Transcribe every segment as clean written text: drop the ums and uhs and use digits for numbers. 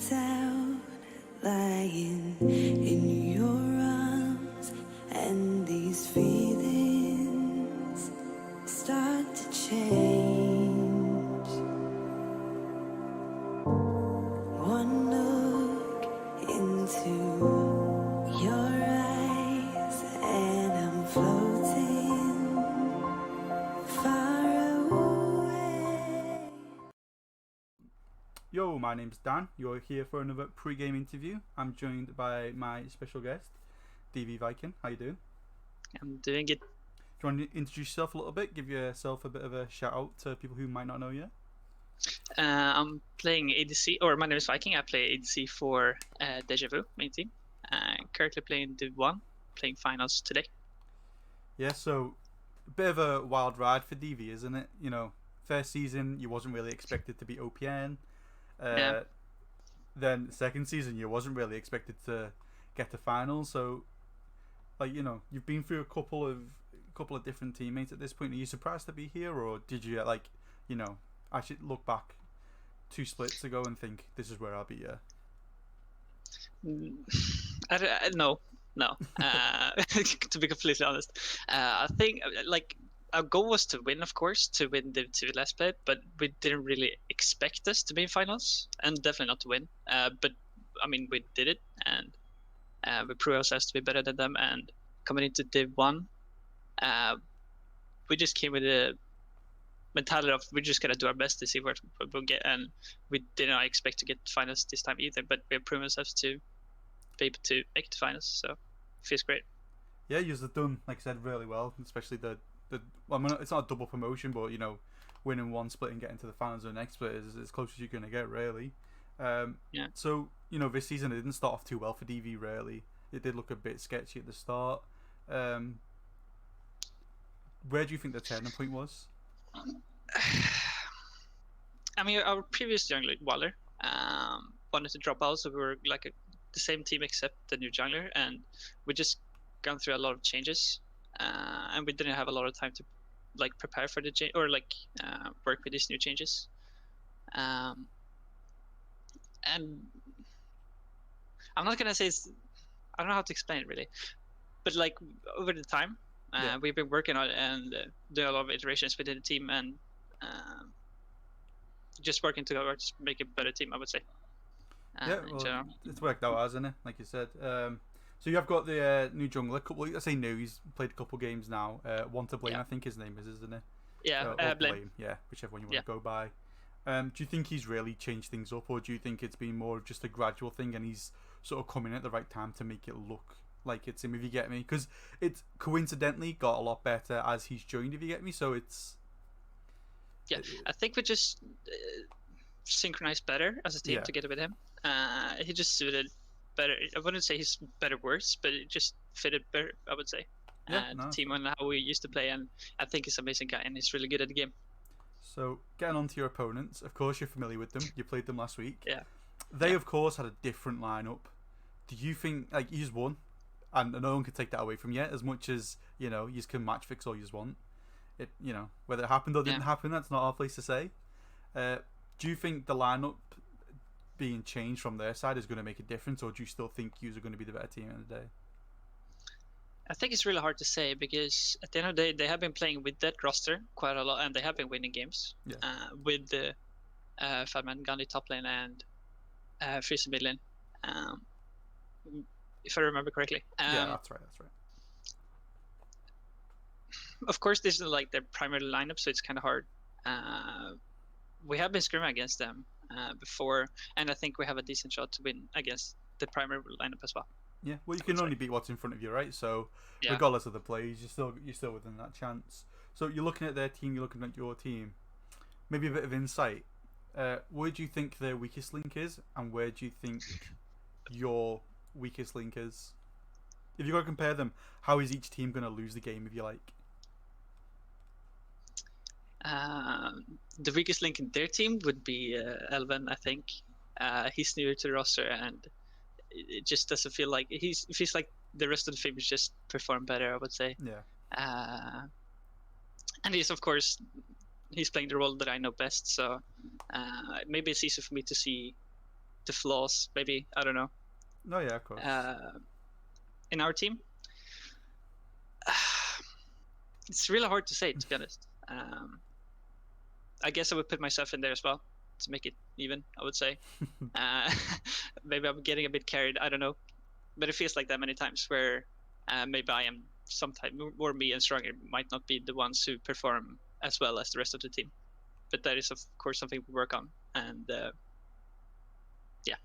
down, lying in your arms, and these feelings start to change. One look into your eyes, and I'm floating far away. Yo, my name's Dan. You're here for another pre-game interview. I'm joined by my special guest, DV Viking. How you doing? I'm doing it. Do you want to introduce yourself a little bit? Give yourself a bit of a shout out to people who might not know you. I'm playing ADC, or my name is Viking. I play ADC for Deja main team. Currently playing Div 1, playing finals today. Yeah, so a bit of a wild ride for DV, isn't it? You know, first season you wasn't really expected to be OPN. Yeah. Then second season you wasn't really expected to get to finals. So, like, you know, you've been through a couple of different teammates at this point. Are you surprised to be here, or did you I should look back 2 splits ago and think this is where I'll be? No. To be completely honest, I think our goal was to win, of course, to win Div 2 Let's Play, but we didn't really expect us to be in finals, and definitely not to win. But I mean, we did it, and we proved ourselves to be better than them. And coming into Div 1, we just came with a mentality of we're just gonna do our best to see what we'll get, and we did not expect to get finals this time either. But we have proven ourselves to be able to make it to finals, so it feels great. Yeah, you've done, like I said, really well, especially the well, I mean, it's not a double promotion, but you know, winning one split and getting to the finals of the next split is as close as you're gonna get, really. Yeah. So you know, this season it didn't start off too well for DV. Really, it did look a bit sketchy at the start. Where do you think the turning point was? I mean, our previous jungler, Waller, wanted to drop out, so we were like the same team except the new jungler, and we just gone through a lot of changes, and we didn't have a lot of time to like prepare for the change or work with these new changes. And I'm not gonna say I don't know how to explain it really, but like over the time, we've been working on it and doing a lot of iterations within the team, and just working together to make a better team, I would say. It's worked out, hasn't it? Like you said. So you have got the new jungler. I say new. He's played a couple games now. One to blame, I think his name is, isn't it? Yeah, blame. Yeah, whichever one you want to go by. Do you think he's really changed things up, or do you think it's been more of just a gradual thing, and he's sort of coming at the right time to make it look like it's him? If you get me, because it's coincidentally got a lot better as he's joined. If you get me, so it's. Yeah, I think we just synchronized better as a team together with him. He just suited better. I wouldn't say he's better worse, but it just fitted better, I would say. The team and how we used to play, and I think he's an amazing guy, and he's really good at the game. So getting on to your opponents, of course you're familiar with them. You played them last week. Yeah. They of course had a different lineup. Do you think you just won, and no one can take that away from you? As much as you know, you can match fix all you want. It whether it happened or didn't happen, that's not our place to say. Do you think the lineup being changed from their side is going to make a difference, or do you still think you are going to be the better team in the day? I think it's really hard to say because at the end of the day, they have been playing with that roster quite a lot, and they have been winning games with the Fatman Gandhi top lane and Freezer mid lane, if I remember correctly. Yeah, that's right. Of course, this is like their primary lineup, so it's kind of hard. We have been scrimming against them before, and I think we have a decent shot to win against the primary lineup as well. Yeah, well, you can only beat what's in front of you, right? So, regardless of the plays, you're still within that chance. So, you're looking at their team, you're looking at your team. Maybe a bit of insight. Where do you think their weakest link is, and where do you think your weakest link is? If you've got to compare them, how is each team going to lose the game, if you like? The weakest link in their team would be Elven, I think. He's new to the roster, and it just doesn't feel like it feels like the rest of the team just perform better, I would say. Yeah. And he's, of course, he's playing the role that I know best, so maybe it's easy for me to see the flaws, maybe, I don't know, No, yeah, of course. in our team. It's really hard to say, to be honest. I guess I would put myself in there as well to make it even, I would say. Maybe I'm getting a bit carried, I don't know. But it feels like that many times where maybe I am sometimes more me and stronger might not be the ones who perform as well as the rest of the team. But that is, of course, something we work on. And yeah.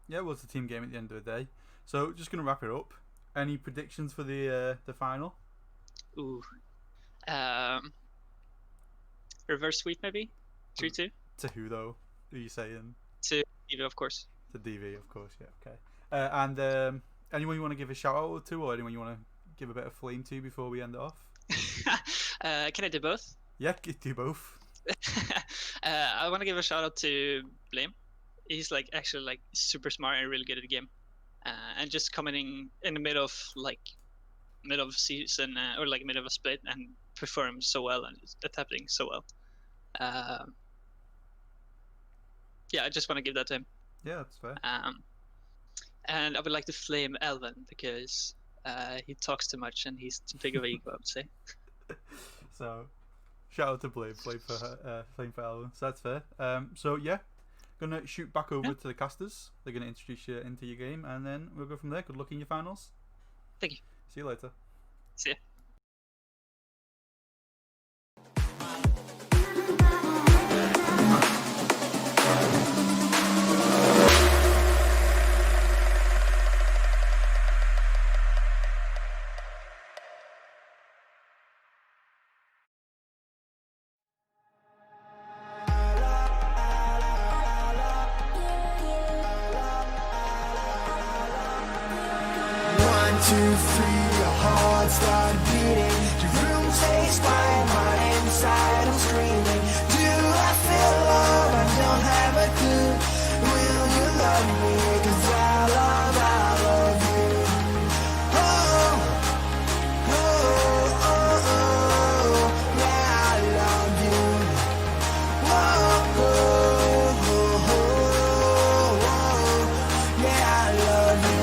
Yeah, well, it's a team game at the end of the day. So just going to wrap it up. Any predictions for the final? Ooh. Reverse sweep, maybe? 3-2? To who, though? Who are you saying? To Deja, of course. To DV, of course, yeah, okay. And anyone you want to give a shout out to, or anyone you want to give a bit of flame to before we end it off? Can I do both? Yeah, do both. I want to give a shout out to Blame. He's like actually like super smart and really good at the game, and just coming in the middle of season or like middle of a split and perform so well and adapting so well. Yeah, I just want to give that to him. Yeah, that's fair. And I would like to flame Elvin because he talks too much and he's too big of an ego, I would say. So, shout out to Blade for Flame for Elvin. So that's fair. So yeah, gonna shoot back over to the casters. They're gonna introduce you into your game, and then we'll go from there. Good luck in your finals. Thank you. See you later. See ya. Two, three, your heart start beating. The room takes quiet, my inside I'm screaming. Do I feel love? I don't have a clue. Will you love me? 'Cause I love you. Oh, oh, oh, oh, yeah, I love you. Oh, oh, oh, oh, oh, yeah, I love you.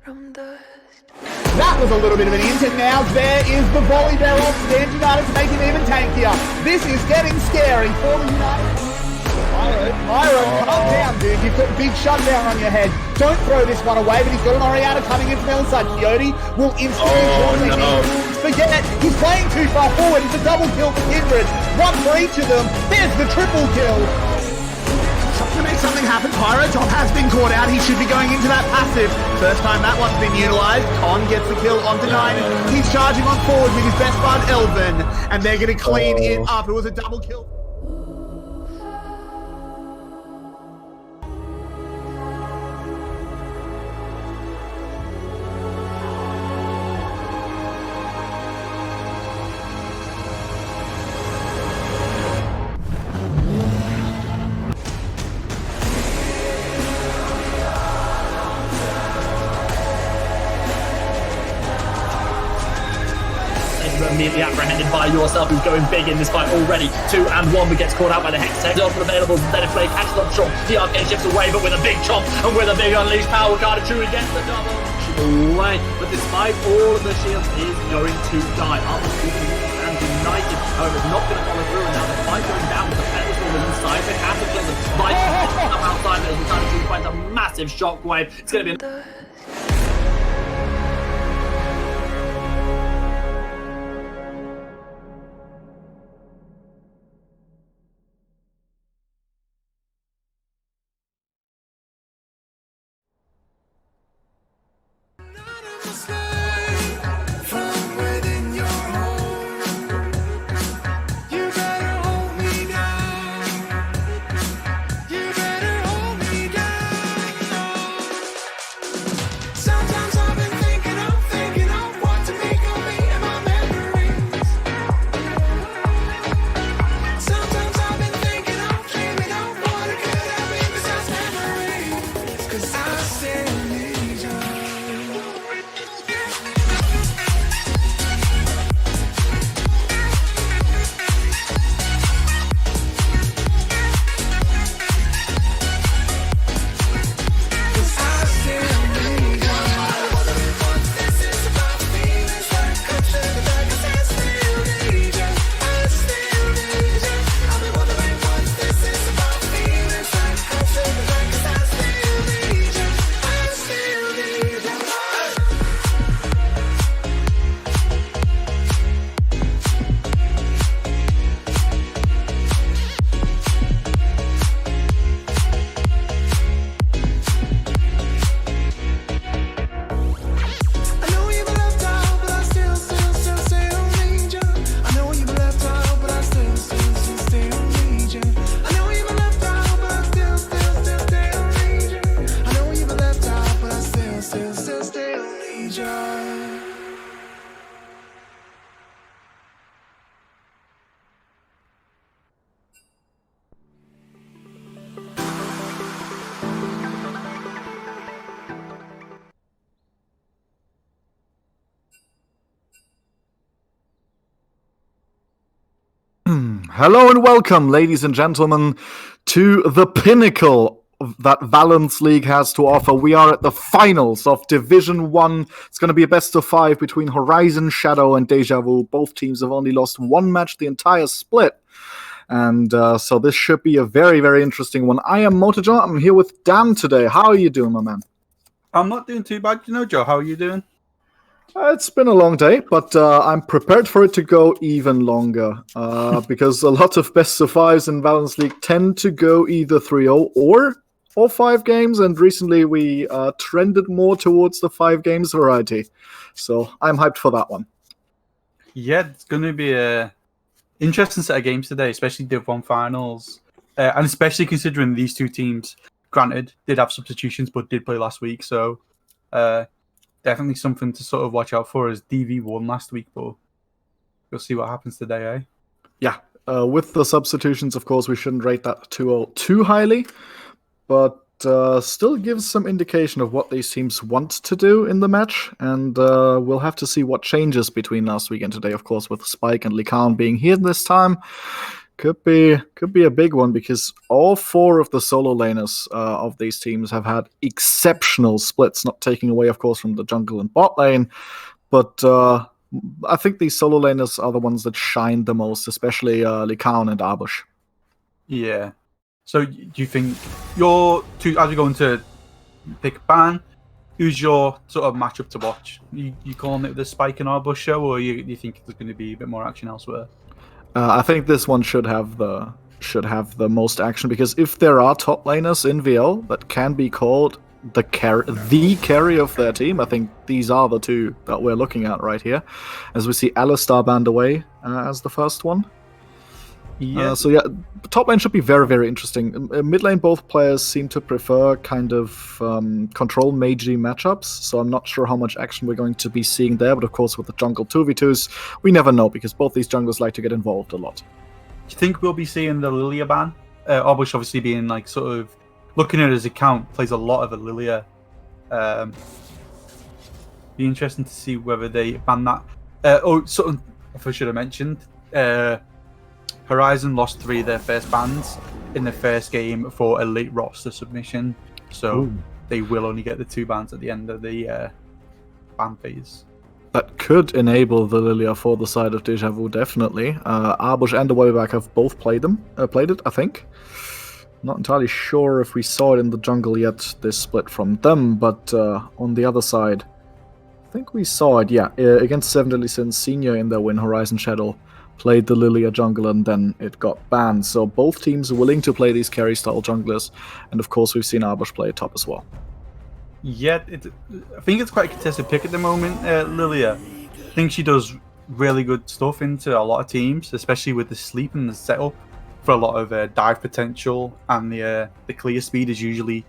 That was a little bit of an int, and now there is the volley there off Stand United to make it even tankier. This is getting scary for the United. Myro, calm down, dude. You've got a big shutdown on your head. Don't throw this one away, but he's got an Oriana coming in from the inside. Coyote will instantly join the team. Forget it. He's playing too far forward. It's a double kill for Kindred. One for each of them. There's the triple kill. To make something happen, Pyro Top has been caught out. He should be going into that passive. First time that one's been utilised. Con gets the kill onto 9. He's charging on forward with his best bud, Elvin. And they're going to clean it up. It was a double kill. Immediately apprehended by yourself, who's going big in this fight already. 2 and 1, but gets caught out by the Hex Tech. Often available, then if play catches up short. The arcade shifts away, but with a big chomp and with a big unleashed power card, truly gets the double. Away, but despite all of the shields, is going to die. Armor and United, however, is not going to follow through, and now the fight going down with the pedestal inside the cataclysm. Viking come outside, but as United finds a massive shockwave. It's going to be From within your home, you better hold me down. You better hold me down. Sometimes I've been thinking of what to make of me and my memories. Sometimes I've been thinking of what it could have been besides memories. 'Cause I still need you. Hello and welcome, ladies and gentlemen, to the pinnacle that Valence League has to offer. We are at the finals of Division 1. It's going to be a best of 5 between Horizon, Shadow, and Deja Vu. Both teams have only lost one match the entire split. And so this should be a very, very interesting one. I am Motojo. I'm here with Dan today. How are you doing, my man? I'm not doing too bad, Joe. How are you doing? It's been a long day, but I'm prepared for it to go even longer because a lot of best of 5s in Valence League tend to go either 3-0 or 5 games, and recently we trended more towards the 5 games variety. So I'm hyped for that one. Yeah, it's going to be a interesting set of games today, especially Div 1 finals, and especially considering these two teams, granted, did have substitutions but did play last week, so definitely something to sort of watch out for, as DV won last week, but we'll see what happens today, eh? Yeah, with the substitutions, of course, we shouldn't rate that 2-0 too highly, but still gives some indication of what these teams want to do in the match, and we'll have to see what changes between last week and today, of course, with Spike and Likan being here this time. Could be a big one because all 4 of the solo laners of these teams have had exceptional splits, not taking away, of course, from the jungle and bot lane. But I think these solo laners are the ones that shine the most, especially Likaon and Arbush. Yeah. So do you think your two, as you're going to pick ban, who's your sort of matchup to watch? You calling it the Spike and Arbush show, or you think there's going to be a bit more action elsewhere? I think this one should have the most action because if there are top laners in VL that can be called the carry of their team, I think these are the 2 that we're looking at right here, as we see Alistar banned away as the first one. Yeah. So yeah, top lane should be very, very interesting. Mid lane, both players seem to prefer kind of control magey matchups, so I'm not sure how much action we're going to be seeing there, but of course with the jungle 2v2s, we never know, because both these junglers like to get involved a lot. Do you think we'll be seeing the Lilia ban? Arbush obviously being like sort of, looking at his account, plays a lot of a Lilia. Be interesting to see whether they ban that. If I should have mentioned, Horizon lost 3 of their first bans in the first game for a late roster submission, so they will only get the 2 bans at the end of the ban phase. That could enable the Lilia for the side of Deja Vu, definitely. Arbush and the Wayback have both played it, I think. Not entirely sure if we saw it in the jungle yet, this split from them, but on the other side, I think we saw it, yeah. Against 7 Deadly Sins Senior in their win, Horizon Shadow played the Lilia jungle and then it got banned. So both teams are willing to play these carry-style junglers, and of course we've seen Arbush play top as well. Yeah, I think it's quite a contested pick at the moment, Lilia. I think she does really good stuff into a lot of teams, especially with the sleep and the setup for a lot of dive potential, and the clear speed is usually,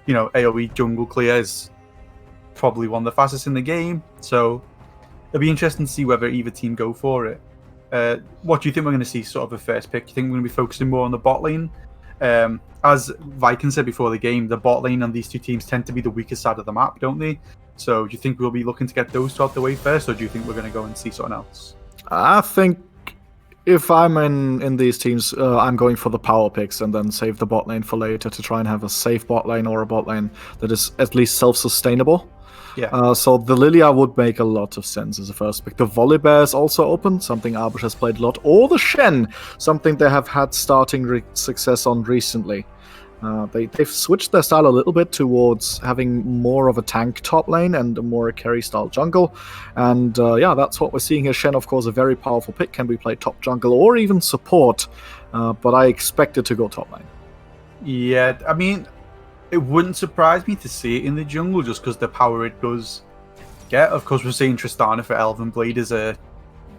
AoE jungle clear is probably one of the fastest in the game, so it'll be interesting to see whether either team go for it. What do you think we're going to see sort of a first pick? Do you think we're going to be focusing more on the bot lane? As Viking said before the game, the bot lane on these 2 teams tend to be the weakest side of the map, don't they? So do you think we'll be looking to get those 2 out the way first, or do you think we're going to go and see something else? I think if I'm in these teams, I'm going for the power picks and then save the bot lane for later to try and have a safe bot lane or a bot lane that is at least self-sustainable. Yeah. So the Lilia would make a lot of sense as a first pick. The Volibear is also open, something Arbush has played a lot. Or the Shen, something they have had starting success on recently. They've switched their style a little bit towards having more of a tank top lane and more a carry-style jungle. And yeah, that's what we're seeing here. Shen, of course, a very powerful pick, can be played top jungle or even support. But I expect it to go top lane. Yeah, I mean, it wouldn't surprise me to see it in the jungle just because the power it does get. Of course, we're seeing Tristana for Elven Blade as I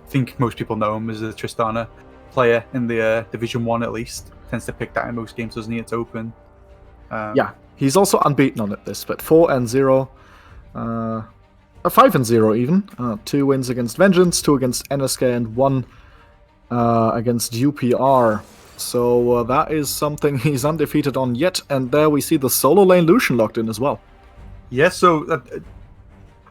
think most people know him as a Tristana player in the Division 1 at least. Tends to pick that in most games, doesn't he? It's open. Yeah, he's also unbeaten on it this split. 4-0. 5-0 even. 2 wins against Vengeance, 2 against NSK, and 1 against UPR. So that is something he's undefeated on yet, and there we see the solo lane Lucian locked in as well. Yeah, so the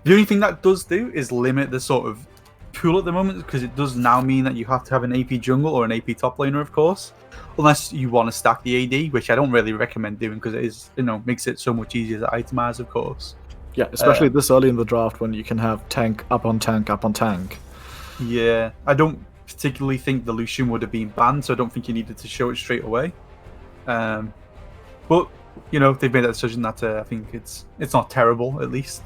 only thing that does do is limit the sort of pool at the moment, because it does now mean that you have to have an AP jungle or an AP top laner, of course, unless you want to stack the AD, which I don't really recommend doing because it is, makes it so much easier to itemize, of course. Yeah, especially this early in the draft when you can have tank up on tank up on tank. Yeah, I don't particularly think the Lucian would have been banned, so I don't think you needed to show it straight away. But they've made that decision that I think it's not terrible, at least.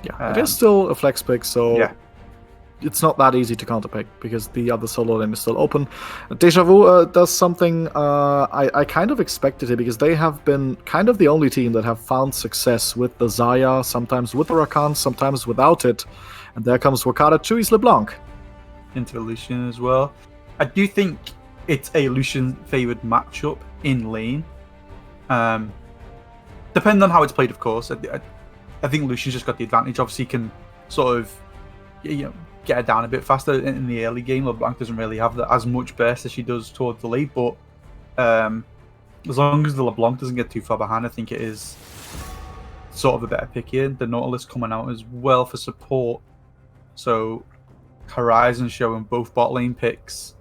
Yeah, it is still a flex pick, so yeah. It's not that easy to counter pick because the other solo lane is still open. Deja Vu does something I kind of expected it, because they have been kind of the only team that have found success with the Zarya, sometimes with the Rakan, sometimes without it. And there comes Wakada to Isla Blanc. Into Lucian as well. I do think it's a Lucian favoured matchup in lane. Depending on how it's played, of course. I think Lucian's just got the advantage. Obviously, he can sort of get her down a bit faster in the early game. LeBlanc doesn't really have as much burst as she does towards the late, but as long as the LeBlanc doesn't get too far behind, I think it is sort of a better pick here. The Nautilus coming out as well for support, so Horizon showing both bot lane picks.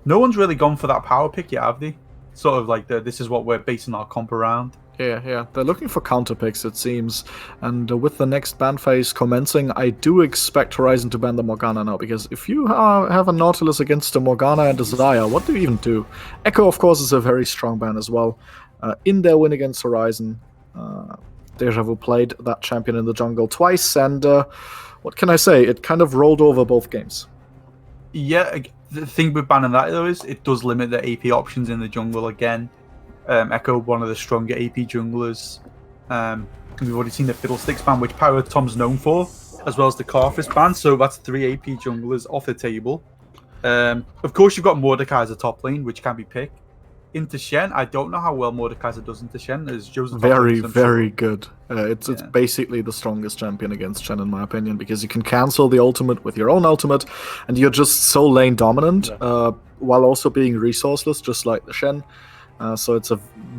no one's really gone for that power pick yet, have they? Sort of like this is what we're basing our comp around. Yeah. They're looking for counter picks, it seems. And with the next ban phase commencing, I do expect Horizon to ban the Morgana now, because if you have a Nautilus against a Morgana and a Zaya, what do you even do? Echo, of course, is a very strong ban as well. In their win against Horizon, Deja Vu played that champion in the jungle twice, and what can I say? It kind of rolled over both games. Yeah, the thing with banning that, though, is it does limit the AP options in the jungle again. Echo, one of the stronger AP junglers. We've already seen the Fiddlesticks ban, which Pyro Tom's known for, as well as the Carthus ban, so that's 3 AP junglers off the table. Of course, you've got Mordekai as a top lane, which can be picked. Into Shen, I don't know how well Mordekaiser does into Shen. As Joe's very good. It's basically the strongest champion against Shen, in my opinion, because you can cancel the ultimate with your own ultimate, and you're just so lane dominant, while also being resourceless, just like the Shen. So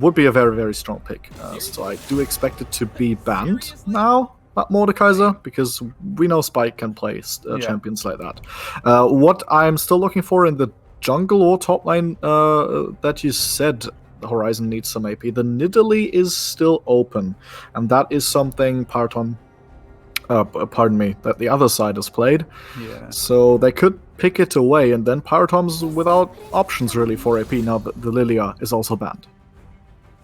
would be a very, very strong pick. So I do expect it to be banned now, that Mordekaiser, because we know Spike can play champions like that. What I'm still looking for in the jungle or top lane that you said Horizon needs some AP, the Nidalee is still open, and that is something that the other side has played. Yeah. So they could pick it away, and then Pyrotom's without options really for AP now that the Lilia is also banned.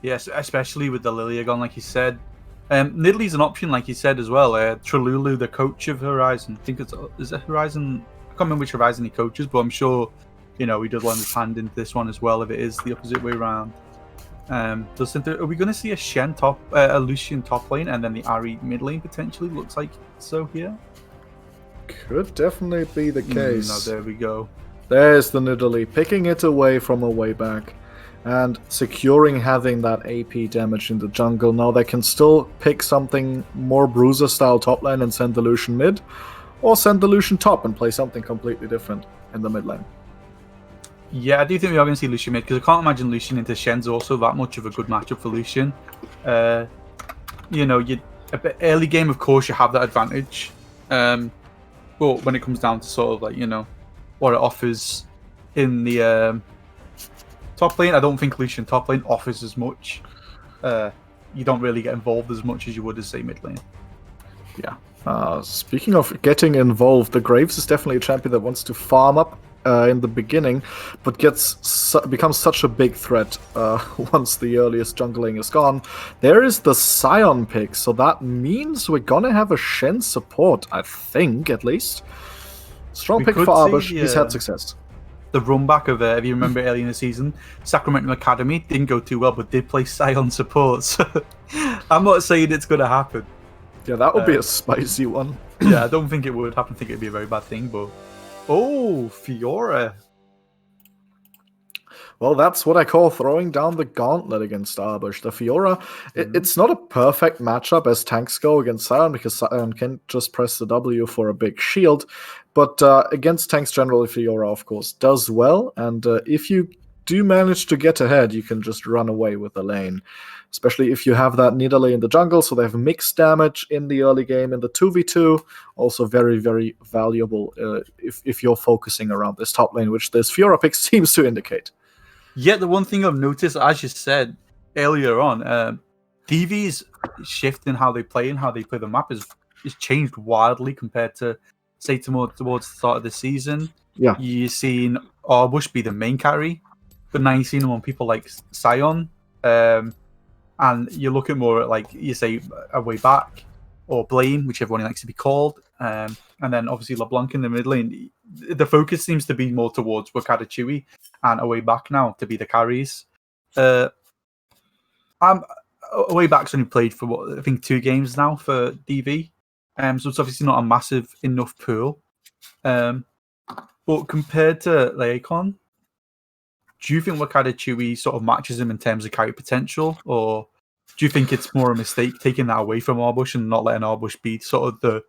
Yes, especially with the Lilia gone, like you said. Nidalee's an option, like you said as well. Trelulu, the coach of Horizon, I think is it Horizon? I can't remember which Horizon he coaches, but I'm sure he does lend his hand into this one as well if it is the opposite way around. Are we going to see a Shen a Lucian top lane, and then the Ahri mid lane potentially? Looks like so here. Could definitely be the case. Now there we go. There's the Nidalee, picking it away from a way back and securing having that AP damage in the jungle. Now they can still pick something more Bruiser style top lane and send the Lucian mid, or send the Lucian top and play something completely different in the mid lane. Yeah, I do think we are going to see Lucian mid, because I can't imagine Lucian into Shen's also that much of a good matchup for Lucian. A bit early game, of course, you have that advantage. But when it comes down to sort of like, what it offers in the top lane, I don't think Lucian top lane offers as much. You don't really get involved as much as you would as, say, mid lane. Yeah. Speaking of getting involved, the Graves is definitely a champion that wants to farm up in the beginning, but becomes such a big threat once the earliest jungling is gone. There is the Sion pick, so that means we're gonna have a Shen support, I think, at least. Strong pick for Arbush. He's had success. The run back of if you remember early in the season, Sacramento Academy didn't go too well, but did play Sion support. So I'm not saying it's gonna happen. Yeah, that would be a spicy one. Yeah, I don't think it would happen. I think it'd be a very bad thing, but Fiora. Well, that's what I call throwing down the gauntlet against Arbush. The Fiora, it's not a perfect matchup as tanks go against Sion, because Sion can just press the W for a big shield. But against tanks generally, Fiora, of course, does well. And if you do manage to get ahead, you can just run away with the lane. Especially if you have that Nidalee in the jungle, so they have mixed damage in the early game in the 2v2. Also very, very valuable if you're focusing around this top lane, which this Fiora pick seems to indicate. Yeah, the one thing I've noticed, as you said earlier on, DV's shift in how they play and how they play the map is changed wildly compared to, say, towards the start of the season. Yeah. You've seen Arbush be the main carry, but now you've seen him on people like Sion. And you look at more at, like, you say, a way back, or Blame, which everyone likes to be called, and then obviously LeBlanc in the mid lane. The focus seems to be more towards Wakada Chewy and a way back now to be the carries. A way back's only played for, I think 2 games now for DV, so it's obviously not a massive enough pool. But compared to Leikon, do you think Wakada Chewy sort of matches him in terms of carry potential, or do you think it's more a mistake taking that away from Arbush and not letting Arbush be sort of the,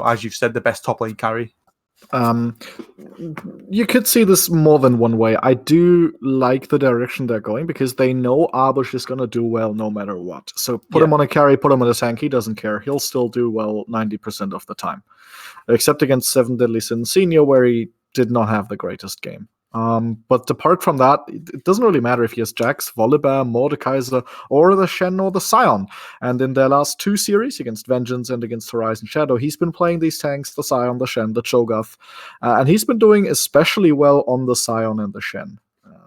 as you've said, the best top lane carry? You could see this more than one way. I do like the direction they're going, because they know Arbush is going to do well no matter what. So put him on a carry, put him on a tank, he doesn't care. He'll still do well 90% of the time. Except against 7 Deadly Sins Senior, where he did not have the greatest game. But apart from that, it doesn't really matter if he has Jax, Volibear, Mordekaiser, or the Shen or the Scion. And in their last 2 series, against Vengeance and against Horizon Shadow, he's been playing these tanks, the Scion, the Shen, the Cho'Gath. And he's been doing especially well on the Scion and the Shen.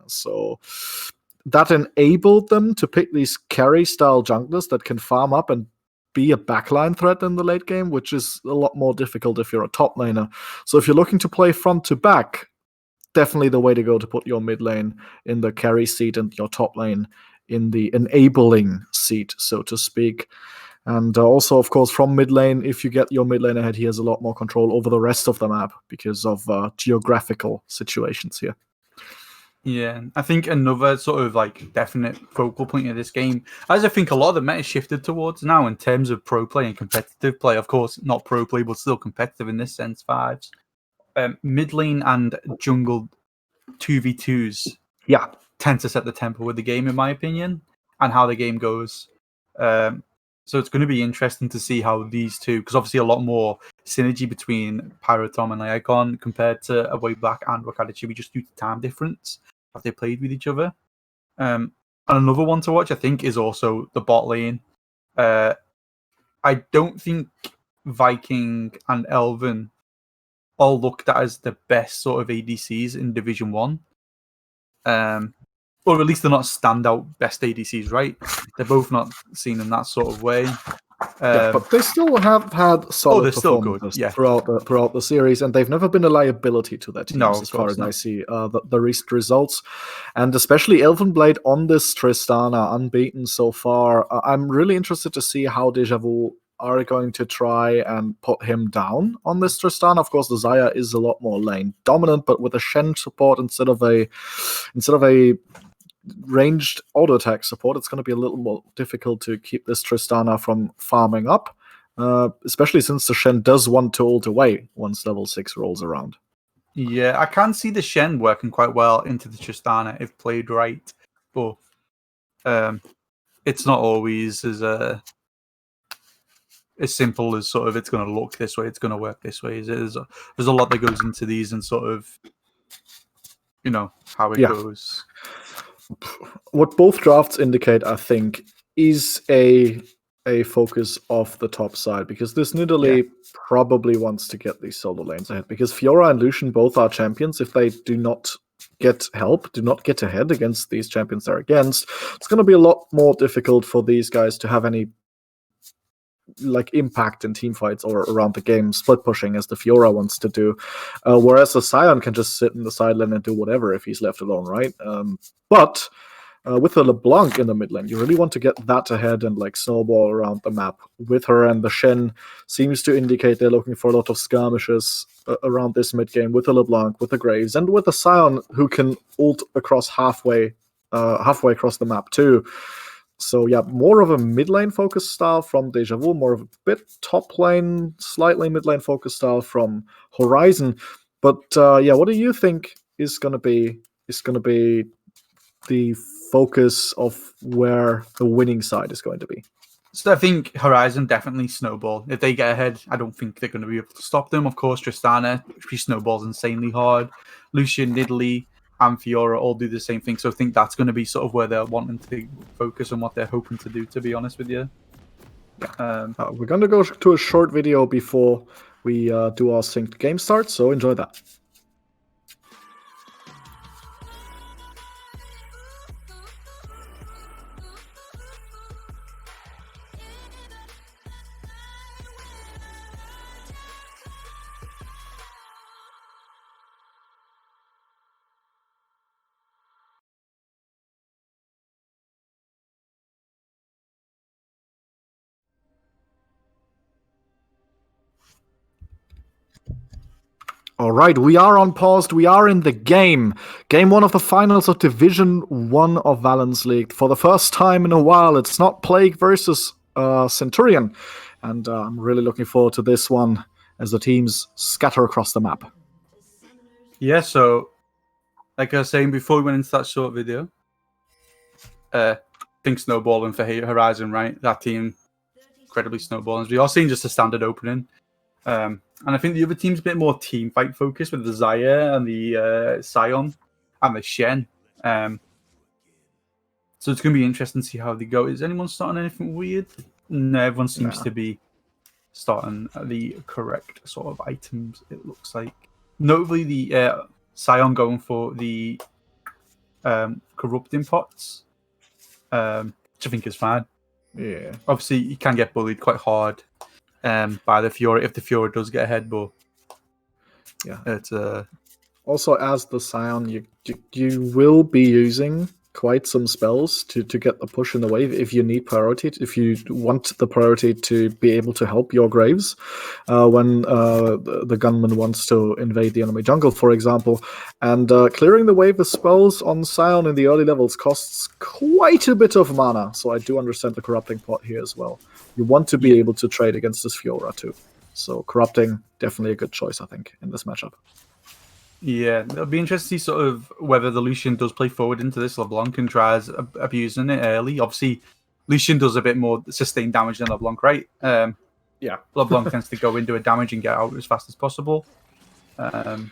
So that enabled them to pick these carry-style junglers that can farm up and be a backline threat in the late game, which is a lot more difficult if you're a top laner. So if you're looking to play front to back, definitely the way to go to put your mid lane in the carry seat and your top lane in the enabling seat, so to speak. And also, of course, from mid lane, if you get your mid lane ahead, he has a lot more control over the rest of the map because of geographical situations here. Yeah, I think another sort of like definite focal point of this game, as I think a lot of the meta shifted towards now in terms of pro play and competitive play. Of course, not pro play, but still competitive in this sense. Vibes. Mid lane and jungle 2v2s, yeah, tend to set the tempo with the game, in my opinion, and how the game goes. So it's going to be interesting to see how these two, because obviously a lot more synergy between Pyrotom and Iacon compared to a way back and Wakadachibi just due to time difference have they played with each other. And another one to watch, I think, is also the bot lane. I don't think Viking and Elven all looked at as the best sort of ADCs in Division 1. Or at least they're not standout best ADCs, right? They're both not seen in that sort of way. But they still have had solid performances throughout the series, and they've never been a liability to their teams as far as I see the recent results. And especially Elvenblade on this Tristana, unbeaten so far. I'm really interested to see how Deja Vu are going to try and put him down on this Tristana. Of course, the Xayah is a lot more lane dominant, but with a Shen support instead of a ranged auto attack support, it's going to be a little more difficult to keep this Tristana from farming up, especially since the Shen does want to ult away once level 6 rolls around. Yeah, I can see the Shen working quite well into the Tristana if played right, but it's not always as simple as sort of it's going to look this way, it's going to work this way. There's a lot that goes into these and sort of, how it goes. What both drafts indicate, I think, is a focus of the top side, because this Nidalee probably wants to get these solo lanes ahead, because Fiora and Lucian both are champions. If they do not get help, do not get ahead against these champions they're against, it's going to be a lot more difficult for these guys to have any impact in team fights or around the game, split pushing as the Fiora wants to do, whereas the Scion can just sit in the side lane and do whatever if he's left alone, right? But with the LeBlanc in the mid lane, you really want to get that ahead and snowball around the map with her, and the Shen seems to indicate they're looking for a lot of skirmishes around this mid game with the LeBlanc, with the Graves, and with the Scion who can ult across halfway across the map too. So yeah, more of a mid lane focused style from Deja Vu, more of a bit top lane, slightly mid lane focused style from Horizon. But what do you think is going to be the focus of where the winning side is going to be? So I think Horizon definitely snowball. If they get ahead, I don't think they're going to be able to stop them. Of course, Tristana, she snowballs insanely hard. Lucian, Nidalee, and Fiora all do the same thing. So I think that's going to be sort of where they're wanting to focus on what they're hoping to do, to be honest with you. We're going to go to a short video before we do our synced game start, so enjoy that. All right, we are on paused. We are in the game. Game 1 of the finals of Division 1 of Valence League. For the first time in a while, it's not Plague versus Centurion. And I'm really looking forward to this one as the teams scatter across the map. Yeah, so like I was saying before we went into that short video, think snowballing for Horizon, right? That team, incredibly snowballing. We are seeing just a standard opening. And I think the other team's a bit more team fight focused with the Xayah and the Scion. and the Shen. So it's going to be interesting to see how they go. Is anyone starting anything weird? No, everyone seems to be starting the correct sort of items, it looks like. Notably, the Scion going for the corrupting pots, which I think is fine. Yeah. Obviously, you can get bullied quite hard by the Fiora if the Fiora does get ahead, but yeah, it's also as the Scion, you will be using quite some spells to get the push in the wave if you need priority, if you want the priority to be able to help your Graves when the gunman wants to invade the enemy jungle, for example. And clearing the wave with spells on Scion in the early levels costs quite a bit of mana, so I do understand the corrupting pot here as well. You want to be able to trade against this Fiora too. So corrupting, definitely a good choice, I think, in this matchup. Yeah, it'll be interesting to see sort of whether the Lucian does play forward into this. LeBlanc and tries abusing it early. Obviously, Lucian does a bit more sustained damage than LeBlanc, right? Yeah. LeBlanc tends to go into a damage and get out as fast as possible. Of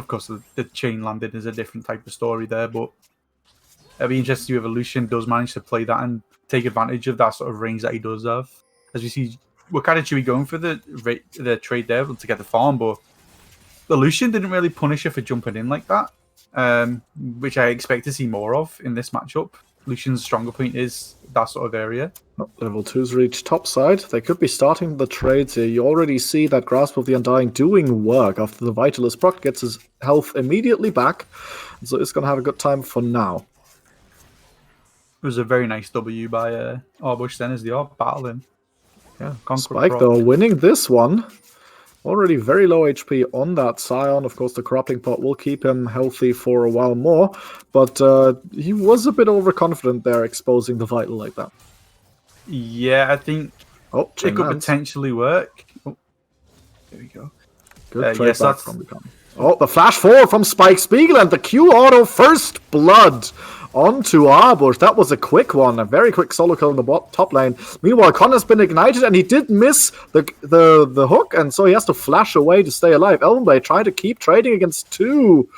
course, the chain landing is a different type of story there, but it'll be interesting to see whether Lucian does manage to play that and take advantage of that sort of range that he does have. As we see, we're kind of Chewy going for the trade there to get the farm, but the Lucian didn't really punish her for jumping in like that, which I expect to see more of in this matchup. Lucian's stronger point is that sort of area. Level 2's reached top side. They could be starting the trades here. You already see that Grasp of the Undying doing work after the Vitalist proc gets his health immediately back. So it's going to have a good time for now. It was a very nice W by Arbush then as they are battling. Yeah, Spike though winning this one. Already very low HP on that Scion. Of course, the corrupting pot will keep him healthy for a while more, but he was a bit overconfident there, exposing the Vital like that. Yeah, I think it could potentially work. Oh, there we go. Good trade back from the gun. Oh, the flash forward from Spike Spiegel and the Q auto first blood onto Arbush. That was a quick one, a very quick solo kill in the top lane. Meanwhile, Connor's been ignited and he did miss the hook, and so he has to flash away to stay alive. Elvenblade trying to keep trading against 2.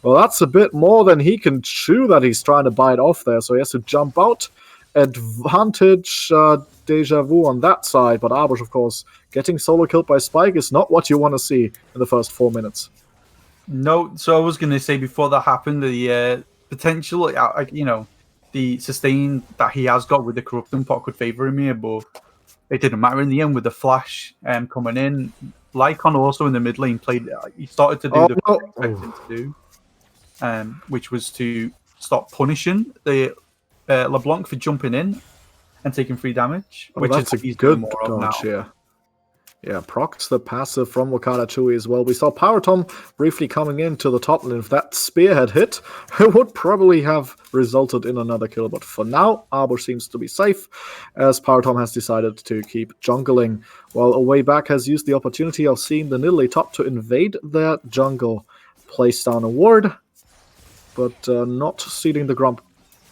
Well, that's a bit more than he can chew that he's trying to bite off there, so he has to jump out. Advantage Deja Vu on that side, but Arbush, of course, getting solo killed by Spike is not what you want to see in the first 4 minutes. No, so I was going to say before that happened, the potential, the sustain that he has got with the corrupting pot could favour him here, but it didn't matter in the end with the flash coming in. Lycon also in the mid lane he started to do what I expected him to do, which was to stop punishing the LeBlanc for jumping in and taking free damage, which that's is a good dodge here. Yeah, procs the passive from Wakata Chui as well. We saw Power Tom briefly coming into the top lane. If that spear had hit, it would probably have resulted in another kill. But for now, Arbush seems to be safe, as Power Tom has decided to keep jungling, while Away Back has used the opportunity of seeing the Nidalee top to invade their jungle. Place down a ward, but not sealing the Grump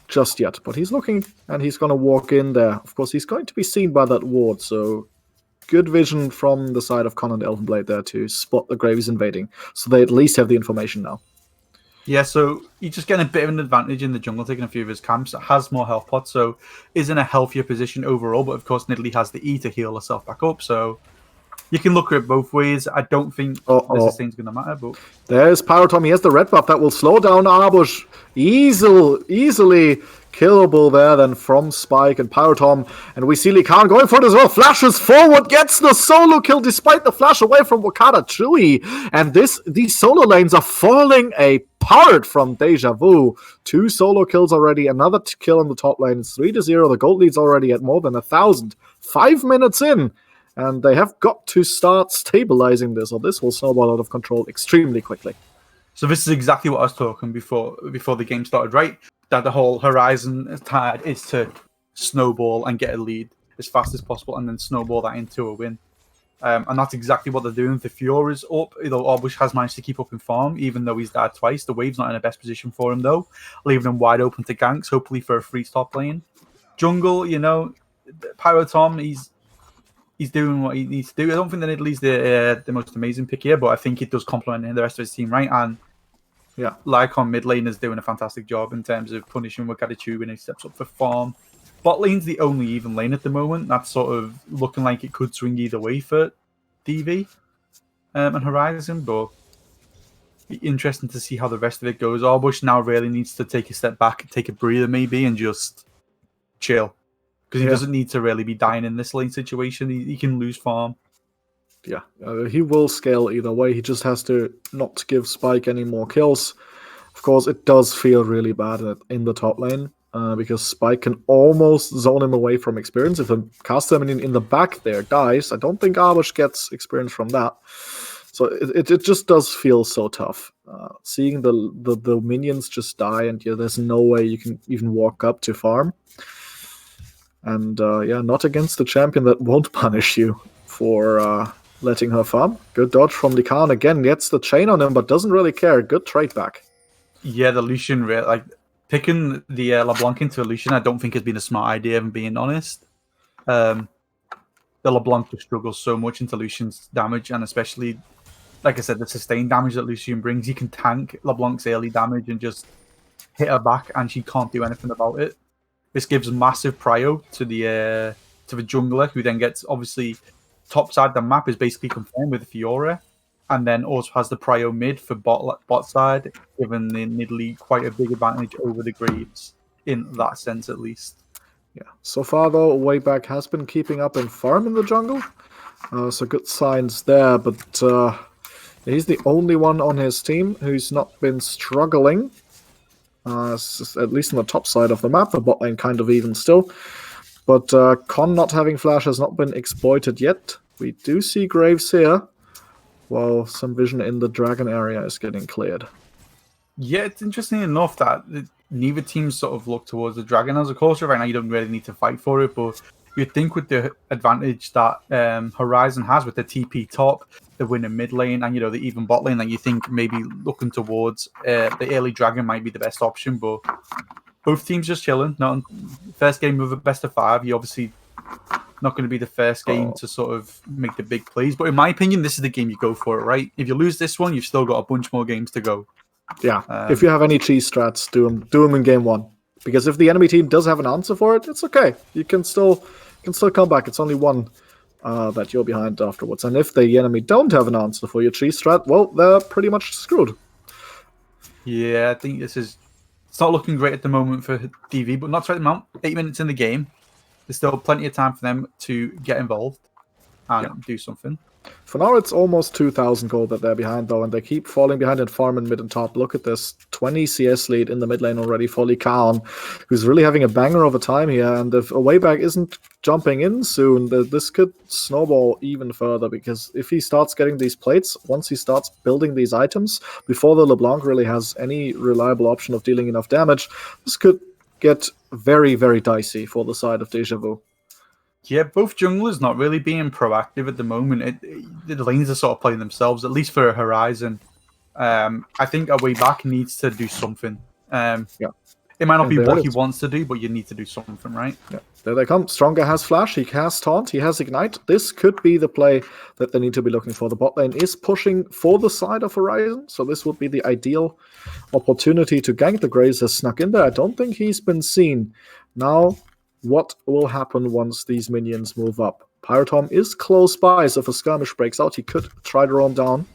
just yet. But he's looking, and he's going to walk in there. Of course, he's going to be seen by that ward, so good vision from the side of Con and Elvenblade there to spot the Graves invading. So they at least have the information now. Yeah, so he's just getting a bit of an advantage in the jungle, taking a few of his camps. Has more health pots, so is in a healthier position overall. But of course, Nidalee has the E to heal herself back up. So you can look at it both ways. I don't think the sustain's going to matter. But there's Power Tom. He has the red buff that will slow down Arbush. Easily killable there then from Spike and Power Tom. And we see Lee Khan going for it as well. Flashes forward, gets the solo kill despite the flash away from Wakata Chui. And these solo lanes are falling apart from Deja Vu. 2 solo kills already, another kill on the top lane. It's 3-0. The gold lead's already at more than 1,000. 5 minutes in. And they have got to start stabilizing this, or this will snowball out of control extremely quickly. So this is exactly what I was talking before the game started, right? That the whole Horizon tide is to snowball and get a lead as fast as possible and then snowball that into a win. And that's exactly what they're doing. The Fiora's up, Arbush has managed to keep up in farm, even though he's died twice. The wave's not in the best position for him, though, leaving him wide open to ganks, hopefully for a free top lane. Jungle, Pyro Tom, he's doing what he needs to do. I don't think that Italy's the most amazing pick here, but I think it does complement the rest of his team, right? And Yeah. Lycon mid lane is doing a fantastic job in terms of punishing Wakadichu when he steps up for farm. Bot lane's the only even lane at the moment. That's sort of looking like it could swing either way for DV and Horizon, but be interesting to see how the rest of it goes. Arbush now really needs to take a step back, take a breather maybe, and just chill. Because he doesn't need to really be dying in this lane situation. He can lose farm. Yeah, he will scale either way. He just has to not give Spike any more kills. Of course, it does feel really bad in the top lane because Spike can almost zone him away from experience. If a caster in the back there dies, I don't think Arbush gets experience from that. So it just does feel so tough. Seeing the minions just die and there's no way you can even walk up to farm. And not against the champion that won't punish you for letting her farm. Good dodge from Likan. Again, gets the chain on him, but doesn't really care. Good trade back. Yeah, the Lucian, like picking the LeBlanc into Lucian, I don't think has been a smart idea, if I'm being honest. The LeBlanc just struggles so much into Lucian's damage, and especially, like I said, the sustained damage that Lucian brings. He can tank LeBlanc's early damage and just hit her back, and she can't do anything about it. This gives massive prio to the jungler, who then gets, obviously, top side of the map is basically confirmed with Fiora, and then also has the prio mid for bot side, giving the mid league quite a big advantage over the Graves, in that sense at least. Yeah. So far, though, Wayback has been keeping up in farm in the jungle, so good signs there, but he's the only one on his team who's not been struggling. At least on the top side of the map, the bot lane kind of even still. But Con not having flash has not been exploited yet. We do see Graves here, while some vision in the dragon area is getting cleared. Yeah, it's interesting enough that neither team sort of look towards the dragon. As a course, right now you don't really need to fight for it, but you'd think with the advantage that Horizon has with the TP top, the winning mid lane, and the even bot lane, that you think maybe looking towards the early dragon might be the best option. But both teams just chilling. Not first game of a best of 5. You obviously not going to be the first game to sort of make the big plays. But in my opinion, this is the game you go for it, right? If you lose this one, you've still got a bunch more games to go. Yeah. If you have any cheese strats, do them in game 1. Because if the enemy team does have an answer for it, it's okay. You can still come back. It's only one that you're behind afterwards. And if the enemy don't have an answer for your cheese strat, well, they're pretty much screwed. Yeah, I think it's not looking great at the moment for DV, but not to write them out. 8 minutes in the game. There's still plenty of time for them to get involved and do something. For now, it's almost 2,000 gold that they're behind, though, and they keep falling behind in farm and mid and top. Look at this 20 CS lead in the mid lane already for Likan, who's really having a banger over time here. And if a Wayback isn't jumping in soon, this could snowball even further, because if he starts getting these plates, once he starts building these items, before the LeBlanc really has any reliable option of dealing enough damage, this could get very, very dicey for the side of Deja Vu. Yeah, both junglers not really being proactive at the moment. The lanes are sort of playing themselves, at least for Horizon. I think a way back needs to do something. It might not be what he wants to do, but you need to do something, right? Yeah. There they come. Stronger has flash, he has taunt, he has ignite. This could be the play that they need to be looking for. The bot lane is pushing for the side of Horizon, so this would be the ideal opportunity to gank. The Graves has snuck in there. I don't think he's been seen. Now, what will happen once these minions move up? Pyrotom is close by, so if a skirmish breaks out, he could try to roam down.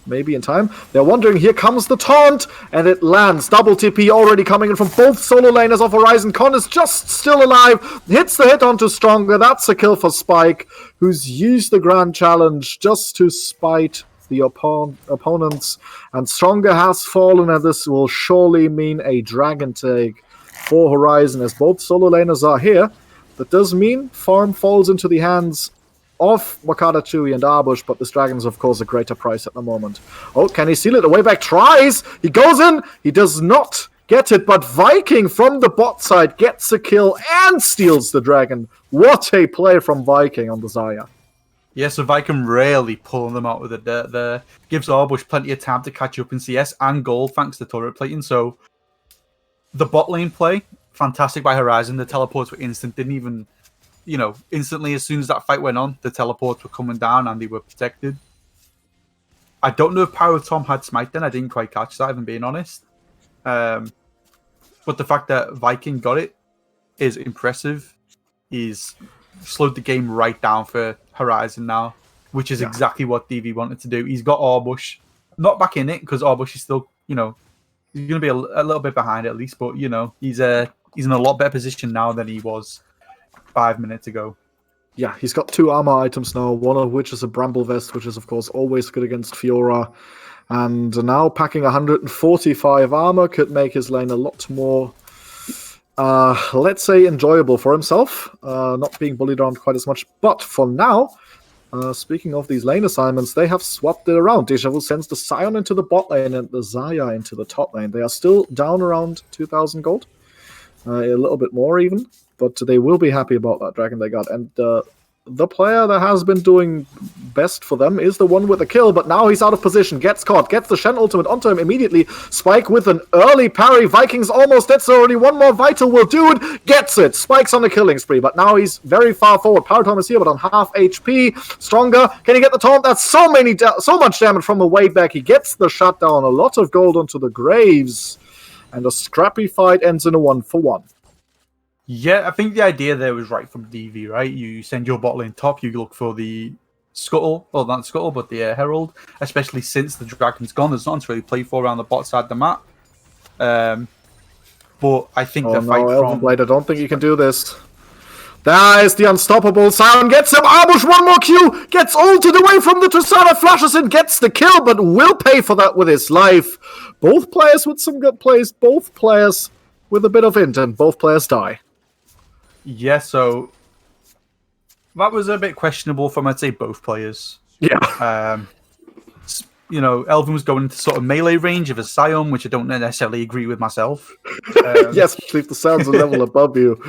Maybe in time. They're wondering, here comes the taunt, and it lands. Double TP already coming in from both solo laners of Horizon. Con is just still alive, hits the hit onto Stronger. That's a kill for Spike, who's used the Grand Challenge just to spite the opponents. And Stronger has fallen, and this will surely mean a dragon take for Horizon, as both solo laners are here. That does mean farm falls into the hands of Wakada, Chewy, and Arbush, but this dragon is, of course, a greater price at the moment. Oh, can he seal it? The Wayback tries! He goes in! He does not get it, but Viking from the bot side gets a kill and steals the dragon. What a play from Viking on the Zarya. Yeah, so Viking really pulling them out with the dirt there. Gives Arbush plenty of time to catch up in CS and gold, thanks to turret plating. So, the bot lane play, fantastic by Horizon. The teleports were instant, didn't even... instantly as soon as that fight went on, the teleports were coming down and they were protected. I don't know if Power Tom had Smite then. I didn't quite catch that, if I'm being honest. But the fact that Viking got it is impressive. He's slowed the game right down for Horizon now, which is exactly what DV wanted to do. He's got Orbush not back in it because Orbush is still, he's going to be a little bit behind at least, but he's in a lot better position now than he was 5 minutes ago. Yeah, he's got 2 armor items now, one of which is a Bramble Vest, which is, of course, always good against Fiora. And now packing 145 armor could make his lane a lot more, let's say, enjoyable for himself. Not being bullied around quite as much. But for now, speaking of these lane assignments, they have swapped it around. Deja Vu sends the Scion into the bot lane and the Xayah into the top lane. They are still down around 2,000 gold. A little bit more even. But they will be happy about that dragon they got. And the player that has been doing best for them is the one with the kill, but now he's out of position, gets caught, gets the Shen ultimate onto him immediately. Spike with an early parry. Vikings almost dead, so only one more vital will do it. Gets it. Spike's on the killing spree, but now he's very far forward. Power Tom is here, but on half HP. Stronger. Can he get the taunt? That's so much damage from the way back. He gets the shutdown. A lot of gold onto the graves. And a scrappy fight ends in a 1-for-1. Yeah, I think the idea there was right from DV, right? You send your bot lane top, you look for the Scuttle, well, not Scuttle, but the Herald, especially since the Dragon's gone. There's nothing to really play for around the bot side of the map. But I think the fight from... Blade, I don't think you can do this. There is the unstoppable Scion, gets him, Ambush, one more Q, gets ulted away from the Tristana, flashes in, gets the kill, but will pay for that with his life. Both players with some good plays, both players with a bit of int, and both players die. Yeah, so that was a bit questionable from, I'd say, both players. Yeah. Elvin was going into sort of melee range of a Scion, which I don't necessarily agree with myself. Yes, especially if the Scion's a level above you.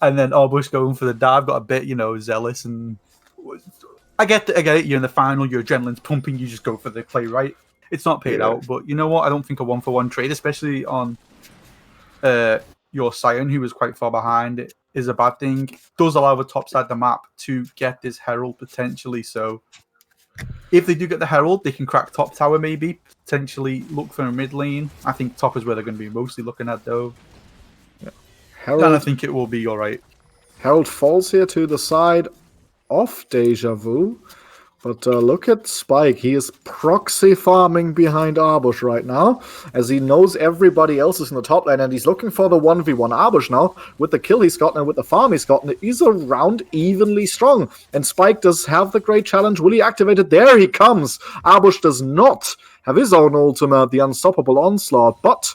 And then Orbush going for the dive, got a bit, zealous, and I get it. You're in the final, your adrenaline's pumping, you just go for the play, right? It's not paid out, but you know what? I don't think a 1-for-1 trade, especially on your Scion, who was quite far behind, is a bad thing. Does allow the top side of the map to get this Herald potentially. So if they do get the Herald, they can crack top tower maybe, potentially look for a mid lane. I think top is where they're going to be mostly looking at though. Yeah. And I think it will be alright. Herald falls here to the side of Deja Vu. But look at Spike. He is proxy farming behind Arbush right now, as he knows everybody else is in the top lane, and he's looking for the 1v1. Arbush now, with the kill he's gotten and with the farm he's gotten, is around evenly strong. And Spike does have the great challenge. Will he activate it? There he comes. Arbush does not have his own ultimate, the unstoppable onslaught, but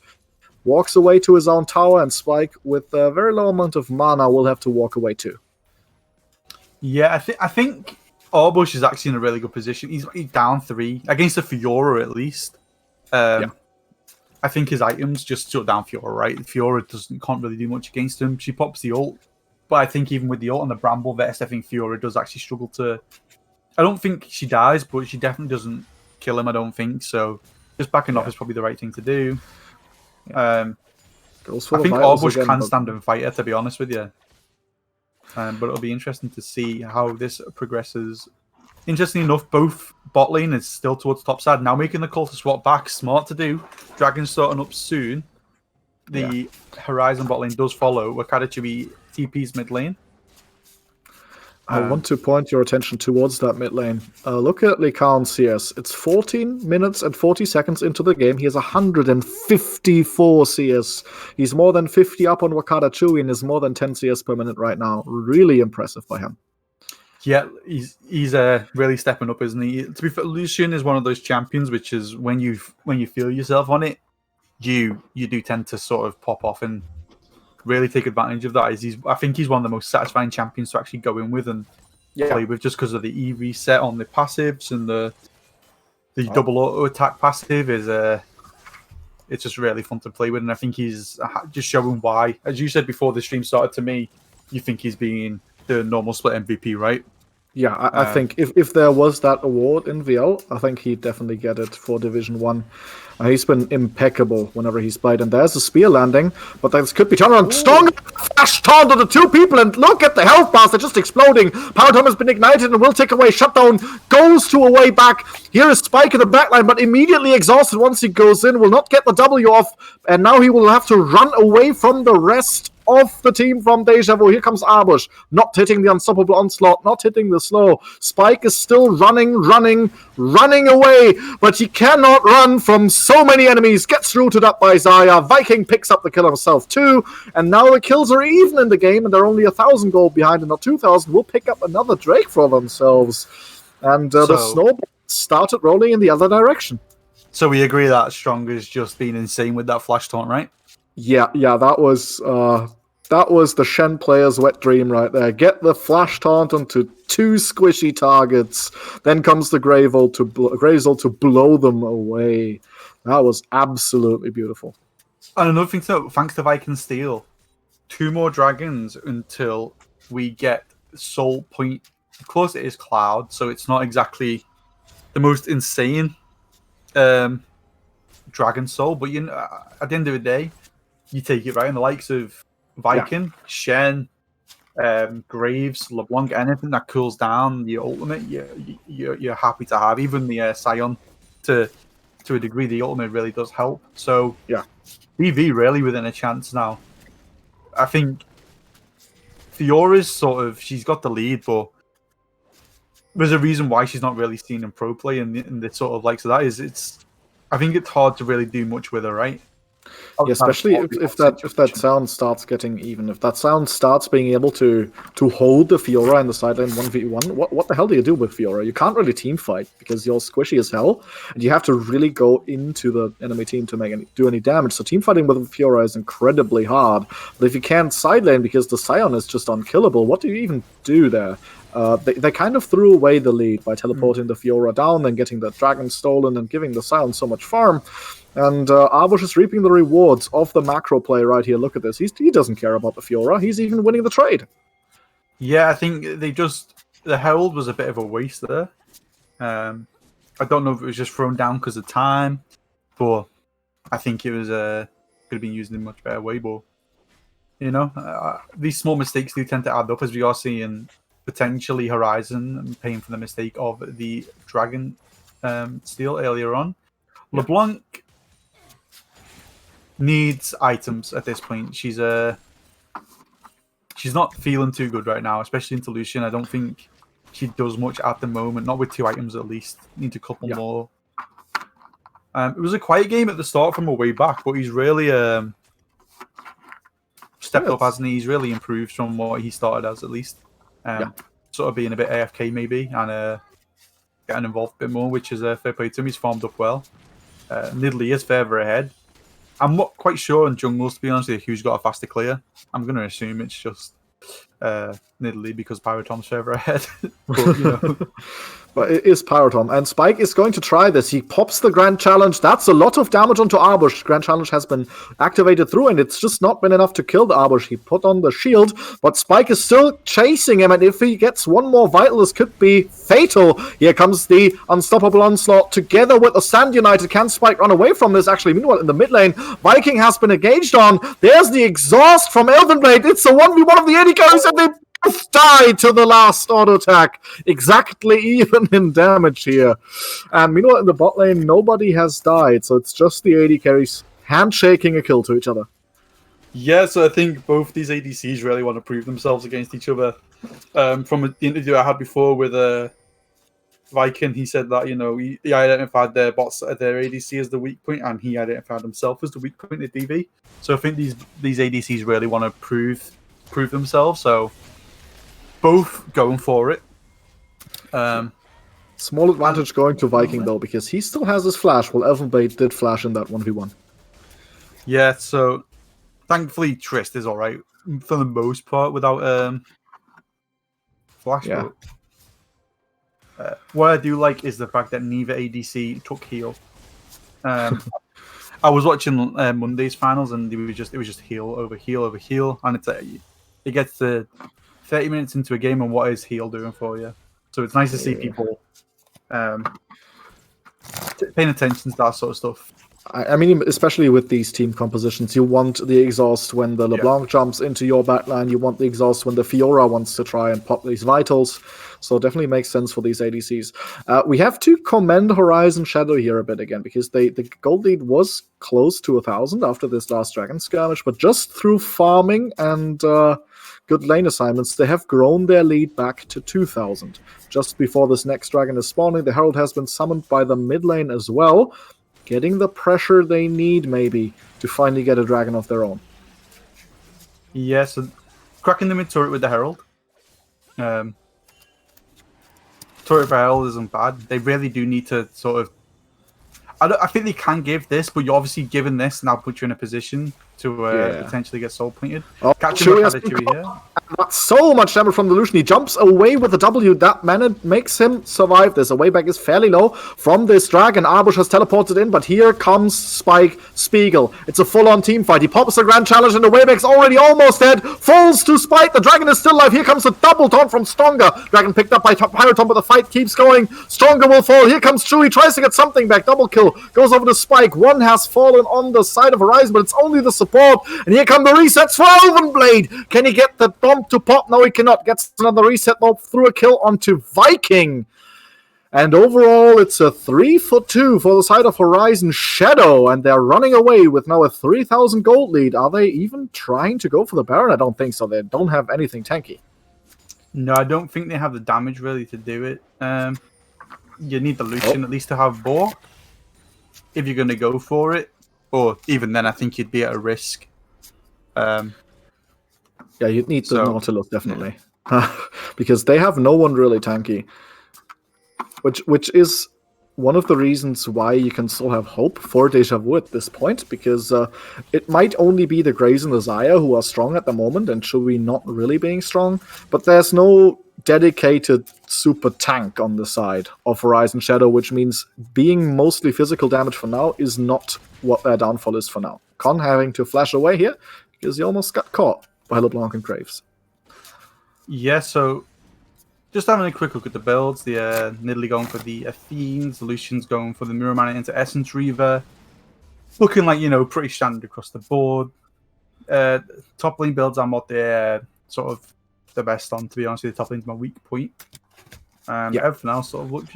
walks away to his own tower, and Spike, with a very low amount of mana, will have to walk away too. Yeah, I think Orbush is actually in a really good position. He's down 3 against a Fiora at least. I think his items just shut down Fiora, right? Fiora can't really do much against him. She pops the ult, but I think even with the ult and the Bramble Vest, I think Fiora does actually struggle to... I don't think she dies, but she definitely doesn't kill him, I don't think. So just backing off is probably the right thing to do. I think Orbush can stand and fight her, to be honest with you. But it'll be interesting to see how this progresses. Interestingly enough, both bot lane is still towards top side. Now making the call to swap back. Smart to do. Dragon's starting up soon. The Horizon bot lane does follow. Wakadachibi TP's mid lane. I want to point your attention towards that mid lane. Look at Likan's CS. It's 14 minutes and 40 seconds into the game. He has 154 CS. He's more than 50 up on Wakada Chewy and is more than 10 CS per minute right now. Really impressive by him. Yeah, he's really stepping up, isn't he? To be fair, Lucian is one of those champions, which is when you feel yourself on it, you do tend to sort of pop off and really take advantage of that. I think he's one of the most satisfying champions to actually go in with and play with, just because of the E reset on the passives and the double auto attack passive is it's just really fun to play with. And I think he's just showing why, as you said before the stream started, to me, you think he's being the normal split MVP, right? Yeah, I think if there was that award in VL, I think he'd definitely get it for Division 1. He's been impeccable whenever he's played. And there's a spear landing, but this could be turned around. Strong flash taunt on the two people, and look at the health bars. They're just exploding. Power Tom has been ignited and will take away. Shutdown goes to a way back. Here is Spike in the backline, but immediately exhausted once he goes in. Will not get the W off, and now he will have to run away from the rest of the team from Deja Vu. Here comes Arbush, not hitting the unstoppable onslaught, not hitting the slow. Spike is still running away, but he cannot run from so many enemies. Gets rooted up by Zaya. Viking picks up the kill himself too, and now the kills are even in the game, and they're only 1,000 gold behind, and the 2,000 will pick up another Drake for themselves. And the snowball started rolling in the other direction. So we agree that Strong has just been insane with that flash taunt, right? Yeah, that was the Shen player's wet dream right there. Get the flash taunt onto two squishy targets, then comes the Gravehold to blow them away. That was absolutely beautiful. And another thing to note, thanks to Viking Steel, 2 more dragons until we get Soul Point. Of course, it is Cloud, so it's not exactly the most insane Dragon Soul, but at the end of the day, you take it right in the likes of Viking, Shen, Graves, LeBlanc, anything that cools down the ultimate, you're happy to have. Even the Scion, to a degree, the ultimate really does help. So yeah, BV really within a chance now. I think Fiora's she's got the lead, but there's a reason why she's not really seen in pro play, and the sort of likes of that is I think it's hard to really do much with her, right? Yeah, especially if that sound starts getting even. If that sound starts being able to hold the Fiora in the sideline 1v1, what the hell do you do with Fiora? You can't really team fight because you're squishy as hell, and you have to really go into the enemy team to do any damage. So team fighting with Fiora is incredibly hard. But if you can't sidelane because the Scion is just unkillable, what do you even do there? They kind of threw away the lead by teleporting the Fiora down and getting the dragon stolen and giving the Scion so much farm. And Arbush is reaping the rewards of the macro play right here. Look at this. He doesn't care about the Fiora. He's even winning the trade. Yeah, I think the Herald was a bit of a waste there. I don't know if it was just thrown down because of time, but I think it was could have been used in a much better way. But these small mistakes do tend to add up, as we are seeing potentially Horizon paying for the mistake of the Dragon steal earlier on. Yeah. LeBlanc needs items at this point. She's not feeling too good right now, especially into Lucian. I don't think she does much at the moment. Not with 2 items at least. Need a couple more. It was a quiet game at the start from a way back, but he's really stepped up, hasn't he? He's really improved from what he started as, at least. Sort of being a bit AFK maybe, and getting involved a bit more, which is a fair play to him. He's farmed up well. Nidalee is further ahead. I'm not quite sure in jungles, to be honest with you, who's got a faster clear. I'm going to assume it's just Nidalee because Pyrotom's further ahead. But, But it is Pyrotom, and Spike is going to try this. He pops the Grand Challenge. That's a lot of damage onto Arbush. Grand Challenge has been activated through, and it's just not been enough to kill the Arbush. He put on the shield, but Spike is still chasing him, and if he gets one more vital, this could be fatal. Here comes the Unstoppable Onslaught together with the Sand United. Can Spike run away from this? Actually, meanwhile, in the mid lane, Viking has been engaged on. There's the exhaust from Elvenblade. It's a 1v1 of the AD carries, and they both die to the last auto attack. Exactly even in damage here. And meanwhile, in the bot lane, nobody has died, so it's just the AD carries handshaking a kill to each other. Yeah, so I think both these ADCs really want to prove themselves against each other. From the interview I had before with Viking, he said that he identified their ADC as the weak point, and he identified himself as the weak point at DV. So I think these ADCs really want to prove themselves. So both going for it. Small advantage going to Viking though, because he still has his flash, while Elvenblade did flash in that 1v1. Yeah, so thankfully Trist is alright for the most part without flash. Yeah. What I do like is the fact that neither ADC took heal. I was watching Monday's finals, and it was just heal over heal over heal, and it gets to 30 minutes into a game, and what is heal doing for you? So it's nice to see people paying attention to that sort of stuff. I mean, especially with these team compositions, you want the exhaust when the LeBlanc jumps into your backline. You want the exhaust when the Fiora wants to try and pop these vitals. So it definitely makes sense for these ADCs. We have to commend Horizon Shadow here a bit again, because the gold lead was close to 1,000 after this last Dragon skirmish, but just through farming and good lane assignments, they have grown their lead back to 2,000. Just before this next Dragon is spawning, the Herald has been summoned by the mid lane as well, getting the pressure they need, maybe, to finally get a Dragon of their own. Yeah, so cracking the mid turret with the Herald. Turret for Herald isn't bad. They really do need to sort of... I think they can give this, but you're obviously giving this, now put you in a position to potentially get soul pointed. Oh, Catching Chewy here. That's so much damage from the Lucian. He jumps away with the W. That mana makes him survive this. Away back is fairly low from this Dragon. Arbush has teleported in, but here comes Spike Spiegel. It's a full-on team fight. He pops the Grand Challenge, and the Wayback's already almost dead. Falls to Spike. The Dragon is still alive. Here comes a double taunt from Stronger. Dragon picked up by Pyroton, but the fight keeps going. Stronger will fall. Here comes Chewy. Tries to get something back. Double kill. Goes over to Spike. One has fallen on the side of Horizon, but it's only the support. And here come the resets for Elvenblade. Can he get the bomb to pop? No, he cannot. Gets another reset though through a kill onto Viking. And overall, it's a 3-for-2 for the side of Horizon Shadow, and they're running away with now a 3,000 gold lead. Are they even trying to go for the Baron? I don't think so. They don't have anything tanky. No, I don't think they have the damage really to do it. You need the Lucian at least to have Boar if you're going to go for it. Or even then, I think you'd be at a risk. Yeah, you'd need the Nautilus, definitely. Because they have no one really tanky. Which is one of the reasons why you can still have hope for Deja Vu at this point, because it might only be the Graze and the Xayah who are strong at the moment, and Chewy not really being strong, but there's no dedicated super tank on the side of Horizon Shadow, which means being mostly physical damage for now is not what their downfall is for now. Con having to flash away here, because he almost got caught by LeBlanc and Graves. Yeah, so just having a quick look at the builds. The Nidalee going for the Athenes, the Lucian's going for the Mirror Mana into Essence Reaver. Looking like, pretty standard across the board. Top lane builds are what they're sort of the best on, to be honest with you. The top lane's my weak point. Everything else sort of looks,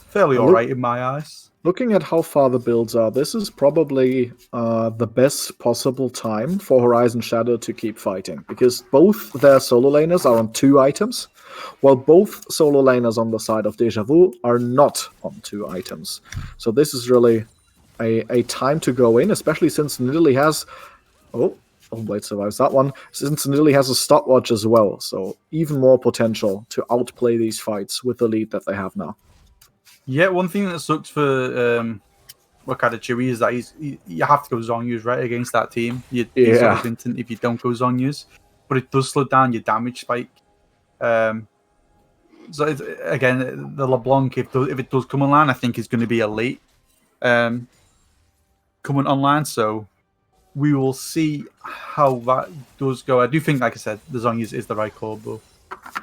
fairly alright in my eyes. Looking at how far the builds are, this is probably the best possible time for Horizon Shadow to keep fighting, because both their solo laners are on 2 items, while both solo laners on the side of Deja Vu are not on 2 items. So this is really a time to go in, especially since Nidalee has... Oh, Blade survives that one. Since Nidalee has a stopwatch as well, so even more potential to outplay these fights with the lead that they have now. Yeah, one thing that sucks for Wakada Chewy is that you have to go Zhongyu's right against that team. You'd be sort of instant if you don't go Zhongyu's, but it does slow down your damage spike. So again, the LeBlanc, if it does come online, I think is going to be a late coming online. So we will see how that does go. I do think, like I said, the Zhongyu's is the right call, though.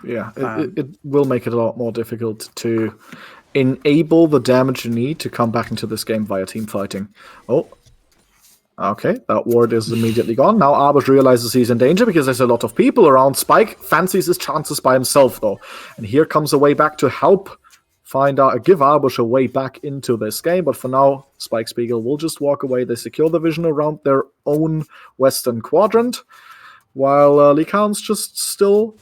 Yeah, it will make it a lot more difficult to enable the damage you need to come back into this game via team fighting. Oh, okay, that ward is immediately gone. Now Arbush realizes he's in danger because there's a lot of people around. Spike fancies his chances by himself, though. And here comes a way back to help give Arbush a way back into this game. But for now, Spike Spiegel will just walk away. They secure the vision around their own western quadrant, while Lee Khan's just still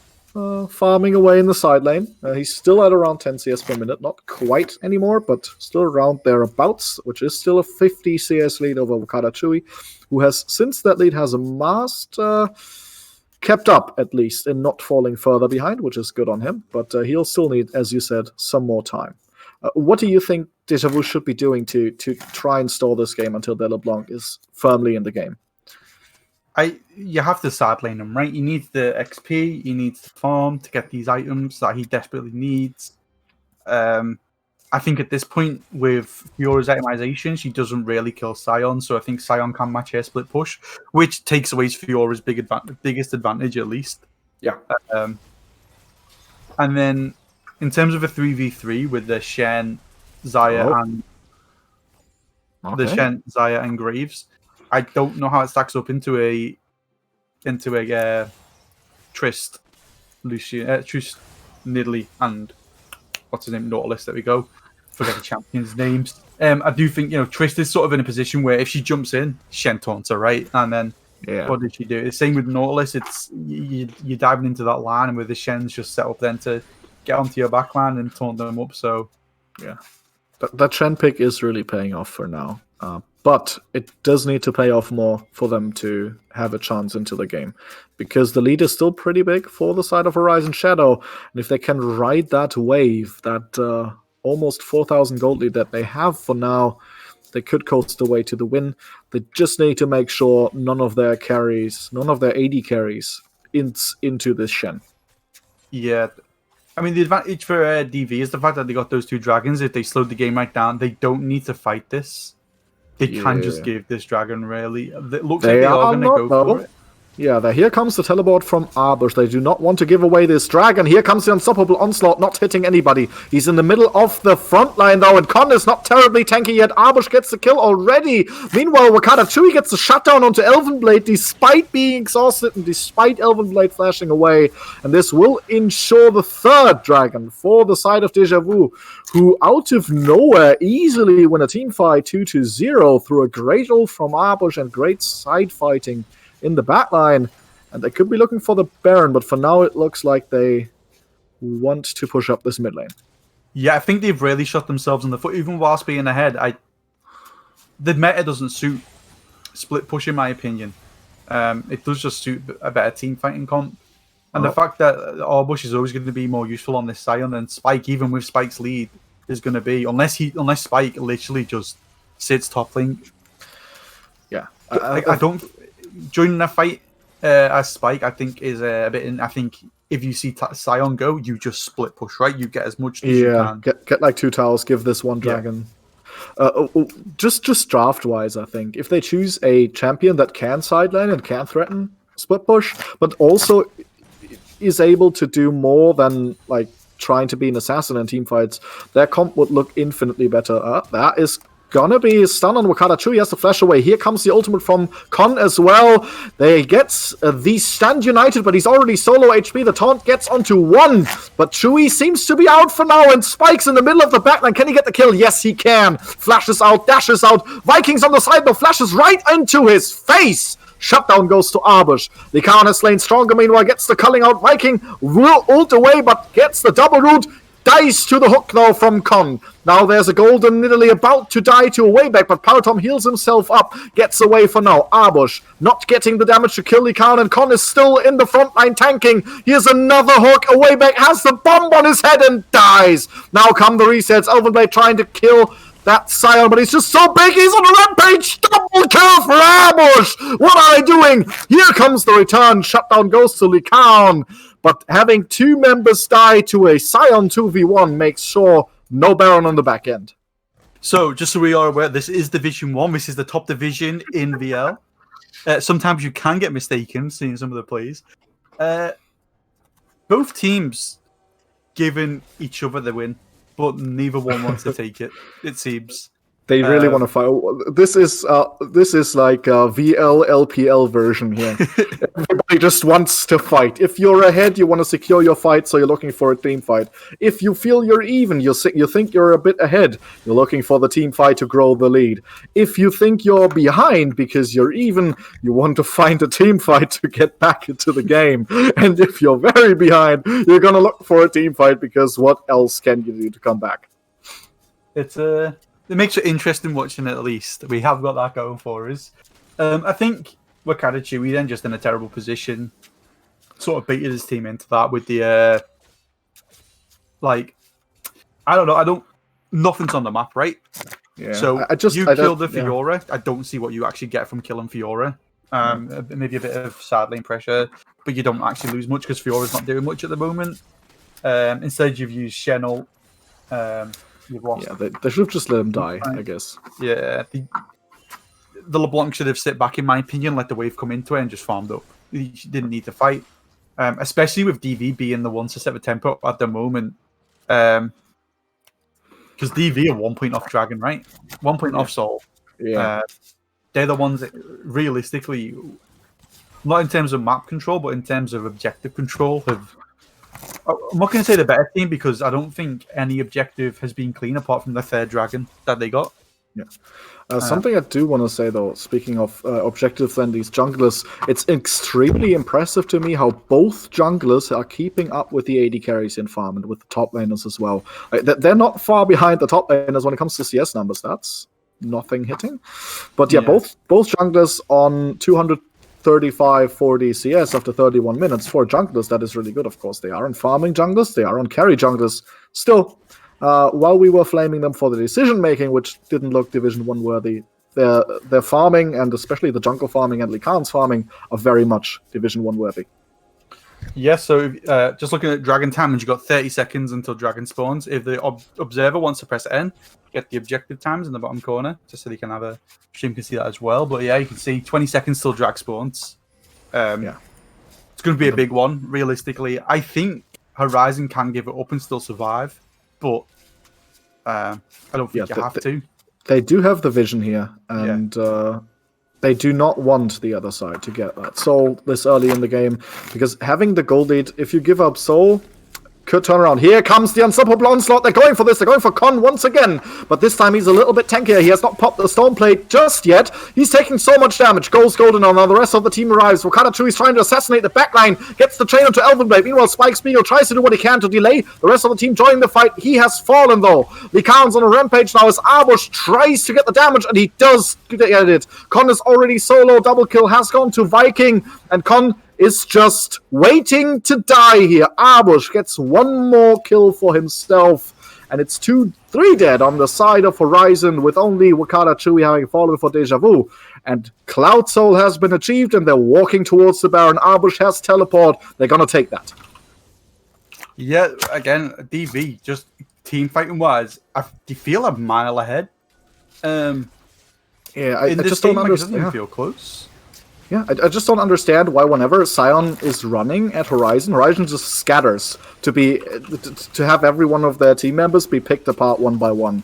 farming away in the side lane. He's still at around 10 CS per minute. Not quite anymore, but still around thereabouts, which is still a 50 CS lead over Wakada Chewy, who has, since that lead has amassed, kept up at least in not falling further behind, which is good on him. But he'll still need, as you said, some more time. What do you think Deja Vu should be doing to try and stall this game until De LeBlanc is firmly in the game? You have to side lane him, right? He needs the XP, he needs to farm to get these items that he desperately needs. I think at this point, with Fiora's itemization, she doesn't really kill Sion, so I think Sion can match her split push, which takes away Fiora's biggest advantage, at least. Yeah. And then, in terms of a 3v3 with the Shen, Xayah, and Graves, I don't know how it stacks up into a Trist, Trist, Nidalee, and what's his name, Nautilus. There we go. Forget the champions' names. I do think Trist is sort of in a position where if she jumps in, Shen taunts her, right? And then what did she do? The same with Nautilus. It's you're diving into that line, and with the Shen's just set up then to get onto your backline and taunt them up. So yeah, that Shen pick is really paying off for now. But it does need to pay off more for them to have a chance into the game, because the lead is still pretty big for the side of Horizon Shadow, and if they can ride that wave, that almost 4,000 gold lead that they have for now, they could coast the way to the win. They just need to make sure none of their AD carries into this Shen. Yeah. I mean, the advantage for DV is the fact that they got those 2 dragons. If they slowed the game right down, they don't need to fight this. They can just give this dragon, really. It looks like they are going to go for it. Yeah, here comes the teleport from Arbush. They do not want to give away this dragon. Here comes the unstoppable onslaught, not hitting anybody. He's in the middle of the front line, though, and Con is not terribly tanky yet. Arbush gets the kill already. Meanwhile, Wakata Chui gets the shutdown onto Elvenblade, despite being exhausted and despite Elvenblade flashing away. And this will ensure the 3rd dragon for the side of Deja Vu, who out of nowhere easily win a team fight 2-0 through a great ult from Arbush and great side fighting in the backline, and they could be looking for the Baron, but for now it looks like they want to push up this mid lane. Yeah, I think they've really shot themselves in the foot, even whilst being ahead. The meta doesn't suit split push, in my opinion. It does just suit a better team fighting comp. And the fact that Arbush is always going to be more useful on this Sion than Spike, even with Spike's lead, is going to be, unless Spike literally just sits top lane. Yeah. I don't... Joining a fight as Spike, I think, is a bit. I think if you see Sion go, you just split push, right? You get as much as you can. Get like 2 towers, give this one dragon. Just draft wise, I think if they choose a champion that can sideline and can threaten split push, but also is able to do more than like trying to be an assassin in team fights, their comp would look infinitely better. That is gonna be a stun on Wakata Chu. He has to flash away. Here comes the ultimate from Con as well. They gets the stand united, but he's already solo HP. The taunt gets onto 1, but Chewie seems to be out for now, and Spike's in the middle of the backline. Can he get the kill? Yes, he can. Flashes out, dashes out. Vikings on the side, though, flashes right into his face. Shutdown goes to Arbush. The Khan has slain stronger, meanwhile, gets the culling out. Viking will ult away, but gets the double root. Dies to the hook now from Con. Now there's a golden Nidalee about to die to a wayback, but Paratom heals himself up, gets away for now. Arbush not getting the damage to kill Likan, and Con is still in the front line tanking. Here's another hook, a wayback, has the bomb on his head and dies. Now come the resets. Elvenblade trying to kill that Sion, but he's just so big, he's on a rampage! Double kill for Arbush! What are they doing? Here comes the return. Shutdown goes to Likan. But having 2 members die to a Sion 2v1 makes sure no Baron on the back end. So, just so we are aware, this is Division 1. This is the top division in VL. Sometimes you can get mistaken, seeing some of the plays. Both teams giving each other the win, but neither one wants to take it, it seems. They really want to fight. This is like a VL LPL version here. Everybody just wants to fight. If you're ahead, you want to secure your fight, so you're looking for a team fight. If you feel you're even, you think you're a bit ahead, you're looking for the team fight to grow the lead. If you think you're behind because you're even, you want to find a team fight to get back into the game. And if you're very behind, you're going to look for a team fight because what else can you do to come back? It makes it interesting watching it, at least. We have got that going for us. I think Wakata Chewy then just in a terrible position. Sort of baited his team into that with the... I don't know. Nothing's on the map, right? Yeah. So you killed the Fiora. Yeah. I don't see what you actually get from killing Fiora. Maybe a bit of side lane pressure, but you don't actually lose much because Fiora's not doing much at the moment. Instead, you've used Shenol. They should have just let him die, I guess. Yeah, the LeBlanc should have sit back, in my opinion, let the wave come into it and just farmed up. He didn't need to fight. especially with DV being the one to set the tempo at the moment. Because DV are 1 point off Dragon, right? 1 point off Soul. Yeah. They're the ones that realistically, not in terms of map control, but in terms of objective control, I'm not going to say the better team because I don't think any objective has been clean apart from the third Dragon that they got. Yeah. Something I do want to say, though, speaking of objectives and these junglers, it's extremely impressive to me how both junglers are keeping up with the AD carries in farm and with the top laners as well. They're not far behind the top laners when it comes to CS numbers. That's nothing hitting. But yeah, both junglers on 235, 40 CS after 31 minutes. For junglers, that is really good, of course. They aren't farming junglers, they are on carry junglers. Still, while we were flaming them for the decision-making, which didn't look Division 1 worthy, their farming, and especially the jungle farming and Likan's farming, are very much Division 1 worthy. Yeah, so just looking at Dragon Times, you've got 30 seconds until Dragon spawns. If the observer wants to press N, get the objective times in the bottom corner, just so they can have a stream can see that as well. But yeah, you can see 20 seconds till Drag spawns. It's going to be a big one, realistically. I think Horizon can give it up and still survive, but I don't think you have to. They do have the vision here, and they do not want the other side to get that soul this early in the game, because having the gold lead, if you give up soul, could turn around. Here comes the unstoppable onslaught. They're going for this. They're going for Con once again. But this time he's a little bit tankier. He has not popped the stone plate just yet. He's taking so much damage. Goes golden on. Now the rest of the team arrives. Wakata is trying to assassinate the backline. Gets the train onto Elvenblade. Meanwhile, Spike Spiegel tries to do what he can to delay the rest of the team joining the fight. He has fallen though. Likan's on a rampage now as Arbush tries to get the damage, and he does get it. Con is already solo. Double kill has gone to Viking, and Con is just waiting to die here. Arbush gets one more kill for himself, and it's 2-3 dead on the side of Horizon, with only Wakata Chewy having fallen for Deja Vu. And Cloud Soul has been achieved, and they're walking towards the Baron. Arbush has teleport. They're gonna take that. Yeah, again, DV, just team fighting wise, you feel a mile ahead. I just game, don't understand. It doesn't feel close. Yeah, I just don't understand why whenever Sion is running at Horizon just scatters to have every one of their team members be picked apart one by one.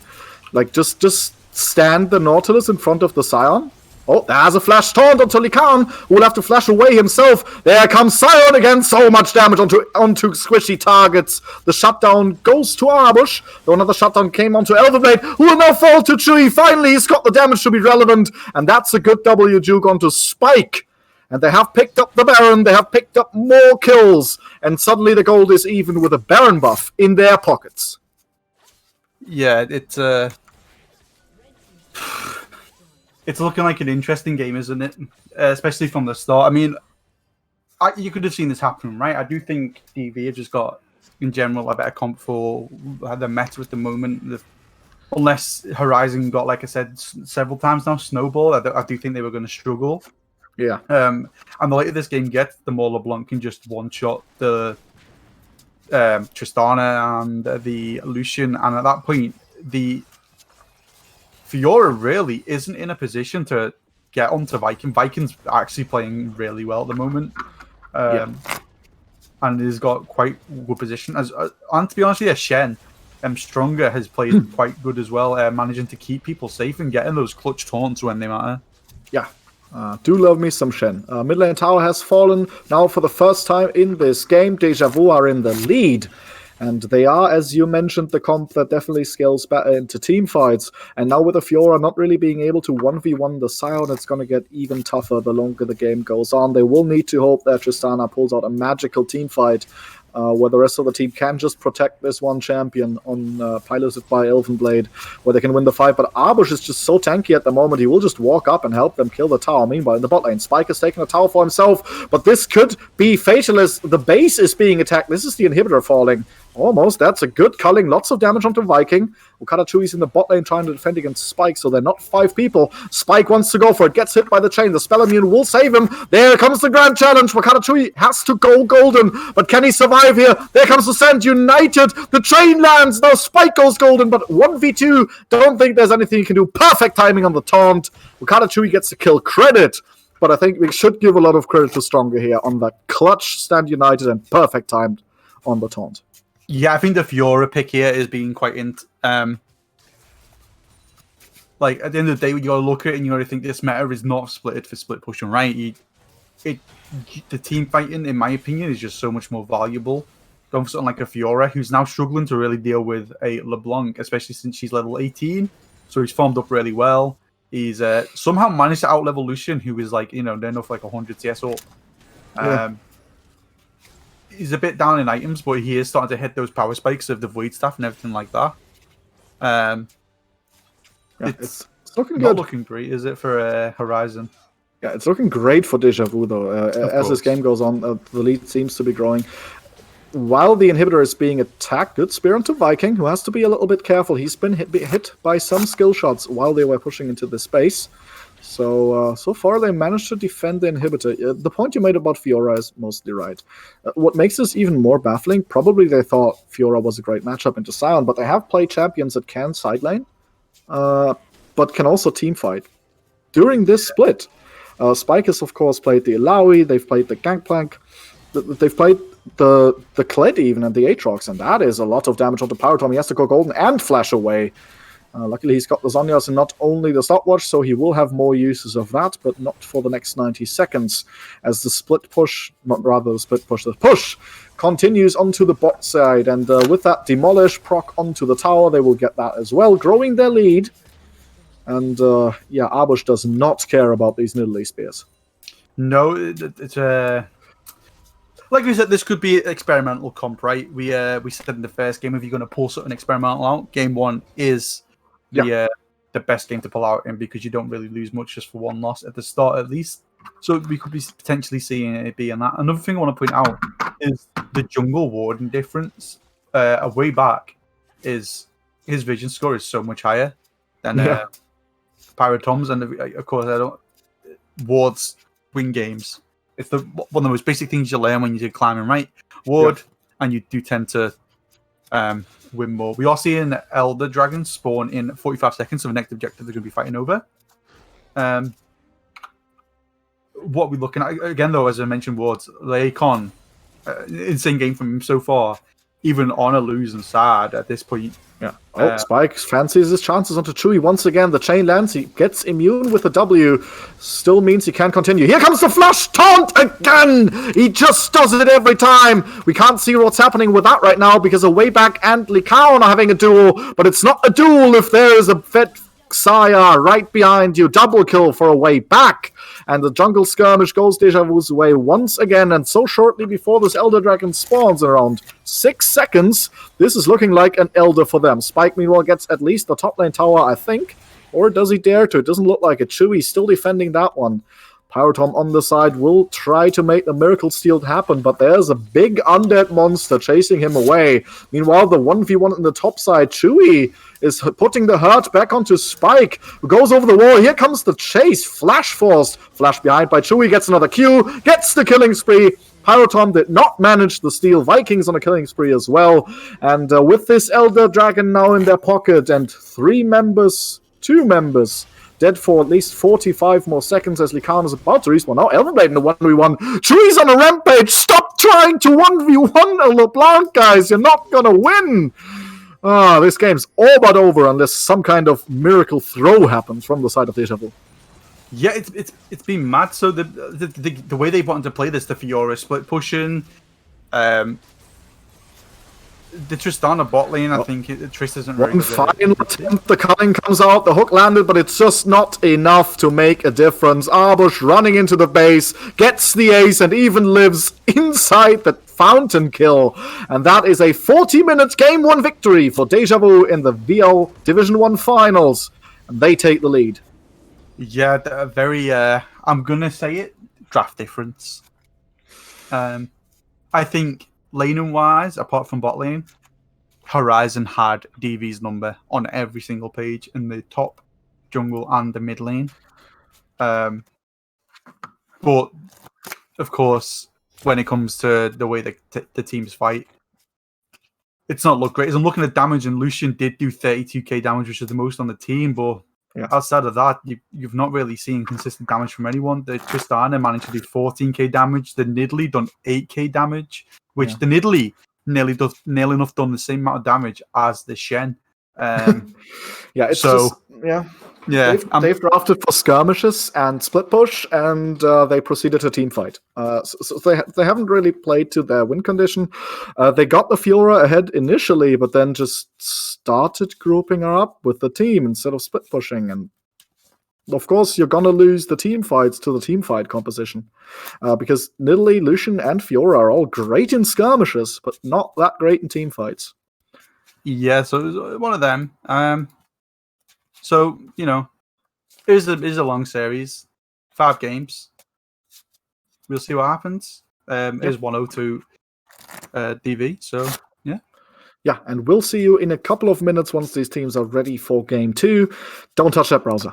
Like, just stand the Nautilus in front of the Sion. Oh, there's a flash taunt onto Likan, who will have to flash away himself. There comes Sion again. So much damage onto squishy targets. The shutdown goes to Arbush, though another shutdown came onto Elvenblade, who will now fall to Chewy. Finally, he's got the damage to be relevant, and that's a good W juke onto Spike. And they have picked up the Baron. They have picked up more kills, and suddenly the gold is even with a Baron buff in their pockets. Yeah, it's looking like an interesting game, isn't it? Especially from the start. I mean, you could have seen this happen, right? I do think DV have just got, in general, a better comp for the meta at the moment. Unless Horizon got, like I said, several times now, snowball, I do think they were going to struggle. Yeah. And the later this game gets, the more LeBlanc can just one-shot the Tristana and the Lucian, and at that point, the Fiora really isn't in a position to get onto Viking. Viking's actually playing really well at the moment. And he's got quite good position. And to be honest with you, Shen, Stronger, has played quite good as well, managing to keep people safe and getting those clutch taunts when they matter. Yeah. Do love me some Shen. Mid lane tower has fallen now for the first time in this game. Deja Vu are in the lead. And they are, as you mentioned, the comp that definitely scales better into team fights. And now with the Fiora not really being able to 1v1 the Sion, it's going to get even tougher the longer the game goes on. They will need to hope that Tristana pulls out a magical team fight where the rest of the team can just protect this one champion piloted by Elvenblade, where they can win the fight. But Arbush is just so tanky at the moment, he will just walk up and help them kill the tower. Meanwhile, in the bot lane, Spike has taken a tower for himself, but this could be fatal as the base is being attacked. This is the inhibitor falling. Almost. That's a good culling. Lots of damage onto Viking. Okada Chewy's in the bot lane trying to defend against Spike, so they're not 5 people. Spike wants to go for it. Gets hit by the chain. The spell immune will save him. There comes the grand challenge. Wakata Chewy has to go golden, but can he survive here? There comes the Sand United. The train lands. Now Spike goes golden, but 1v2. Don't think there's anything he can do. Perfect timing on the taunt. Wakata Chewy gets the kill. Credit but I think we should give a lot of credit to Stronger here on that clutch stand united and perfect timed on the taunt. Yeah, I think the Fiora pick here is being quite like at the end of the day, when you gotta look at it and you gotta think this meta is not splitted for split pushing, right? The team fighting, in my opinion, is just so much more valuable. Going for something like a Fiora, who's now struggling to really deal with a LeBlanc, especially since she's level 18. So he's formed up really well. He's somehow managed to outlevel Lucian, who is like, they're enough like 100 CS up. He's a bit down in items, but he is starting to hit those power spikes of the Void Staff and everything like that. It's looking not good. looking great, is it, for Horizon? Yeah, it's looking great for Deja Vu, though. As this game goes on, the lead seems to be growing. While the inhibitor is being attacked, good spear onto Viking, who has to be a little bit careful. He's been hit by some skill shots while they were pushing into the space. So far they managed to defend the inhibitor. The point you made about Fiora is mostly right. What makes this even more baffling, probably they thought Fiora was a great matchup into Sion, but they have played champions that can side lane, but can also team fight. During this split, Spike has, of course, played the Ilaoi, they've played the Gangplank, they've played the Kled even and the Aatrox, and that is a lot of damage onto Power Tom. He has to go golden and flash away. Luckily, he's got the Zhonya's and not only the stopwatch, so he will have more uses of that, but not for the next 90 seconds. As the push continues onto the bot side, and with that demolish proc onto the tower, they will get that as well, growing their lead. And Arbush does not care about these Nidalee spears. No, it's like we said, this could be experimental comp, right? We said in the first game, if you're going to pull something experimental out, game one is the best game to pull out in, because you don't really lose much just for one loss at the start, at least. So we could be potentially seeing it being that. Another thing I want to point out is the jungle warden difference. A way back is his vision score is so much higher than Pirate Tom's, and of course wards win games. It's one of the most basic things you learn when you do climbing, right? Ward, and you do tend to win more. We are seeing Elder Dragons spawn in 45 seconds, so the next objective they're going to be fighting over. What we're looking at, again, though, as I mentioned, Wards, Laycon, insane game from him so far. Even on a losing side at this point. Yeah. Spike fancies his chances onto Chewy once again. The chain lands. He gets immune with the W. Still means he can continue. Here comes the flash taunt again. He just does it every time. We can't see what's happening with that right now because of Wayback and Likaon are having a duel. But it's not a duel if there is a Vet Xayah right behind you. Double kill for a Wayback. And the jungle skirmish goes Deja Vu's way once again, and so shortly before this Elder Dragon spawns, around 6 seconds, this is looking like an Elder for them. Spike, meanwhile, gets at least the top lane tower, I think. Or does he dare to? It doesn't look like it. Chewy still defending that one. Pyrotom on the side will try to make the Miracle Steal happen, but there's a big undead monster chasing him away. Meanwhile, the 1v1 on the top side, Chewy is putting the hurt back onto Spike, who goes over the wall. Here comes the chase. Flash Force. Flash behind by Chewy, gets another Q, gets the killing spree. Pyrotom did not manage the steal. Vikings on a killing spree as well. And with this Elder Dragon now in their pocket, and two members, dead for at least 45 more seconds as Likan is about to respawn. Now Elverblade in the 1v1. Chewy's on a rampage. Stop trying to 1v1 a LeBlanc, guys. You're not going to win. This game's all but over unless some kind of miracle throw happens from the side of Deja Vu. Yeah, it's been mad. So the way they wanted to play this, the Fiora split pushing, the Tristana bot lane, I think Trist isn't very good. One final attempt, the culling comes out, the hook landed, but it's just not enough to make a difference. Arbush running into the base, gets the ace, and even lives inside the fountain kill. And that is a 40-minute Game 1 victory for Deja Vu in the VL Division 1 Finals. And they take the lead. Yeah, very, I'm going to say it, draft difference. I think lane-wise, apart from bot lane, Horizon had DV's number on every single page in the top, jungle, and the mid lane. But, of course, when it comes to the way the teams fight, it's not look great. As I'm looking at damage, and Lucian did do 32k damage, which is the most on the team, but Yeah. Outside of that, you've not really seen consistent damage from anyone. The Tristana managed to do 14k damage. The Nidalee done 8k damage, which the Nidalee nearly enough done the same amount of damage as the Shen. Yeah, it's so, just, yeah. Yeah, they've drafted for skirmishes and split push, and they proceeded to team fight. So they haven't really played to their win condition. They got the Fiora ahead initially, but then just started grouping her up with the team instead of split pushing. And of course, you're gonna lose the team fights to the team fight composition, because Nidalee, Lucian, and Fiora are all great in skirmishes, but not that great in team fights. Yeah, so it was one of them. So, you know, it is a long series, 5 games. We'll see what happens. It is 102 DV, so yeah. Yeah, and we'll see you in a couple of minutes once these teams are ready for game 2. Don't touch that browser.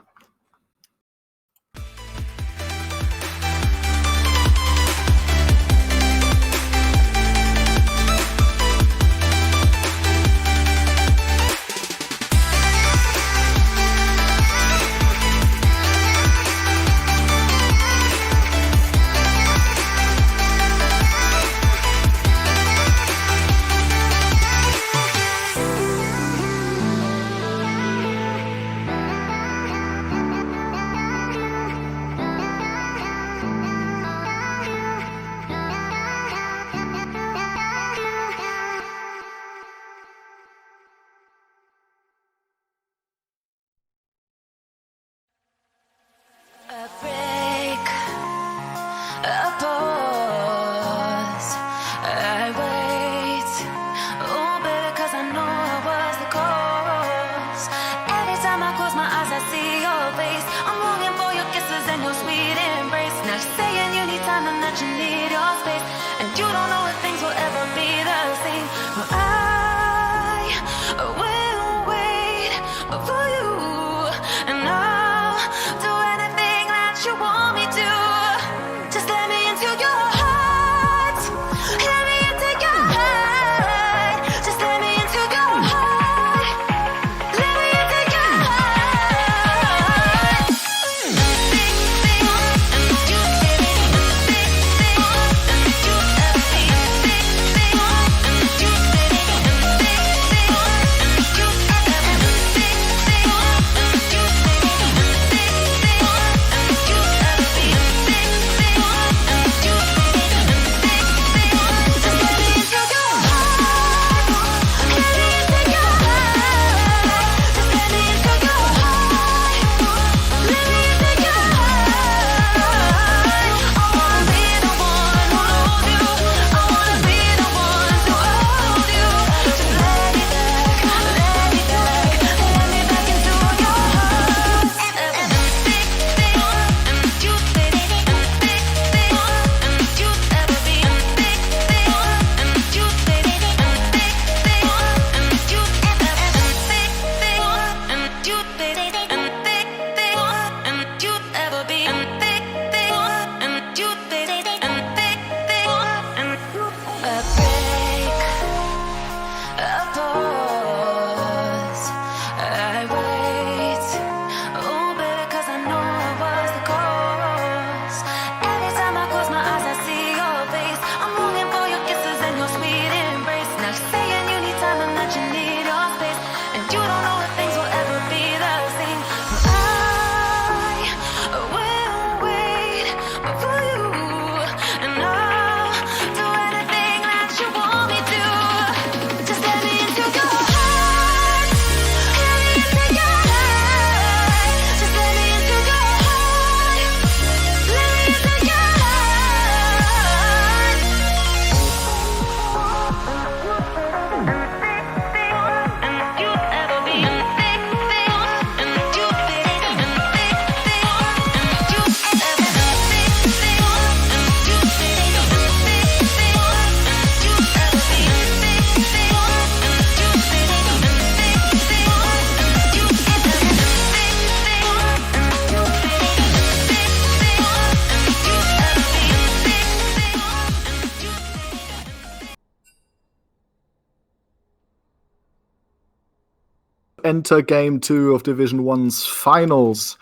enter Game 2 of Division 1's finals.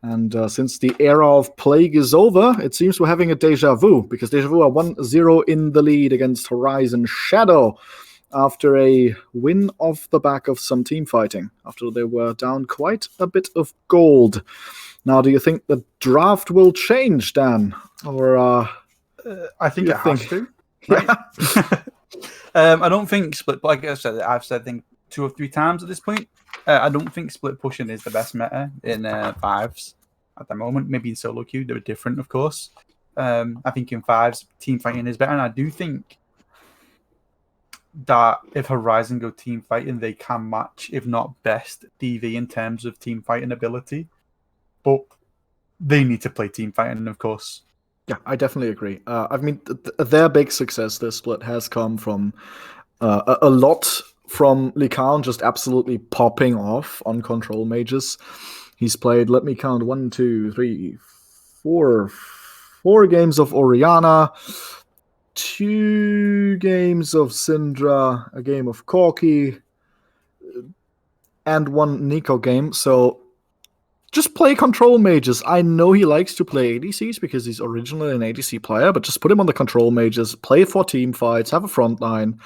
And since the era of plague is over, it seems we're having a deja vu, because Deja Vu are 1-0 in the lead against Horizon Shadow after a win off the back of some team fighting, after they were down quite a bit of gold. Now, do you think the draft will change, Dan? Or I think it has to. Right? I don't think split, like I said, I've said I think 2 or 3 times at this point. I don't think split pushing is the best meta in fives at the moment. Maybe in solo queue they're different, of course. I think in fives team fighting is better, and I do think that if Horizon go team fighting, they can match, if not best, DV in terms of team fighting ability. But they need to play team fighting, of course. Yeah, I definitely agree. I mean, their big success this split has come from a lot from Likan just absolutely popping off on control mages. He's played, let me count, 1, 2, 3, 4 games of Oriana, 2 games of Syndra, a game of Corki, and 1 Nico game. So just play control mages. I know he likes to play ADCs because he's originally an ADC player, but just put him on the control mages, play for team fights, have a front line,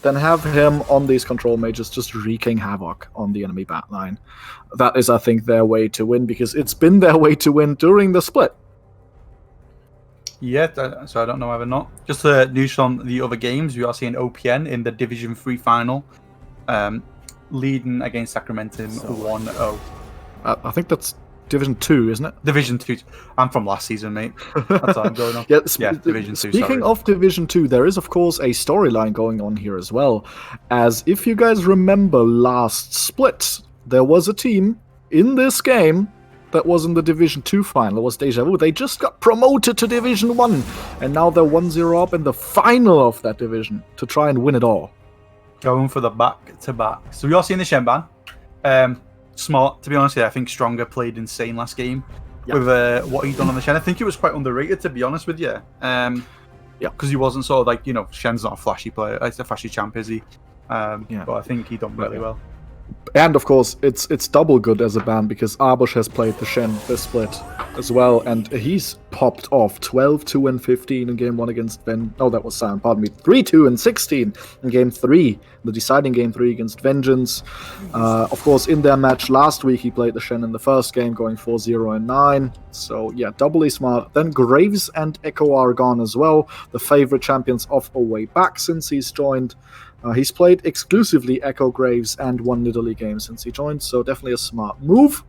then have him on these control mages just wreaking havoc on the enemy backline. That is, I think, their way to win, because it's been their way to win during the split. Yeah, so I don't know whether or not. Just news from the other games, we are seeing OPN in the Division 3 final, leading against Sacramento 1-0. I think that's Division 2, isn't it? Division 2. I'm from last season, mate. That's all I'm going on. Yeah, Division 2. Speaking of Division 2, there is, of course, a storyline going on here as well. As if you guys remember last split, there was a team in this game that was in the Division 2 final. It was Deja Vu. They just got promoted to Division 1, and now they're 1-0 up in the final of that division to try and win it all. Going for the back-to-back. So we are seeing the Shenban. Smart, to be honest. I think Stronger played insane last game with what he'd done on the Shen. I think it was quite underrated, to be honest with you. Because he wasn't sort of like, Shen's not a flashy player. It's a flashy champ, is he? But I think he done really well. And of course, it's double good as a ban, because Arbush has played the Shen this split as well, and he's popped off 12-2 and 15 in game 1 against that was Sion, pardon me. 3-2 and 16 in game 3, the deciding game 3 against Vengeance. Of course, in their match last week, he played the Shen in the first game, going 4-0 and 9. So yeah, doubly smart. Then Graves and Echo are gone as well, the favorite champions of a way back since he's joined. He's played exclusively Echo Graves and 1 Nidalee game since he joined, so definitely a smart move.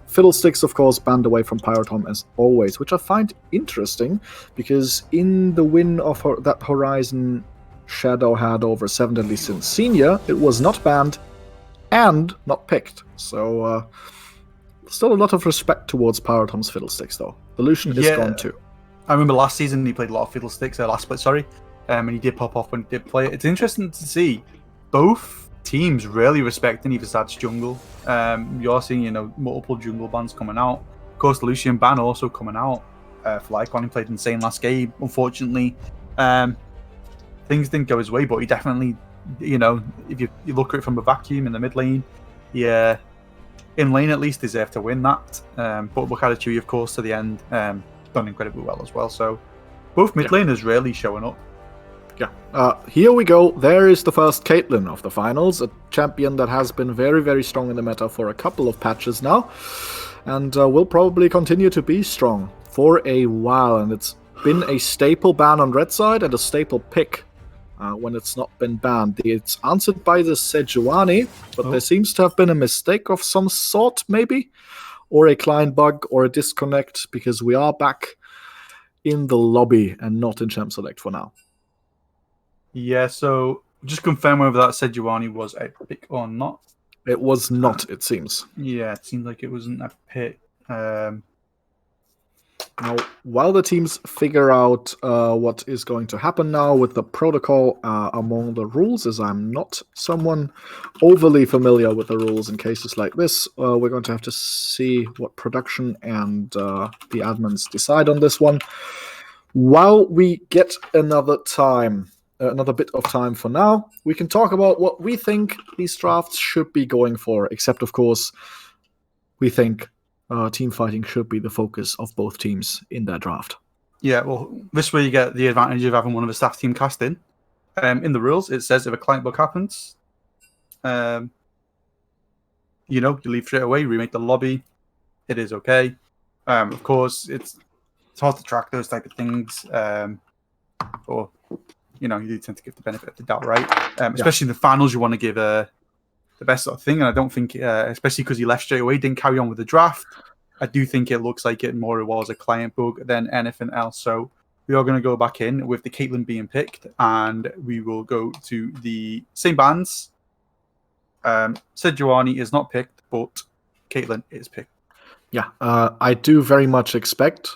Fiddlesticks, of course, banned away from Pyrotom as always, which I find interesting, because in the win of that Horizon Shadow had over 7 Deadly Sins Senior, it was not banned and not picked. So still a lot of respect towards Pyrotom's Fiddlesticks, though. The Lucian is gone too. I remember last season he played a lot of Fiddlesticks, last split, sorry. And he did pop off when he did play it. It's interesting to see both teams really respecting either side's jungle. You're seeing, multiple jungle bans coming out. Of course, the Lucian ban also coming out for Lycon. He played insane last game. Unfortunately, things didn't go his way, but he definitely, if you look at it from a vacuum in the mid lane, in lane at least deserved to win that. But Wakadachui, of course, to the end, done incredibly well as well. So both mid laners really showing up. Yeah. Here we go. There is the first Caitlyn of the finals, a champion that has been very, very strong in the meta for a couple of patches now, and will probably continue to be strong for a while. And it's been a staple ban on red side and a staple pick when it's not been banned. It's answered by the Sejuani, but there seems to have been a mistake of some sort, maybe, or a client bug or a disconnect, because we are back in the lobby and not in Champ Select for now. Yeah, so just confirm whether that Sejuani was a pick or not. It was not, it seems. Yeah, it seems like it wasn't a pick. Now, while the teams figure out what is going to happen now with the protocol among the rules, as I'm not someone overly familiar with the rules in cases like this, we're going to have to see what production and the admins decide on this one. While we get another time another bit of time for now, we can talk about what we think these drafts should be going for, except, of course, we think team fighting should be the focus of both teams in their draft. Yeah, well, this way you get the advantage of having one of the staff team cast in. In the rules, it says if a client bug happens, you leave straight away, remake the lobby. It is okay. Of course, it's hard to track those type of things. Or, you do tend to give the benefit of the doubt, right? Especially in the finals, you want to give the best sort of thing. And I don't think, especially because he left straight away, didn't carry on with the draft, I do think it looks like it more was a client bug than anything else. So we are going to go back in with the Caitlyn being picked, and we will go to the same bands. Sejuani is not picked, but Caitlyn is picked. Yeah, I do very much expect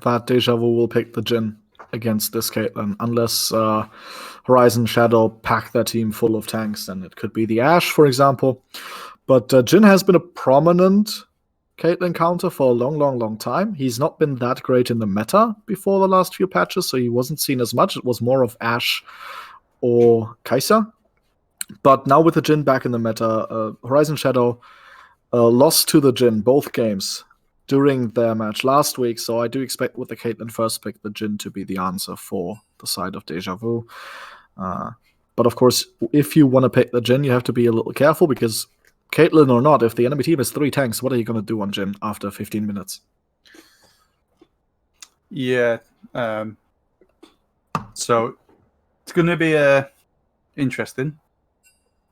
that Deja Vu will pick the Jhin against this Caitlyn, unless Horizon Shadow pack their team full of tanks, then it could be the Ashe, for example. But Jhin has been a prominent Caitlyn counter for a long time. He's not been that great in the meta before the last few patches, so he wasn't seen as much. It was more of Ashe or Kai'Sa. But now with the Jhin back in the meta, Horizon Shadow lost to the Jhin both games during their match last week, so I do expect with the Caitlyn first pick, the Jhin to be the answer for the side of Deja Vu. But of course, if you want to pick the Jhin, you have to be a little careful, because Caitlyn or not, if the enemy team has 3 tanks, what are you going to do on Jhin after 15 minutes? Yeah. So it's going to be interesting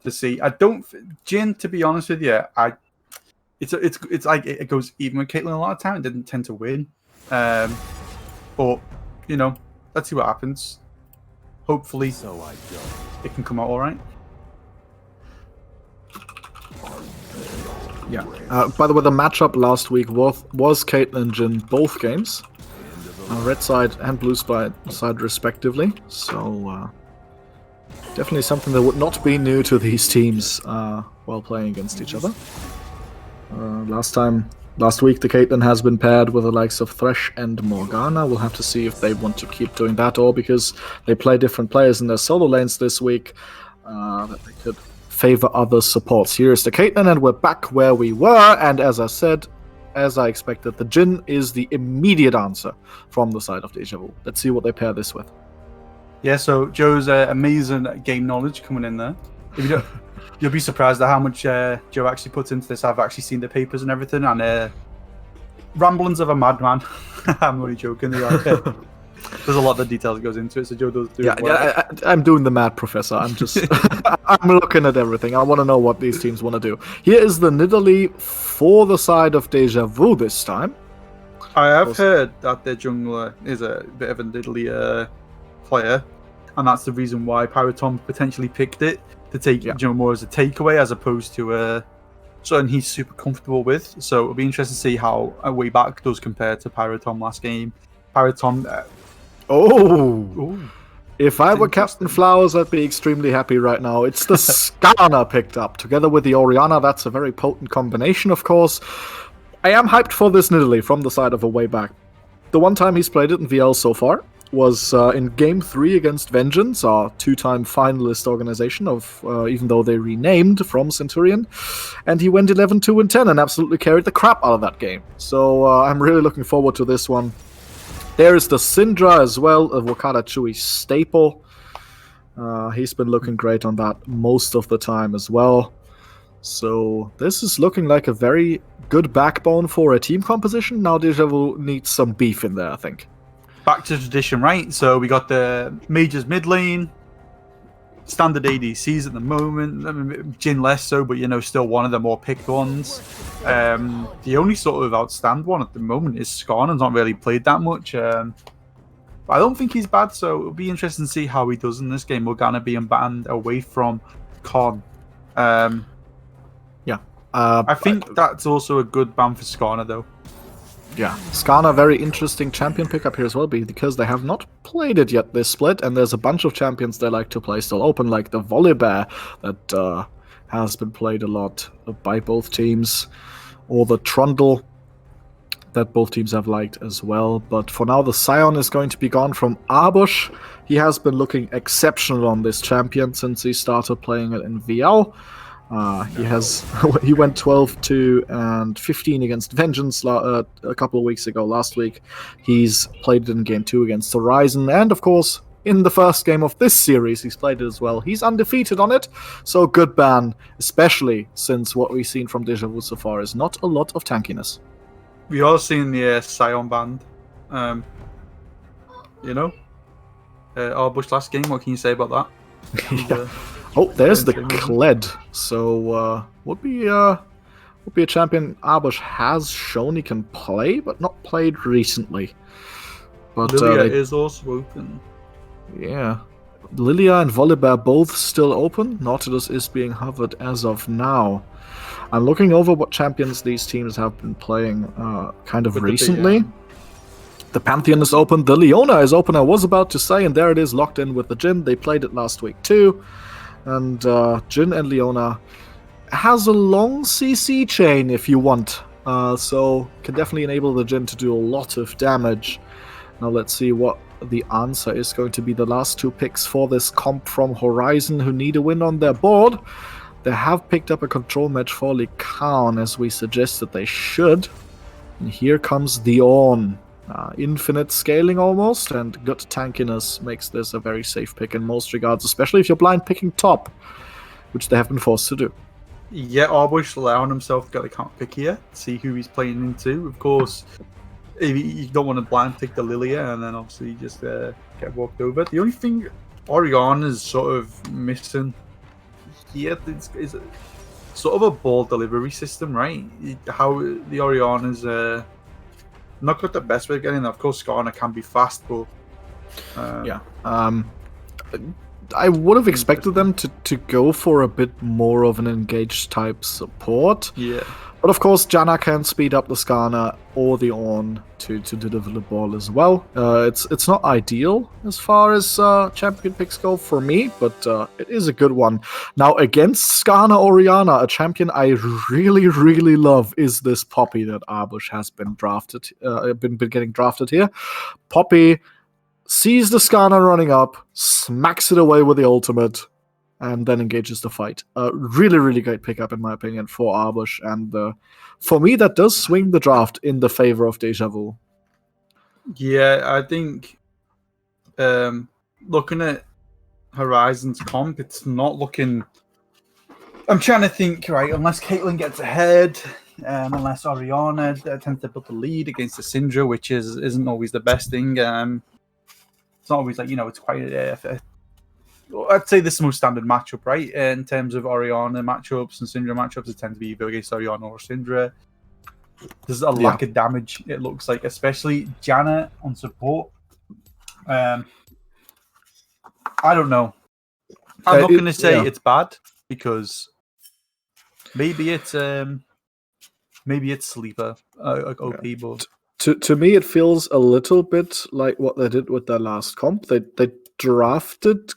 to see. I don't Jhin, to be honest with you, it's like it goes even with Caitlyn a lot of time. It didn't tend to win, but let's see what happens. Hopefully, it can come out all right. Yeah. By the way, the matchup last week was Caitlyn Jhin both games, red side and blue side respectively. So definitely something that would not be new to these teams while playing against each other. Last week, the Caitlyn has been paired with the likes of Thresh and Morgana. We'll have to see if they want to keep doing that, or because they play different players in their solo lanes this week, that they could favor other supports. Here's the Caitlyn, and we're back where we were. And as I said, as I expected, the Jhin is the immediate answer from the side of Deja Vu. Let's see what they pair this with. Yeah, so Joe's amazing game knowledge coming in there. If you don't, you'll be surprised at how much Joe actually puts into this. I've actually seen the papers and everything, and ramblings of a madman. I'm only joking. There's a lot of details that goes into it, so Joe does do it well. Yeah, I'm doing the mad professor. I'm just I'm looking at everything. I want to know what these teams want to do. Here is the Nidalee for the side of Deja Vu this time. I have heard that their jungler is a bit of a Nidalee player, and that's the reason why Pyrotom potentially picked it to take more as a takeaway as opposed to something he's super comfortable with. So it'll be interesting to see how a way back does compare to Pyrotom last game. Pyrotom. If I were Captain Flowers, I'd be extremely happy right now. It's the Skarner picked up together with the Orianna. That's a very potent combination, of course. I am hyped for this Nidalee from the side of a way back. The one time he's played it in VL so far was in Game 3 against Vengeance, our 2-time finalist organization, of even though they renamed from Centurion. And he went 11-2-10 and absolutely carried the crap out of that game. So I'm really looking forward to this one. There is the Syndra as well, a Wakada Chewy staple. He's been looking great on that most of the time as well. So this is looking like a very good backbone for a team composition. Now Deja Vu needs some beef in there, I think. Back to tradition, right? So we got the Mages mid lane, standard ADCs at the moment. I mean, Jhin less so, but still one of the more picked ones. The only sort of outstand one at the moment is Skarner's not really played that much. But I don't think he's bad, so it'll be interesting to see how he does in this game. Morgana being banned away from Con. I think that's also a good ban for Skarner, though. Yeah, Skarner, very interesting champion pickup here as well, because they have not played it yet this split, and there's a bunch of champions they like to play still open, like the Volibear that has been played a lot by both teams, or the Trundle that both teams have liked as well. But for now, the Scion is going to be gone from Arbush. He has been looking exceptional on this champion since he started playing it in VL. He went 12-2 and 15 against Vengeance a couple of weeks ago, last week. He's played it in Game 2 against Horizon, and of course, in the first game of this series, he's played it as well. He's undefeated on it, so good ban, especially since what we've seen from Deja Vu so far is not a lot of tankiness. We all seen the Scion band. Arbush last game, what can you say about that? Yeah. Oh, there's the Kled. So would be a champion Arbush has shown he can play, but not played recently. But Lilia is also open. Yeah. Lilia and Volibear both still open. Nautilus is being hovered as of now. I'm looking over what champions these teams have been playing kind of recently. The Pantheon is open. The Leona is open, I was about to say, and there it is locked in with the Jhin. They played it last week too. And Jhin and Leona has a long CC chain if you want. So can definitely enable the Jhin to do a lot of damage. Now let's see what the answer is going to be. The last two picks for this comp from Horizon who need a win on their board. They have picked up a control match for Likan as we suggested they should. And here comes the Ornn. Infinite scaling almost, and good tankiness makes this a very safe pick in most regards, especially if you're blind picking top, which they have been forced to do. Yeah, Arbush allowing himself to get a count pick here, see who he's playing into. Of course, you don't want to blind pick the Lilia and then obviously just get walked over. The only thing Orion is sort of missing here is sort of a ball delivery system, right? How the Orion is not got the best way of getting there. Of course, Skarner can be fast, but I would have expected them to go for a bit more of an engaged type support. Yeah. But of course, Janna can speed up the Skarner or the Ornn to deliver the ball as well. It's not ideal as far as champion picks go for me, but it is a good one. Now, against Skarner Orianna, a champion I really, really love is this Poppy that Arbush has been drafted, been getting drafted here. Poppy sees the Skarner running up, smacks it away with the ultimate, and then engages the fight. Really, really great pickup, in my opinion, for Arbush. And for me, that does swing the draft in the favor of Deja Vu. Yeah, I think looking at Horizon's comp, it's not looking... I'm trying to think, right, unless Caitlyn gets ahead, unless Orianna tends to put the lead against the Syndra, which isn't always the best thing. It's not always like, it's quite... I'd say this is the most standard matchup, right? In terms of Orianna matchups and Syndra matchups, it tends to be either against Orianna or Syndra. There's a lack of damage, it looks like, especially Janna on support. I don't know. I'm not going to say it's bad because maybe it's sleeper OP, but to me it feels a little bit like what they did with their last comp. They drafted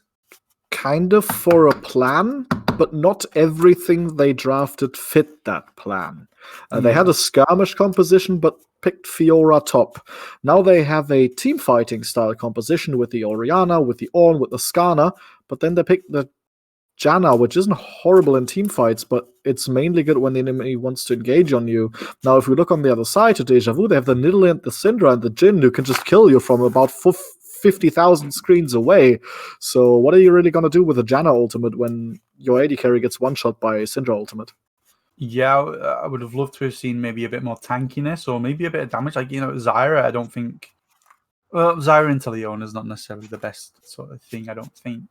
kind of for a plan, but not everything they drafted fit that plan. They had a skirmish composition, but picked Fiora top. Now they have a team fighting style composition with the Orianna, with the Ornn, with the Skarner, but then they picked the Janna, which isn't horrible in team fights, but it's mainly good when the enemy wants to engage on you. Now, if we look on the other side to Deja Vu, they have the Nidalee, the Syndra, and the Jhin, who can just kill you from about 50,000 screens away. So what are you really going to do with a Janna ultimate when your AD carry gets one-shot by a Syndra ultimate? Yeah, I would have loved to have seen maybe a bit more tankiness or maybe a bit of damage. Like, Zyra, I don't think... Well, Zyra into Leona is not necessarily the best sort of thing, I don't think.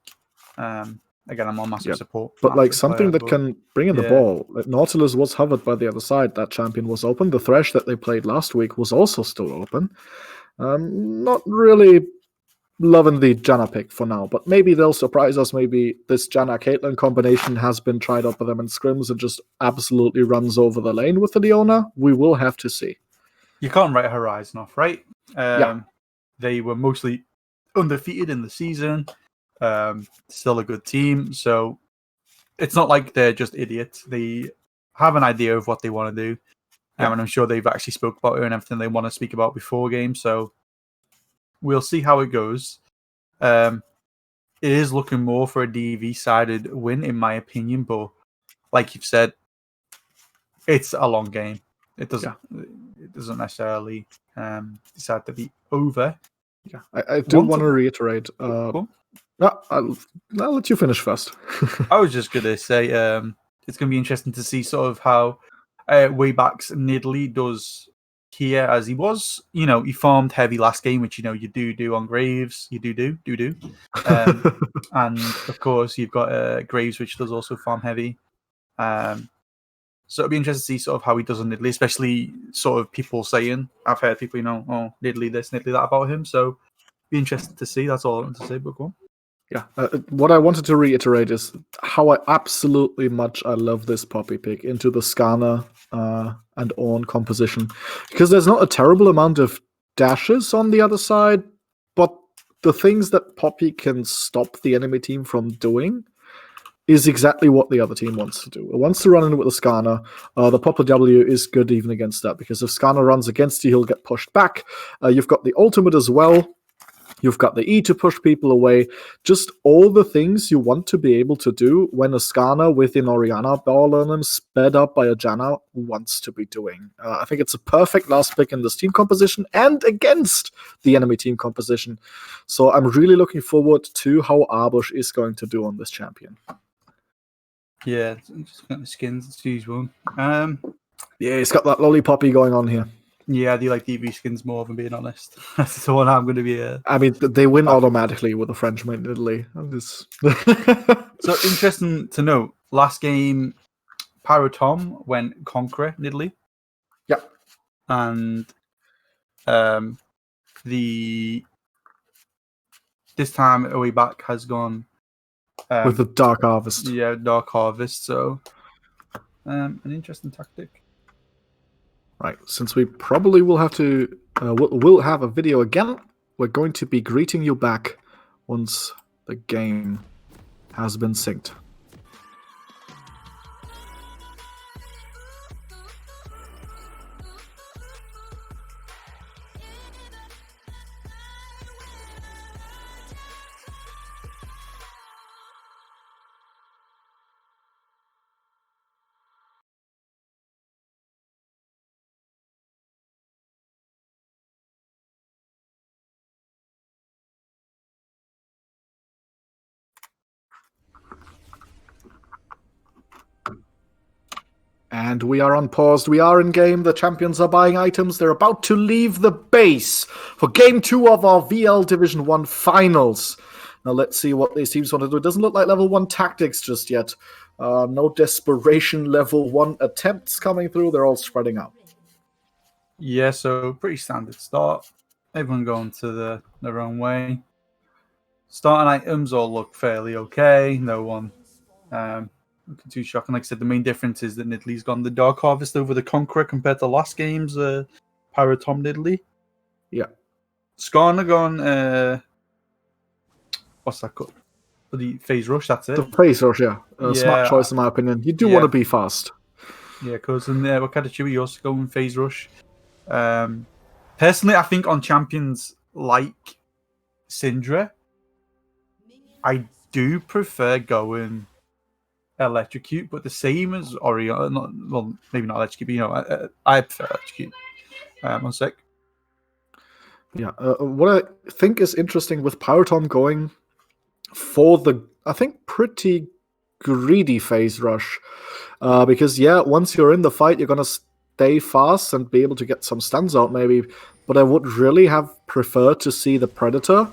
Again, I'm on massive support. But like something that can bring in the ball. Like Nautilus was hovered by the other side. That champion was open. The Thresh that they played last week was also still open. Not really loving the Janna pick for now, but maybe they'll surprise us. Maybe this Janna-Caitlyn combination has been tried up with them in scrims and just absolutely runs over the lane with the Leona. We will have to see. You can't write Horizon off, right? They were mostly undefeated in the season. Still a good team, so it's not like they're just idiots. They have an idea of what they want to do. And I'm sure they've actually spoke about it and everything they want to speak about before game. So we'll see how it goes. It is looking more for a DV-sided win, in my opinion. But like you've said, it's a long game. It doesn't necessarily decide to be over. Yeah, I do want to reiterate. Cool. I'll let you finish first. I was just going to say it's going to be interesting to see sort of how Wayback's Nidley does here, as he was. He farmed heavy last game, which you do on Graves. You do. And of course, you've got Graves, which does also farm heavy. So it'll be interesting to see sort of how he does on Nidley, especially sort of people saying, I've heard people, oh, Nidley this, Nidley that about him. So be interesting to see. That's all I want to say, but go on. Yeah, what I wanted to reiterate is how absolutely much I love this Poppy pick into the Skarner and Ornn composition. Because there's not a terrible amount of dashes on the other side, but the things that Poppy can stop the enemy team from doing is exactly what the other team wants to do. It wants to run in with the Skarner. The Popper W is good even against that, because if Skarner runs against you, he'll get pushed back. You've got the ultimate as well. You've got the E to push people away. Just all the things you want to be able to do when a Skarner with an Orianna ball on him, sped up by a Janna, wants to be doing. I think it's a perfect last pick in this team composition and against the enemy team composition. So I'm really looking forward to how Arbush is going to do on this champion. Yeah, just got the skins. It's the usual. Yeah, he's got that lollipoppy going on here. Yeah, I do like DV skins more, if I'm being honest. That's the one I'm going to be... I mean, they win automatically with the Frenchman in Italy. So, interesting to note, last game, Pyrotom went Conqueror in Italy. Yeah. And this time, Away Back has gone... with the Dark Harvest. Yeah, Dark Harvest. So, an interesting tactic. Right, since we probably will have to, we'll have a video again, we're going to be greeting you back once the game has been synced. And we are unpaused. We are in game. The champions are buying items. They're about to leave the base for game 2 of our VL Division 1 finals. Now let's see what these teams want to do. It doesn't look like level 1 tactics just yet. No desperation level 1 attempts coming through. They're all spreading out. Yeah, so pretty standard start. Everyone going to their own way. Starting items all look fairly okay. No one looking too shocking. Like I said, the main difference is that Nidley's gone the Dark Harvest over the Conqueror compared to last game's Pyrotom Nidley. Yeah. Skarner gone... what's that called? The Phase Rush, that's it. The Phase Rush, yeah. Smart choice in my opinion. You do want to be fast. Yeah, because in there, Wakadachiwi also going Phase Rush. Personally, I think on champions like Syndra, I do prefer going Electrocute, but the same as Orianna. Well, maybe not Electrocute, but I prefer Electrocute. 1 sec. Yeah, what I think is interesting with Pyrotom going for the, I think, pretty greedy Phase Rush. Because, yeah, once you're in the fight, you're going to stay fast and be able to get some stuns out, maybe. But I would really have preferred to see the Predator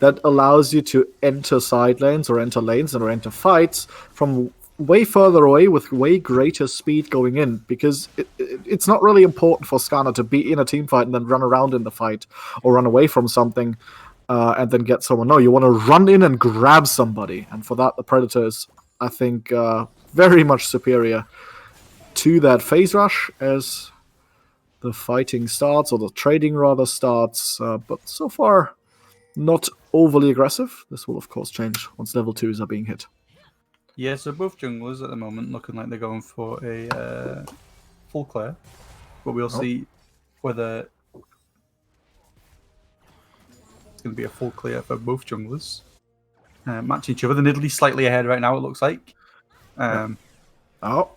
that allows you to enter side lanes or enter lanes or enter fights from way further away with way greater speed going in, because it's not really important for Skarner to be in a team fight and then run around in the fight or run away from something and then get someone. No, you want to run in and grab somebody, and for that the Predator is, I think, very much superior to that Phase Rush as the fighting starts, or the trading rather starts, but so far not overly aggressive. This will of course change once level 2s are being hit. Yeah, so both junglers at the moment looking like they're going for a full clear. but we'll see whether it's going to be a full clear for both junglers. Matching each other. The Nidalee slightly ahead right now, it looks like. Arbush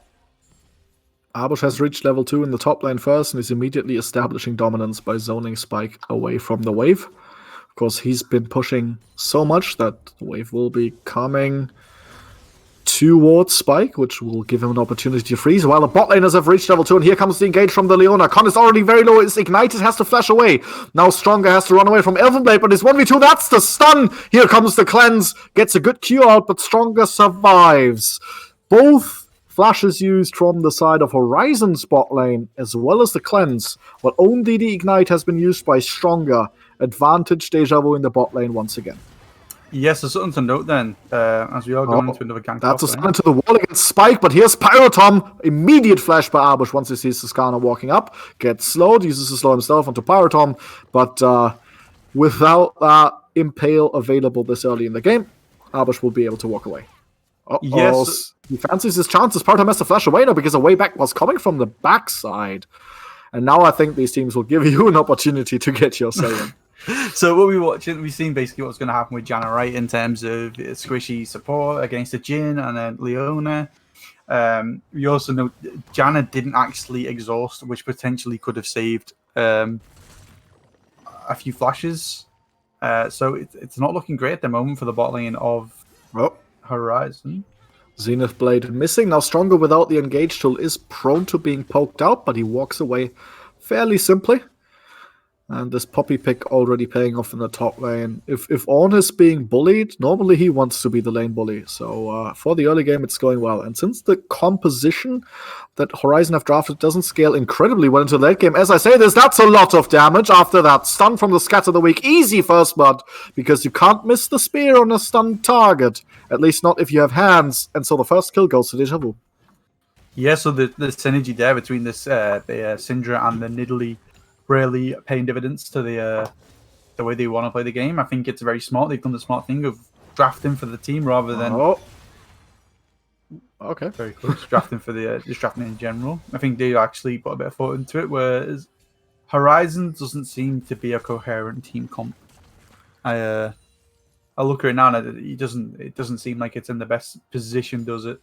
has reached level 2 in the top lane first and is immediately establishing dominance by zoning Spike away from the wave. Of course, he's been pushing so much that the wave will be coming towards Spike, which will give him an opportunity to freeze, while the bot laners have reached level 2, and here comes the engage from the Leona. Con is already very low, it's ignited, has to flash away. Now Stronger has to run away from Elvenblade, but it's 1v2, that's the stun! Here comes the cleanse, gets a good Q out, but Stronger survives. Both flashes used from the side of Horizon's bot lane, as well as the cleanse, but only the ignite has been used by Stronger. Advantage Deja Vu in the bot lane once again. Yes, there's something to note then, as we are going into another gank. That's a stun into the wall against Spike, but here's Pyrotom. Immediate flash by Arbush once he sees Skarner walking up. Gets slowed, uses to slow himself onto Pyrotom, but without that Impale available this early in the game, Arbush will be able to walk away. Yes. He fancies his chances. Pyrotom has to flash away now because the way back was coming from the backside. And now I think these teams will give you an opportunity to get your say in. So what we've seen basically what's going to happen with Janna, right, in terms of squishy support against the Jhin and then Leona. We also know Janna didn't actually exhaust, which potentially could have saved a few flashes. So it's not looking great at the moment for the bot lane of Horizon. Zenith Blade missing. Now Stronger without the engage tool is prone to being poked out, but he walks away fairly simply. And this Poppy pick already paying off in the top lane. If Ornn is being bullied, normally he wants to be the lane bully. So for the early game, it's going well. And since the composition that Horizon have drafted doesn't scale incredibly well into the late game, as I say this, that's a lot of damage after that stun from the Scatter the Weak. Easy first blood, because you can't miss the spear on a stunned target. At least not if you have hands. And so the first kill goes to Deja Vu. Yeah, so the synergy there between this the Syndra and the Nidalee really paying dividends to the way they want to play the game. I think it's very smart. They've done the smart thing of drafting for the team rather than very close drafting for the just drafting in general. I think they actually put a bit of thought into it, whereas Horizon doesn't seem to be a coherent team comp. I look at it now and it doesn't seem like it's in the best position, does it?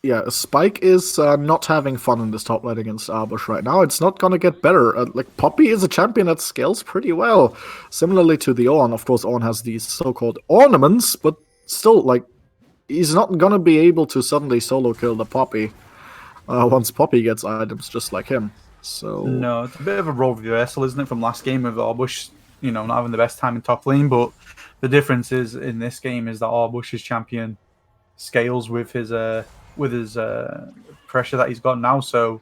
Yeah, Spike is not having fun in this top lane against Arbush right now. It's not going to get better. Poppy is a champion that scales pretty well. Similarly to the Ornn. Of course, Ornn has these so-called ornaments, but still, he's not going to be able to suddenly solo kill the Poppy once Poppy gets items just like him. So no, it's a bit of a role reversal, isn't it, from last game with Arbush, not having the best time in top lane, but the difference is in this game is that Arbush's champion scales with his pressure that he's got now, so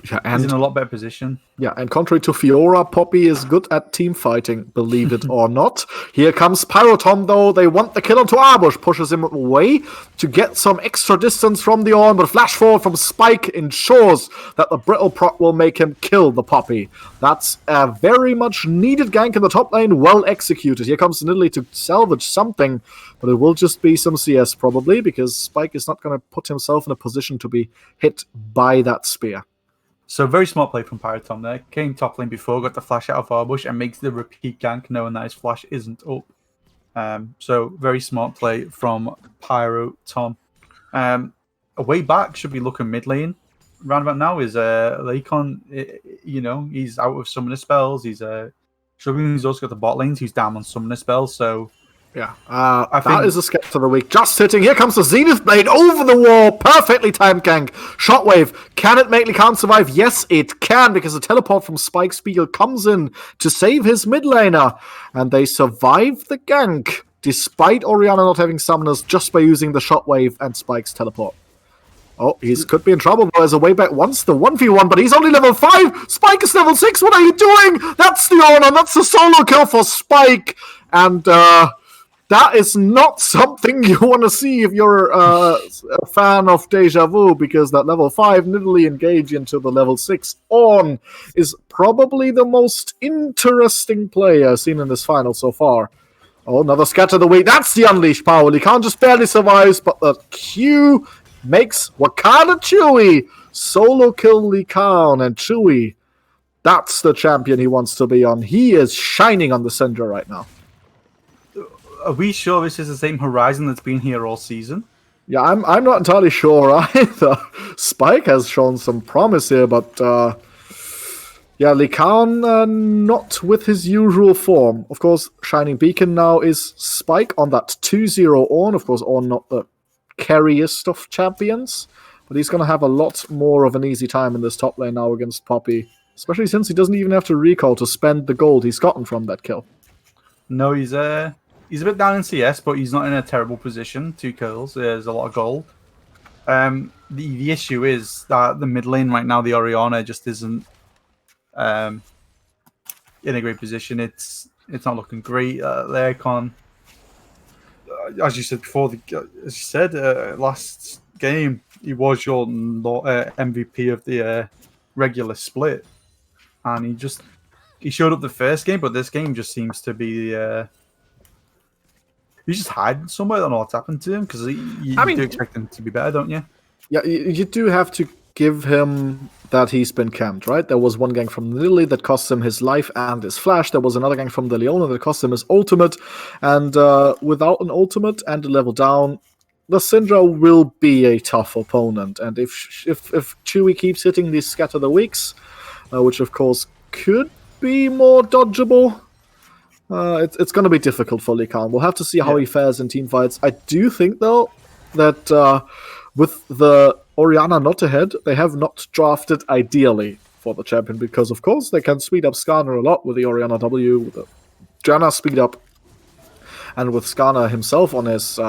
he's in a lot better position. Yeah, and contrary to Fiora, Poppy is good at team fighting, believe it or not. Here comes Pyrotom, though. They want the kill onto Arbush, pushes him away to get some extra distance from the Ornn, but flash forward from Spike ensures that the brittle proc will make him kill the Poppy. That's a very much needed gank in the top lane, well executed. Here comes Nidalee to salvage something, but it will just be some CS probably, because Spike is not going to put himself in a position to be hit by that spear. So very smart play from Pyrotom there. Came top lane before, got the flash out of Arbush, and makes the repeat gank knowing that his flash isn't up. So very smart play from Pyrotom. Away back should be looking mid lane. Round about now is Lakon. He's out of summoner spells. He's struggling. He's also got the bot lanes. He's down on summoner spells. So yeah, that is a Scepter of the Week. Just hitting. Here comes the Zenith Blade over the wall. Perfectly timed gank. Shockwave. Can it make Lacan survive? Yes, it can, because the teleport from Spike Spiegel comes in to save his mid laner. And they survive the gank, despite Orianna not having summoners, just by using the Shockwave and Spike's teleport. Oh, he could be in trouble. There's a way back once the 1v1, but he's only level 5. Spike is level 6. What are you doing? That's the honor. That's the solo kill for Spike. And, that is not something you want to see if you're a fan of Deja Vu, because that level 5 Nidalee engage into the level 6 Ornn is probably the most interesting player seen in this final so far. Oh, another Scatter the Weak. That's the unleashed power. He can't just barely survives, but the Q makes Wakanda Chewy solo kill Likan, and Chewy That's the champion he wants to be on. He is shining on the Syndra right now. Are we sure this is the same Horizon that's been here all season? Yeah, I'm not entirely sure either. Spike has shown some promise here, but yeah, Likan not with his usual form. Of course, Shining Beacon now is Spike on that 2-0 Ornn. Of course, Ornn not the carriest of champions, but he's going to have a lot more of an easy time in this top lane now against Poppy, especially since he doesn't even have to recall to spend the gold he's gotten from that kill. No, he's a bit down in CS, but he's not in a terrible position. 2 kills, there's a lot of gold. The issue is that the mid lane right now, the Orianna just isn't in a great position. It's not looking great. The Icon, as you said before, last game he was your MVP of the regular split, and he showed up the first game, but this game just seems to be he's just hiding somewhere. I don't know what's happened to him, because you do expect him to be better, don't you? Yeah, you do have to give him that he's been camped, right? There was one gank from Lily that cost him his life and his flash. There was another gank from the Leona that cost him his ultimate. And without an ultimate and a level down, the Syndra will be a tough opponent. And if Chewie keeps hitting these Scatter the Weeks, which of course could be more dodgeable, it's going to be difficult for Likan. We'll have to see how he fares in team fights. I do think, though, that with the Orianna not ahead, they have not drafted ideally for the champion, because, of course, they can speed up Skarner a lot with the Orianna W, with the Janna speed up, and with Skarner himself on his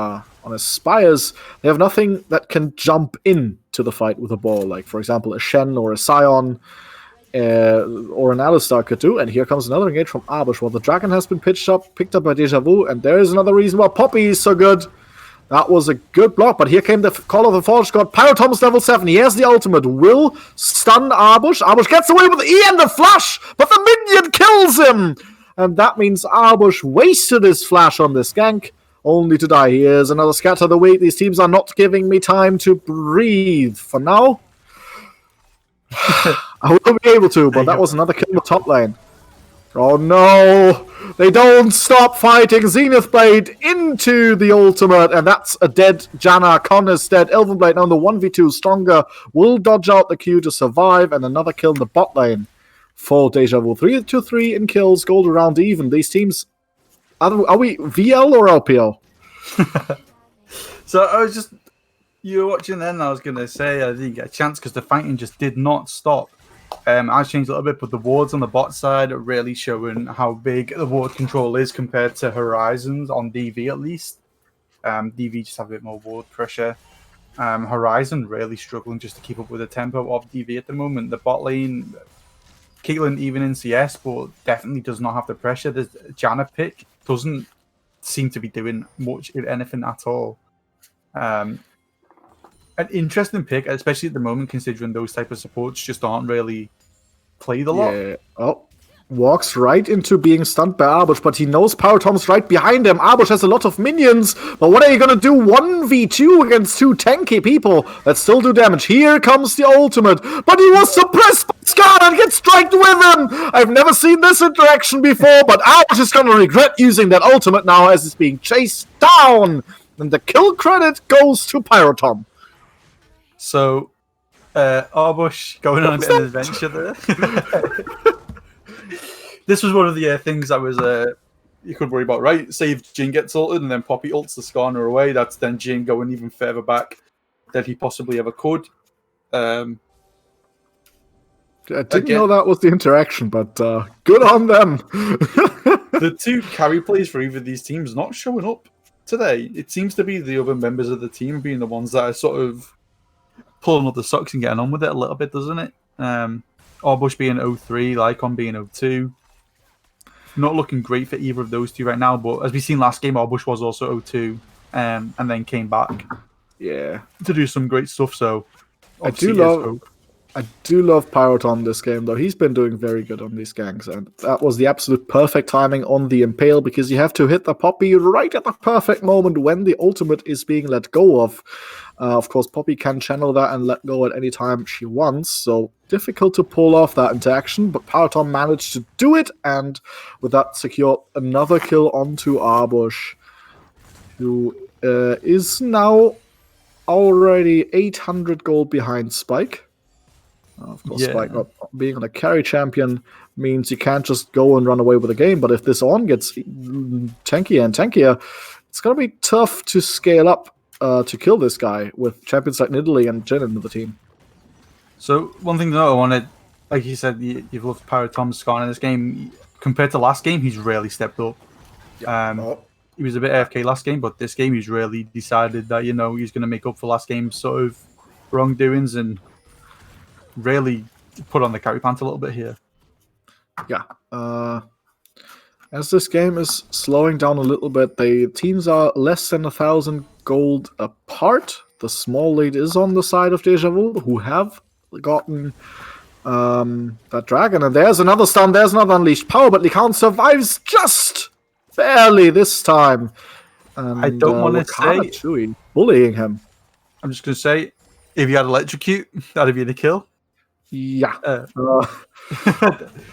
Spires, they have nothing that can jump in to the fight with a ball, like, for example, a Shen or a Sion, or an Alistar could do. And here comes another engage from Abish. Well, the dragon has been picked up by Deja Vu, and there is another reason why Poppy is so good. That was a good block, but here came the Call of the Forge God. Pyrotom's level 7. He has the ultimate. Will stun Arbush. Arbush gets away with the E and the flash, but the minion kills him! And that means Arbush wasted his flash on this gank, only to die. Here's another Scatter the Week. These teams are not giving me time to breathe for now. I will be able to, but that was another kill in the top lane. Oh no! They don't stop fighting. Zenith Blade into the ultimate, and that's a dead Janna. Con is dead. Elven Blade now in the 1v2 stronger. Will dodge out the Q to survive, and another kill in the bot lane for Deja Vu. 3-3 in kills, gold around even. These teams, are we VL or LPL? So I was just, you were watching then, and I was going to say I didn't get a chance because the fighting just did not stop. I've changed a little bit, but the wards on the bot side are really showing how big the ward control is compared to Horizons on DV at least. DV just have a bit more ward pressure. Horizon really struggling just to keep up with the tempo of DV at the moment. The bot lane, Caitlyn even in CS, but definitely does not have the pressure. The Janna pick doesn't seem to be doing much, if anything at all. An interesting pick, especially at the moment, considering those type of supports just aren't really played a lot. Yeah. Oh, walks right into being stunned by Arbush, but he knows Power Tom's right behind him. Arbush has a lot of minions, but what are you going to do 1v2 against 2 tanky people that still do damage? Here comes the ultimate, but he was suppressed by Skarner and gets striked with him! I've never seen this interaction before, but Arbush is going to regret using that ultimate now as it's being chased down, and the kill credit goes to Pyrotom. So, Arbush going on a bit of an adventure there. This was one of the things that was you could worry about, right? Say if Jhin gets ulted and then Poppy ults the Skarner away, that's then Jhin going even further back than he possibly ever could. I didn't know that was the interaction, but good on them. The 2 carry plays for either of these teams not showing up today. It seems to be the other members of the team being the ones that are sort of pulling up the socks and getting on with it a little bit, doesn't it? Arbush being 0-3, Lycon being 0-2. Not looking great for either of those 2 right now, but as we seen last game, Arbush was also 0-2, and then came back to do some great stuff. So I do love I do love Pyroton this game, though. He's been doing very good on these ganks, and that was the absolute perfect timing on the Impale, because you have to hit the Poppy right at the perfect moment when the ultimate is being let go of. Of course, Poppy can channel that and let go at any time she wants, so difficult to pull off that interaction, but Pyroton managed to do it, and with that secured another kill onto Arbush, who is now already 800 gold behind Spike. Of course, Spike not being on a carry champion means you can't just go and run away with the game, but if this on gets tankier and tankier, it's going to be tough to scale up to kill this guy with champions like Nidalee and Jin in the team. So, one thing that I wanted, like you said, you've loved Pyrotom's Scar in this game. Compared to last game, he's really stepped up. He was a bit AFK last game, but this game he's really decided that, he's going to make up for last game's sort of wrongdoings and really put on the carry pants a little bit here. Yeah. As this game is slowing down a little bit, the teams are less than 1,000 gold apart. The small lead is on the side of Deja Vu, who have gotten that dragon. And there's another stun, there's another unleashed power, but Lycan survives just barely this time. And, I don't want to say... Chewy bullying him. I'm just going to say, if you had electrocute, that'd be the kill. Yeah.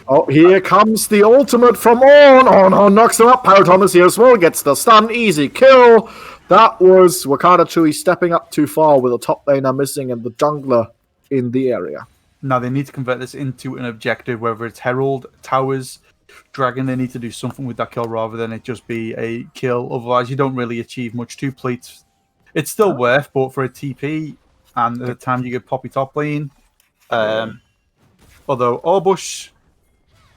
Oh, here comes the ultimate from On. Oh no, knocks him up. Pyrotom is here as well. Gets the stun. Easy kill. That was Wakada Chewy stepping up too far with the top laner missing and the jungler in the area. Now they need to convert this into an objective, whether it's Herald, Towers, Dragon. They need to do something with that kill rather than it just be a kill. Otherwise, you don't really achieve much. 2 plates. It's still worth, but for a TP and the time you get Poppy top lane. Although Arbush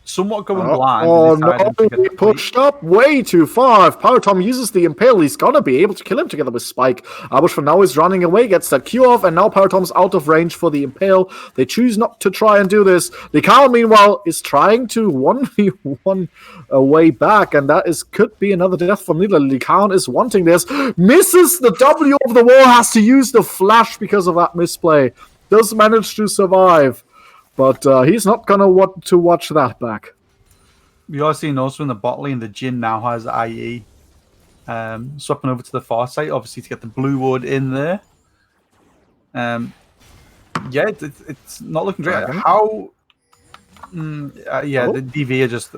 somewhat going blind. Oh no, he pushed up way too far. If Pyrotom uses the Impale, he's gonna be able to kill him together with Spike. Arbush for now is running away, gets that Q off, and now Pyrotom's out of range for the Impale. They choose not to try and do this. Lycan, meanwhile, is trying to 1v1 a way back, and that could be another death for Nidalee. Lycan is wanting this. Misses the W over the wall, has to use the flash because of that misplay. Does manage to survive. But he's not going to want to watch that back. We are seeing also in the bot lane, the Jin now has IE. Swapping over to the far side, obviously to get the blue wood in there. Yeah, it's not looking great. How... the DV are just...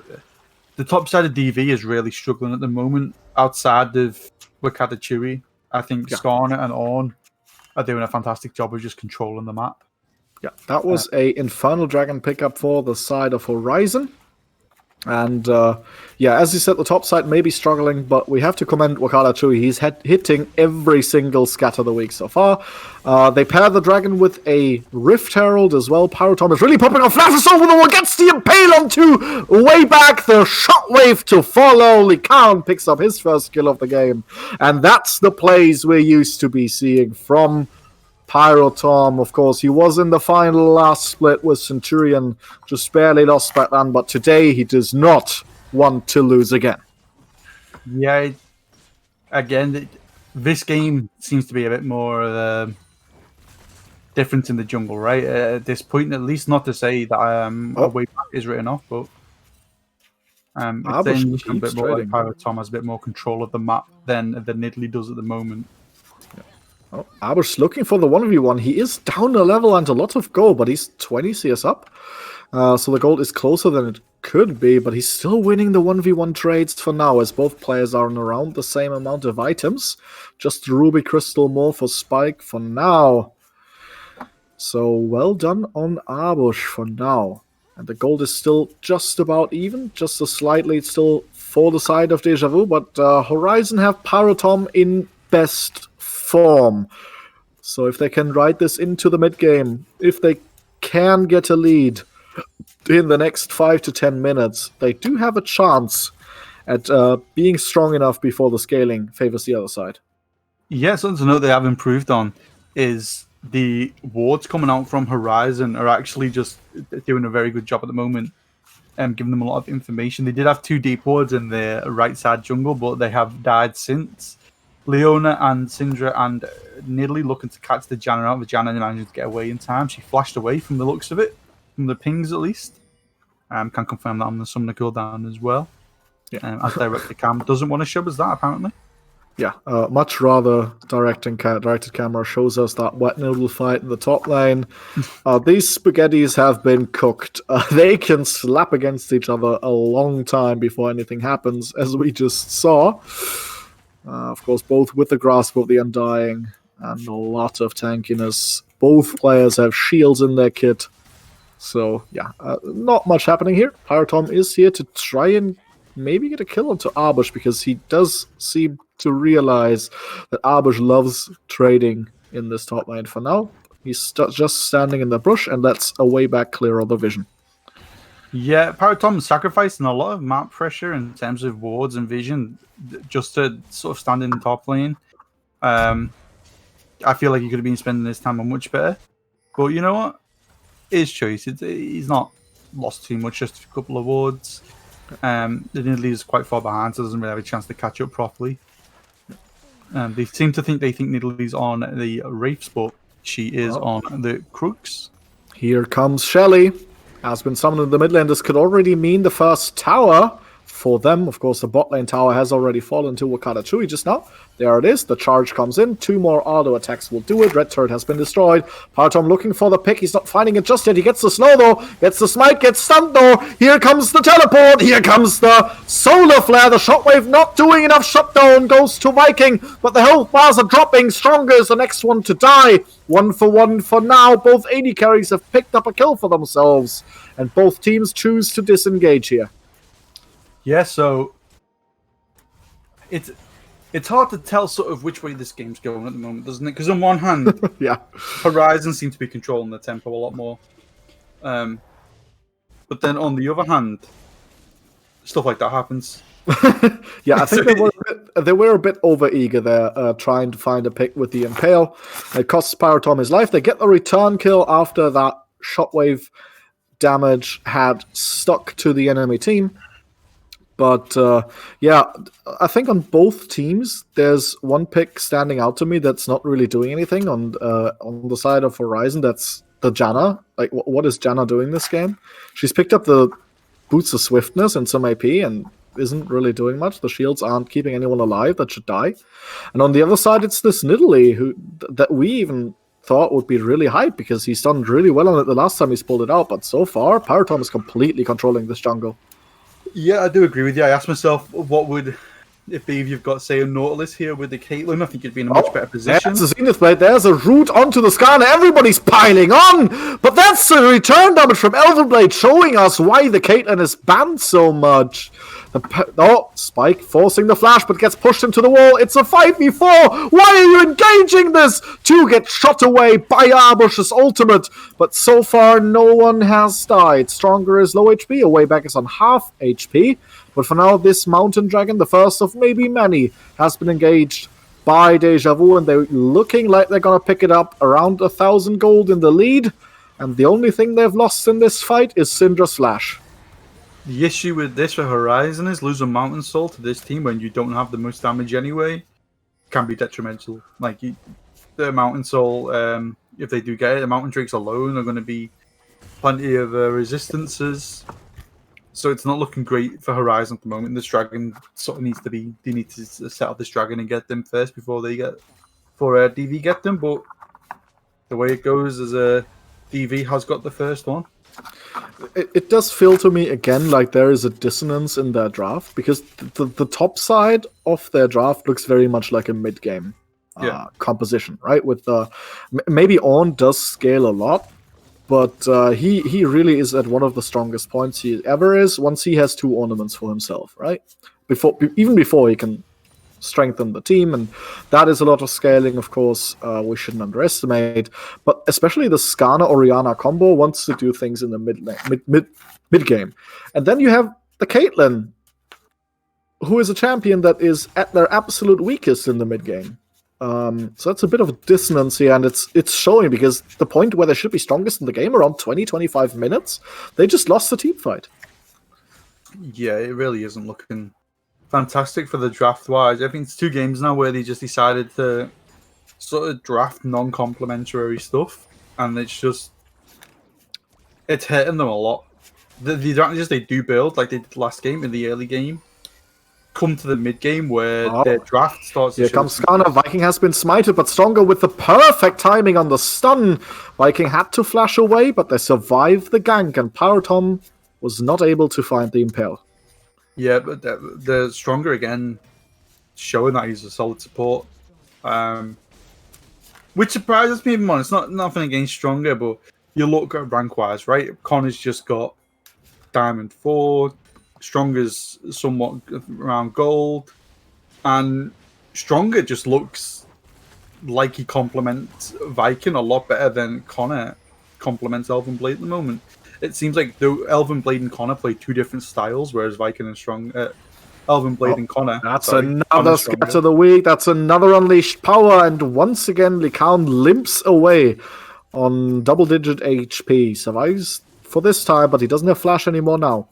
The top side of DV is really struggling at the moment. Outside of Wakada Chewy, I think Skarner and Ornn are doing a fantastic job of just controlling the map. Yeah, that was a Infernal Dragon pickup for the side of Horizon. And, as you said, the top side may be struggling, but we have to commend Wakada Chewy. He's hitting every single scat of the week so far. They pair the dragon with a Rift Herald as well. Pyrotom is really popping off. Flashes over the wall, gets the Impale onto way back. The Shockwave to follow. Lycan picks up his first kill of the game. And that's the plays we're used to be seeing from Pyrotom. Of course, he was in the final last split with Centurion, just barely lost back then, but today he does not want to lose again. Yeah, again, this game seems to be a bit more different in the jungle, right? At this point, at least not to say that a way back is written off, but it's then a bit more like Pyrotom has a bit more control of the map than Nidalee does at the moment. Oh, Arbush looking for the 1v1. He is down a level and a lot of gold, but he's 20 CS up. So the gold is closer than it could be, but he's still winning the 1v1 trades for now, as both players are on around the same amount of items. Just Ruby Crystal more for Spike for now. So well done on Arbush for now. And the gold is still just about even, just a slight lead still for the side of Deja Vu, but Horizon have Pyrotom in best form. So if they can ride this into the mid game, if they can get a lead in the next 5 to 10 minutes, they do have a chance at being strong enough before the scaling favors the other side. Yeah, something to note they have improved on is the wards coming out from Horizon are actually just doing a very good job at the moment, giving them a lot of information. They did have 2 deep wards in the right side jungle, but they have died since. Leona and Syndra and Nidalee looking to catch the Janna out. The Janna managed to get away in time. She flashed away from the looks of it, from the pings at least. Can confirm that on the summoner cooldown as well. As directed cam doesn't want to show us that apparently. Yeah, much rather directed camera shows us that wet noodle fight in the top lane. These spaghettis have been cooked. They can slap against each other a long time before anything happens, as we just saw. Of course, both with the grasp of the Undying and a lot of tankiness. Both players have shields in their kit. So, yeah, not much happening here. Pyrotom is here to try and maybe get a kill onto Arbush, because he does seem to realize that Arbush loves trading in this top lane. For now, he's just standing in the bush and lets a way back clear of the vision. Yeah, Pyrotom's sacrificing a lot of map pressure in terms of wards and vision just to sort of stand in the top lane. I feel like he could have been spending his time on much better. But you know what? His choice. He's not lost too much, just a couple of wards. The Nidalee is quite far behind, so doesn't really have a chance to catch up properly. They seem to think Nidalee's on the Wraiths, but she is on the Crooks. Here comes Shelly. Has been summoned in the mid lane. This could already mean the first tower for them. Of course, the bot lane tower has already fallen to Wakata Chui just now. There it is. The charge comes in. 2 more auto attacks will do it. Red turret has been destroyed. Pyrotom looking for the pick. He's not finding it just yet. He gets the slow though. Gets the smite. Gets stunned though. Here comes the teleport. Here comes the solar flare. The shockwave not doing enough. Shutdown goes to Viking. But the health bars are dropping. Stronger is the next one to die. 1 for 1 for now. Both AD carries have picked up a kill for themselves. And both teams choose to disengage here. Yeah, so it's hard to tell sort of which way this game's going at the moment, doesn't it? Because on one hand, yeah, Horizon seem to be controlling the tempo a lot more. But then on the other hand, stuff like that happens. Yeah, I think they were a bit over-eager there, trying to find a pick with the Impale. It costs Pyrotom his life. They get the return kill after that shockwave damage had stuck to the enemy team. But yeah, I think on both teams, there's one pick standing out to me that's not really doing anything. On the side of Horizon, that's the Janna. Like, what is Janna doing this game? She's picked up the Boots of Swiftness and some AP and isn't really doing much. The shields aren't keeping anyone alive that should die. And on the other side, it's this Nidalee that we even thought would be really hyped because he's done really well on it the last time he's pulled it out. But so far, Pyrotom is completely controlling this jungle. Yeah, I do agree with you. I asked myself, what would it be if you've got, say, a Nautilus here with the Caitlyn? I think you'd be in a much better position. There's a Zenith Blade. There's a route onto the Skarner. Everybody's piling on. But that's a return damage from Elven Blade showing us why the Caitlyn is banned so much. Spike forcing the flash, but gets pushed into the wall. It's a 5v4. Why are you engaging this? 2 get shot away by Arbush's ultimate, but so far no one has died. Stronger is low HP. Away back is on half HP. But for now, this Mountain Dragon, the first of maybe many, has been engaged by Deja Vu, and they're looking like they're going to pick it up around 1,000 gold in the lead. And the only thing they've lost in this fight is Syndra's Flash. The issue with this for Horizon is losing Mountain Soul to this team when you don't have the most damage anyway can be detrimental. Like, the Mountain Soul, if they do get it, the Mountain Drakes alone are going to be plenty of resistances. So it's not looking great for Horizon at the moment. This dragon sort of needs to be... They need to set up this dragon and get them first before DV get them. But the way it goes is DV has got the first one. It does feel to me again like there is a dissonance in their draft, because the top side of their draft looks very much like a mid-game composition, right? With maybe Ornn does scale a lot, but he really is at one of the strongest points he ever is once he has 2 ornaments for himself, right? Even before he can strengthen the team, and that is a lot of scaling, of course, we shouldn't underestimate. But especially the Skarner Orianna combo wants to do things in the mid game. And then you have the Caitlyn, who is a champion that is at their absolute weakest in the mid game. So that's a bit of a dissonance here, and it's showing, because the point where they should be strongest in the game, around 20-25 minutes, they just lost the team fight. Yeah, it really isn't looking fantastic for the draft wise. I think it's 2 games now where they just decided to sort of draft non-complementary stuff, and it's hurting them a lot. The advantages they do build, like they did last game in the early game, come to the mid game where their draft starts. Here comes Skarner. Viking has been smited, but Stronger with the perfect timing on the stun. Viking had to flash away, but they survived the gank, and Power Tom was not able to find the Impale. Yeah, but the Stronger again, showing that he's a solid support. Which surprises me more. It's not nothing against Stronger, but you look at rank wise, right? Connor's just got Diamond 4, Stronger's somewhat around gold, and Stronger just looks like he complements Viking a lot better than Connor complements Elven Blade at the moment. It seems like the Elven Blade and Connor play 2 different styles, whereas Viking and Elven Blade and Connor. That's another scatter of the week. That's another unleashed power, and once again, Lycaon limps away on double-digit HP. Survives for this time, but he doesn't have flash anymore now.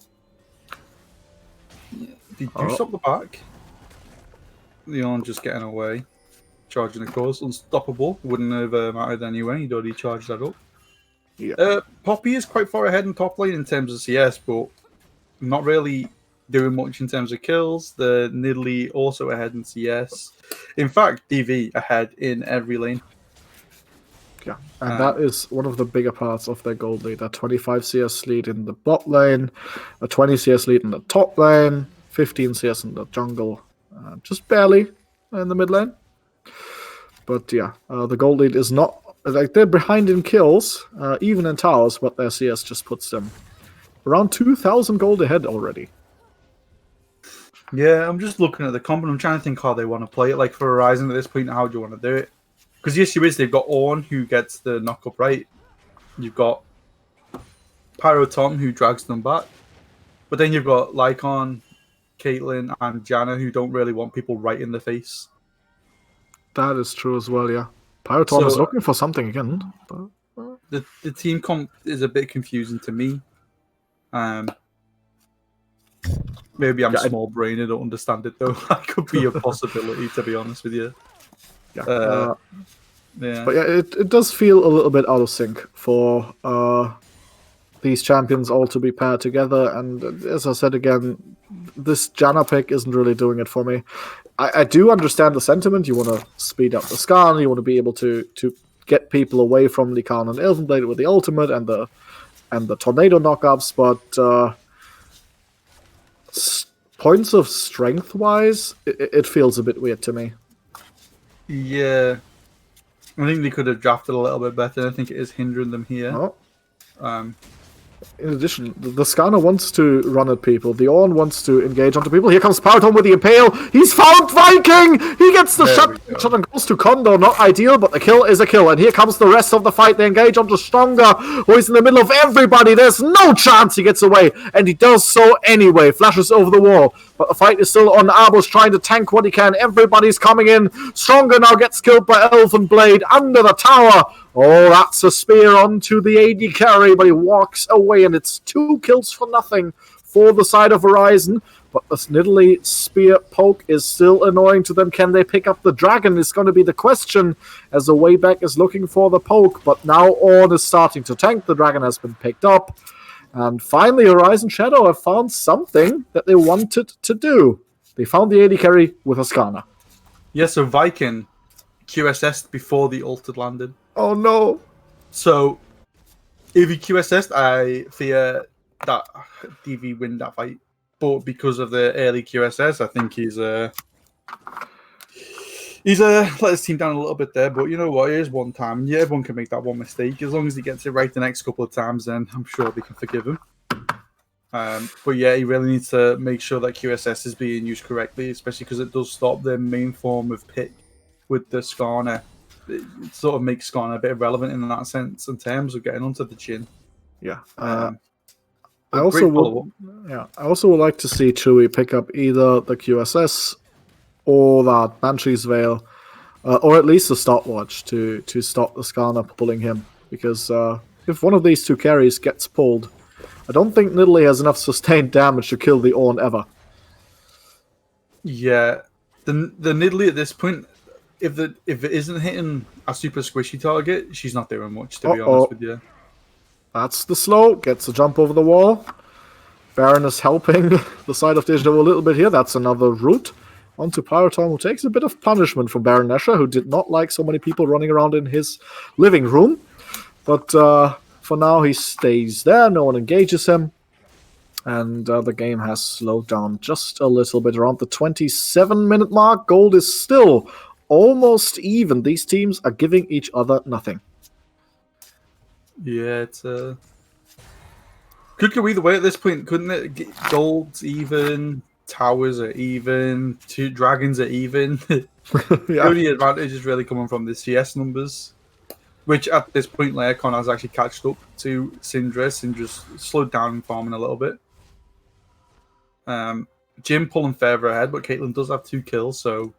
They do stop the back. Leon just getting away. Charging the course. Unstoppable. Wouldn't have mattered anyway. He'd already charged that up. Yeah. Poppy is quite far ahead in top lane in terms of CS, but not really doing much in terms of kills. The Nidalee also ahead in CS. In fact, DV ahead in every lane. Yeah, and that is one of the bigger parts of their gold lead. A 25 CS lead in the bot lane, a 20 CS lead in the top lane, 15 CS in the jungle, just barely in the mid lane. But yeah, the gold lead is not... Like, they're behind in kills, even in towers, but their CS just puts them around 2,000 gold ahead already. Yeah, I'm just looking at the comp and I'm trying to think how they want to play it. Like, for Horizon at this point, how do you want to do it? Because the issue is they've got Ornn, who gets the knock-up right. You've got Pyro Tom, who drags them back. But then you've got Lycaon, Caitlyn, and Janna, who don't really want people right in the face. That is true as well, yeah. Pyro Tom is looking for something again. But... The team comp is a bit confusing to me. Maybe I'm small-brained and don't understand it, though. That could be a possibility, to be honest with you. Yeah. But yeah, it does feel a little bit out of sync for these champions all to be paired together. And as I said again, this Janna pick isn't really doing it for me. I do understand the sentiment. You want to speed up the scan. You want to be able to get people away from Lycaon and Elven Blade with the ultimate and the tornado knockups. But points of strength wise, it feels a bit weird to me. Yeah, I think they could have drafted a little bit better. I think it is hindering them here. In addition, the Skarner wants to run at people. The Ornn wants to engage onto people. Here comes Powderton with the Impale. He's found Viking! He gets the shot and goes to Kondo. Not ideal, but the kill is a kill. And here comes the rest of the fight. They engage onto Stronger, who is in the middle of everybody. There's no chance he gets away. And he does so anyway. Flashes over the wall. But the fight is still on. Arbo's trying to tank what he can. Everybody's coming in. Stronger now gets killed by Elven Blade under the tower. Oh, that's a spear onto the AD carry, but he walks away, and it's 2 kills for nothing for the side of Horizon. But the Nidalee spear poke is still annoying to them. Can they pick up the dragon is going to be the question, as the way back is looking for the poke. But now Ornn is starting to tank. The dragon has been picked up. And finally, Horizon Shadow have found something that they wanted to do. They found the AD carry with a Skarner. Yeah, so Viking QSS'd before the ult had landed. Oh no! So, if he QSS'd, I fear that DV win that fight. But because of the early QSS, I think he's let his team down a little bit there. But you know what? It is one time, and yeah, everyone can make that one mistake. As long as he gets it right the next couple of times, then I'm sure they can forgive him. But yeah, he really needs to make sure that QSS is being used correctly, especially because it does stop their main form of pick with the Skarner. It sort of makes Skarner a bit irrelevant in that sense in terms of getting onto the chin. Yeah. I also would like to see Chewie pick up either the QSS or that Banshee's Veil, or at least a stopwatch to stop the Skarner pulling him. Because if one of these 2 carries gets pulled, I don't think Nidalee has enough sustained damage to kill the Ornn ever. Yeah, the Nidalee at this point, if it isn't hitting a super squishy target, she's not doing much. To be honest with you, that's the slow. Gets a jump over the wall. Baron is helping the side of Deja a little bit here. That's another route onto Pyrotom, who takes a bit of punishment from Baron Nashor, who did not like so many people running around in his living room. But for now, he stays there. No one engages him. And the game has slowed down just a little bit around the 27-minute mark. Gold is still almost even. These teams are giving each other nothing. Yeah, it's could go either way at this point, couldn't it? Gold's even, towers are even, 2 dragons are even. The only advantage is really coming from the CS numbers, which at this point Laercon has actually catched up to Syndra. Syndra's slowed down in farming a little bit. Jim pulling further ahead, but Caitlyn does have 2 kills, so,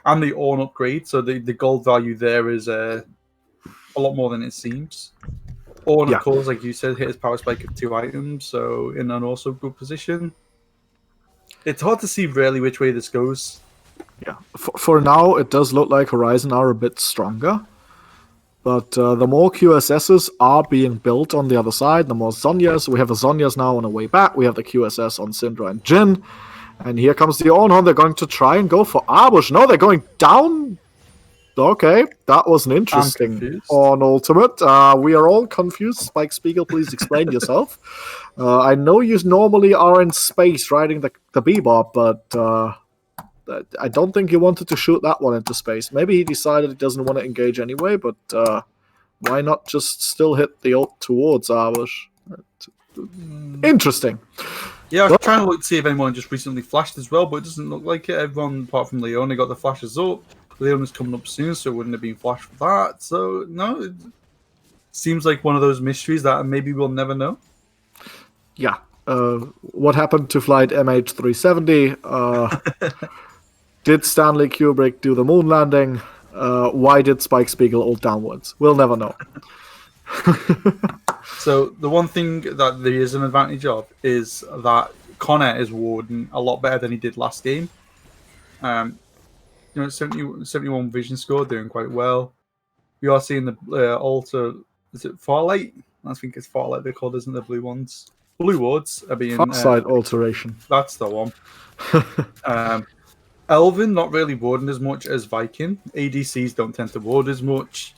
and the Ornn upgrade, so the gold value there is a lot more than it seems. Ornn, of course, like you said, hit his power spike of 2 items, so in an also good position. It's hard to see really which way this goes. Yeah, for now, it does look like Horizon are a bit stronger. But the more QSSs are being built on the other side, the more Zhonya's. We have the Zhonya's now on the way back. We have the QSS on Syndra and Jhin. And here comes the Ornn. They're going to try and go for Arbush. No, they're going down. Okay, that was an interesting Ornn ultimate. We are all confused. Spike Spiegel, please explain yourself. I know you normally are in space riding the Bebop, but I don't think he wanted to shoot that one into space. Maybe he decided he doesn't want to engage anyway, but why not just still hit the ult towards Arbush? Interesting. Yeah, I was trying to look to see if anyone just recently flashed as well, but it doesn't look like it. Everyone, apart from Leone, got the flashes up. Leone's coming up soon, so it wouldn't have been flashed for that. So, no, it seems like one of those mysteries that maybe we'll never know. Yeah. What happened to flight MH370? Did Stanley Kubrick do the moon landing? Why did Spike Spiegel ult downwards? We'll never know. So the one thing that there is an advantage of is that Connor is warding a lot better than he did last game. 71 vision score, doing quite well. We are seeing the alter. Is it Farlight? I think it's Farlight they're called, isn't the blue ones? Blue wards are being Farside alteration. That's the one. Elvin not really warding as much as Viking. ADCs don't tend to ward as much.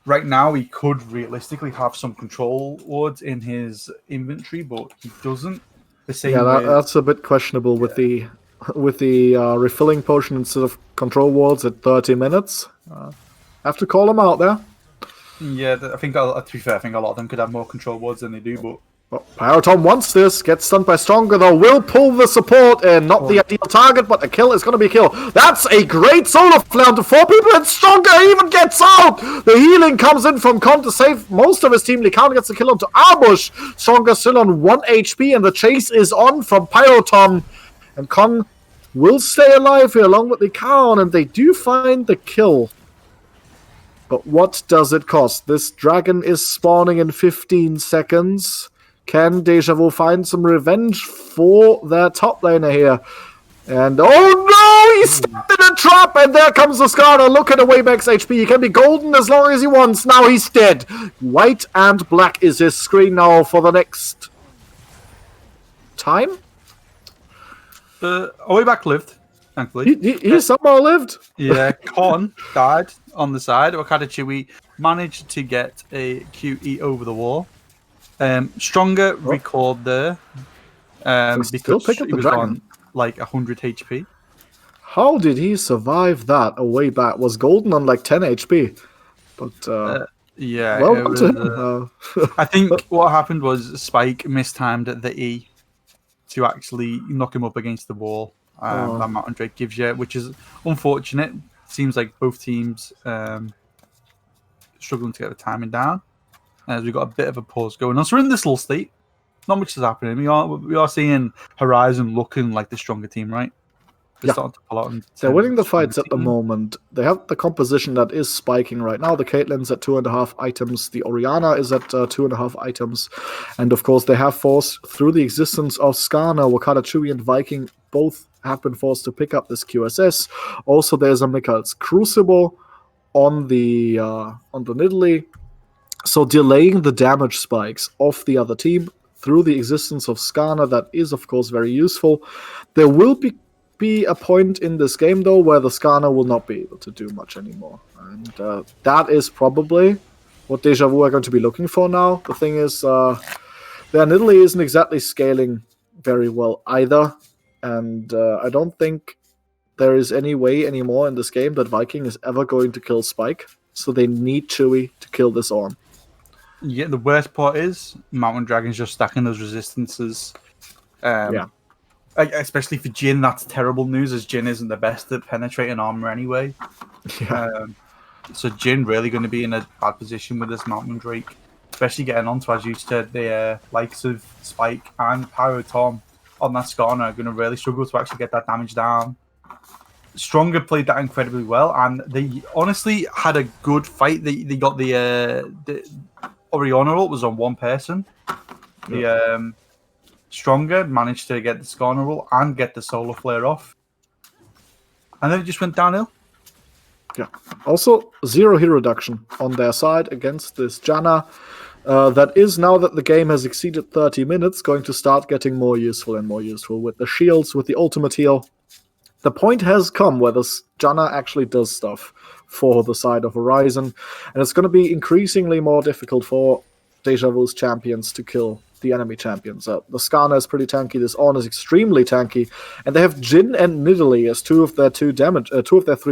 Right now, he could realistically have some control wards in his inventory, but he doesn't. The same that's a bit questionable with the refilling potion instead of control wards at 30 minutes. Have to call them out there. Yeah, I think to be fair, I think a lot of them could have more control wards than they do, but. Well, Pyrotom wants this, gets stunned by Stronger though, will pull the support in. Not the ideal target, but a kill is going to be a kill. That's a great solar flare onto 4 people, and Stronger even gets out! The healing comes in from Con to save most of his team. Lycan gets the kill onto Arbush. Stronger still on 1 HP, and the chase is on from Pyrotom. And Con will stay alive here along with Lycan, and they do find the kill. But what does it cost? This dragon is spawning in 15 seconds. Can Deja Vu find some revenge for their top laner here? And oh no! He's stuck in a trap! And there comes the Skarner. Look at the Wayback's HP. He can be golden as long as he wants. Now he's dead. White and black is his screen now for the next time. Wayback lived, thankfully. He somehow lived. Yeah, Con died on the side. Okada Chewy managed to get a QE over the wall. Stronger recalled there because he was on like 100 HP. How did he survive that? A way back was golden on like 10 HP, but yeah. Well, I think what happened was Spike mistimed the E to actually knock him up against the wall. That Mountain Drake gives you, which is unfortunate. Seems like both teams struggling to get the timing down. As we've got a bit of a pause going on. So we're in this little state. Not much is happening. We are seeing Horizon looking like the stronger team, right? They're starting to pull out. They're winning the fights at the moment. They have the composition that is spiking right now. The Caitlyn's at 2.5 items. The Orianna is at 2.5 items. And of course, they have forced through the existence of Skarner, Wakada Chewy, and Viking both have been forced to pick up this QSS. Also, there's a Mikhail's Crucible on the Nidalee, so delaying the damage spikes of the other team through the existence of Skarner. That is, of course, very useful. There will be a point in this game, though, where the Skarner will not be able to do much anymore. And that is probably what Deja Vu are going to be looking for now. The thing is, their Nidalee isn't exactly scaling very well either. And I don't think there is any way anymore in this game that Viking is ever going to kill Spike. So they need Chewie to kill this Ornn. Yeah, the worst part is Mountain Dragon's just stacking those resistances. Especially for Jhin, that's terrible news, as Jhin isn't the best at penetrating armor anyway. Yeah. So Jhin really going to be in a bad position with this Mountain Drake, especially getting onto, as you said, the likes of Spike and Pyro Tom on that Skarner are going to really struggle to actually get that damage down. Stronger played that incredibly well, and they honestly had a good fight. They got the Orianna ult was on one person. The Stronger managed to get the Skarner ult and get the Solar Flare off, and then it just went downhill. Yeah. Also, 0 hero reduction on their side against this Janna. That is, now that the game has exceeded 30 minutes, going to start getting more useful and more useful with the shields, with the ultimate heal. The point has come where this Janna actually does stuff for the side of Horizon, and it's going to be increasingly more difficult for Deja Vu's champions to kill the enemy champions. The Skarner is pretty tanky, this Ornn is extremely tanky, and they have Jhin and Nidalee as two of their 3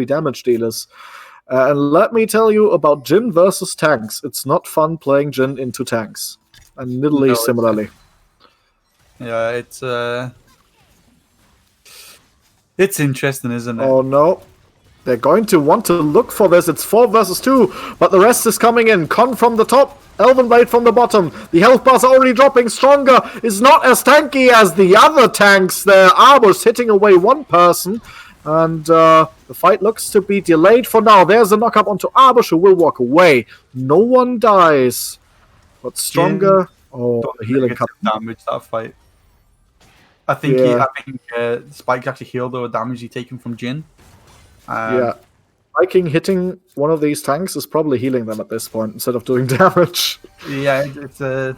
damage dealers. And let me tell you about Jhin versus tanks. It's not fun playing Jhin into tanks. And Nidalee similarly. Yeah, it's interesting, isn't it? Oh no. They're going to want to look for this. It's 4 versus 2, but the rest is coming in. Con from the top, Elvenblade from the bottom. The health bars are already dropping. Stronger is not as tanky as the other tanks there. Arbush hitting away one person. And the fight looks to be delayed for now. There's a knock-up onto Arbush, who will walk away. No one dies. But Stronger... the healing cut. Damage that fight. I think Spike's actually healed all the damage he's taken from Jhin. Viking hitting one of these tanks is probably healing them at this point instead of doing damage. Yeah, it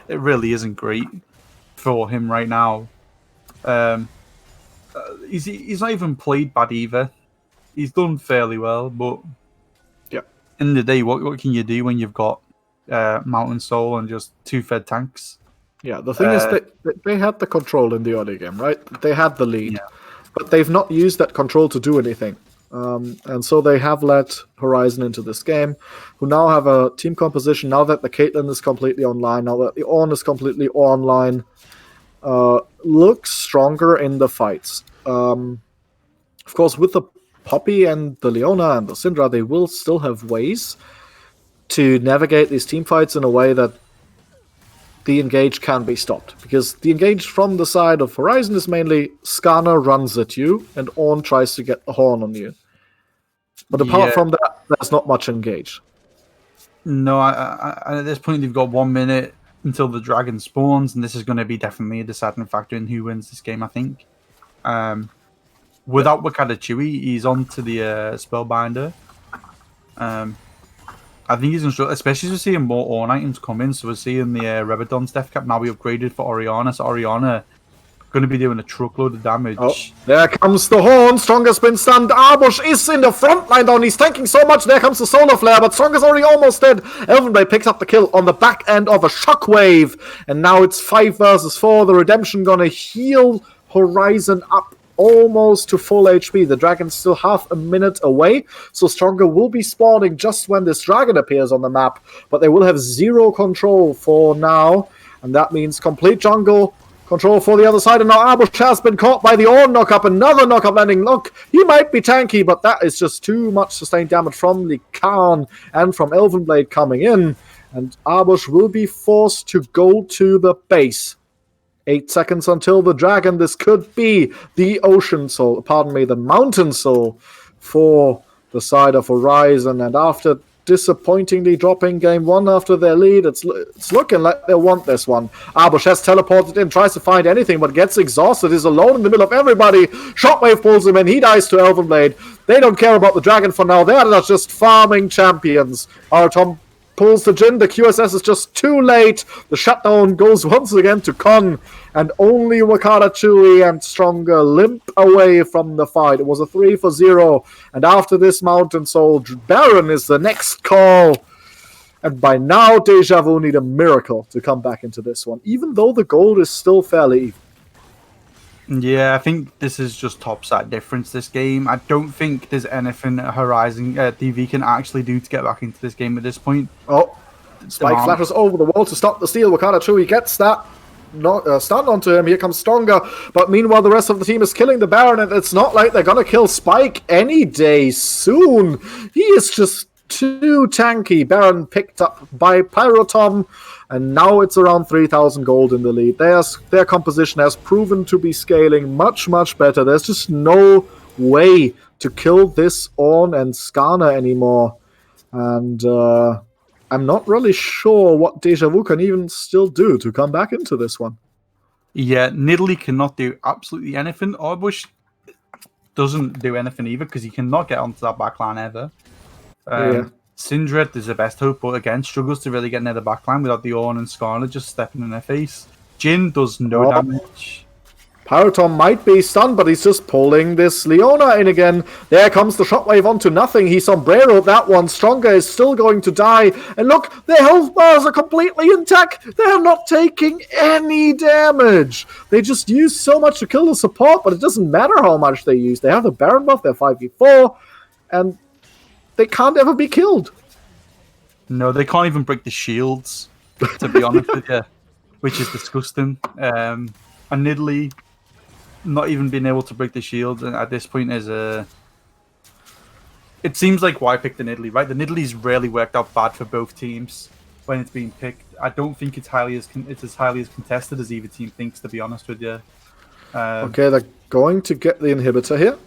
really isn't great for him right now. He's not even played bad either. He's done fairly well, but in the day, what can you do when you've got Mountain Soul and just 2 fed tanks? Yeah, the thing is that they had the control in the early game, right? They had the lead, but they've not used that control to do anything. And so they have let Horizon into this game, who now have a team composition, now that the Caitlyn is completely online, now that the Ornn is completely online, looks stronger in the fights. Of course, with the Poppy and the Leona and the Syndra, they will still have ways to navigate these team fights in a way that the engage can be stopped. Because the engage from the side of Horizon is mainly Skarner runs at you and Ornn tries to get the horn on you. But apart from that, there's not much engage. No, at this point they've got 1 minute until the dragon spawns, and this is going to be definitely a deciding factor in who wins this game, I think. Without Wakanda Chewie, he's on to the Spellbinder. I think he's instructed, especially as we're seeing more Ornn items come in. So we're seeing the Rebadon's Death Cap now be upgraded for Orianna. So Orianna going to be doing a truckload of damage. Oh, there comes the horn. Stronger's been stunned. Arbush is in the front line down. He's tanking so much. There comes the Solar Flare, but Stronger's already almost dead. Elvenblade picks up the kill on the back end of a Shockwave. And now it's 5 versus 4. The Redemption going to heal Horizon up almost to full HP. The dragon's still half a minute away, so Stronger will be spawning just when this dragon appears on the map, but they will have 0 control for now, and that means complete jungle control for the other side. And now Arbush has been caught by the Ornn knockup. Another knockup landing. Look, he might be tanky, but that is just too much sustained damage from the Khan and from Elvenblade coming in, and Arbush will be forced to go to the base. 8 seconds until the dragon. This could be the Ocean Soul, the Mountain Soul for the side of Horizon. And after disappointingly dropping game 1 after their lead. It's looking like they want this one. Arbush has teleported in, tries to find anything, but gets exhausted. He's alone in the middle of everybody. Shockwave pulls him in. He dies to Elvenblade. They don't care about the dragon for now. They are just farming champions. Tom pulls the Jin. The QSS is just too late. The shutdown goes once again to Con. And only Wakata, Chewy, and Stronger limp away from the fight. It was a 3-0. And after this Mountain Soul, Baron is the next call. And by now, Deja Vu need a miracle to come back into this one, even though the gold is still fairly even. Yeah, I think this is just top side difference, this game. I don't think there's anything Horizon TV can actually do to get back into this game at this point. Oh, Spike flatters over the wall to stop the steal. Wakata Chewy gets that. Stun onto him. Here comes Stronger. But meanwhile, the rest of the team is killing the Baron, and it's not like they're going to kill Spike any day soon. He is just too tanky. Baron picked up by Pyrotom, and now it's around 3,000 gold in the lead. Their composition has proven to be scaling much, much better. There's just no way to kill this Ornn and Skarner anymore. And I'm not really sure what Deja Vu can even still do to come back into this one. Yeah, Nidalee cannot do absolutely anything. Arbush doesn't do anything either because he cannot get onto that backline ever. Sindred is the best hope, but again, struggles to really get near the backline without the Ornn and Skarner just stepping in their face. Jin does no damage. Pyrotom might be stunned, but he's just pulling this Leona in again. There comes the shockwave onto nothing. He sombreroed that one. Stronger is still going to die. And look, their health bars are completely intact. They're not taking any damage. They just use so much to kill the support, but it doesn't matter how much they use. They have the Baron buff, they're 5v4, and they can't ever be killed. No, they can't even break the shields, to be honest with you, which is disgusting. And Nidalee not even being able to break the shield at this point is it seems like why pick the Nidalee, right? The Nidalee's rarely worked out bad for both teams when it's being picked. I don't think it's as highly as contested as either team thinks, to be honest with you. Okay, they're going to get the inhibitor here.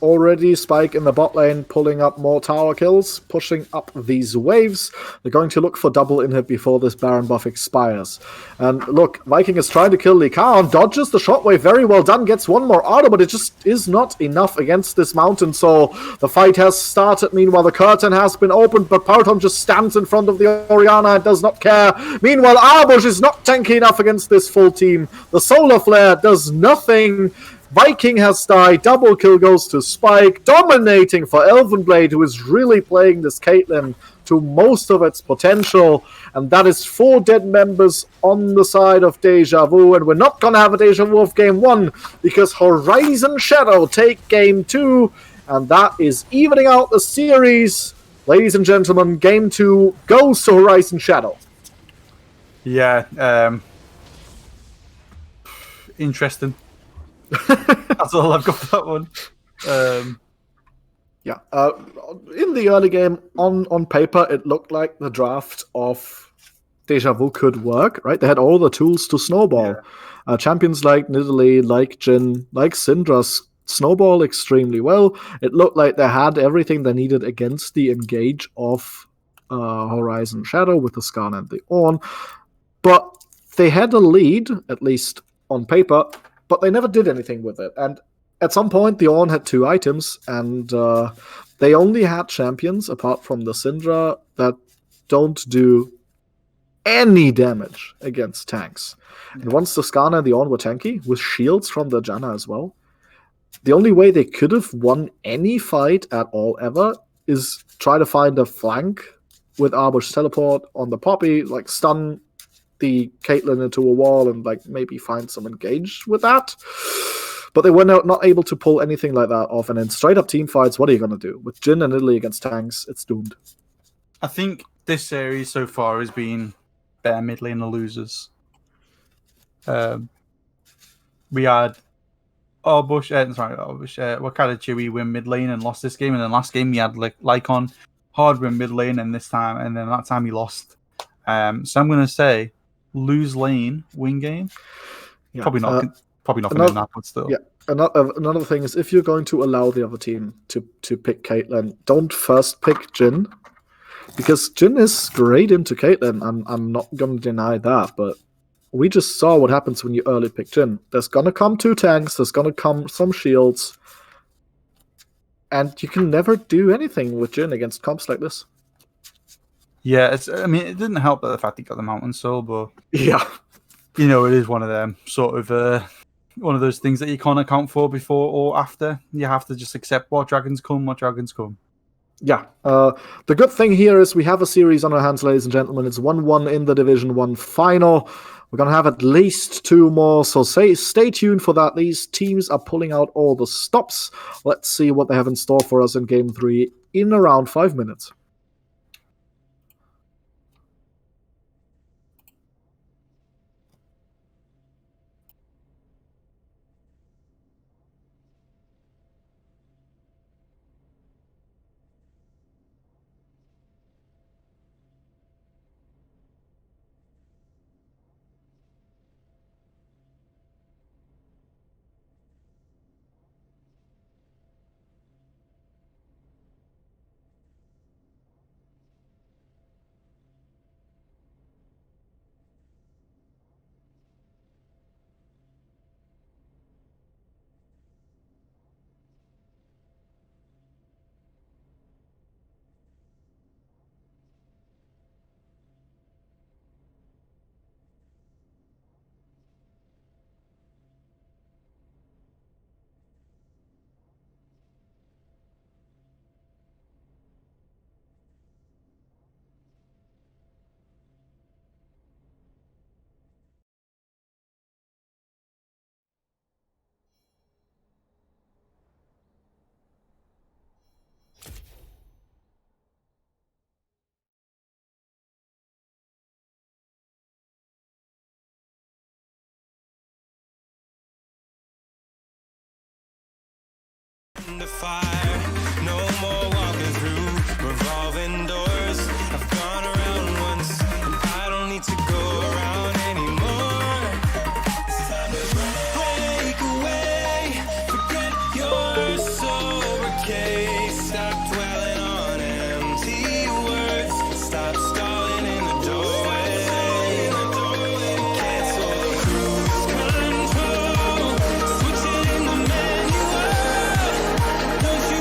Already Spike in the bot lane pulling up more tower kills, pushing up these waves. They're going to look for double inhib before this Baron buff expires. And look, Viking is trying to kill Lee Khan, dodges the shockwave, very well done, gets one more auto, but it just is not enough against this Mountain Soul. The fight has started, meanwhile the curtain has been opened, but Pyrotom just stands in front of the Orianna and does not care. Meanwhile, Arbush is not tanky enough against this full team. The Solar Flare does nothing. Viking has died. Double kill goes to Spike. Dominating for Elvenblade, who is really playing this Caitlyn to most of its potential. And that is 4 dead members on the side of Deja Vu. And we're not going to have a Deja Vu of game 1 because Horizon Shadow take game 2. And that is evening out the series. Ladies and gentlemen, game 2 goes to Horizon Shadow. Yeah, interesting. That's all I've got for that one. In the early game, on paper, it looked like the draft of Deja Vu could work, right? They had all the tools to snowball. Yeah. Champions like Nidalee, like Jin, like Syndra snowball extremely well. It looked like they had everything they needed against the engage of Horizon Shadow with the Skarner and the Ornn. But they had a lead, at least on paper, but they never did anything with it. And at some point, the Ornn had 2 items, and they only had champions, apart from the Syndra, that don't do any damage against tanks. Yeah. And once the Skarner and the Ornn were tanky, with shields from the Janna as well, the only way they could have won any fight at all ever is try to find a flank with Arbush teleport on the Poppy, like stun the Caitlyn into a wall and like maybe find some engage with that. But they were not able to pull anything like that off. And in straight up team fights, what are you going to do? With Jin and Nidalee against tanks, it's doomed. I think this series so far has been bare mid lane the losers. We had Wakata Chewy win mid lane and lost this game. And then last game we had Lycon hard win mid lane, and this time, and then that time he lost. So I'm going to say lose lane, win game. Yeah. Probably not going to win that, but still. Yeah. Another thing is, if you're going to allow the other team to pick Caitlyn, don't first pick Jin. Because Jin is great into Caitlyn. I'm not gonna deny that, but we just saw what happens when you early pick Jin. There's gonna come 2 tanks, there's gonna come some shields, and you can never do anything with Jin against comps like this. Yeah, I mean, it didn't help that the fact he got the Mountain Soul, but Yeah. you know, it is one of them sort of one of those things that you can't account for before or after. You have to just accept what dragons come. Yeah. The good thing here is we have a series on our hands, ladies and gentlemen. It's 1-1 in the Division 1 final. We're going to have at least 2 more, so stay tuned for that. These teams are pulling out all the stops. Let's see what they have in store for us in Game 3 in around 5 minutes. The fire, no more walking through revolving doors. I've gone around once, and I don't need to go around anymore. It's time to break away, forget your sober case. Stop dwelling on empty words, stop stalling in the doorway. Cancel the cruise control, switching the manual. Don't you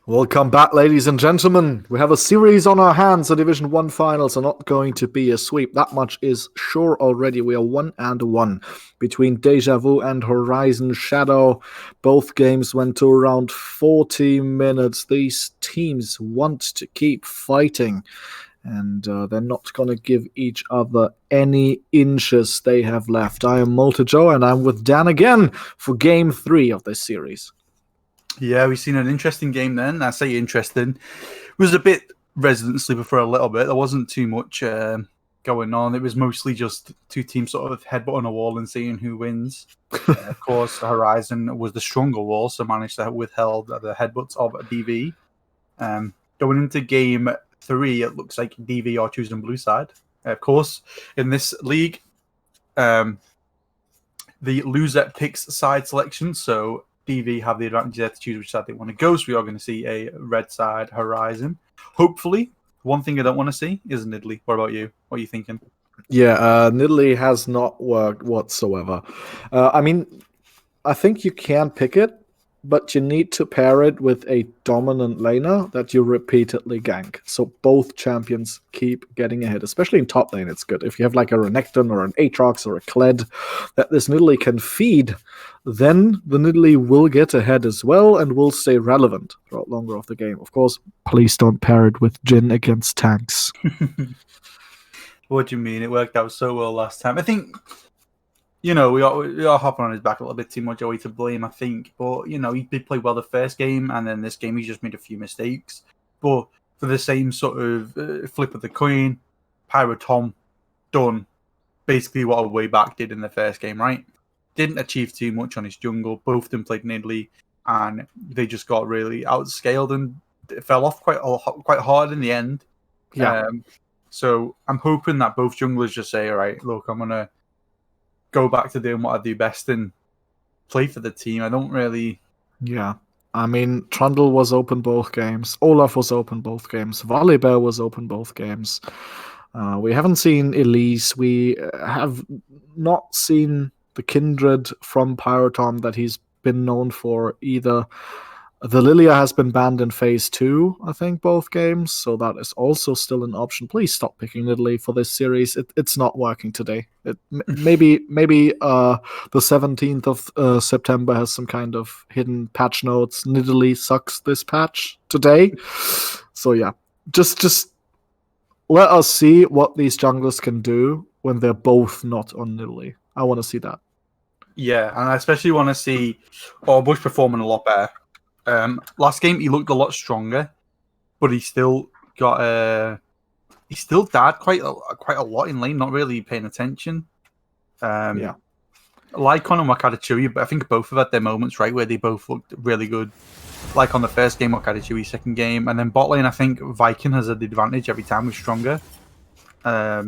Welcome back, ladies and gentlemen. We have a series on our hands. The Division 1 finals are not going to be a sweep. That much is sure already. We are 1-1 between Deja Vu and Horizon Shadow. Both games went to around 40 minutes. These teams want to keep fighting, and they're not going to give each other any inches they have left. I am Multijoe, and I'm with Dan again for Game 3 of this series. Yeah, we've seen an interesting game then. I say interesting. It was a bit resident sleeper for a little bit. There wasn't too much going on. It was mostly just two teams sort of headbutting a wall and seeing who wins. Of course, Horizon was the stronger wall, so managed to withheld the headbutts of DV. Going into Game 3, it looks like DV are choosing blue side. Of course, in this league, the loser picks side selection, so DV have the advantage there to choose which side they want to go, so we are going to see a red side Horizon. Hopefully. One thing I don't want to see is Nidalee. What about you? What are you thinking? Yeah, Nidalee has not worked whatsoever. I think you can pick it, but you need to pair it with a dominant laner that you repeatedly gank. So both champions keep getting ahead, especially in top lane. It's good. If you have like a Renekton or an Aatrox or a Kled that this Nidalee can feed, then the Nidalee will get ahead as well and will stay relevant throughout longer of the game. Of course, please don't pair it with Jhin against tanks. What do you mean? It worked out so well last time. I think, we are hopping on his back a little bit too much. Are we to blame, I think. But, he did play well the first game, and then this game he just made a few mistakes. But for the same sort of flip of the coin, Pyro Tom done basically what a way back did in the first game, right? Didn't achieve too much on his jungle. Both of them played Nidalee, and they just got really outscaled and it fell off quite hard in the end. Yeah. So I'm hoping that both junglers just say, all right, look, I'm going to go back to doing what I do best and play for the team. I don't really... Yeah. Trundle was open both games. Olaf was open both games. Volibear was open both games. We haven't seen Elise. We have not seen the kindred from Pyrotom that he's been known for either. The Lilia has been banned in Phase 2, I think, both games, so that is also still an option. Please stop picking Nidalee for this series. It's not working today. Maybe the 17th of September has some kind of hidden patch notes. Nidalee sucks this patch today. So yeah, just let us see what these junglers can do when they're both not on Nidalee. I want to see that. Yeah, and I especially want to see Orbush performing a lot better. Last game he looked a lot stronger, but he still got he still died quite a lot in lane, not really paying attention. Yeah, Lycon and Wakadachui, but I think both have had their moments, right, where they both looked really good. Like on the first game, Wakadachui, second game, and then bot lane, I think Viking has had the advantage every time, was stronger. But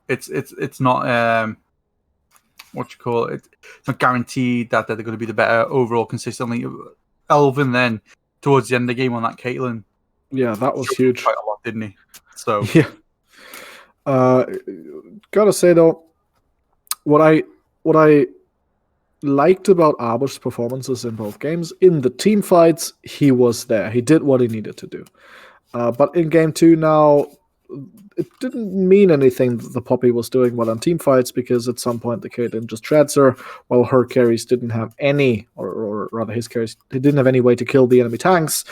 it's not what you call it. It's not guaranteed that they're going to be the better overall consistently. Elvin then towards the end of the game on that Caitlyn. Yeah, that was huge. Quite a lot, didn't he? So yeah. Gotta say though, what I liked about Arbush's performances in both games, in the team fights, he was there. He did what he needed to do. But in game 2 now, it didn't mean anything that the Poppy was doing well on team fights, because at some point the Caitlyn just treads her, while her carries didn't have any, or rather his carries, he didn't have any way to kill the enemy tanks.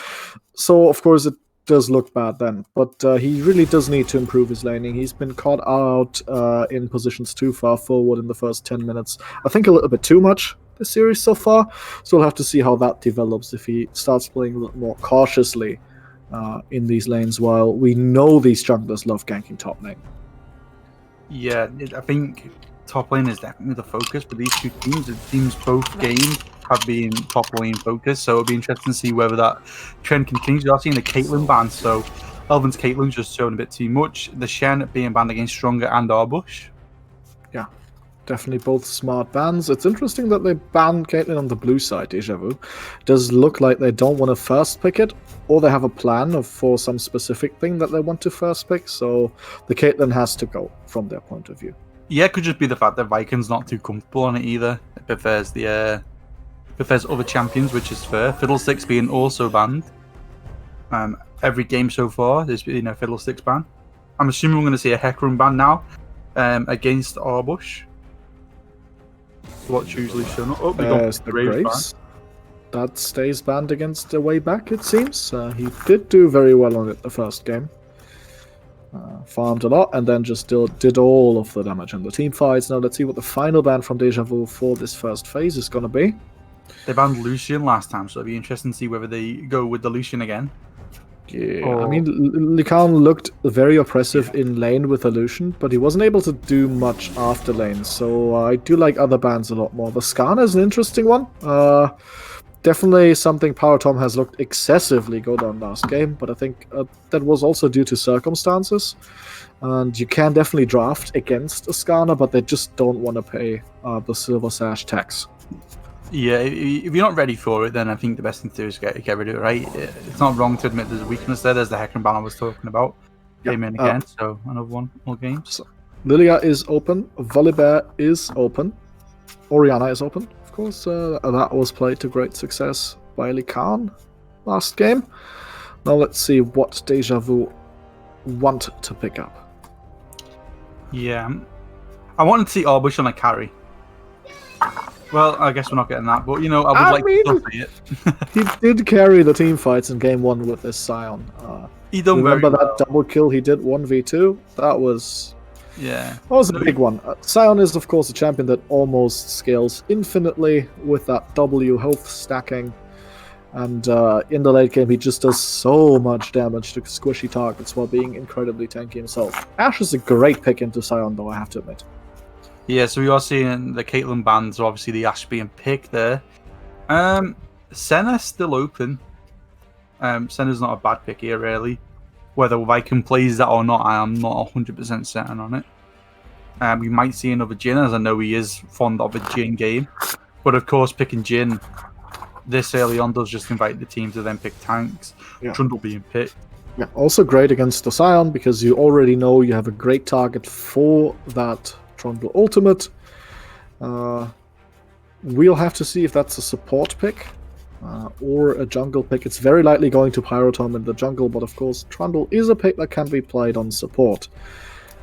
So of course it does look bad then. But he really does need to improve his laning. He's been caught out in positions too far forward in the first 10 minutes. I think a little bit too much this series so far. So we'll have to see how that develops if he starts playing a little more cautiously in these lanes, while we know these junglers love ganking top lane. Yeah, I think top lane is definitely the focus for these two teams. It seems both games have been top lane focused, so it'll be interesting to see whether that trend continues. We are seeing the Caitlyn ban, so Elvin's Caitlyn's just showing a bit too much. The Shen being banned against Stronger and Arbush. Yeah, definitely both smart bans. It's interesting that they banned Caitlyn on the blue side, Deja Vu. Does look like they don't want to first pick it, or they have a plan for some specific thing that they want to first pick, so the Caitlyn has to go from their point of view. Yeah, it could just be the fact that Viking's not too comfortable on it either. It prefers the if there's other champions, which is fair. Fiddlesticks being also banned. Every game so far, there's been a Fiddlesticks ban. I'm assuming we're going to see a Hecarim ban now against Arbush. What's usually shown up? Oh, we got There's the Graves. That stays banned against the way back, it seems. He did do very well on it the first game. Farmed a lot and then just still did all of the damage in the team fights. Now let's see what the final ban from Deja Vu for this first phase is going to be. They banned Lucian last time, so it'll be interesting to see whether they go with the Lucian again. Yeah, I mean, Lycan looked very oppressive in lane with Illusion, but he wasn't able to do much after lane, so I do like other bans a lot more. The Skarner is an interesting one. Definitely something Power Tom has looked excessively good on last game, but I think that was also due to circumstances. And you can definitely draft against a Skarner, but they just don't want to pay the Silver Sash tax. Yeah, if you're not ready for it, then I think the best thing to do is get rid of it, right? It's not wrong to admit there's a weakness there. There's the Hecarim ban I was talking about. Came in again, so another one, more games. So, Lilia is open, Volibear is open, Orianna is open, of course. That was played to great success by Lycan last game. Now let's see what Deja Vu want to pick up. Yeah, I wanted to see Arbush on a carry. Well, I guess we're not getting that, but I would to see it. He did carry the team fights in game 1 with this Scion. He done remember very that double kill he did 1v2? That was a big one. Scion is of course a champion that almost scales infinitely with that W health stacking. And in the late game, he just does so much damage to squishy targets while being incredibly tanky himself. Ashe is a great pick into Scion, though, I have to admit. Yeah, so we are seeing the Caitlyn bans, so obviously the Ashe being picked there. Senna's still open. Senna's not a bad pick here, really. Whether Viking plays that or not, I am not 100% certain on it. We might see another Jhin, as I know he is fond of a Jhin game. But of course, picking Jhin this early on does just invite the team to then pick tanks. Yeah. Trundle being picked. Yeah, also great against the Scion, because you already know you have a great target for that Trundle ultimate. We'll have to see if that's a support pick or a jungle pick. It's very likely going to Pyrotom in the jungle, but of course Trundle is a pick that can be played on support.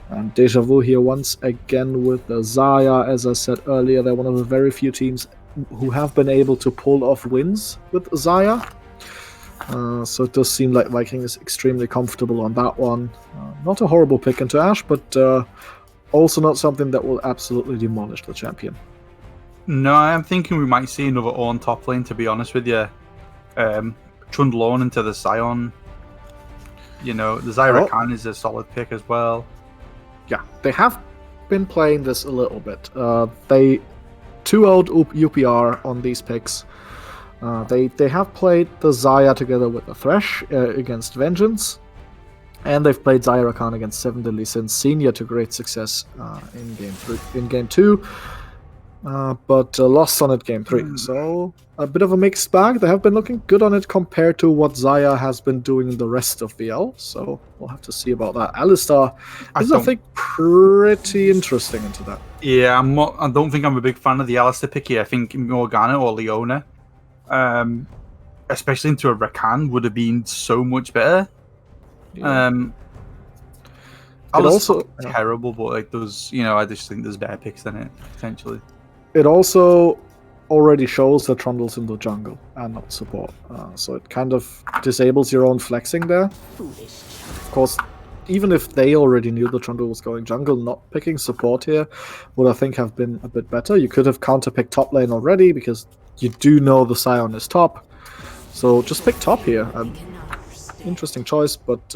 And Deja Vu here once again with the Xayah. As I said earlier, they're one of the very few teams who have been able to pull off wins with Xayah. So it does seem like Viking is extremely comfortable on that one. Not a horrible pick into Ashe, but also not something that will absolutely demolish the champion. No, I'm thinking we might see another Ornn top lane, to be honest with you. Trundle Ornn into the Scion. The Xayah Rakan is a solid pick as well. Yeah, they have been playing this a little bit. They 2-0'd UPR on these picks. They have played the Xayah together with the Thresh against Vengeance. And they've played Xayah Rakan against 7 Deadly Sins Senior to great success in game 2. But lost on it game 3. So a bit of a mixed bag. They have been looking good on it compared to what Xayah has been doing in the rest of VL. So we'll have to see about that. Alistar is, I think, pretty interesting into that. Yeah, I don't think I'm a big fan of the Alistar pick here. I think Morgana or Leona, especially into a Rakan, would have been so much better. Yeah. Also terrible, but I just think there's better picks than it potentially. It also already shows that Trundle's in the jungle and not support, so it kind of disables your own flexing there. Of course, even if they already knew the Trundle was going jungle, not picking support here would, I think, have been a bit better. You could have counterpicked top lane already because you do know the Scion is top, so just pick top here. Interesting choice, but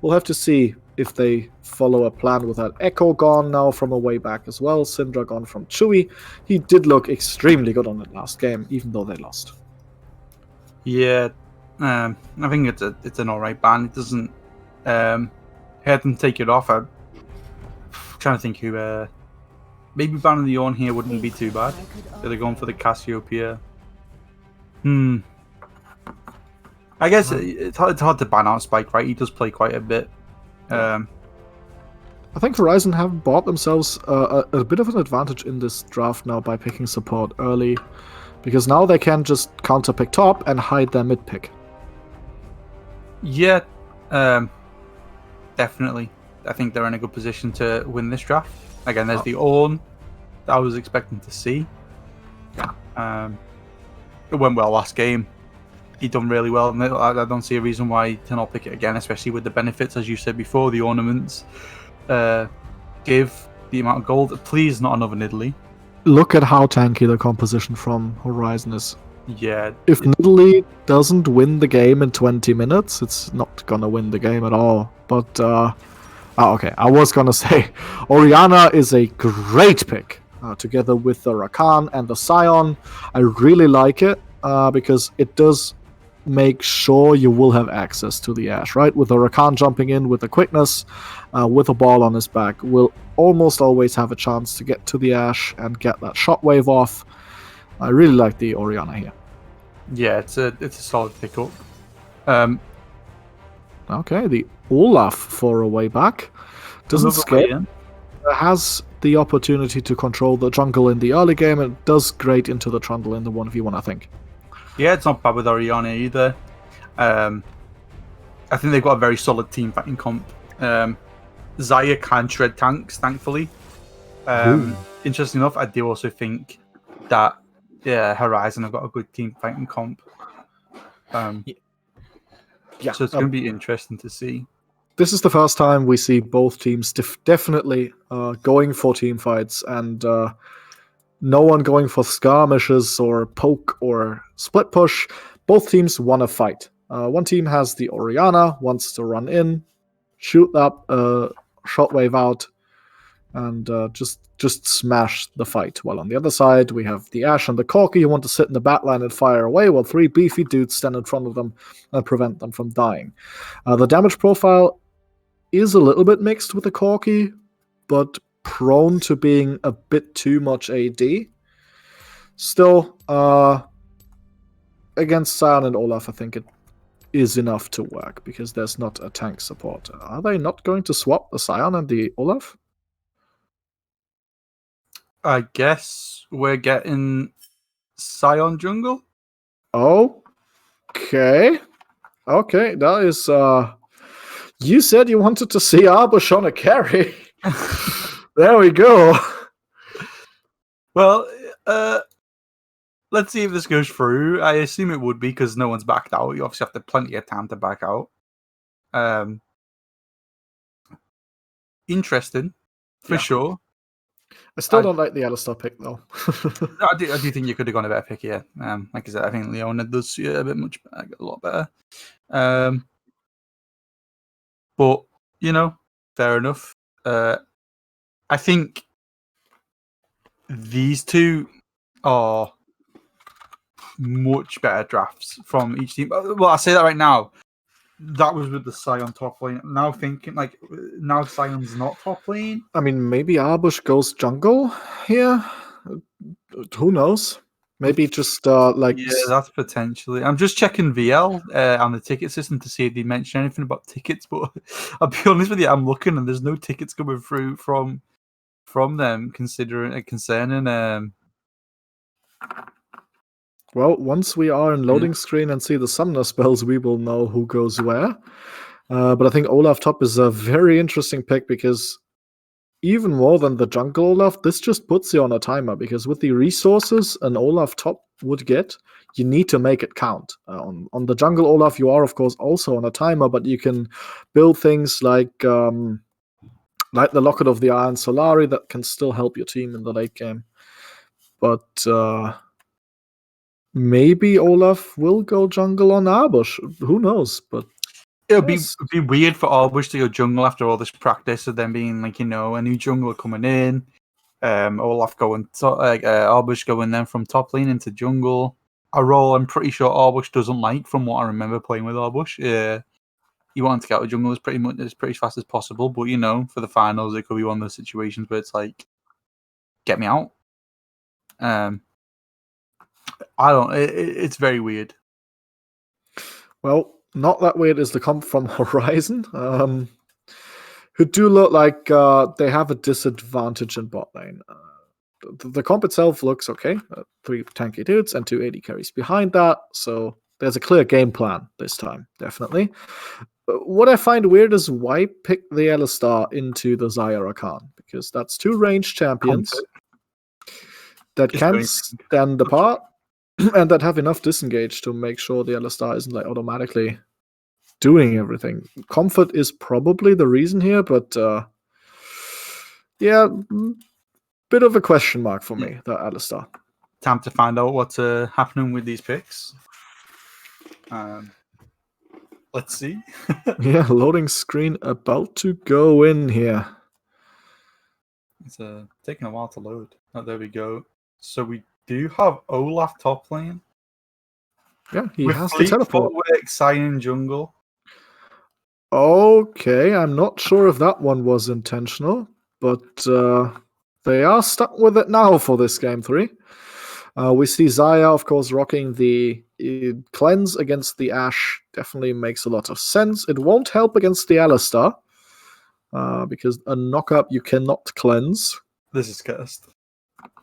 we'll have to see if they follow a plan with that. Echo gone now from a way back as well. Syndra gone from Chewy. He did look extremely good on it last game, even though they lost. Yeah, I think it's an alright ban. It doesn't hurt them take it off. I'm trying to think who. Maybe banning the Ornn here wouldn't be too bad. So they're going for the Cassiopeia. I guess it's hard to ban out Spike, right? He does play quite a bit. I think Horizon have bought themselves a bit of an advantage in this draft now by picking support early. Because now they can just counter pick top and hide their mid pick. Yeah, definitely. I think they're in a good position to win this draft. Again, there's the Ornn that I was expecting to see. It went well last game. He done really well, and I don't see a reason why to not pick it again, especially with the benefits, as you said before, the ornaments give the amount of gold. Please, not another Nidalee. Look at how tanky the composition from Horizon is. Yeah. If Nidalee doesn't win the game in 20 minutes, it's not gonna win the game at all. But, okay, I was gonna say, Orianna is a great pick. Together with the Rakan and the Scion. I really like it, because it does make sure you will have access to the Ashe, right? With the Rakan jumping in with the quickness, with a ball on his back, will almost always have a chance to get to the Ashe and get that shockwave off. I really like the Orianna here. Yeah, it's a solid pickup. Okay, the Olaf for a way back. Doesn't scare. Has the opportunity to control the jungle in the early game, and does great into the trundle in the 1v1, I think. Yeah, it's not bad with Orianna either. I think they've got a very solid team fighting comp. Xayah can shred tanks, thankfully. Interesting enough, I do also think that Horizon have got a good team fighting comp. So it's going to be interesting to see. This is the first time we see both teams definitely going for team fights, and no one going for skirmishes or poke or split push. Both teams want to fight. One team has the Orianna, wants to run in, shoot up, shotwave out, and just smash the fight. While on the other side, we have the Ashe and the Corki who want to sit in the backline and fire away, while 3 beefy dudes stand in front of them and prevent them from dying. The damage profile is a little bit mixed with the Corki, but prone to being a bit too much AD. Still, against Sion and Olaf, I think it is enough to work, because there's not a tank support. Are they not going to swap the Sion and the Olaf? I guess we're getting Sion jungle. Okay, that is... You said you wanted to see Arbush on a carry. There we go. Well, let's see if this goes through. I assume it would be, because no one's backed out. You obviously have plenty of time to back out. Interesting, for sure. I still don't like the Alistar pick, though. I do think you could have gone a better pick here. Like I said, I think Leona does suit it a lot better. But, fair enough. I think these two are much better drafts from each team. Well, I say that right now. That was with the Sion top lane. Now thinking, now Sion's not top lane. I mean, maybe Arbush goes jungle here? Who knows? Maybe just, Yeah, that's potentially. I'm just checking VL on the ticket system to see if they mention anything about tickets, but I'll be honest with you, I'm looking and there's no tickets coming through from them concerning. Well, once we are in loading screen and see the summoner spells, we will know who goes where. But I think Olaf top is a very interesting pick, because even more than the jungle Olaf, this just puts you on a timer, because with the resources an Olaf top would get, you need to make it count. On the jungle Olaf, you are, of course, also on a timer, but you can build things like the Locket of the Iron Solari that can still help your team in the late game. But maybe Olaf will go jungle on Arbush. Who knows? But it'll be weird for Arbush to go jungle after all this practice of them being a new jungler coming in. Olaf going Arbush going then from top lane into jungle. A role I'm pretty sure Arbush doesn't like, from what I remember playing with Arbush. You want to get out of jungle as pretty fast as possible, but for the finals it could be one of those situations where it's like, get me out. It's very weird. Well, not that weird is the comp from Horizon, who do look like they have a disadvantage in bot lane. the comp itself looks okay. 3 tanky dudes and 2 AD carries behind that. So there's a clear game plan this time, definitely. What I find weird is why pick the Alistar into the Xayah Rakan? Because that's 2 ranged champions that can stand apart and that have enough disengage to make sure the Alistar isn't like automatically doing everything. Comfort is probably the reason here, but yeah, bit of a question mark for me, that Alistar. Time to find out what's happening with these picks. Let's see. Yeah, loading screen about to go in here. It's taking a while to load. Oh, there we go. So we do have Olaf top lane. Yeah, he with has to Fleet teleport. Footwork, Sion jungle. Okay, I'm not sure if that one was intentional, but they are stuck with it now for this game 3. We see Xayah, of course, rocking the cleanse against the Ashe. Definitely makes a lot of sense. It won't help against the Alistar, because a knock-up you cannot cleanse. This is cursed.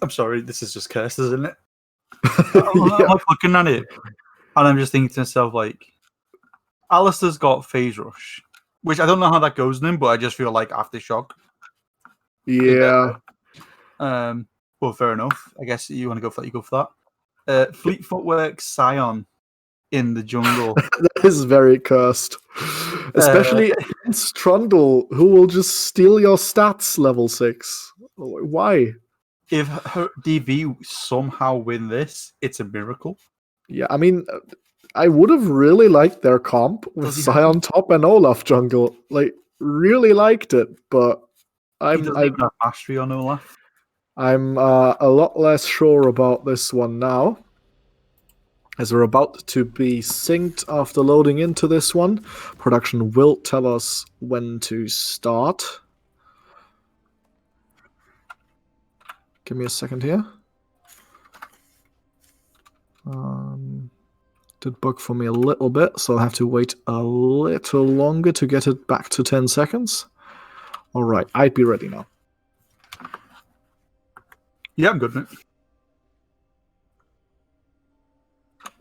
I'm sorry, this is just cursed, isn't it? Yeah. I'm like looking at it, and I'm just thinking to myself, like, Alistair's got Phase Rush, which I don't know how that goes in him, but I just feel like Aftershock. Yeah. Well, fair enough. I guess you want to go for that, you go for that. Fleet Footwork, Sion in the jungle. That is very cursed. Especially against Trundle, who will just steal your stats level 6. Why? If her DV somehow win this, it's a miracle. Yeah, I mean, I would have really liked their comp with Sion top and Olaf jungle. Like, really liked it, but He doesn't even have mastery on Olaf. I'm a lot less sure about this one now, as we're about to be synced after loading into this one. Production will tell us when to start. Give me a second here. Did bug for me a little bit, so I'll have to wait a little longer to get it back to 10 seconds. All right, I'd be ready now. Yeah, I'm good, mate.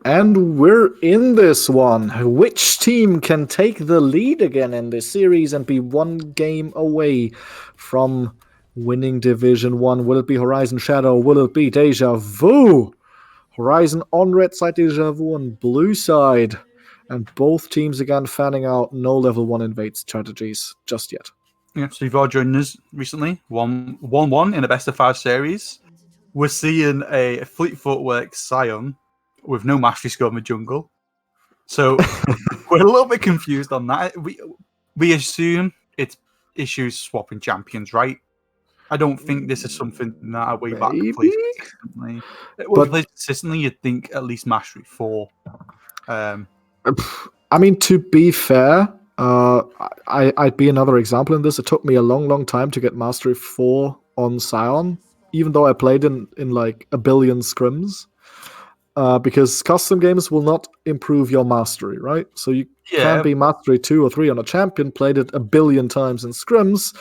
And we're in this one. Which team can take the lead again in this series and be 1 game away from winning Division 1? Will it be Horizon Shadow? Will it be Deja Vu? Horizon on red side, Deja Vu on blue side. And both teams again fanning out no level 1 invade strategies just yet. Yeah, so you've all joined us recently. 1-1 in a best of 5 series. We're seeing a Fleet Footwork Sion with no mastery score in the jungle. So we're a little bit confused on that. We assume it's issues swapping champions, right? I don't think this is something that way back plays consistently. Well, plays consistently, you'd think at least mastery 4. I mean, to be fair, I'd be another example in this. It took me a long time to get mastery 4 on Sion, even though I played in like a billion scrims. Because custom games will not improve your mastery, right? So you can be mastery 2 or 3 on a champion, played it a billion times in scrims,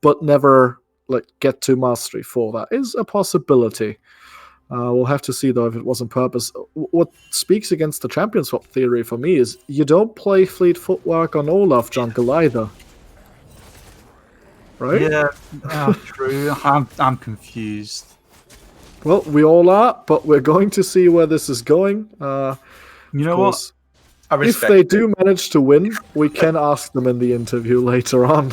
but never like get to mastery 4. That is a possibility. We'll have to see though if it was on purpose. What speaks against the champion swap theory for me is you don't play Fleet Footwork on Olaf jungle either. Right? Yeah, true. I'm confused. Well, we all are, but we're going to see where this is going. You know what? If they do manage to win, we can ask them in the interview later on.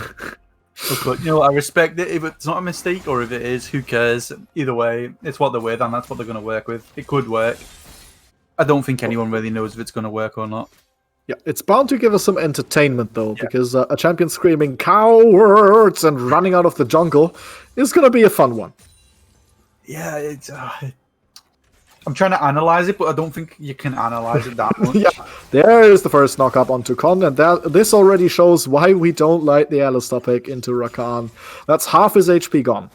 Okay, you know what? I respect it. If it's not a mistake or if it is, who cares? Either way, it's what they're with, and that's what they're going to work with. It could work. I don't think anyone really knows if it's going to work or not. Yeah, it's bound to give us some entertainment, though, because a champion screaming cowards and running out of the jungle is going to be a fun one. Yeah, it's. I'm trying to analyze it, but I don't think you can analyze it that much. Yeah, there is the first knock-up onto Con, and this already shows why we don't like the Alistar pick into Rakan. That's half his HP gone.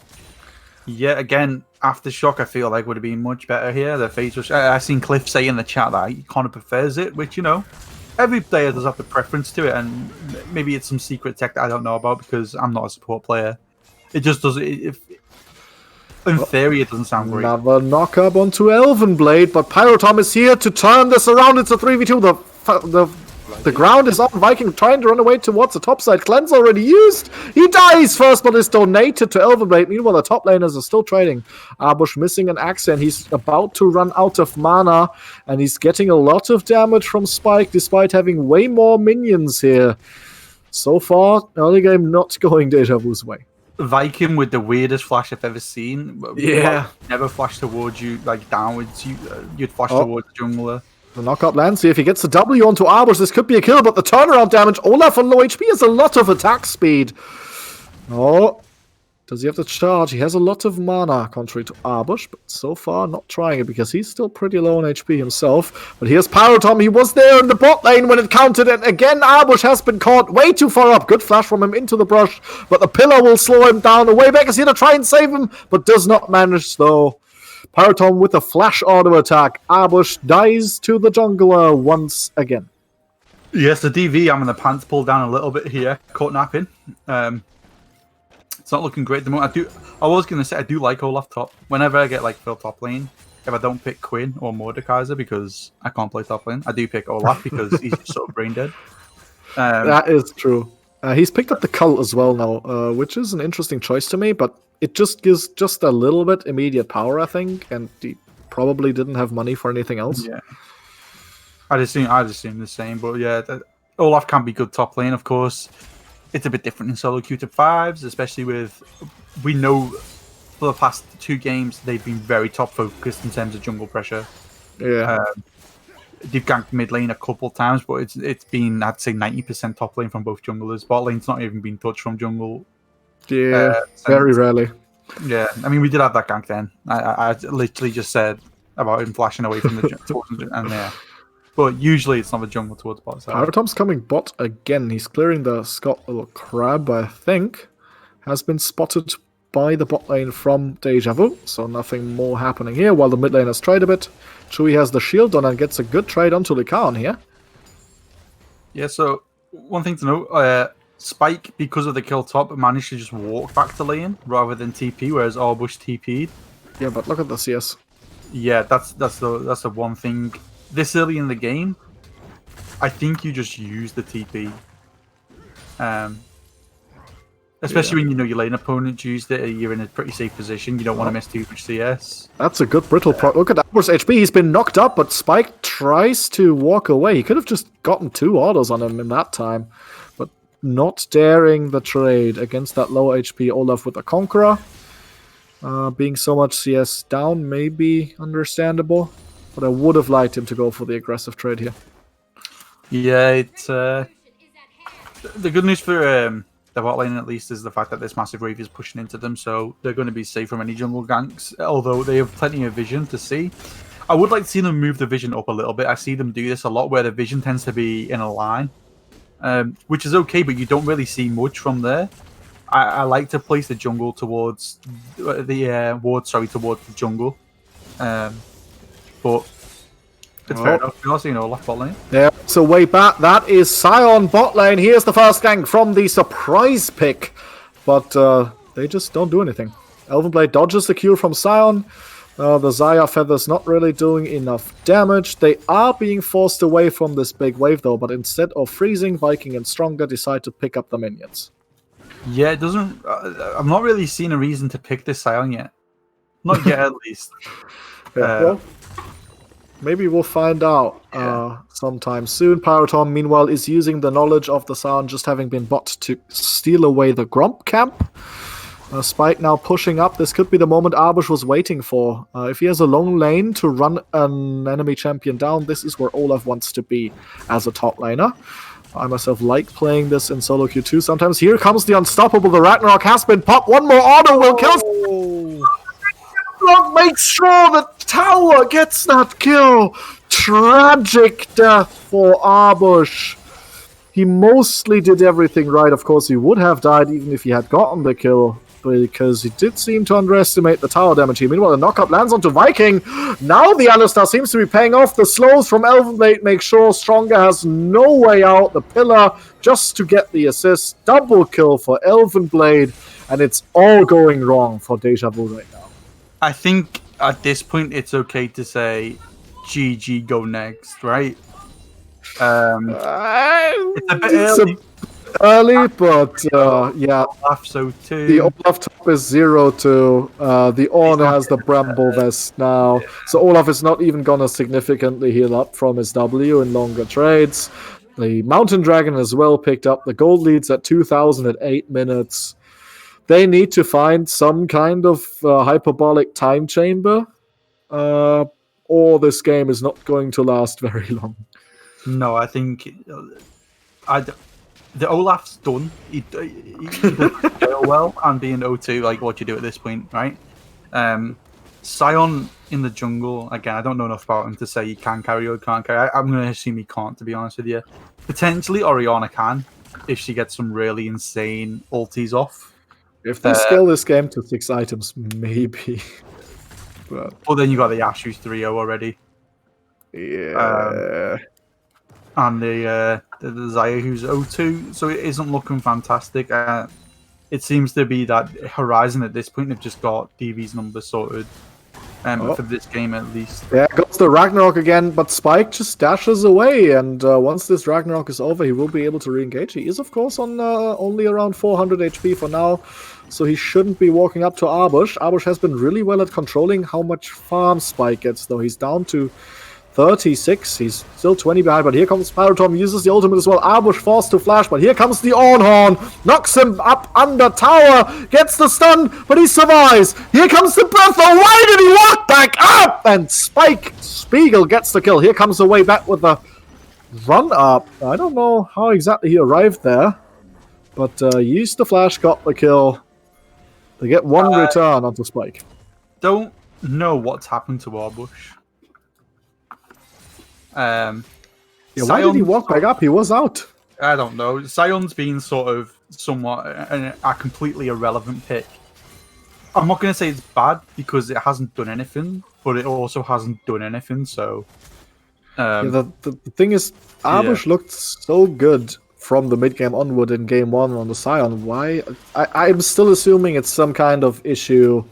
Yeah, again, Aftershock I feel like would have been much better here. The phase rush. I've seen Cliff say in the chat that he kind of prefers it, which, you know, every player does have the preference to it, and maybe it's some secret tech that I don't know about because I'm not a support player. It just does. In theory, it doesn't sound great. Another knock up onto Elvenblade, but Pyrotom is here to turn this around. It's a 3v2. The ground is on. Viking trying to run away towards the top side. Cleanse already used. He dies first, but is donated to Elvenblade. Meanwhile, the top laners are still trading. Arbush missing an axe, and he's about to run out of mana. And he's getting a lot of damage from Spike, despite having way more minions here. So far, early game not going Deja Vu's way. Viking with the weirdest flash I've ever seen. Yeah. Never flash towards you, like downwards. You'd flash towards the jungler. The knockup lands. See if he gets the W onto Arbush. This could be a kill, but the turnaround damage. Olaf on low HP has a lot of attack speed. Oh. Does he have to charge? He has a lot of mana, contrary to Arbush, but so far not trying it because he's still pretty low on HP himself. But here's Pyrotom. He was there in the bot lane when it counted, and again Arbush has been caught way too far up. Good flash from him into the brush, but the pillar will slow him down. The way back is here to try and save him, but does not manage though. Pyrotom with a flash auto attack. Arbush dies to the jungler once again. Yes, the DV, I'm in the pants pulled down a little bit here. Caught napping. It's not looking great at the moment. I was going to say, I do like Olaf top. Whenever I get like full top lane, if I don't pick Quinn or Mordekaiser because I can't play top lane, I do pick Olaf because he's just sort of brain dead. That is true. He's picked up the cult as well now, which is an interesting choice to me, but it just gives just a little bit immediate power, I think, and he probably didn't have money for anything else. Yeah. I'd assume the same, but yeah, Olaf can be good top lane, of course. It's a bit different in solo queue to 5s, especially with, we know for the past 2 games, they've been very top focused in terms of jungle pressure. Yeah. They've ganked mid lane a couple times, but it's been, I'd say, 90% top lane from both junglers. Bot lane's not even been touched from jungle. Yeah, very rarely. Yeah, I mean, we did have that gank then. I literally just said about him flashing away from the and yeah. But usually it's not the jungle towards bot side. Pyrotom's coming bot again. He's clearing the Scott little crab, I think. Has been spotted by the bot lane from Deja Vu, so nothing more happening here, while the mid lane has tried a bit. Chui has the shield on and gets a good trade onto Likan here. Yeah, so one thing to note, Spike, because of the kill top, managed to just walk back to lane rather than TP, whereas Arbush TP'd. Yeah, but look at the CS. Yeah, that's the one thing. This early in the game, I think you just use the TP. Especially when you know your lane opponent used it, you're in a pretty safe position. You don't want to miss too much CS. That's a good brittle look at Arbush's HP. He's been knocked up, but Spike tries to walk away. He could have just gotten 2 autos on him in that time, but not daring the trade against that low HP Olaf with the Conqueror. Being so much CS down may be understandable, but I would have liked him to go for the aggressive trade here. Yeah, it's the good news for the bot lane at least is the fact that this massive wave is pushing into them, so they're going to be safe from any jungle ganks, although they have plenty of vision to see. I would like to see them move the vision up a little bit. I see them do this a lot where the vision tends to be in a line, which is okay, but you don't really see much from there. I like to place the jungle towards the ward, towards the jungle, but it's fair enough. You also, left bot lane. Yeah, so way back, that is Sion bot lane. Here's the first gank from the surprise pick, but they just don't do anything. Elvenblade dodges the Q from Sion. The Xayah Feather's not really doing enough damage. They are being forced away from this big wave though, but instead of freezing, Viking and Stronger decide to pick up the minions. Yeah, it doesn't. I'm not really seeing a reason to pick this Sion yet. Not yet, at least. Well, maybe we'll find out sometime soon. Pyrotom, meanwhile, is using the knowledge of the Sion just having been bot to steal away the Gromp camp. Spike now pushing up. This could be the moment Arbush was waiting for. If he has a long lane to run an enemy champion down, this is where Olaf wants to be as a top laner. I myself like playing this in solo queue too sometimes. Here comes the unstoppable. The Ragnarok has been popped. One more auto will kill. Ragnarok makes sure the tower gets that kill. Tragic death for Arbush. He mostly did everything right. Of course, he would have died even if he had gotten the kill, because he did seem to underestimate the tower damage here. Meanwhile, the knockup lands onto Viking. Now the Alistar seems to be paying off. The slows from Elvenblade make sure Stronger has no way out. The pillar just to get the assist. Double kill for Elvenblade, and it's all going wrong for Deja Vu right now. I think at this point it's okay to say GG go next, right? It's a bit early. Early, but yeah, Olaf, so too. the Olaf top is 0-2. The Orn has the Bramble Vest now. So Olaf is not even gonna significantly heal up from his W in longer trades. The Mountain Dragon as well picked up. The gold leads at 2,008 minutes. They need to find some kind of hyperbolic time chamber, or this game is not going to last very long. No, I think the Olaf's done. He doesn't scale well, and being O2, like what you do at this point, right? Sion in the jungle, again, I don't know enough about him to say he can carry or can't carry. I'm going to assume he can't, to be honest with you. Potentially Oriana can, if she gets some really insane ultis off. If they scale this game to 6 items, maybe. But then you got the Ashe who's 3-0 already. Yeah. And the Zaya who's 0-2, so it isn't looking fantastic. It seems to be that Horizon at this point have just got DV's number sorted. For this game at least. Yeah, goes the Ragnarok again, but Spike just dashes away, and once this Ragnarok is over, he will be able to re-engage. He is, of course, on only around 400 HP for now, so he shouldn't be walking up to Arbush. Arbush has been really well at controlling how much farm Spike gets, though. He's down to 36. He's still 20 behind, but here comes Pyrotom, uses the ultimate as well. Arbush forced to flash, but here comes the Ornhorn, knocks him up under tower, gets the stun, but he survives. Here comes the Breath. Why did he walk back up? And Spike Spiegel gets the kill. Here comes the way back with the run up. I don't know how exactly he arrived there, but used the flash, got the kill. They get one return onto Spike. Don't know what's happened to Arbush. Why did he walk back up? He was out. I don't know. Sion's been sort of somewhat a completely irrelevant pick. I'm not going to say it's bad because it hasn't done anything, but it also hasn't done anything. So the thing is, Arbush looked so good from the mid game onward in game 1 on the Sion. Why? I'm still assuming it's some kind of issue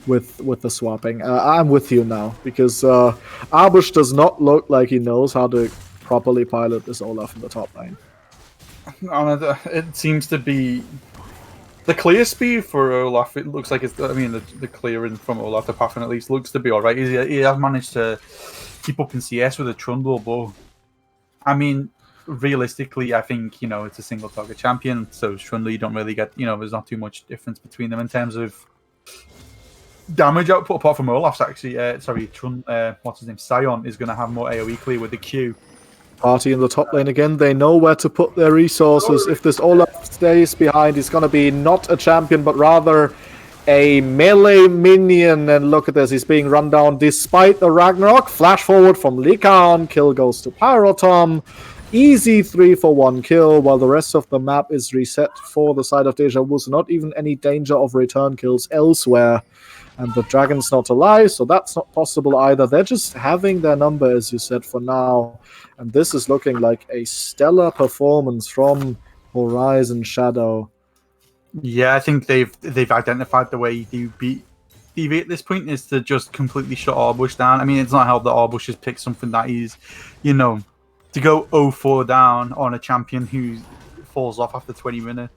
with the swapping. I'm with you now, because Arbush does not look like he knows how to properly pilot this Olaf in the top lane. It seems to be the clear speed for Olaf. It looks like it's. I mean, the clearing from Olaf to Pathin at least looks to be alright. He has managed to keep up in CS with a Trundle, but I mean, realistically, I think it's a single target champion. So Trundle, you don't really get. There's not too much difference between them in terms of damage output, apart from Olaf's actually. What's his name? Sion is going to have more AoE clear with the Q. Party in the top lane again. They know where to put their resources. If this Olaf stays behind, he's going to be not a champion, but rather a melee minion. And look at this. He's being run down despite the Ragnarok. Flash forward from Likan. Kill goes to Pyrotom. Easy 3-for-1 kill, while the rest of the map is reset for the side of Deja Vu. So not even any danger of return kills elsewhere. And the Dragon's not alive, so that's not possible either. They're just having their number, as you said, for now. And this is looking like a stellar performance from Horizon Shadow. Yeah, I think they've identified the way you do beat DV at this point is to just completely shut Arbush down. I mean, it's not helped that Arbush has picked something that is, to go 0-4 down on a champion who falls off after 20 minutes.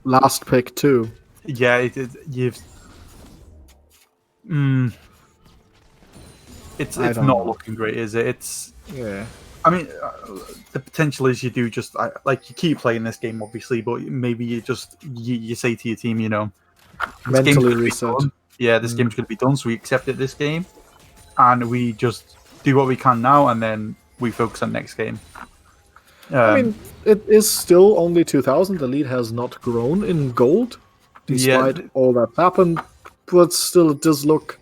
Last pick, too. Yeah, it's not looking great, is it? Yeah. I mean, the potential is you do just you keep playing this game, obviously, but maybe you just you say to your team, mentally reset. Yeah, this game's going to be done, so we accept it this game, and we just do what we can now, and then we focus on next game. I mean, it is still only 2,000. The lead has not grown in gold, despite all that happened. But still, it does look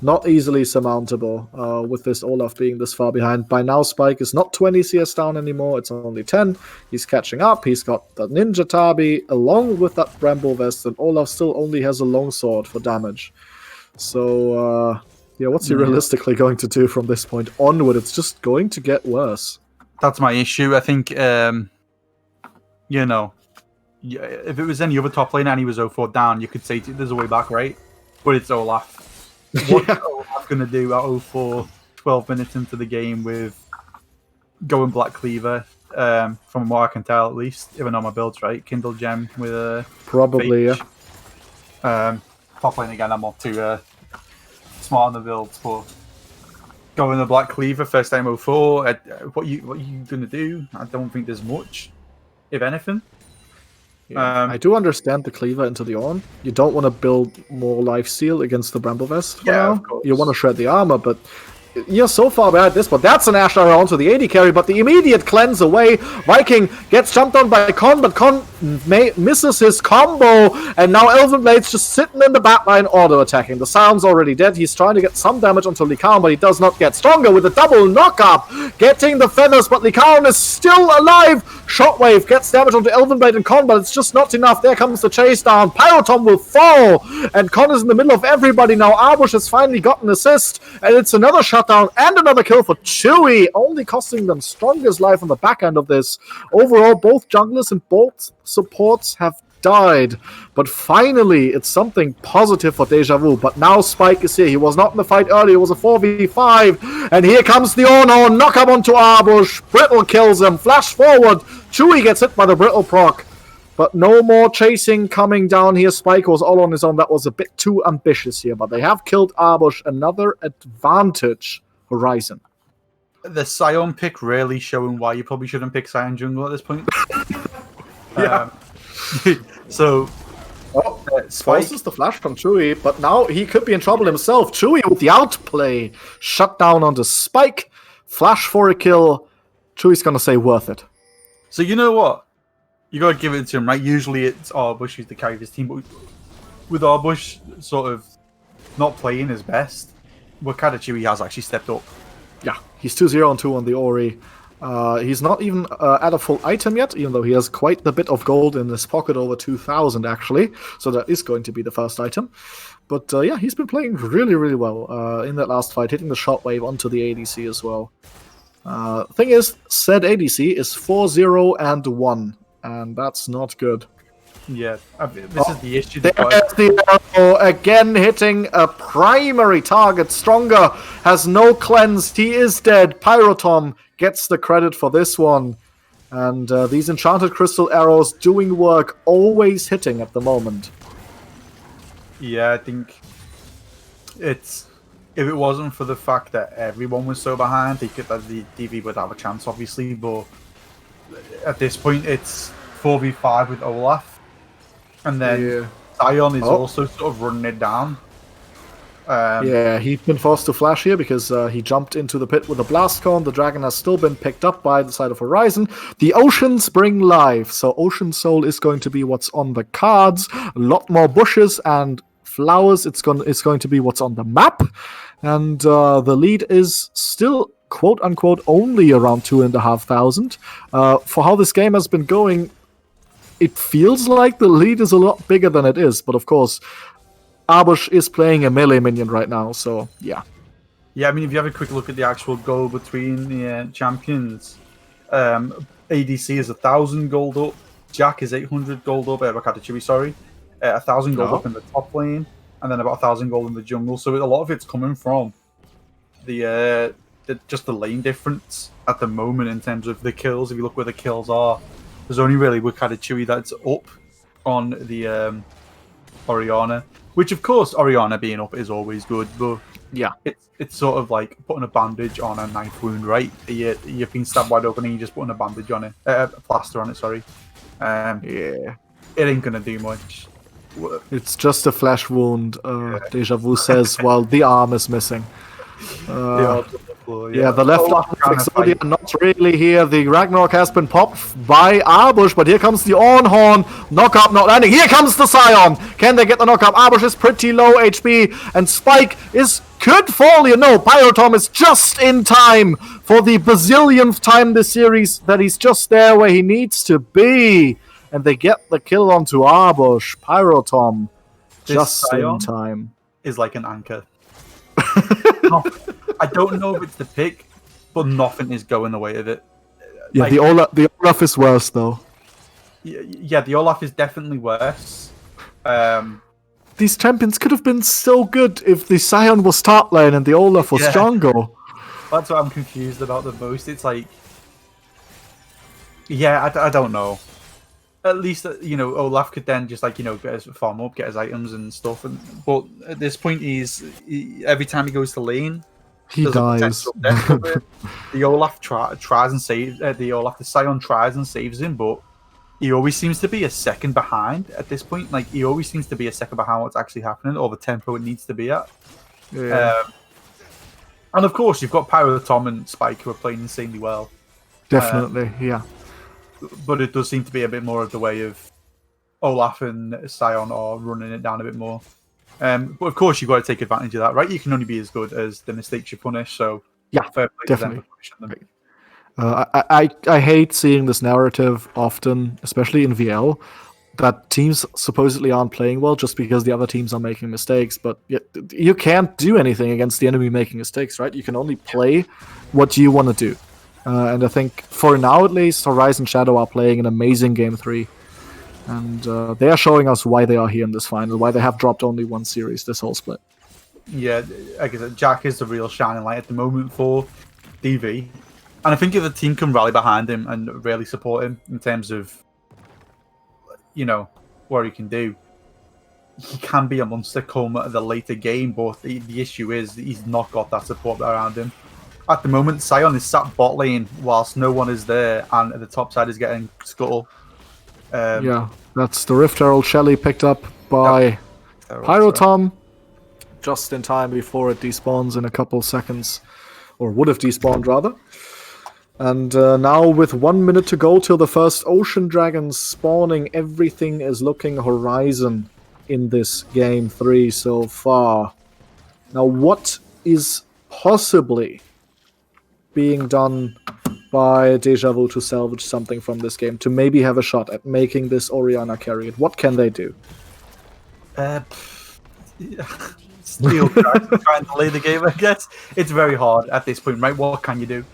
not easily surmountable with this Olaf being this far behind. By now, Spike is not 20 CS down anymore. It's only 10. He's catching up. He's got the Ninja Tabi along with that Bramble Vest, and Olaf still only has a longsword for damage. So, what's he realistically going to do from this point onward? It's just going to get worse. That's my issue. I think, if it was any other top lane and he was 0-4 down, you could say there's a way back, right? But it's Olaf. What's Olaf going to do at 04, 12 minutes into the game with going Black Cleaver? From what I can tell, at least, even on my builds, right? Kindle Gem with a Probably, Fake. Top lane again, I'm not too smart on the builds, but going the Black Cleaver first time 04, what you going to do? I don't think there's much, if anything. Yeah. I do understand the cleaver into the Ornn. You don't want to build more lifesteal against the Bramblevest for now. Of course. You want to shred the armor, but you're so far bad at this, but that's an Asher onto the AD carry, but the immediate cleanse away. Viking gets jumped on by Con, but Con misses his combo, and now Elven Blade's just sitting in the backline auto-attacking. The Scion's already dead. He's trying to get some damage onto Lycaon, but he does not get stronger with a double knock-up. Getting the feathers, but Lycaon is still alive. Shockwave gets damage onto Elven Blade and Con, but it's just not enough. There comes the chase down. Pyrotom will fall, and Con is in the middle of everybody now. Arbush has finally got an assist, and it's another shutdown and another kill for Chewy, only costing them strongest life on the back end of this. Overall, both junglers and both supports have died, but finally it's something positive for Deja Vu. But now Spike is here. He was not in the fight earlier. It was a 4v5, and here comes the Ornn. Knock up onto Arbush. Brittle kills him. Flash forward. Chewy gets hit by the Brittle proc, but no more chasing coming down here. Spike was all on his own. That was a bit too ambitious here, but they have killed Arbush. Another advantage Horizon. The Scion pick really showing why you probably shouldn't pick Scion jungle at this point. So, Spike forces the flash from Chewy, but now he could be in trouble himself. Chewy with the outplay. Shut down onto Spike. Flash for a kill. Chewy's gonna say worth it. So you know what? You gotta give it to him, right? Usually it's Arbush who's the carry of his team, but with Arbush sort of not playing his best, Wakada Chewy has actually stepped up. Yeah, he's 2-0 and 2 on the Ori. He's not even at a full item yet, even though he has quite a bit of gold in his pocket, over 2,000 actually. So that is going to be the first item. But yeah, he's been playing really, really well in that last fight, hitting the shockwave onto the ADC as well. Thing is, said ADC is 4-0 and 1, and that's not good. Yeah, this is the issue. There's the arrow again hitting a primary target. Stronger has no cleansed. He is dead. Pyrotom gets the credit for this one. And these enchanted crystal arrows doing work, always hitting at the moment. Yeah, I think it's... If it wasn't for the fact that everyone was so behind, the DV would have a chance, obviously. But at this point, it's 4v5 with Olaf. And then Scion is also sort of running it down. Yeah, he's been forced to flash here because he jumped into the pit with a blast cone. The dragon has still been picked up by the side of Horizon. The oceans bring life, so Ocean Soul is going to be what's on the cards. A lot more bushes and flowers. It's going to be what's on the map. And the lead is still, quote-unquote, only around 2,500. For how this game has been going, it feels like the lead is a lot bigger than it is, but of course, Arbush is playing a melee minion right now, so yeah. Yeah, I mean, if you have a quick look at the actual goal between the champions, ADC is 1,000 gold up, Jack is 800 gold up, Wakatachibi, sorry, 1,000 gold up in the top lane, and then about 1,000 gold in the jungle, so a lot of it's coming from just the lane difference at the moment in terms of the kills. If you look where the kills are, there's only really Wakatachibi that's up on the Orianna, which of course Orianna being up is always good, but yeah, it's sort of like putting a bandage on a knife wound, right? You've been stabbed wide open and you're just putting a bandage on it, a plaster on it, sorry. Yeah, it ain't gonna do much. It's just a flesh wound, Deja Vu says, while the arm is missing. Yeah, the left arm is not really here. The Ragnarok has been popped by Arbush, but here comes the Ornn. Knock-up not landing. Here comes the Scion. Can they get the knock-up? Arbush is pretty low HP, and Spike could fall, you know. Pyrotom is just in time for the bazillionth time this series that he's just there where he needs to be. And they get the kill onto Arbush. Pyrotom just in time. Is like an anchor. I don't know if it's the pick, but nothing is going the way of it. Yeah, like, the Olaf is worse, though. Yeah, the Olaf is definitely worse. these champions could have been so good if the Sion was top lane and the Olaf was jungle. That's what I'm confused about the most. It's like, yeah, I don't know. At least, Olaf could then just, get his farm up, get his items and stuff. But at this point, every time he goes to lane, he dies. The Olaf tries and saves. The Sion tries and saves him, but he always seems to be a second behind at this point. Like, he always seems to be a second behind what's actually happening, or the tempo it needs to be at. Yeah. And of course, you've got Pyro, Tom, and Spike who are playing insanely well. Definitely, yeah. But it does seem to be a bit more of the way of Olaf and Sion are running it down a bit more. But of course, you've got to take advantage of that, right? You can only be as good as the mistakes you punish. So yeah, fair play definitely. To them for I hate seeing this narrative often, especially in VL, that teams supposedly aren't playing well just because the other teams are making mistakes. But you can't do anything against the enemy making mistakes, right? You can only play what you want to do. And I think for now at least, Horizon Shadow are playing an amazing Game 3. And they are showing us why they are here in this final, why they have dropped only one series this whole split. Yeah, like I said, Jack is the real shining light at the moment for DV. And I think if the team can rally behind him and really support him in terms of, what he can do, he can be a monster come at the later game, but the issue is that he's not got that support around him. At the moment, Sion is sat bot lane whilst no one is there, and the top side is getting scuttle. Yeah, that's the Rift Herald Shelly picked up by Pyro Tom just in time before it despawns in a couple seconds, or would have despawned rather. And now with 1 minute to go till the first Ocean Dragon spawning, everything is looking Horizon in this Game 3 so far. Now what is possibly being done by Deja Vu to salvage something from this game, to maybe have a shot at making this Orianna carry it? What can they do? Still trying to lay the game, I guess. It's very hard at this point, right? What can you do?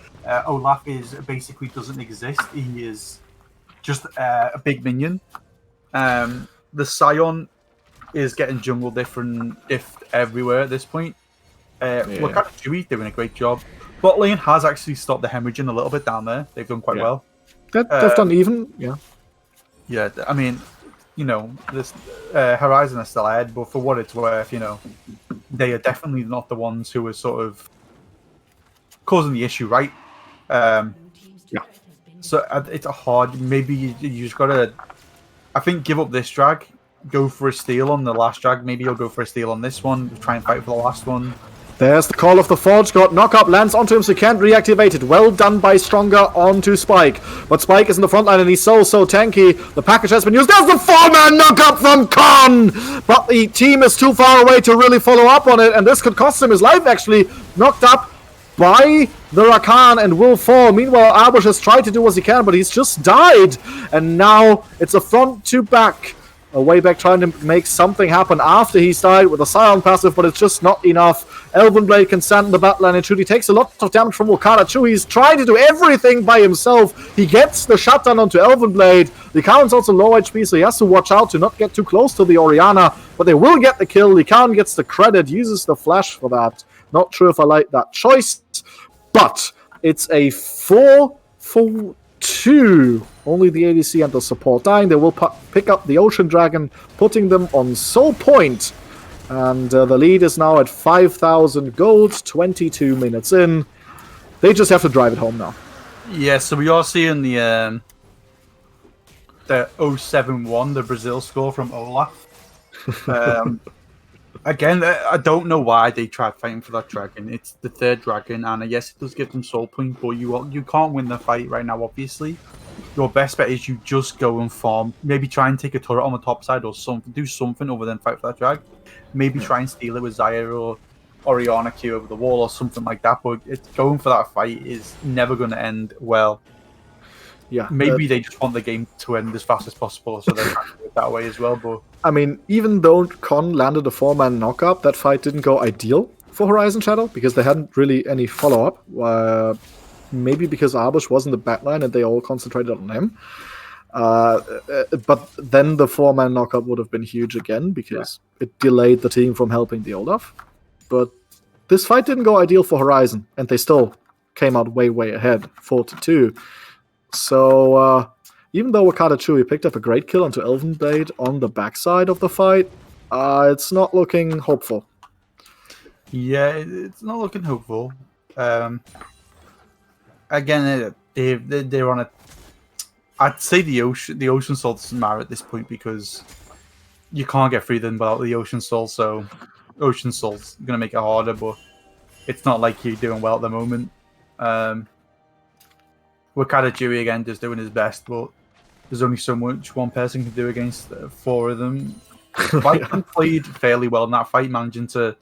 Olaf basically doesn't exist. He is just a big minion. The Sion is getting jungle different everywhere at this point. Look at Chewie doing a great job. Bot lane has actually stopped the hemorrhaging a little bit down there. They've done quite well. They've done even, yeah. Yeah, I mean, this Horizon are still ahead, but for what it's worth, they are definitely not the ones who are sort of causing the issue, right? So it's a hard. Maybe you just gotta, I think, give up this drag, go for a steal on the last drag. Maybe you'll go for a steal on this one. Try and fight for the last one. There's the Call of the Forge God. Knock-up lands onto him, so he can't reactivate it. Well done by Stronger onto Spike. But Spike is in the front line, and he's so tanky. The package has been used. There's the 4-man knock-up from Khan! But the team is too far away to really follow up on it, and this could cost him his life, actually. Knocked up by the Rakan and will fall. Meanwhile, Abush has tried to do what he can, but he's just died. And now it's a front to back. A way back trying to make something happen after he's died with a Sion passive, but it's just not enough. Elvenblade can stand in the battleline, and Chudy takes a lot of damage from Wakana. He's trying to do everything by himself. He gets the shutdown onto Elvenblade. Likan's also low HP, so he has to watch out to not get too close to the Orianna, but they will get the kill. Likan gets the credit, uses the flash for that. Not sure if I like that choice, but it's a 4-for-2. Only the ADC and the support dying. They will pick up the Ocean Dragon, putting them on Soul Point. And the lead is now at 5,000 gold, 22 minutes in. They just have to drive it home now. Yeah, so we are seeing the 071, the Brazil score from Olaf. Again, I don't know why they tried fighting for that dragon. It's the third dragon, and yes, it does give them soul point, but you can't win the fight right now, obviously. Your best bet is you just go and farm. Maybe try and take a turret on the top side or something. Do something other than fight for that drag. Maybe try and steal it with Zaire or Orianna Q over the wall or something like that, but going for that fight is never going to end well. Yeah, maybe they just want the game to end as fast as possible, so they're trying to do it that way as well. But I mean, even though Con landed a 4-man knockup, that fight didn't go ideal for Horizon Shadow because they hadn't really any follow-up. Maybe because Arbush was in the backline and they all concentrated on him. But then the 4-man knockup would have been huge again because it delayed the team from helping the Olaf. But this fight didn't go ideal for Horizon, and they still came out way ahead, 4-2. So even though Wakata Chui picked up a great kill onto Elvenblade on the backside of the fight, it's not looking hopeful. Yeah, it's not looking hopeful. Again, they're on a. I'd say the Ocean Soul doesn't matter at this point because you can't get through them without the Ocean Soul. So Ocean Soul's gonna make it harder, but it's not like you're doing well at the moment. Wakata Chui again just doing his best, but there's only so much one person can do against 4 of them. Viking played fairly well in that fight, managing to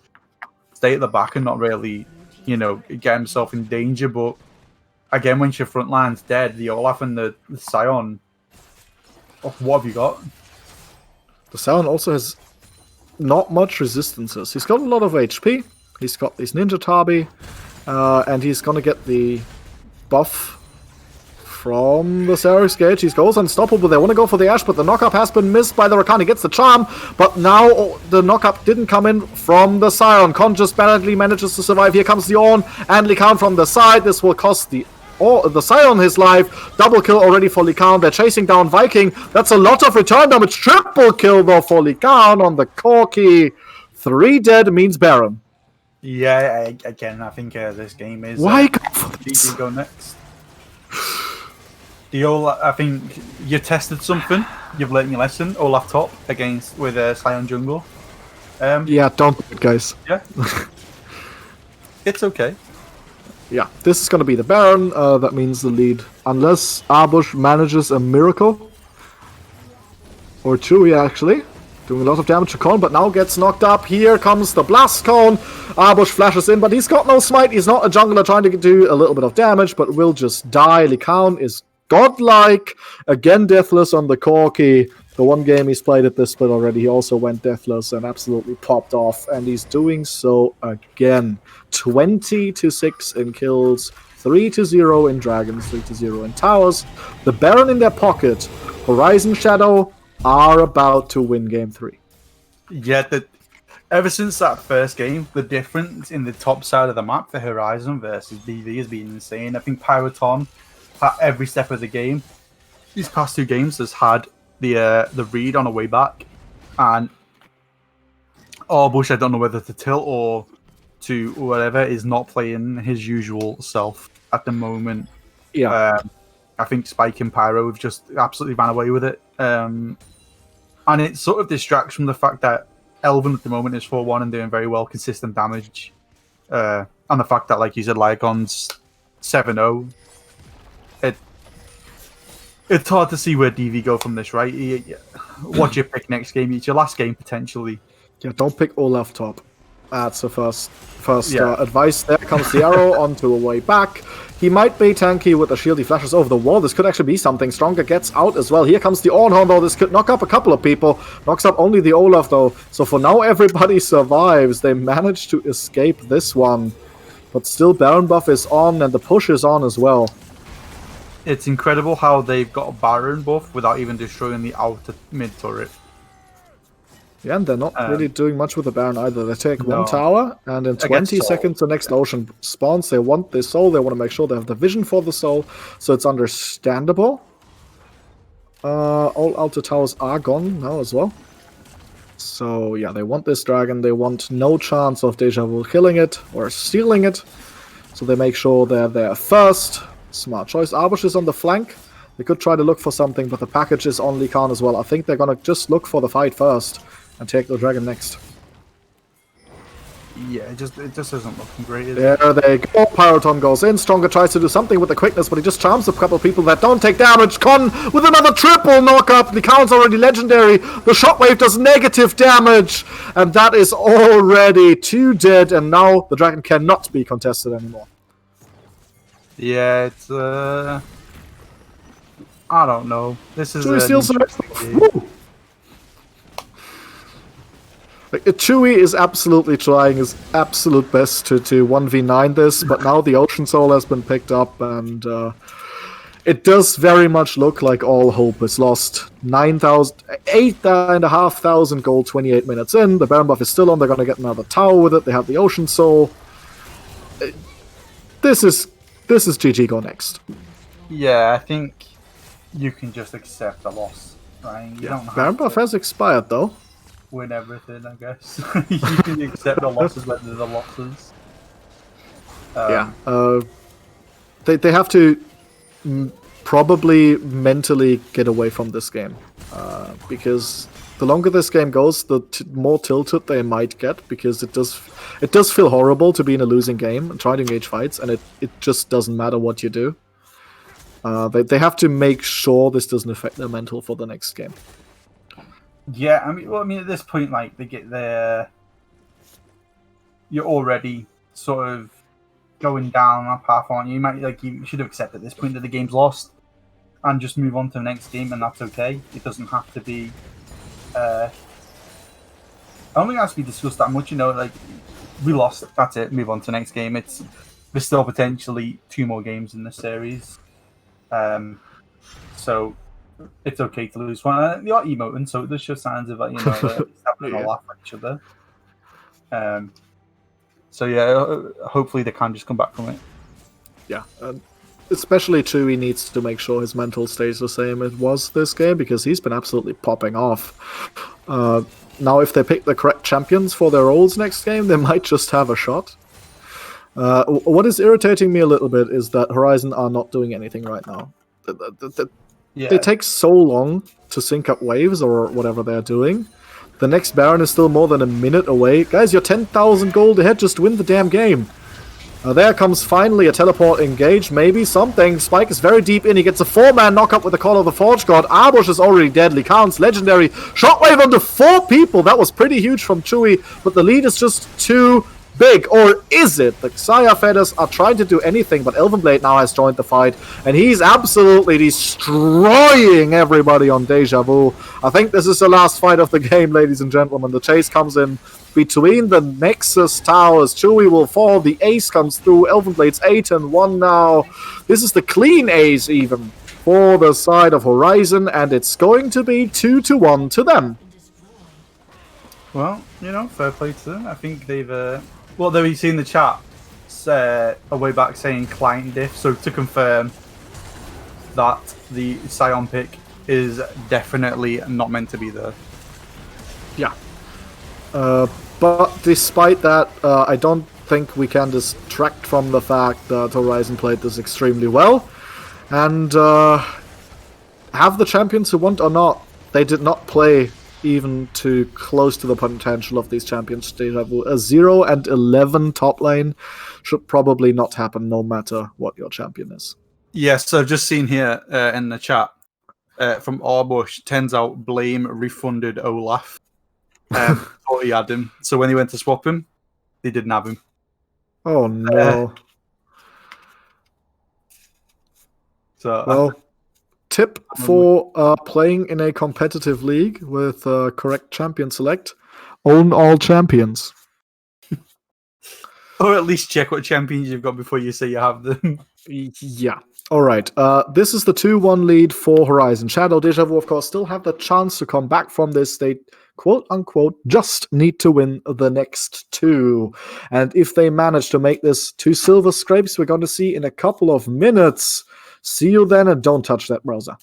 stay at the back and not really, get himself in danger. But again, when your front line's dead, the Olaf and the Scion, what have you got? The Scion also has not much resistances. He's got a lot of HP. He's got these Ninja Tabi, and he's gonna get the buff from the Ceres Gauge. He goes unstoppable. They want to go for the Ash, but the knockup has been missed by the Rakan. He gets the charm, but now the knockup didn't come in from the Scion. Con just barely manages to survive. Here comes the Ornn and Likan from the side. This will cost the Scion his life. Double kill already for Likan. They're chasing down Viking. That's a lot of return damage. Triple kill though for Likan on the Corki. 3 dead means Baron. Yeah, again, I think this game is... Why go next? I think you tested something. You've learned your lesson. Olaf top with Scion jungle. Yeah, don't do it, guys. Yeah. It's okay. Yeah, this is going to be the Baron. That means the lead. Unless Arbush manages a miracle. Or Chui, actually. Doing a lot of damage to Con, but now gets knocked up. Here comes the Blast Cone. Arbush flashes in, but he's got no smite. He's not a jungler trying to do a little bit of damage, but will just die. Likan is godlike. Again, deathless on the Corki. The one game he's played at this split already, he also went deathless and absolutely popped off. And he's doing so again. 20-6 in kills, 3-0 in dragons, 3-0 in towers. The Baron in their pocket, Horizon Shadow, are about to win game 3. Yeah, ever since that first game, the difference in the top side of the map for Horizon versus DV has been insane. I think Pyroton, at every step of the game, these past 2 games has had the read on a way back, and Arbush, I don't know whether to tilt or to whatever, is not playing his usual self at the moment. Yeah. I think Spike and Pyro have just absolutely ran away with it. And it sort of distracts from the fact that Elven at the moment is 4-1 and doing very well, consistent damage. And the fact that, like you said, Lycon's 7-0. It's hard to see where DV go from this, right? What you pick next game? It's your last game, potentially. Yeah, don't pick Olaf top. That's the first advice. There comes the arrow onto a way back. He might be tanky with the shield. He flashes over the wall. This could actually be something. Stronger gets out as well. Here comes the Ornn, though. This could knock up a couple of people. Knocks up only the Olaf, though. So for now, everybody survives. They managed to escape this one. But still, Baron buff is on, and the push is on as well. It's incredible how they've got a Baron buff without even destroying the outer mid turret. Yeah, and they're not really doing much with the Baron either. They take one tower, and in 20 seconds the next Ocean spawns. They want this soul. They want to make sure they have the vision for the soul, so it's understandable. All outer towers are gone now as well. So yeah, they want this dragon. They want no chance of Deja Vu killing it or stealing it. So they make sure they're there first. Smart choice. Arbush is on the flank. They could try to look for something, but the package is on Likan as well. I think they're going to just look for the fight first and take the dragon next. Yeah, it just isn't looking great, is it? There they go. Pyroton goes in. Stronger tries to do something with the quickness, but he just charms a couple of people that don't take damage. Con with another triple knockup. Likan's already legendary. The shockwave does negative damage, and that is already 2 dead, and now the dragon cannot be contested anymore. Yeah, it's I don't know. This is Chewie is absolutely trying his absolute best to 1v9 this, but now the Ocean Soul has been picked up, and it does very much look like all hope is lost. 8,500 gold 28 minutes in. The Baron buff is still on. They're going to get another tower with it. They have the Ocean Soul. This is GG go next. Yeah, I think you can just accept a loss, right? You don't have Baron buff has expired though. win everything, I guess. You can accept the losses when they're the losses. They have to probably mentally get away from this game, because the longer this game goes, the more tilted they might get, because it does feel horrible to be in a losing game and try to engage fights, and it just doesn't matter what you do. They have to make sure this doesn't affect their mental for the next game. Yeah, I mean, at this point, like, they get there, you're already sort of going down a path, aren't you? You should have accepted at this point that the game's lost and just move on to the next game, and that's okay. It doesn't have to be. I don't think it has to be discussed that much. Like, we lost. That's it. Move on to the next game. There's still potentially 2 more games in this series, so it's okay to lose one. They are emoting, so there's just signs of having a laugh at each other. So yeah, hopefully they can just come back from it. Yeah, especially Chewie needs to make sure his mental stays the same it was this game, because he's been absolutely popping off. Now, if they pick the correct champions for their roles next game, they might just have a shot. What is irritating me a little bit is that Horizon are not doing anything right now. They take so long to sync up waves or whatever they're doing. The next Baron is still more than a minute away. Guys, you're 10,000 gold ahead, just win the damn game. There comes finally a teleport engage, maybe something. Spike is very deep in, he gets a 4-man knockup with the Call of the Forge God. Arbush is already deadly, counts, legendary. Shockwave onto 4 people, that was pretty huge from Chewie, but the lead is just too big, or is it? The Xayah Feathers are trying to do anything, but Elvenblade now has joined the fight, and he's absolutely destroying everybody on Deja Vu. I think this is the last fight of the game, ladies and gentlemen. The chase comes in between the Nexus towers. Chewie will fall, the ace comes through, Elvenblade's 8-1 now. This is the clean ace even for the side of Horizon, and it's going to be 2-1 to them. Well, fair play to them. I think they've... Well, though you see in the chat a way back saying client diff, so to confirm that the Sion pick is definitely not meant to be there. Yeah. But despite that, I don't think we can distract from the fact that Horizon played this extremely well. And have the champions who want or not, they did not play even too close to the potential of these champions. Deja Vu. A 0 and 11 top lane should probably not happen, no matter what your champion is. Yes, so I've just seen here in the chat from Arbush, turns out Blame refunded Olaf. Thought he had him. So when he went to swap him, they didn't have him. Oh no. So tip for playing in a competitive league with correct champion select: own all champions. Or at least check what champions you've got before you say you have them. Yeah. All right. This is the 2-1 lead for Horizon. Shadow Deja Vu, of course, still have the chance to come back from this. They, quote unquote, just need to win the next 2. And if they manage to make this 2 silver scrapes, we're going to see in a couple of minutes. See you then, and don't touch that browser.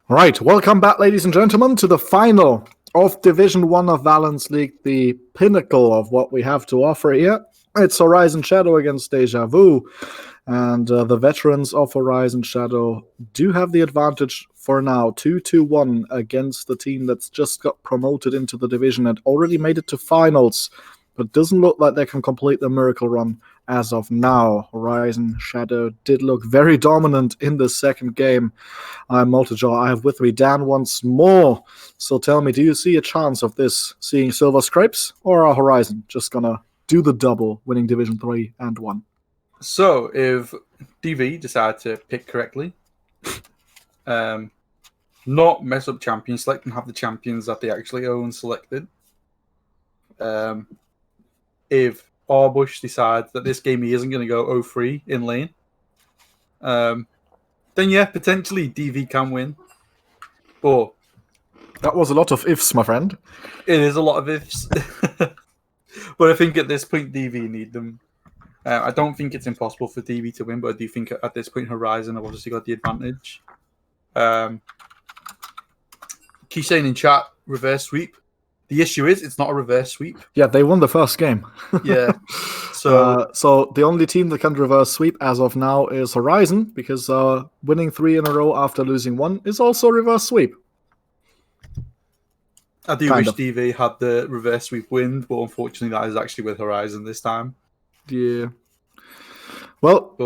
Right, welcome back, ladies and gentlemen, to the final of Division 1 of Valence League, the pinnacle of what we have to offer here. It's Horizon Shadow against Deja Vu, and the veterans of Horizon Shadow do have the advantage for now, 2-1 against the team that's just got promoted into the division and already made it to finals, but doesn't look like they can complete the miracle run as of now. Horizon Shadow did look very dominant in the second game. I'm Multijaw. I have with me Dan once more. So tell me, do you see a chance of this seeing Silver Scrapes, or are Horizon just gonna do the double, winning Division 3 and 1? So if DV decide to pick correctly, not mess up champion select and have the champions that they actually own selected. If Arbush decides that this game he isn't going to go 0-3 in lane, then yeah, potentially DV can win. But that was a lot of ifs, my friend. It is a lot of ifs. But I think at this point DV need them. I don't think it's impossible for DV to win, but I do think at this point Horizon have obviously got the advantage. Keep saying in chat, reverse sweep. The issue is it's not a reverse sweep. Yeah, they won the first game. Yeah. So the only team that can reverse sweep as of now is Horizon, because winning 3 in a row after losing 1 is also a reverse sweep. I do wish DV had the reverse sweep win, but unfortunately that is actually with Horizon this time. Yeah. Well,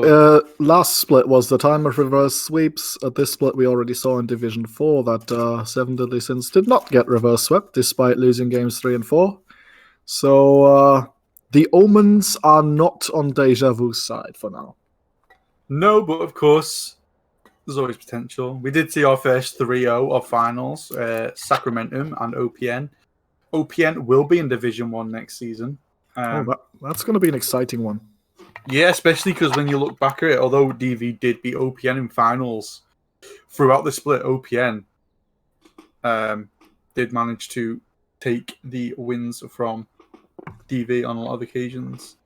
last split was the time of reverse sweeps. At this split, we already saw in Division 4 that 7 Deadly Sins did not get reverse swept, despite losing games 3 and 4. So the omens are not on Deja Vu's side for now. No, but of course, there's always potential. We did see our first 3-0 of finals, Sacramento and OPN. OPN will be in Division 1 next season. That's going to be an exciting one. Yeah, especially because when you look back at it, although DV did beat OPN in finals, throughout the split, OPN did manage to take the wins from DV on a lot of occasions.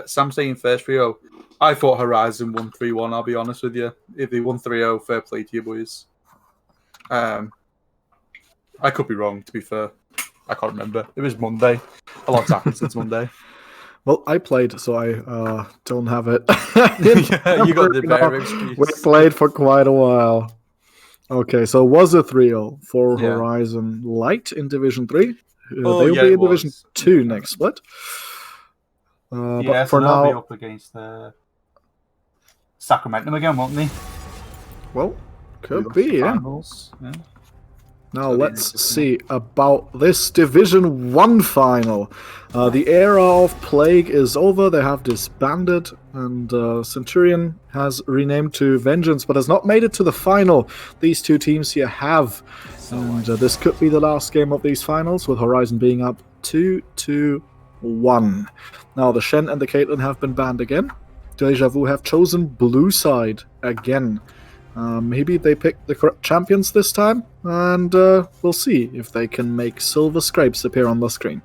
Sam saying first 3-0. I thought Horizon won 3-1, I'll be honest with you. If they won 3-0, fair play to you boys. I could be wrong, to be fair. I can't remember. It was Monday. A lot's happened since Monday. Well, I played, so I don't have it. You got the better excuse. We played for quite a while. Okay, so it was a 3-0 for Horizon Light in Division 3. They'll be in Division 2 next split. But for now, they'll be up against Sacramento again, won't they? Well, could be, yeah. Now let's see about this Division 1 final. The era of Plague is over. They have disbanded, and Centurion has renamed to Vengeance, but has not made it to the final. These two teams here have. And this could be the last game of these finals, with Horizon being up 2-1. Now the Shen and the Caitlyn have been banned again. Deja Vu have chosen blue side again. Maybe they pick the correct champions this time, and we'll see if they can make silver scrapes appear on the screen.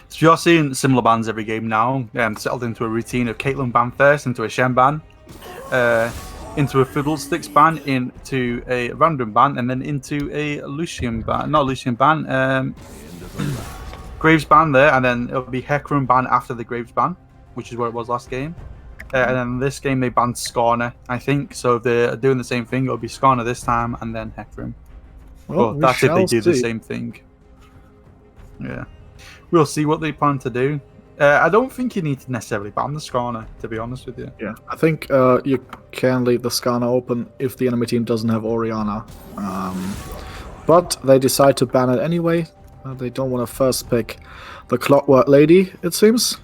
So you're seeing similar bans every game now, and settled into a routine of Caitlyn ban first, into a Shen ban, into a Fiddlesticks ban, into a random ban, and then into a Lucian ban. Not Lucian ban, Graves ban there, and then it'll be Hecarim ban after the Graves ban, which is where it was last game. And then this game they banned Skarner, I think. So if they're doing the same thing, it'll be Skarner this time and then Hecarim. Well, that's if they do the same thing. Yeah. We'll see what they plan to do. I don't think you need to necessarily ban the Skarner, to be honest with you. Yeah, I think you can leave the Skarner open if the enemy team doesn't have Orianna. But they decide to ban it anyway. They don't want to first pick the Clockwork Lady, it seems.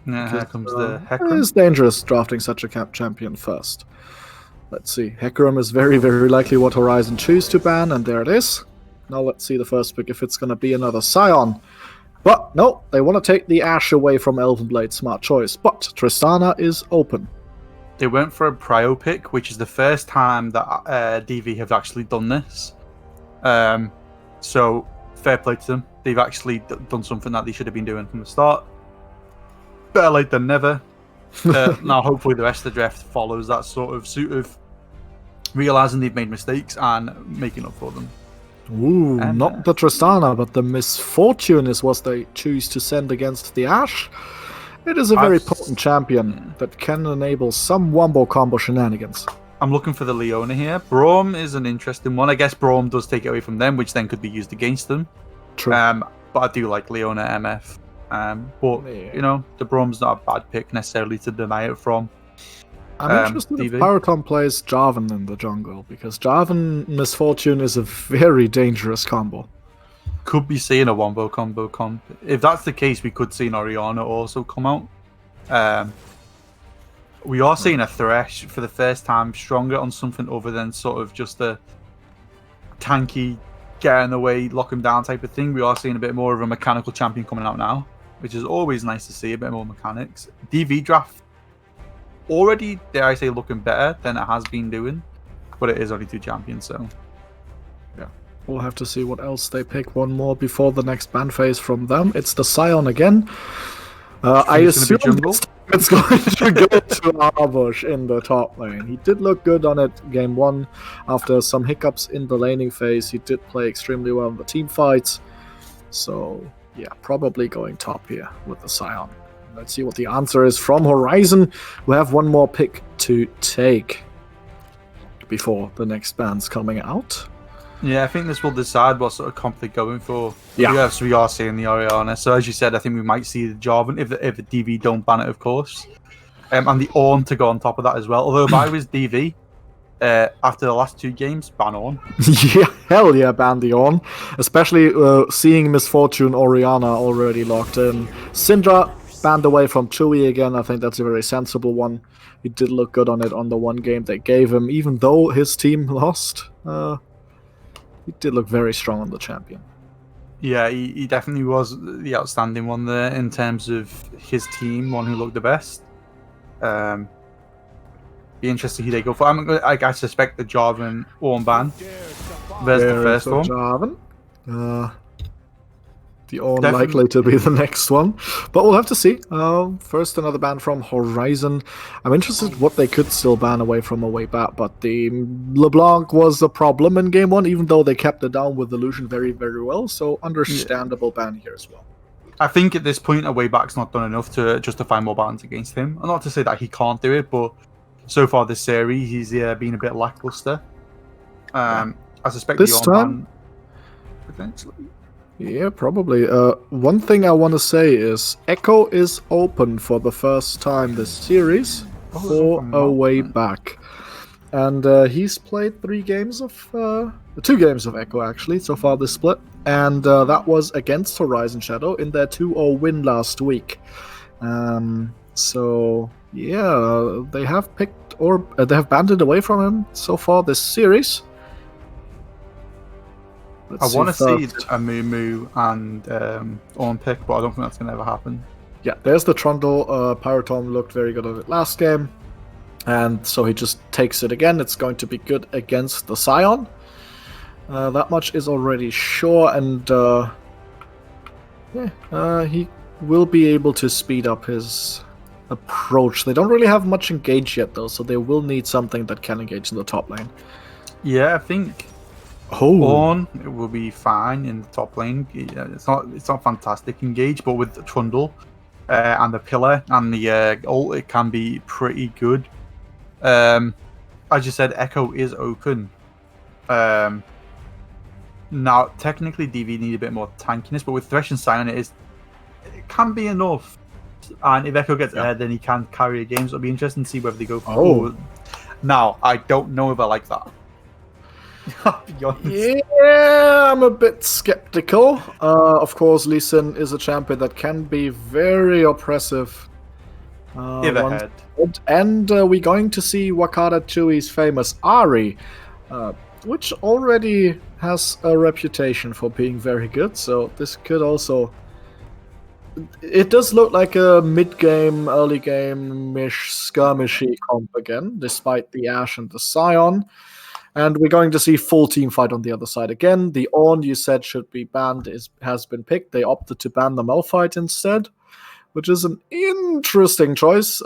Yeah, here comes the Hecarim. It is dangerous drafting such a champion first. Let's see. Hecarim is very, very likely what Horizon choose to ban, and there it is. Now let's see the first pick if it's going to be another Scion. But no, they want to take the Ashe away from Elvenblade. Smart choice. But Tristana is open. They went for a Prio pick, which is the first time that DV have actually done this. So fair play to them. They've actually done something that they should have been doing from the start. Better late than never. Now, hopefully, the rest of the draft follows that sort of suit of realizing they've made mistakes and making up for them. Ooh, not the Tristana, but the Misfortune is what they choose to send against the Ashe. It is a very potent champion that can enable some wombo combo shenanigans. I'm looking for the Leona here. Braum is an interesting one. I guess Braum does take it away from them, which then could be used against them. True. But I do like Leona MF. But, you know, the Braum's not a bad pick necessarily to deny it from. I'm interested if Pyroton plays Jarvan in the jungle, because Jarvan Misfortune is a very dangerous combo. Could be seeing a wombo combo comp. If that's the case, we could see an Orianna also come out. We are seeing a Thresh for the first time stronger on something other than sort of just a tanky, get in the way, lock him down type of thing. We are seeing a bit more of a mechanical champion coming out now, which is always nice to see, a bit more mechanics. DV draft already, dare I say, looking better than it has been doing, but it is only 2 champions, so yeah. We'll have to see what else they pick. One more before the next ban phase from them. It's the Scion again. I assume it's going to go to Arbush in the top lane. He did look good on it game 1. After some hiccups in the laning phase, he did play extremely well in the team fights. So, yeah, probably going top here with the Scion. Let's see what the answer is from Horizon. We have one more pick to take before the next band's coming out. Yeah, I think this will decide what sort of comp they're going for. Yeah. Yes, we are seeing the Orianna. So as you said, I think we might see the Jarvan if the DV don't ban it, of course. And the Ornn to go on top of that as well. Although if I was DV, after the last 2 games, ban Ornn. Yeah, hell yeah, ban the Ornn. Especially seeing Misfortune Orianna already locked in. Syndra banned away from Chewie again. I think that's a very sensible one. he did look good on it on the one game they gave him, even though his team lost. He did look very strong on the champion. Yeah, he definitely was the outstanding one there in terms of his team, one who looked the best. Be interesting who they go for. I suspect the Jarvan Ornban. There's the first one. Jarvan. The Orn Definitely. likely to be the next one, but we'll have to see. First, another ban from Horizon. I'm interested what they could still ban away from away back, but the LeBlanc was a problem in game one, even though they kept it down with Illusion very, very well. So understandable ban here as well. I think at this point, away back's not done enough to justify more bans against him. And not to say that he can't do it, but so far this series, he's been a bit lackluster. I suspect this the Ornban time, potentially. Yeah, probably. One thing I want to say is Echo is open for the first time this series for a way back. And he's played 2 games of Echo actually so far this split. And that was against Horizon Shadow in their 2-0 win last week. So yeah, they have they have banned it away from him so far this series. I want to see a Moo and Orn pick, but I don't think that's going to ever happen. Yeah, there's the Trundle. Pyrotom looked very good at it last game. And so he just takes it again. It's going to be good against the Scion. That much is already sure. And he will be able to speed up his approach. They don't really have much engage yet, though, so they will need something that can engage in the top lane. Yeah, I think Orn it will be fine in the top lane. It's not fantastic engage, but with the Trundle and the pillar and the ult, it can be pretty good. As you said, Echo is open. Now, technically, DV need a bit more tankiness, but with Thresh and Scion, it can be enough. And if Echo gets ahead, then he can carry a game. So it'll be interesting to see whether they go forward. Now, I don't know if I like that. I'll be honest. Yeah, I'm a bit skeptical. Of course, Lee Sin is a champion that can be very oppressive. Ahead. And we're going to see Wakada Chewy's famous Ari, which already has a reputation for being very good. So this could also... It does look like a mid-game, early game-ish skirmishy comp again, despite the Ashe and the Scion. And we're going to see full team fight on the other side again. The Orn you said should be banned has been picked. They opted to ban the Malphite instead, which is an interesting choice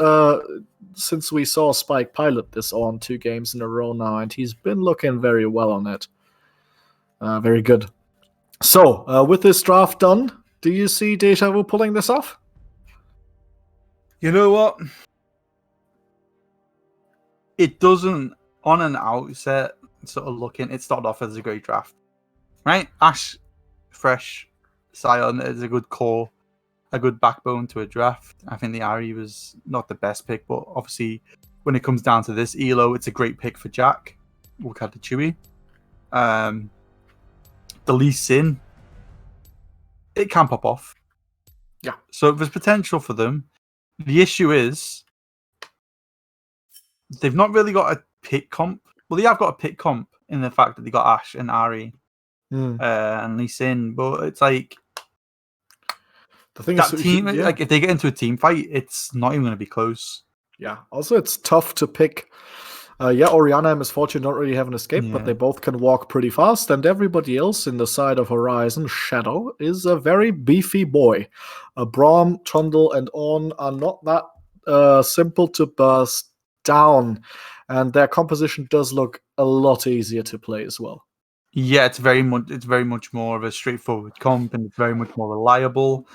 since we saw Spike pilot this Orn 2 games in a row now, and he's been looking very well on it. Very good. So, with this draft done, do you see Deja Vu pulling this off? You know what? It doesn't, on an outset, sort of looking, it started off as a great draft. Right? Ashe, Fresh, Scion is a good core, a good backbone to a draft. I think the Ari was not the best pick, but obviously, when it comes down to this, Elo, it's a great pick for Jack. Wakada Chewy. The Lee Sin, it can pop off. Yeah. So there's potential for them. The issue is they've not really got a pick comp. Well, they have got a pick comp in the fact that they got Ashe and Ari and Lee Sin, but it's like the thing that is, team. Like if they get into a team fight, it's not even going to be close. Yeah. Also, it's tough to pick. Orianna and Misfortune don't really have an escape, but they both can walk pretty fast, and everybody else in the side of Horizon, Shadow, is a very beefy boy. Braum, Trundle, and Orn are not that simple to burst down, and their composition does look a lot easier to play as well. Yeah, it's very much more of a straightforward comp, and it's very much more reliable.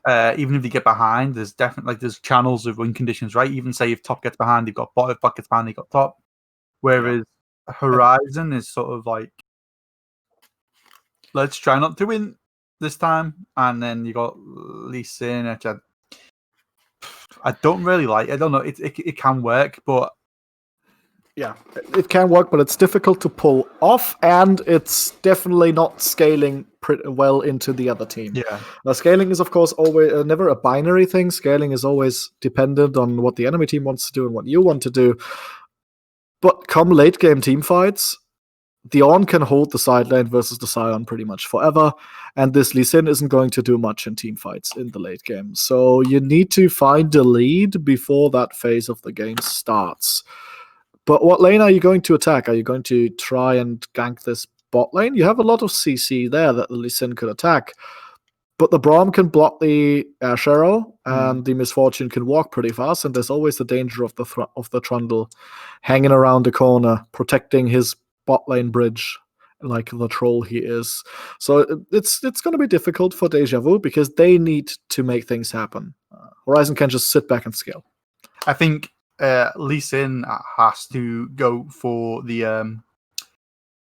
Even if they get behind, there's definitely there's channels of win conditions, right? Even say if top gets behind, they've got bot. If bot gets behind, they got top. Whereas Horizon is sort of like, let's try not to win this time, and then you got Lee Sin, which I don't really like. I don't know. It can work, but Yeah, it can work, but it's difficult to pull off, and it's definitely not scaling pretty well into the other team. Yeah. Now, scaling is, of course, always never a binary thing. Scaling is always dependent on what the enemy team wants to do and what you want to do. But come late game team fights, the Ornn can hold the side lane versus the Sion pretty much forever, and this Lee Sin isn't going to do much in team fights in the late game. So you need to find a lead before that phase of the game starts. But what lane are you going to attack? Are you going to try and gank this bot lane? You have a lot of CC there that the Lee Sin could attack. But the Braum can block the Ash Arrow, and the Misfortune can walk pretty fast, and there's always the danger of the Trundle hanging around the corner, protecting his bot lane bridge like the troll he is. So it's going to be difficult for Deja Vu because they need to make things happen. Horizon can just sit back and scale. I think Lee Sin has to go for the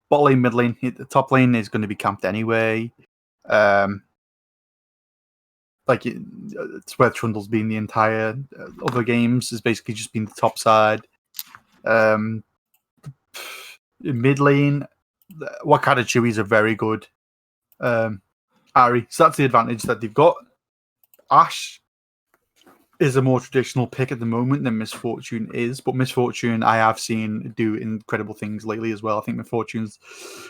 bot lane, mid lane. The top lane is going to be camped anyway. It's where Trundle's been the entire other games. Has basically just been the top side. In mid lane, Wakada Chewies are very good. Ari, so that's the advantage that they've got. Ash is a more traditional pick at the moment than Misfortune is, but Misfortune I have seen do incredible things lately as well. I think Misfortune's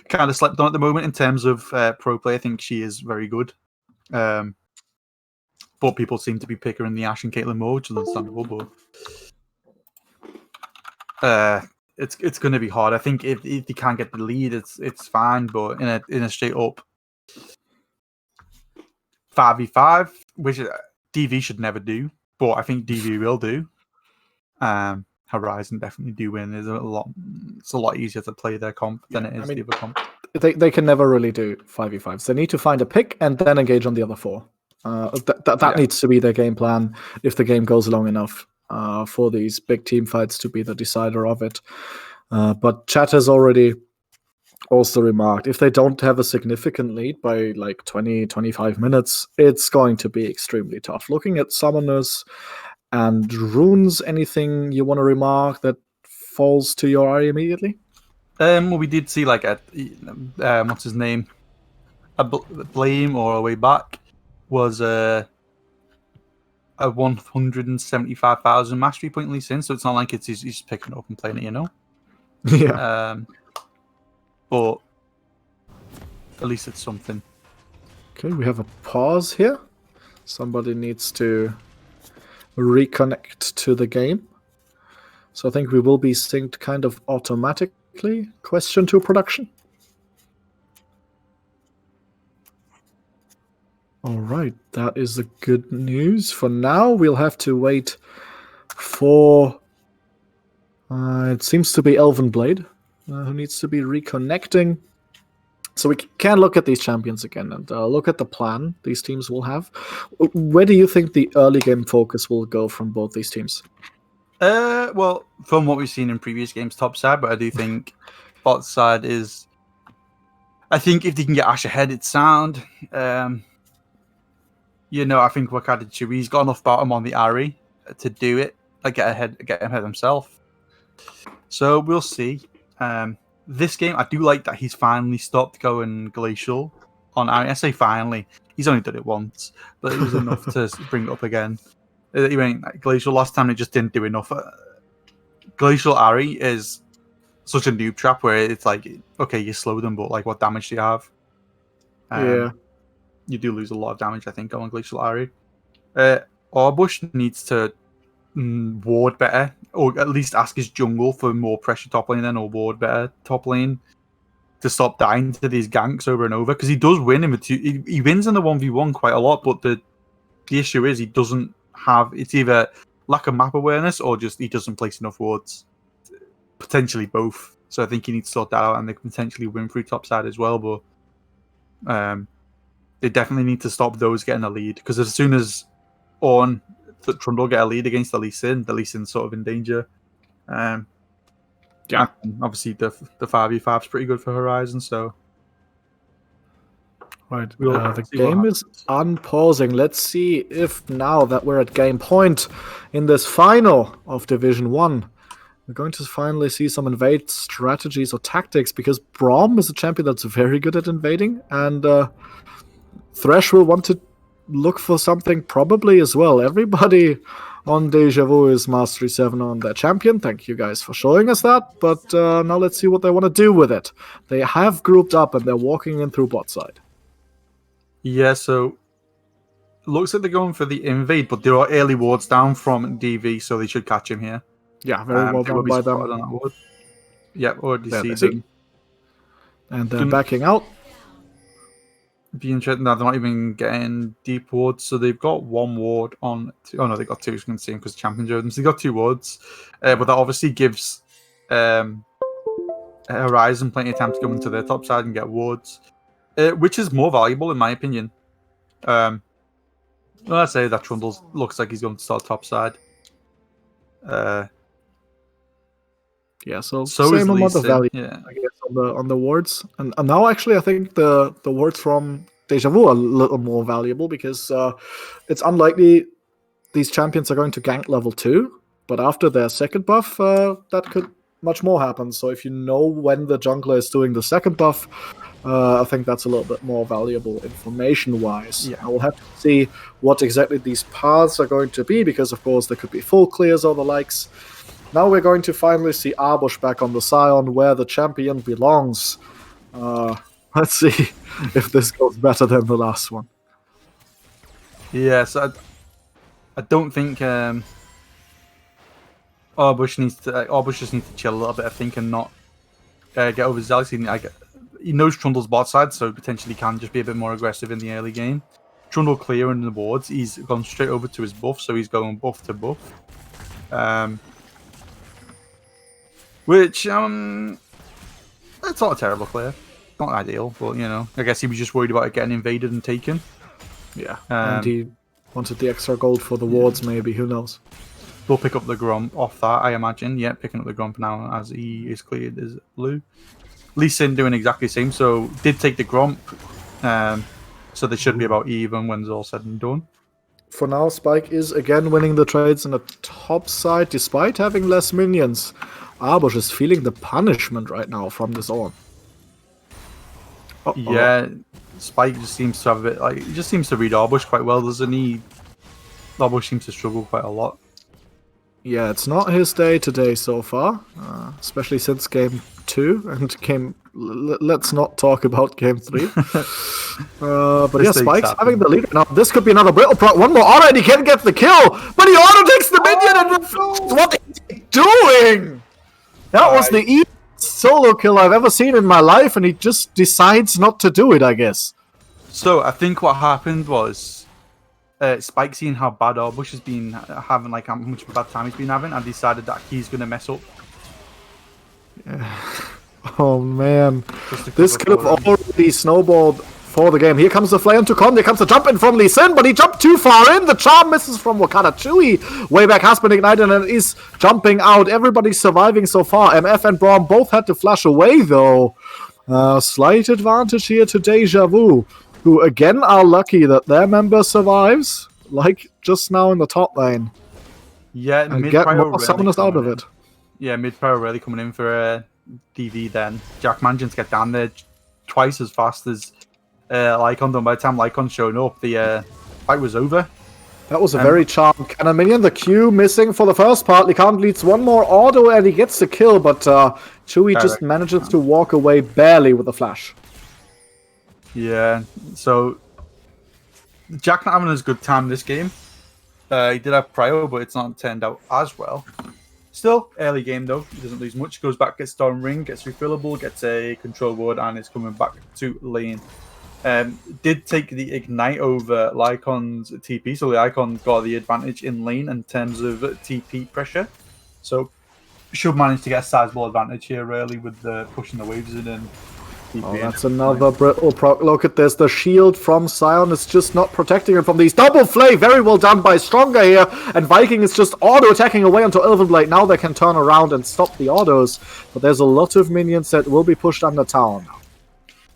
kind of slept on at the moment in terms of pro play. I think she is very good. But people seem to be picking the Ash and Caitlyn more, which is understandable. But it's going to be hard. I think if you can't get the lead, it's fine. But in a straight up 5v5, which DV should never do, but I think DV will do. Horizon definitely do win. It's a lot easier to play their comp than it is the other comp. They can never really do 5v5s. They need to find a pick and then engage on the other four. That needs to be their game plan if the game goes long enough for these big team fights to be the decider of it. But chat has already also remarked, if they don't have a significant lead by like 20-25 minutes, it's going to be extremely tough. Looking at summoners and runes, anything you want to remark that falls to your eye immediately? Well, we did see like what's his name? A Blame or a way back was a 175,000 mastery point Lee Sin, so it's not like he's just picking it up and playing it, Yeah. But at least it's something. Okay, we have a pause here. Somebody needs to reconnect to the game. So I think we will be synced kind of automatically. Question to production. All right, that is the good news. For now, we'll have to wait for... it seems to be Elven Blade, who needs to be reconnecting. So we can look at these champions again and look at the plan these teams will have. Where do you think the early game focus will go from both these teams? Well, from what we've seen in previous games, top side, but I do think bot side is... I think if they can get Ash ahead, it's sound. I think Wakada Chewy's got enough bottom on the Ari to do it, get ahead himself. So we'll see. This game, I do like that he's finally stopped going glacial on Ari. I say finally. He's only done it once, but it was enough to bring it up again. He went glacial last time, it just didn't do enough. Glacial Ari is such a noob trap where it's like, okay, you slow them, but what damage do you have? Yeah. You do lose a lot of damage, I think, on Glacial Ari. Orbush needs to ward better, or at least ask his jungle for more pressure top lane then, or ward better top lane to stop dying to these ganks over and over, because he does win in the two. He wins in the 1v1 quite a lot, but the issue is he doesn't have, it's either lack of map awareness or just he doesn't place enough wards. Potentially both. So I think he needs to sort that out, and they can potentially win through top side as well, but they definitely need to stop those getting a lead, because as soon as Ornn Trundle get a lead against the Lee Sin's sort of in danger. Yeah. Obviously, the 5v5 is pretty good for Horizon, so... Right, the game is unpausing. Let's see if now that we're at game point in this final of Division 1, we're going to finally see some invade strategies or tactics, because Braum is a champion that's very good at invading, and Thresh will want to look for something probably as well. Everybody on Deja Vu is Mastery 7 on their champion. Thank you guys for showing us that. But now let's see what they want to do with it. They have grouped up and they're walking in through bot side. Yeah, so looks like they're going for the invade, but there are early wards down from DV, so they should catch him here. Yeah, very well done by them. Yep, already There see they them. And they're backing out. Be interesting. No, they're not even getting deep wards, so they've got one ward on. Oh no, they got two. You can see them because champions are them. So they got 2 wards, but that obviously gives Horizon plenty of time to go into their top side and get wards, which is more valuable in my opinion. Well, let's say that Trundle looks like he's going to start top side. Yeah, so So same amount of value, yeah. I guess, on the wards. And now actually I think the wards from Deja Vu are a little more valuable, because it's unlikely these champions are going to gank level 2, but after their second buff, that could much more happen. So if you know when the jungler is doing the second buff, I think that's a little bit more valuable information-wise. Yeah. I will have to see what exactly these paths are going to be, because of course there could be full clears or the likes. Now we're going to finally see Arbush back on the Scion, where the champion belongs. Let's see if this goes better than the last one. Yeah, so I don't think Arbush just needs to chill a little bit, I think, and not get overzealous. He knows Trundle's bot side, so potentially can just be a bit more aggressive in the early game. Trundle clearing the boards, he's gone straight over to his buff, so he's going buff to buff. Which, it's not a terrible clear. Not ideal, but, you know, I guess he was just worried about it getting invaded and taken. Yeah, and he wanted the extra gold for the wards, maybe, who knows. They'll pick up the Gromp off that, I imagine. Yeah, picking up the Gromp now as he is cleared as blue. Lee Sin doing exactly the same, so did take the Gromp. So they should be about even when it's all said and done. For now, Spike is again winning the trades in the top side, despite having less minions. Arbush is feeling the punishment right now from this on. Yeah, Spike just seems to have a bit, he just seems to read Arbush quite well, doesn't he? Arbush seems to struggle quite a lot. Yeah, it's not his day today so far, especially since game 2 and let's not talk about game 3. But yeah, Spike's having the lead. Now this could be another brittle proc. One more already can get the kill, but he auto takes the minion and what is he doing? That was the easiest solo kill I've ever seen in my life, and he just decides not to do it, I guess. So I think what happened was Spike, seeing how bad Arbush has been having, like how much of a bad time he's been having, and decided that he's going to mess up. Yeah. Oh man, this could have already snowballed for the game. Here comes the flame to come. Here comes the jump in from Lee Sin, but he jumped too far in. The charm misses from Wakanda Chewy. Wayback has been ignited and is jumping out. Everybody's surviving so far. MF and Braum both had to flash away though. Slight advantage here to Deja Vu, who again are lucky that their member survives, like just now in the top lane. Yeah, and get more summoners out of it. Yeah, mid-pro really coming in for DV then. Jack Mansions get down there twice as fast as Lycon done. By the time Lycon's shown up, the fight was over. That was a very charmed cannon minion. The Q missing for the first part. Lycan leads one more auto and he gets the kill, but Chewy just manages to walk away barely with a flash. Yeah, so Jack not having as good time this game. He did have Prio, but it's not turned out as well. Still, early game though, he doesn't lose much. Goes back, gets Storm Ring, gets refillable, gets a control ward, and is coming back to lane. Did take the Ignite over Lycon's TP, so Lycon got the advantage in lane in terms of TP pressure. So should manage to get a sizable advantage here, really, with the pushing the waves in and Oh, that's another brittle proc. Look at this. The shield from Scion is just not protecting him from these. Double flay. Very well done by Stronger here. And Viking is just auto-attacking away onto Elvenblade. Now they can turn around and stop the autos. But there's a lot of minions that will be pushed under tower now.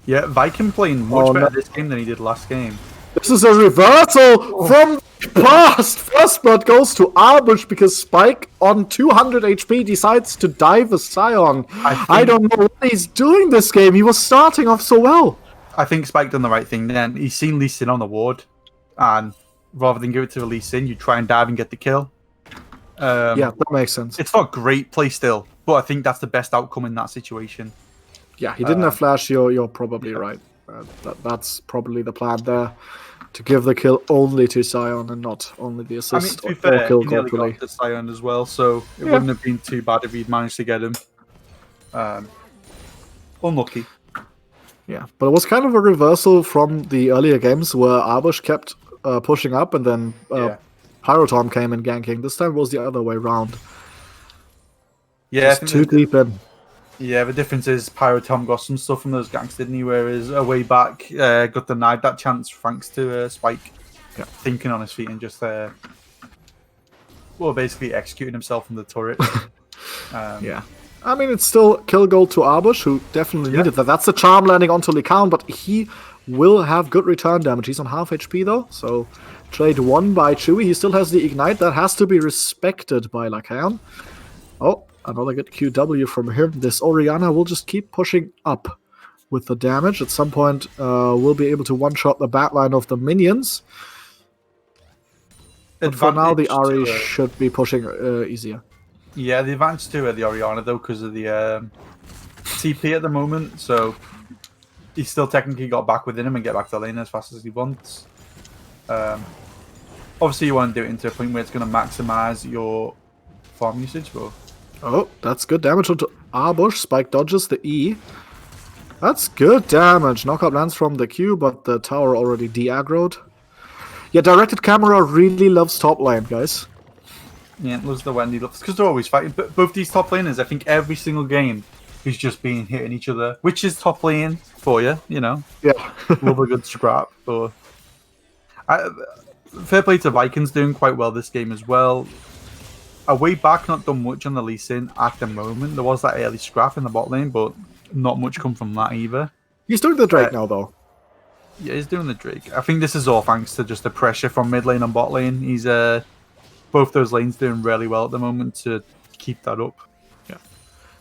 Yeah, Viking playing much better this game than he did last game. This is a reversal from Blast! First blood goes to Arbush because Spike on 200 HP decides to dive a Scion. I don't know what he's doing this game. He was starting off so well. I think Spike done the right thing then. He's seen Lee Sin on the ward, and rather than give it to Lee Sin, you try and dive and get the kill. Yeah, that makes sense. It's not great play still, but I think that's the best outcome in that situation. Yeah, he didn't have flash. You're probably right. That's probably the plan there, to give the kill only to Scion and not only the assist. I mean, to be fair, kill he nearly properly. got to Scion as well, so it wouldn't have been too bad if he'd managed to get him. Unlucky. Yeah, but it was kind of a reversal from the earlier games where Arbush kept pushing up and then Pyrotom came in ganking. This time it was the other way around. Yeah, Just too deep in. Yeah, the difference is Pyrotom got some stuff from those ganks, didn't he? Whereas way back got denied that chance thanks to Spike thinking on his feet and just basically executing himself from the turret. Yeah. I mean, it's still kill goal to Arbush, who definitely needed that. That's the charm landing onto Likan, but he will have good return damage. He's on half HP, though, so trade won by Chewy. He still has the Ignite. That has to be respected by Lakan. Oh, another good QW from him. This Orianna will just keep pushing up with the damage. At some point, we'll be able to one-shot the backline of the minions. But for now, the Ahri should be pushing easier. Yeah, the advantage to the Orianna, though, because of the TP at the moment, so he's still technically got back within him and get back to lane as fast as he wants. Obviously, you want to do it into a point where it's going to maximize your farm usage, but... Oh, that's good damage onto Arbush. Spike dodges the E. That's good damage. Knockout lands from the Q, but the tower already de-aggroed. Yeah, directed camera really loves top lane, guys. Yeah, it loves the Wendy loves because they're always fighting. But both these top laners, I think every single game is just being hitting each other, which is top lane for you, you know. Yeah. Love a good scrap. But fair play to Vikings doing quite well this game as well. Way back, not done much on the Lee Sin at the moment. There was that early scrap in the bot lane, but not much come from that either. He's doing the Drake now, though. Yeah, he's doing the Drake. I think this is all thanks to just the pressure from mid lane and bot lane. He's both those lanes doing really well at the moment to keep that up. Yeah.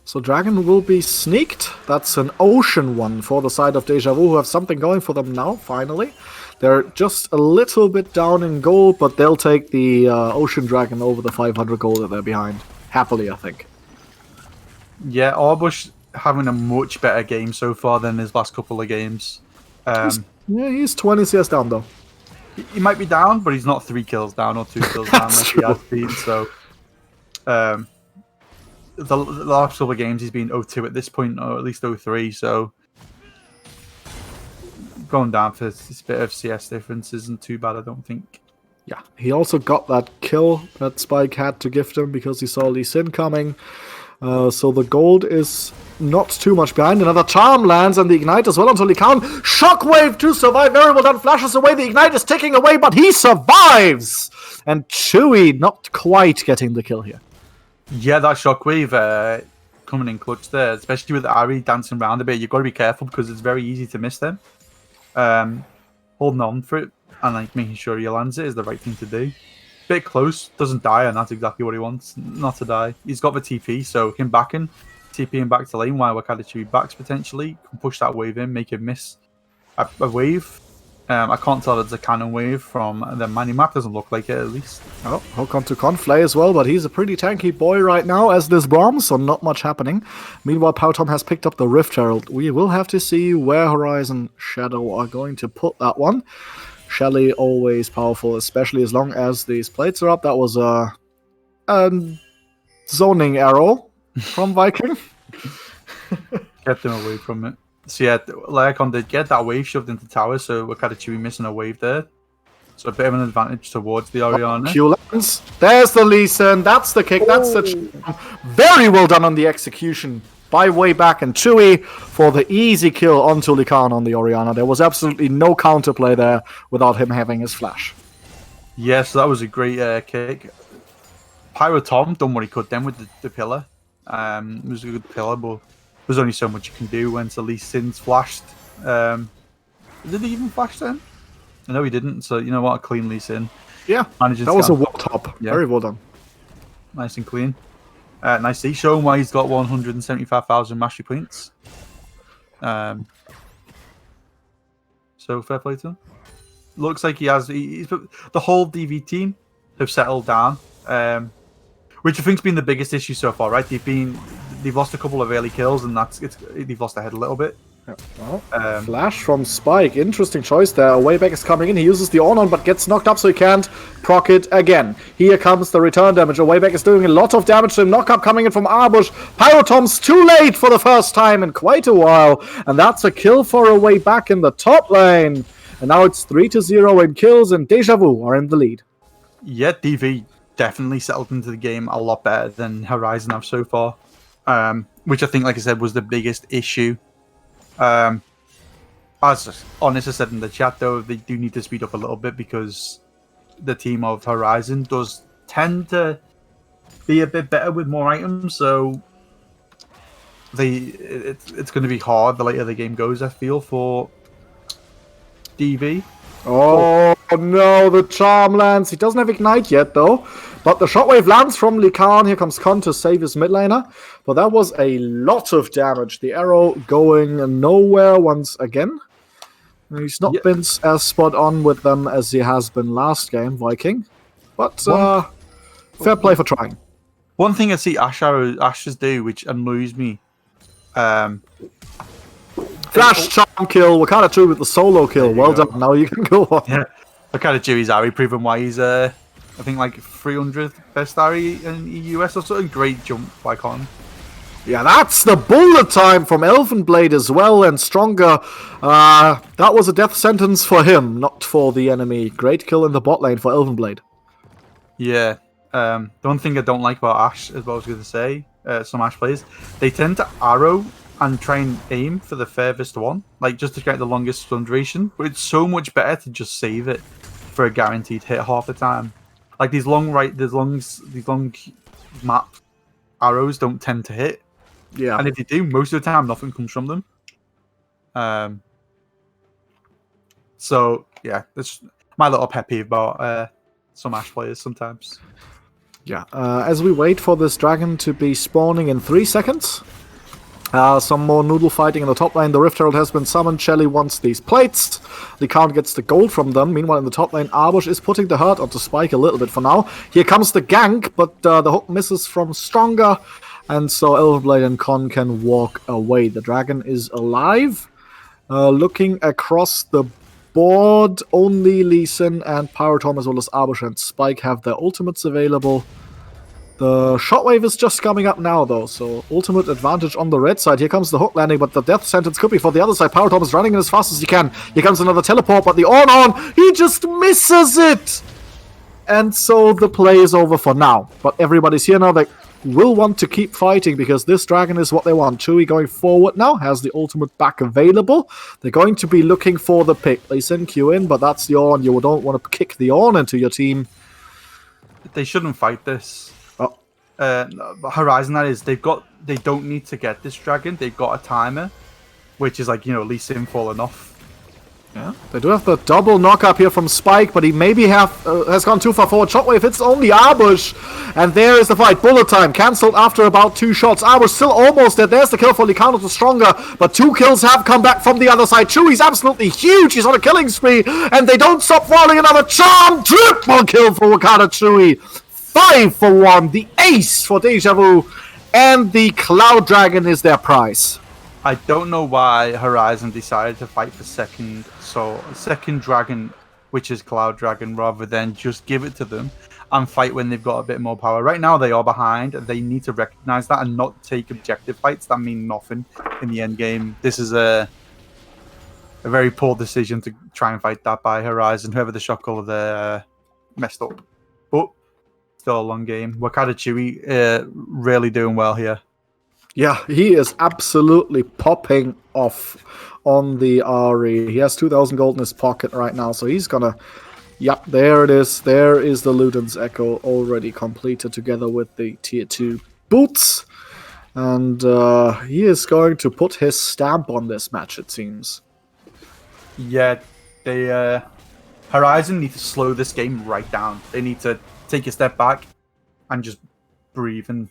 So Dragon will be sneaked. That's an Ocean one for the side of Deja Vu, who have something going for them now, finally. They're just a little bit down in gold, but they'll take the Ocean Dragon over the 500 gold that they're behind. Happily, I think. Yeah, Arbush having a much better game so far than his last couple of games. He's 20 CS down, though. He might be down, but he's not 3 kills down or 2 kills down like he has been. So, the last couple of games he's been 0-2 at this point, or at least 0-3. So, going down for this bit of CS difference isn't too bad, I don't think. Yeah, he also got that kill that Spike had to gift him because he saw Lee Sin coming. So the gold is not too much behind. Another charm lands and the Ignite as well until he can't. Shockwave to survive. Very well done. Flashes away. The Ignite is ticking away, but he survives. And Chewy not quite getting the kill here. Yeah, that Shockwave coming in clutch there, especially with Ahri dancing around a bit. You've got to be careful because it's very easy to miss them. Holding on for it and like making sure he lands it is the right thing to do. Bit close, doesn't die, and that's exactly what he wants, not to die. He's got the TP, so he can back in, TP him back to lane while Wakadachi backs potentially. Can push that wave in, make him miss a wave. I can't tell if it's a cannon wave from the map, doesn't look like it at least. Oh, hook onto Conflay as well, but he's a pretty tanky boy right now as this Braum, so not much happening. Meanwhile, Powtom has picked up the Rift Herald. We will have to see where Horizon Shadow are going to put that one. Shelly always powerful, especially as long as these plates are up. That was a zoning arrow from Viking. Kept him away from it. So yeah, Lycon did get that wave shoved into tower, so we're kind of missing a wave there. So a bit of an advantage towards the Orianna. Q lands. There's the Lee Sin. That's the kick. That's the... Very well done on the execution by way back and Chewy for the easy kill onto Likan on the Orianna. There was absolutely no counterplay there without him having his flash. Yes, that was a great kick. Pyrotom done what he could then with the pillar. It was a good pillar, but there's only so much you can do when Lee Sin's flashed. Did he even flash then? No, he didn't. So you know what, a clean Lee Sin. Yeah, Manages that to was get a on wall top. top. Yeah. Very well done. Nice and clean. Nicely showing why he's got 175,000 mastery points. So fair play to him. Looks like he has. The whole DV team have settled down, which I think's been the biggest issue so far. Right? They've lost a couple of early kills, and they've lost their head a little bit. Well, flash from Spike. Interesting choice there. Wayback is coming in. He uses the on, but gets knocked up, so he can't proc it again. Here comes the return damage. Wayback is doing a lot of damage to him. Knock-up coming in from Arbush. Pyrotom's too late for the first time in quite a while. And that's a kill for Wayback in the top lane. And now it's 3-0 in kills, and Deja Vu are in the lead. Yeah, DV definitely settled into the game a lot better than Horizon have so far. Which I think, like I said, was the biggest issue. As Honest has said in the chat, though, they do need to speed up a little bit because the team of Horizon does tend to be a bit better with more items, so it's going to be hard the later the game goes, I feel, for DV. Oh no, the charm lands. He doesn't have Ignite yet, though. But the shockwave lands from Likan. Here comes Con to save his mid laner. But that was a lot of damage. The arrow going nowhere once again. He's not been as spot on with them as he has been last game, Viking. But fair play for trying. One thing I see Ashes do, which annoys me. Flash charm kill. Wakanda 2 with the solo kill. Well done. Now you can go on. Yeah. Wakanda Chewy's Ari, proving why he's I think like 300th best Ari in EUS or something. Great jump by Con. Yeah, that's the bullet time from Elvenblade as well, and Stronger. That was a death sentence for him, not for the enemy. Great kill in the bot lane for Elvenblade. Yeah. The one thing I don't like about Ashe, as well, I was going to say, some Ashe players, they tend to arrow and try and aim for the furthest one, like just to get the longest stun duration. But it's so much better to just save it for a guaranteed hit half the time. Like these long map arrows don't tend to hit. Yeah. And if they do, most of the time nothing comes from them. So yeah, that's my little pet peeve about some Ashe players sometimes. Yeah. As we wait for this dragon to be spawning in 3 seconds. Some more noodle fighting in the top lane. The Rift Herald has been summoned. Shelly wants these plates. Likan gets the gold from them. Meanwhile, in the top lane, Arbush is putting the hurt onto Spike a little bit for now. Here comes the gank, but the hook misses from Stronger. And so Elvenblade and Con can walk away. The dragon is alive. Looking across the board, only Lee Sin and Pyrotom as well as Arbush and Spike have their ultimates available. The shockwave is just coming up now, though, so ultimate advantage on the red side. Here comes the hook landing, but the death sentence could be for the other side. Pyrotom is running in as fast as he can. Here comes another teleport, but the on, he just misses it! And so the play is over for now. But everybody's here now. They will want to keep fighting because this dragon is what they want. Chewy going forward now, has the ultimate back available. They're going to be looking for the pick. They send Q in, but that's the on. You don't want to kick the on into your team. They shouldn't fight this. Horizon, that is, they don't need to get this dragon. They've got a timer, which is like, Lee Sin falling off. Yeah, they do have the double knock up here from Spike, but he maybe has gone too far forward. Shockwave hits only Arbush, and there is the fight. Bullet time cancelled after about 2 shots. Arbush still almost there. There's the kill for Likan to Stronger, but 2 kills have come back from the other side. Chewy's absolutely huge. He's on a killing spree, and they don't stop falling. Another charm triple kill for Wakanda Chewy. 5 for 1. The ace for Deja Vu, and the Cloud Dragon is their prize. I don't know why Horizon decided to fight for second dragon, which is Cloud Dragon, rather than just give it to them and fight when they've got a bit more power. Right now they are behind, and they need to recognize that and not take objective fights that mean nothing in the end game. This is a very poor decision to try and fight that by Horizon. Whoever the shot caller there messed up. But still a long game. Wakanda Chewy really doing well here. Yeah, he is absolutely popping off on the Ari. He has 2,000 gold in his pocket right now, so he's gonna... Yep, there it is. There is the Luden's Echo already completed together with the Tier 2 boots. And he is going to put his stamp on this match, it seems. Yeah, Horizon need to slow this game right down. They need to take a step back and just breathe and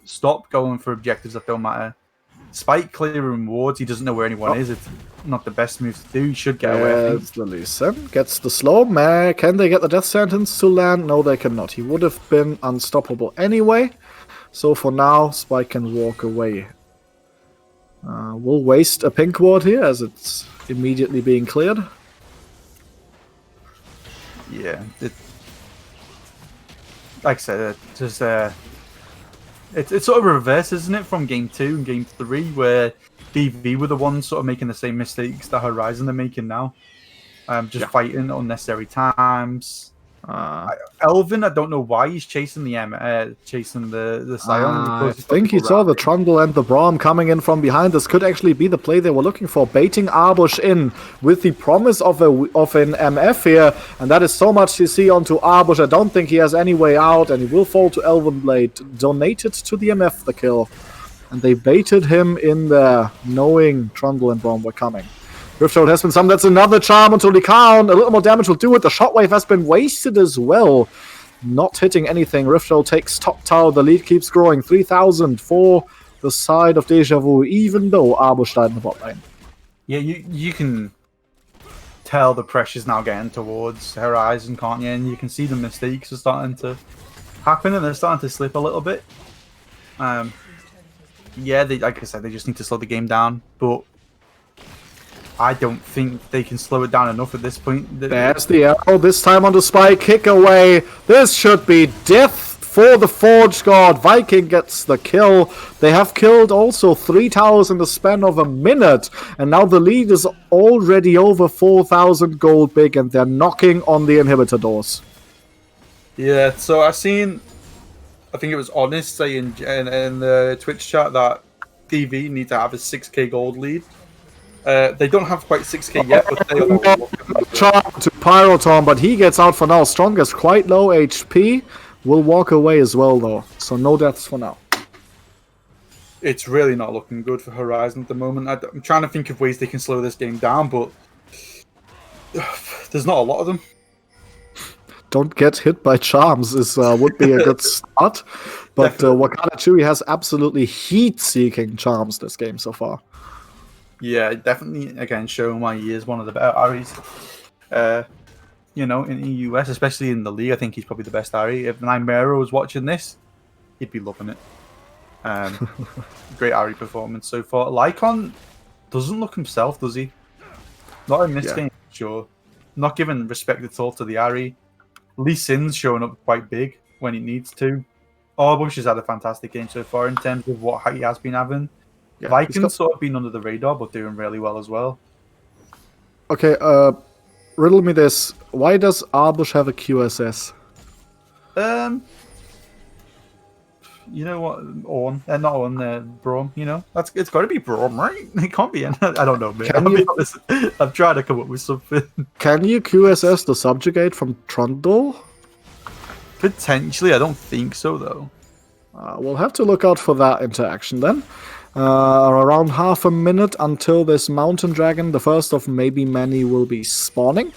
stop going for objectives that don't matter. Spike clearing wards, he doesn't know where anyone is. It's not the best move to do. He should get away. The Lee Sin gets the slow. Can they get the death sentence to land? No, they cannot. He would have been unstoppable anyway. So for now, Spike can walk away. We'll waste a pink ward here as it's immediately being cleared. Yeah, like I said, it's sort of reverse, isn't it, from game 2 and game 3, where DV were the ones sort of making the same mistakes that Horizon are making now. Fighting unnecessary times. Elvin, I don't know why he's chasing the Scion. I think he saw the Trundle and the Braum coming in from behind. This could actually be the play they were looking for, baiting Arbush in with the promise of an MF here, and that is so much to see onto Arbush. I don't think he has any way out, and he will fall to Elven Blade. Donated to the MF the kill, and they baited him in there, knowing Trundle and Braum were coming. Rifthold has been summoned. That's another charm onto Lycaon. A little more damage will do it. The shockwave has been wasted as well. Not hitting anything. Rifthold takes top tower. The lead keeps growing. 3,000 for the side of Deja Vu, even though Arbush died in the bot lane. Yeah, you can tell the pressure's now getting towards Horizon, can't you? And you can see the mistakes are starting to happen, and they're starting to slip a little bit. Yeah, like I said, they just need to slow the game down, but I don't think they can slow it down enough at this point. There's the arrow, this time on the Spike, kick away. This should be death for the Forge God. Viking gets the kill. They have killed also 3 towers in the span of a minute, and now the lead is already over 4,000 gold big, and they're knocking on the inhibitor doors. Yeah, so I think it was Honest saying in the Twitch chat that DV need to have a 6k gold lead. They don't have quite 6k yet, but they charm to Pyrotom, but he gets out for now. Strongest, quite low HP. Will walk away as well, though. So no deaths for now. It's really not looking good for Horizon at the moment. I'm trying to think of ways they can slow this game down, but there's not a lot of them. Don't get hit by charms would be a good start. But Wakanda Chewy has absolutely heat-seeking charms this game so far. Yeah, definitely, again, showing why he is one of the better Aries. In the US, especially in the league, I think he's probably the best Ari. If Nymero was watching this, he'd be loving it. Great Ari performance so far. Lycon doesn't look himself, does he? Not in this game, sure. Not giving respect at all to the Ari. Lee Sin's showing up quite big when he needs to. Arbush has had a fantastic game so far in terms of what he has been having. Yeah, Vikings sort of been under the radar, but doing really well as well. Okay, riddle me this. Why does Arbush have a QSS? You know what? Not on Braum, it's got to be Braum, right? It can't be. I don't know, man. I'm trying to come up with something. Can you QSS the Subjugate from Trundle? Potentially, I don't think so, though. We'll have to look out for that interaction then. Around half a minute until this Mountain Dragon, the first of maybe many, will be spawning.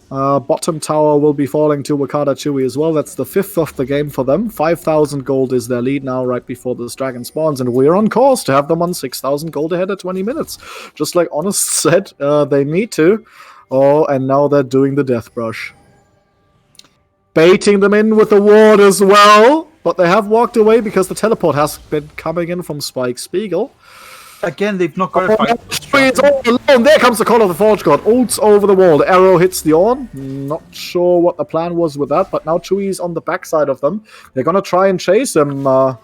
Bottom tower will be falling to Wakanda Chewy as well. That's the 5th of the game for them. 5,000 gold is their lead now, right before this dragon spawns, and we're on course to have them on 6,000 gold ahead at 20 minutes. Just like Honest said, they need to. Oh, and now they're doing the death brush. Baiting them in with the ward as well. But they have walked away because the teleport has been coming in from Spike Spiegel. Again, they've not got a fight. It's all alone. There comes the Call of the Forge God. Ults over the wall. The arrow hits the Ornn. Not sure what the plan was with that, but now Chewy's on the backside of them. They're going to try and chase him. But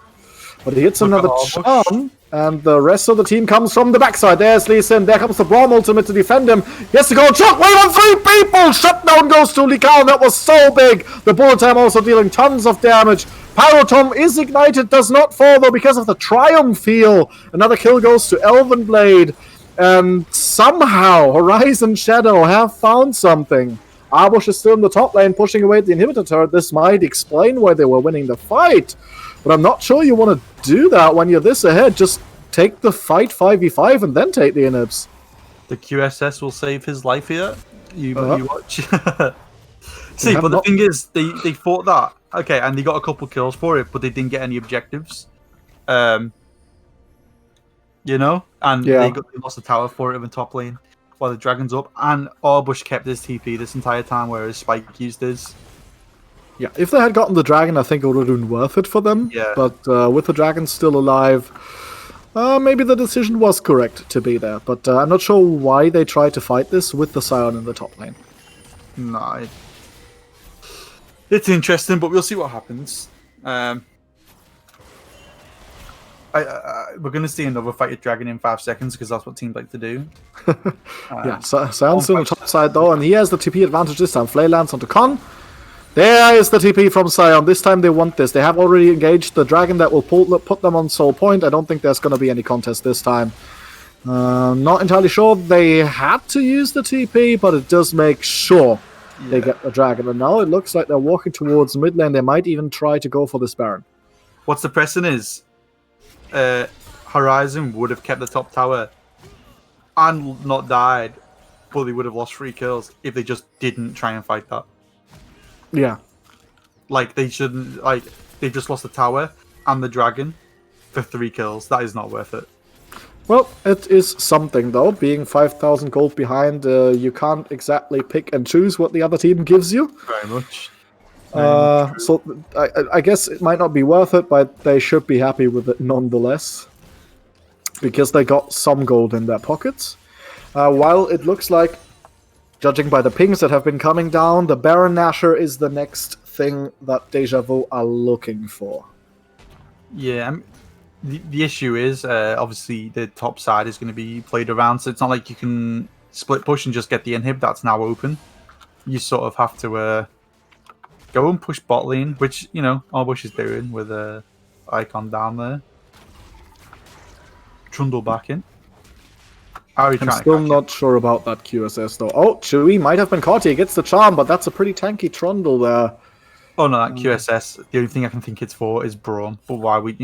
he hits another charm, and the rest of the team comes from the backside. There's Lee Sin. There comes the Braum ultimate to defend him. He has to go shockwave on 3 people. Shutdown goes to Lycaon. That was so big. The bullet time also dealing tons of damage. Pyrotom is ignited, does not fall though because of the Triumph heal. Another kill goes to Elven Blade. And somehow Horizon Shadow have found something. Arbush is still in the top lane pushing away the inhibitor turret. This might explain why they were winning the fight. But I'm not sure you want to do that when you're this ahead. Just take the fight 5v5 and then take the inhibs. The QSS will save his life here. You watch. See, but the thing is, they fought that. Okay, and they got a couple kills for it, but they didn't get any objectives. You know? And they lost the tower for it in the top lane while the dragon's up. And Arbush kept his TP this entire time, whereas Spike used his. Yeah, if they had gotten the dragon, I think it would have been worth it for them. Yeah. But with the dragon still alive, maybe the decision was correct to be there. But I'm not sure why they tried to fight this with the Scion in the top lane. No, it's interesting, but we'll see what happens. We're going to see another fight at dragon in 5 seconds because that's what teams like to do. Sion's on the top side though, and he has the TP advantage this time. Flay lands onto Con. There is the TP from Sion. This time they want this. They have already engaged the dragon that will put them on soul point. I don't think there's going to be any contest this time. Not entirely sure they had to use the TP, but it does make sure they get the dragon. And now it looks like they're walking towards mid lane. They might even try to go for this Baron. What's the pressing is, Horizon would have kept the top tower and not died, but they would have lost 3 kills if they just didn't try and fight that. Yeah. Like, they shouldn't, like, they just lost the tower and the dragon for 3 kills. That is not worth it. Well, it is something, though. Being 5,000 gold behind, you can't exactly pick and choose what the other team gives you. Very much. So I guess it might not be worth it, but they should be happy with it nonetheless. Because they got some gold in their pockets. While it looks like, judging by the pings that have been coming down, the Baron Nashor is the next thing that Deja Vu are looking for. Yeah, the issue is, obviously, the top side is going to be played around, so it's not like you can split push and just get the inhib that's now open. You sort of have to go and push bot lane, which, you know, Arbush is doing with a icon down there. Trundle back in. I'm still not sure about that QSS though. Oh, Chewie might have been caught. He gets the charm, but that's a pretty tanky Trundle there. Oh no, that QSS. The only thing I can think it's for is Braum. But why would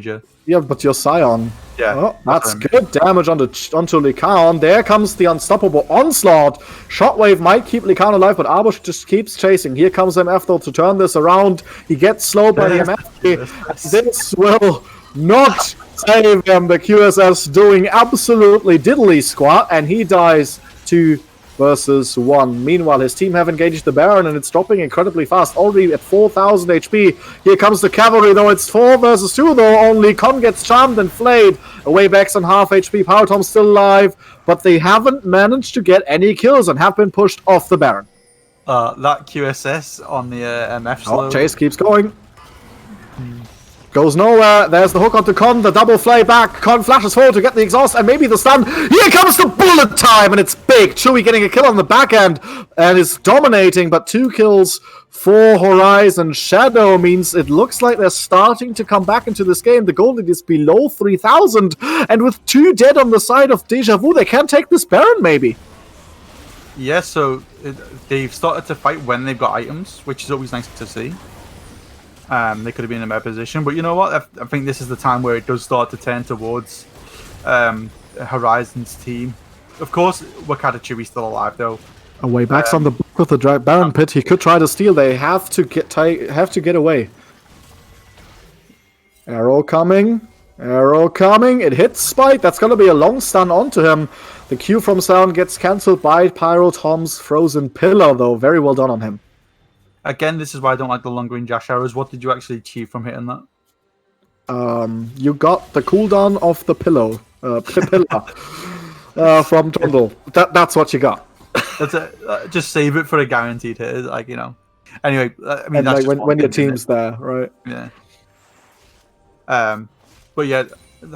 you? Yeah, but your Scion. Yeah, oh, that's good damage onto Lycaon. There comes the unstoppable onslaught. Shockwave might keep Lycaon alive, but Arbush just keeps chasing. Here comes MF though to turn this around. He gets slowed by the MF. This will not save him. The QSS doing absolutely diddly squat, and he dies 2 versus 1. Meanwhile, his team have engaged the Baron, and it's dropping incredibly fast, already at 4,000 HP. Here comes the cavalry, though. It's 4 versus 2, though. Only Con gets charmed and flayed. Away backs on half HP. Power Tom's still alive, but they haven't managed to get any kills and have been pushed off the Baron. That QSS on the MF slow. Oh, Chase keeps going. Goes nowhere. There's the hook onto Con. The double flay back. Con flashes forward to get the exhaust and maybe the stun. Here comes the bullet time, and it's big. Chewie getting a kill on the back end and is dominating, but 2 kills for Horizon. Shadow means it looks like they're starting to come back into this game. The gold lead is below 3,000, and with 2 dead on the side of Deja Vu, they can take this Baron maybe. Yeah, so they've started to fight when they've got items, which is always nice to see. They could have been in a better position, but you know what? I think this is the time where it does start to turn towards Horizon's team. Of course, Wakata Chewie's still alive though. Away backs on the back of the Baron pit. He could try to steal. They have to get away. Arrow coming. Arrow coming. It hits Spike. That's going to be a long stun onto him. The Q from Sound gets cancelled by Pyro Tom's Frozen Pillar, though. Very well done on him. Again, this is why I don't like the long range Ash arrows. What did you actually achieve from hitting that? You got the cooldown of the pillar from Trundle. That's what you got. That's just save it for a guaranteed hit, like, you know. Anyway, I mean, that's like when your team's there, right? Yeah. But yeah,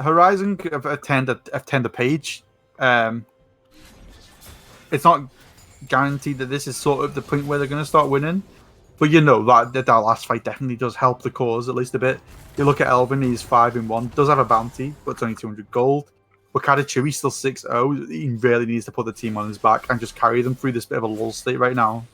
Horizon have turned a page. It's not guaranteed that this is sort of the point where they're going to start winning. But you know that last fight definitely does help the cause at least a bit. You look at Elvin, he's 5-1, does have a bounty, but it's only 200 gold. Wakata Chewie's still 6-0. He really needs to put the team on his back and just carry them through this bit of a lull state right now.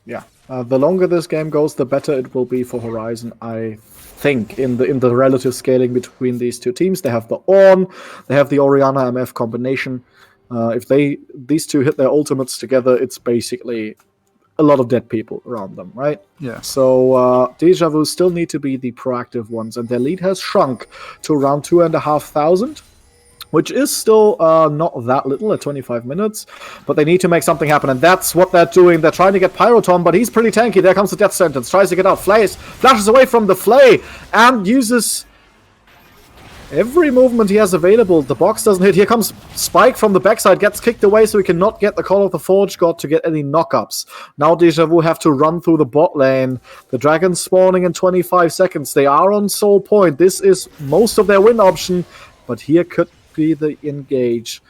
Yeah, the longer this game goes, the better it will be for Horizon, I think, in the relative scaling between these two teams. They have the Ornn, they have the Orianna MF combination. If these two hit their ultimates together, it's basically a lot of dead people around them, right? Yeah. So Deja Vu still need to be the proactive ones, and their lead has shrunk to around 2,500, which is still not that little at 25 minutes, but they need to make something happen, and that's what they're doing. They're trying to get Pyrotom, but he's pretty tanky. There comes the death sentence, tries to get out, flashes away from the Flay, and uses every movement he has available. The box doesn't hit. Here comes Spike from the backside, gets kicked away so he cannot get the Call of the Forge God to get any knockups. Now Deja Vu have to run through the bot lane. The Dragons spawning in 25 seconds. They are on soul point. This is most of their win option, but here could be the engage.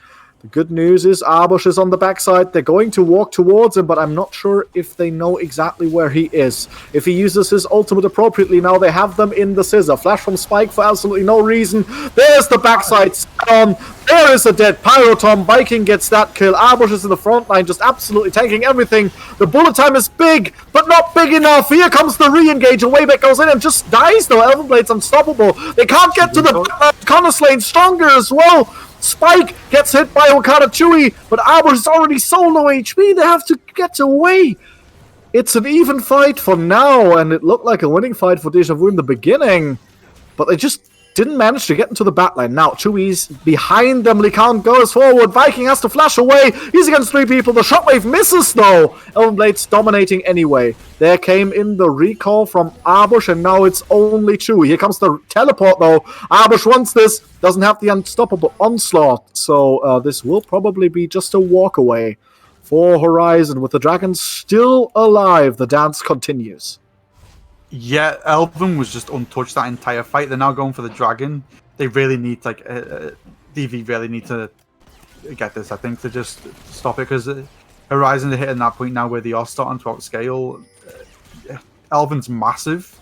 The good news is Arbush is on the backside. They're going to walk towards him, but I'm not sure if they know exactly where he is. If he uses his ultimate appropriately, now they have them in the scissor. Flash from Spike for absolutely no reason. There's the backside on. There is a dead Pyrotom. Viking gets that kill. Arbush is in the front line, just absolutely tanking everything. The bullet time is big, but not big enough. Here comes the re-engage. Wayback goes in and just dies, though. Elvenblade's unstoppable. They can't get to the Connors lane. Stronger as well. Spike gets hit by Okada Chewy, but Arbush is already so low HP, they have to get away. It's an even fight for now, and it looked like a winning fight for Deja Vu in the beginning, but they just didn't manage to get into the backline. Now, Chewy's behind them, Lican goes forward, Viking has to flash away, he's against 3 people, the shockwave misses though! Elvenblade's dominating anyway. There came in the recall from Arbush, and now it's only Chewy. Here comes the teleport though. Arbush wants this, doesn't have the unstoppable onslaught, so this will probably be just a walk away for Horizon. With the Dragons still alive, the dance continues. Yeah, Elven was just untouched that entire fight. They're now going for the dragon. They really need, like, DV really need to get this, I think, to just stop it, because Horizon are hitting that point now where they are starting to outscale. Elven's massive.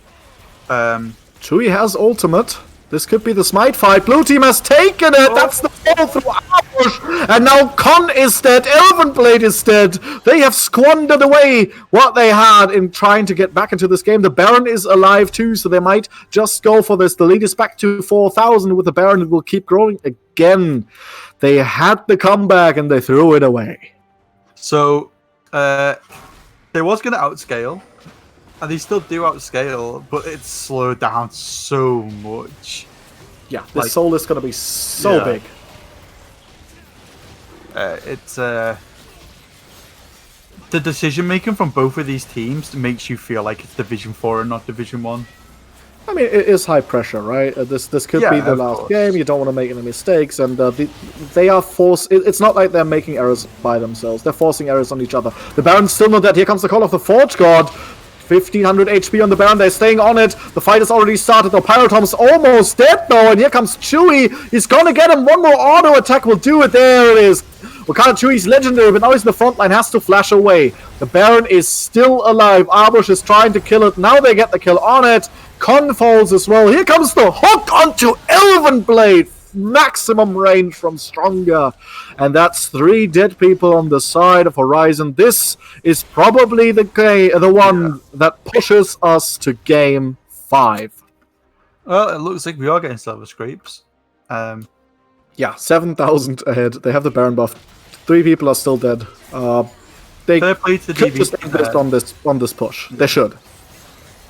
Chewy has ultimate. This could be the smite fight. Blue team has taken it. That's the fall through Arbush. And now Con is dead. Elvenblade is dead. They have squandered away what they had in trying to get back into this game. The Baron is alive too, so they might just go for this. The lead is back to 4,000 with the Baron. It will keep growing again. They had the comeback and they threw it away. So, they was going to outscale. And they still do outscale, but it's slowed down so much. Yeah, this soul is going to be so big. It's the decision making from both of these teams makes you feel like it's Division 4 and not Division 1. I mean, it is high pressure, right? This could be the last game. You don't want to make any mistakes, and they are forced. It's not like they're making errors by themselves. They're forcing errors on each other. The Baron's still not dead. Here comes the Call of the Forge God. 1,500 HP on the Baron, they're staying on it. The fight has already started, though. Pyrotom's almost dead, though, and here comes Chewy. He's gonna get him. One more auto attack will do it. There it is. Wakanda Chewy's legendary, but now he's in the front line, has to flash away. The Baron is still alive. Arbush is trying to kill it. Now they get the kill on it. Con falls as well. Here comes the hook onto Elvenblade. Maximum range from Stronger. And that's 3 dead people on the side of Horizon. This is probably the one that pushes us to Game 5. Well, it looks like we are getting silver scrapes. Yeah, 7,000 ahead. They have the Baron buff. 3 people are still dead. They Fair play to could DV just insist on this push. They should.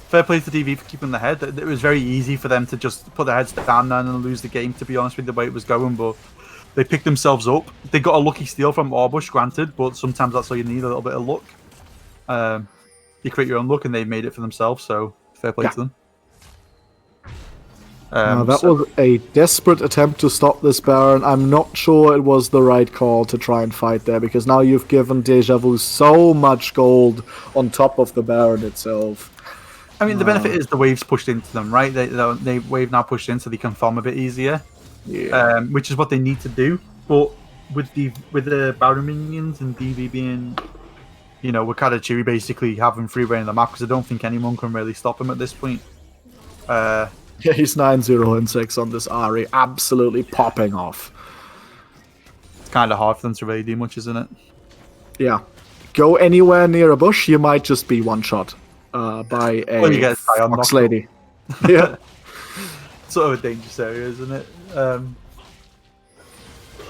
Fair play to DV for keeping the head. It was very easy for them to just put their heads down and lose the game, to be honest with the way it was going, but they picked themselves up. They got a lucky steal from Arbush, granted, but sometimes that's all you need, a little bit of luck. You create your own luck, and they made it for themselves, so fair play to them. That was a desperate attempt to stop this Baron. I'm not sure it was the right call to try and fight there, because now you've given Deja Vu so much gold on top of the Baron itself. I mean, the benefit is the wave's pushed into them, right? They wave now pushed in, so they can farm a bit easier. Yeah. Which is what they need to do. But with the Baron minions and DV being, Wakanda Chewy basically having free reign of the map, because I don't think anyone can really stop him at this point. Yeah, he's 9-0-6 on this Ari, absolutely popping off. It's kind of hard for them to really do much, isn't it? Yeah. Go anywhere near a bush, you might just be one-shot by a fox lady. Yeah. Sort of a dangerous area, isn't it?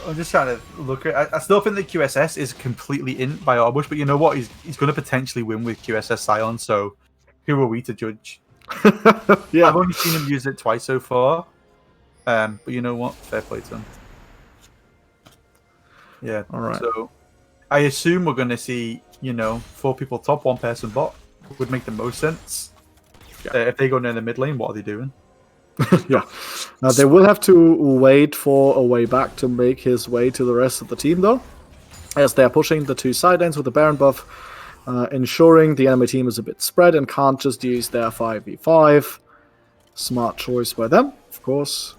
I'm just trying to look at. I still think that QSS is completely in by Arbush, but you know what? He's going to potentially win with QSS Scion. So who are we to judge? Yeah. I've only seen him use it twice so far. But you know what? Fair play to him. Yeah. All right. So I assume we're going to see 4 people top, 1 person bot. Would make the most sense. Yeah. If they go near the mid lane, what are they doing? Yeah. They will have to wait for a way back to make his way to the rest of the team, though, as they're pushing the 2 side lanes with the Baron buff, ensuring the enemy team is a bit spread and can't just use their 5v5. Smart choice by them, of course.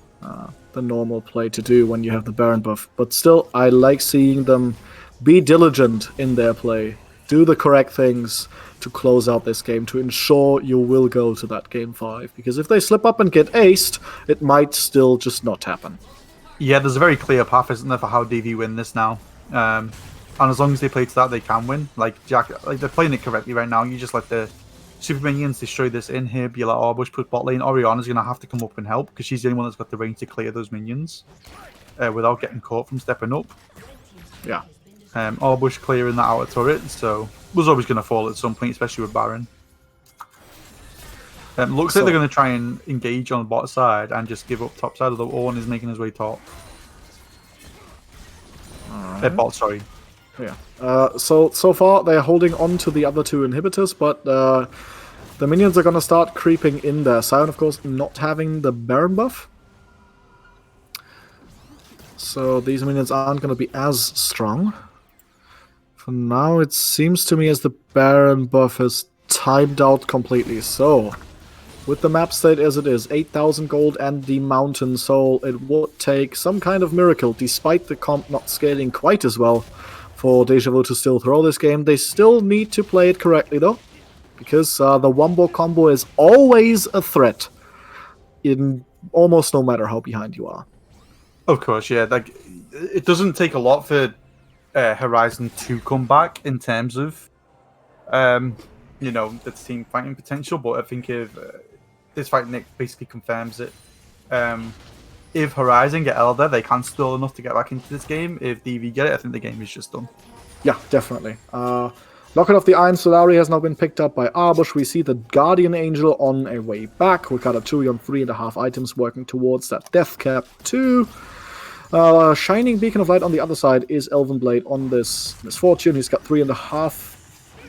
The normal play to do when you have the Baron buff. But still, I like seeing them be diligent in their play. Do the correct things to close out this game, to ensure you will go to that game 5. Because if they slip up and get aced, it might still just not happen. Yeah, there's a very clear path, isn't there, for how DV win this now. And as long as they play to that, they can win. Like Jack, they're playing it correctly right now. You just let the super minions destroy this in here, be like Arbush, push bot lane. Oriana's going to have to come up and help, because she's the only one that's got the range to clear those minions without getting caught from stepping up. Yeah. Arbush clearing that outer turret, so was always going to fall at some point, especially with Baron. Looks like they're going to try and engage on the bot side and just give up top side, although Ornn is making his way top. Bot, sorry. Yeah. So far they're holding on to the other 2 inhibitors, but the minions are going to start creeping in there. Sion, of course, not having the Baron buff. So these minions aren't going to be as strong. For now, it seems to me as the Baron buff has timed out completely. So, with the map state as it is, 8,000 gold and the Mountain Soul, it would take some kind of miracle, despite the comp not scaling quite as well, for Deja Vu to still throw this game. They still need to play it correctly, though, because the Wombo combo is always a threat, in almost no matter how behind you are. Of course, yeah. Like, it doesn't take a lot for Horizon to come back in terms of, the team fighting potential. But I think if this fight, Nick basically confirms it. If Horizon get Elder, they can still enough to get back into this game. If DV get it, I think the game is just done. Yeah, definitely. Locket of the Iron Solari has now been picked up by Arbush. We see the Guardian Angel on a way back. We got a Chewie on 3.5 items working towards that death cap too. Shining Beacon of Light on the other side is Elven Blade on this Misfortune. He's got 3.5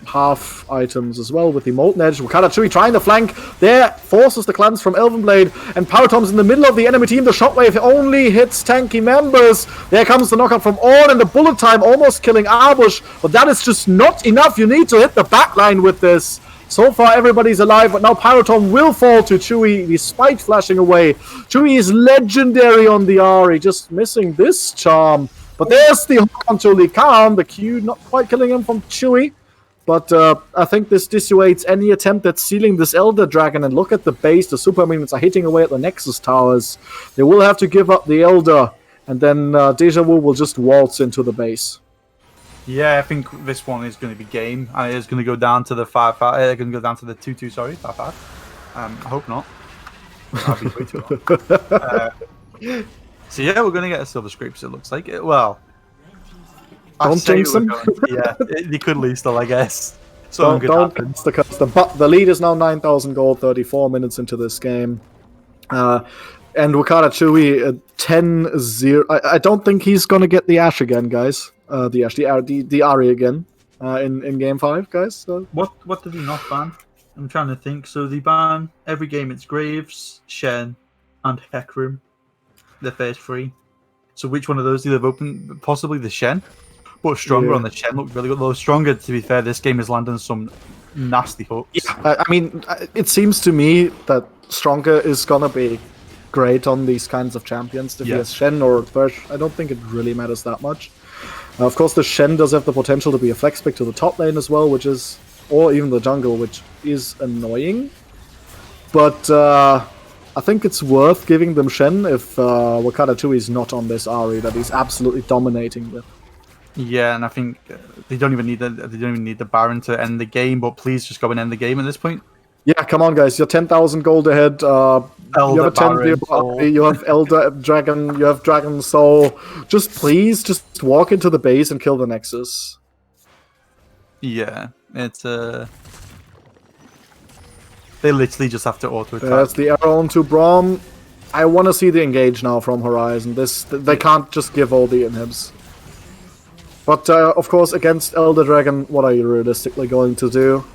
half items as well with the Molten Edge. Wakata Chewie trying to flank there, forces the cleanse from Elven Blade, and Powertom's in the middle of the enemy team. The shockwave only hits tanky members. There comes the knockout from Ornn, and the bullet time almost killing Arbush, but that is just not enough. You need to hit the backline with this. So far everybody's alive, but now Pyrotom will fall to Chewie despite flashing away. Chewie is legendary on the Ahri, just missing this charm. But there's the hook onto Likan, the Q not quite killing him from Chewie. But I think this dissuades any attempt at sealing this Elder Dragon. And look at the base. The super minions are hitting away at the Nexus towers. They will have to give up the Elder. And then Deja Vu will just waltz into the base. Yeah, I think this one is going to be game. And it is going to go down to the 5-5. Going to go down to the 2-2, sorry. 5-5. I hope not. That'd be way too long. So yeah, we're going to get a Silver Scrapes, it looks like. Well... Don't jinx them. Yeah, they could lose still, I guess. So don't jinx the custom. But the lead is now 9,000 gold, 34 minutes into this game. And Wakata Chewie 10-0. I don't think he's going to get the Ash again, guys. The Ahri again in Game 5, guys. So. What did he not ban? I'm trying to think. So they ban every game it's Graves, Shen, and Hecarim. The first 3. So which one of those do they've opened? Possibly the Shen. But Stronger on the Shen looked really good. Though Stronger, to be fair, this game is landing some nasty hooks. Yeah, I mean, it seems to me that Stronger is going to be great on these kinds of champions. If he has Shen or Thresh, I don't think it really matters that much. Of course, the Shen does have the potential to be a flex pick to the top lane as well, which is... Or even the jungle, which is annoying. But I think it's worth giving them Shen if Wakata Chewie is not on this Ahri that he's absolutely dominating with. Yeah, and I think they don't even need the Baron to end the game, but please just go and end the game at this point. Yeah, come on, guys. You're 10,000 gold ahead. You have a 10 army, you have Elder Dragon, you have Dragon Soul. Just just walk into the base and kill the Nexus. Yeah, it's they literally just have to auto attack. That's the arrow onto Braum. I want to see the engage now from Horizon. They can't just give all the inhibs. But of course, against Elder Dragon, what are you realistically going to do?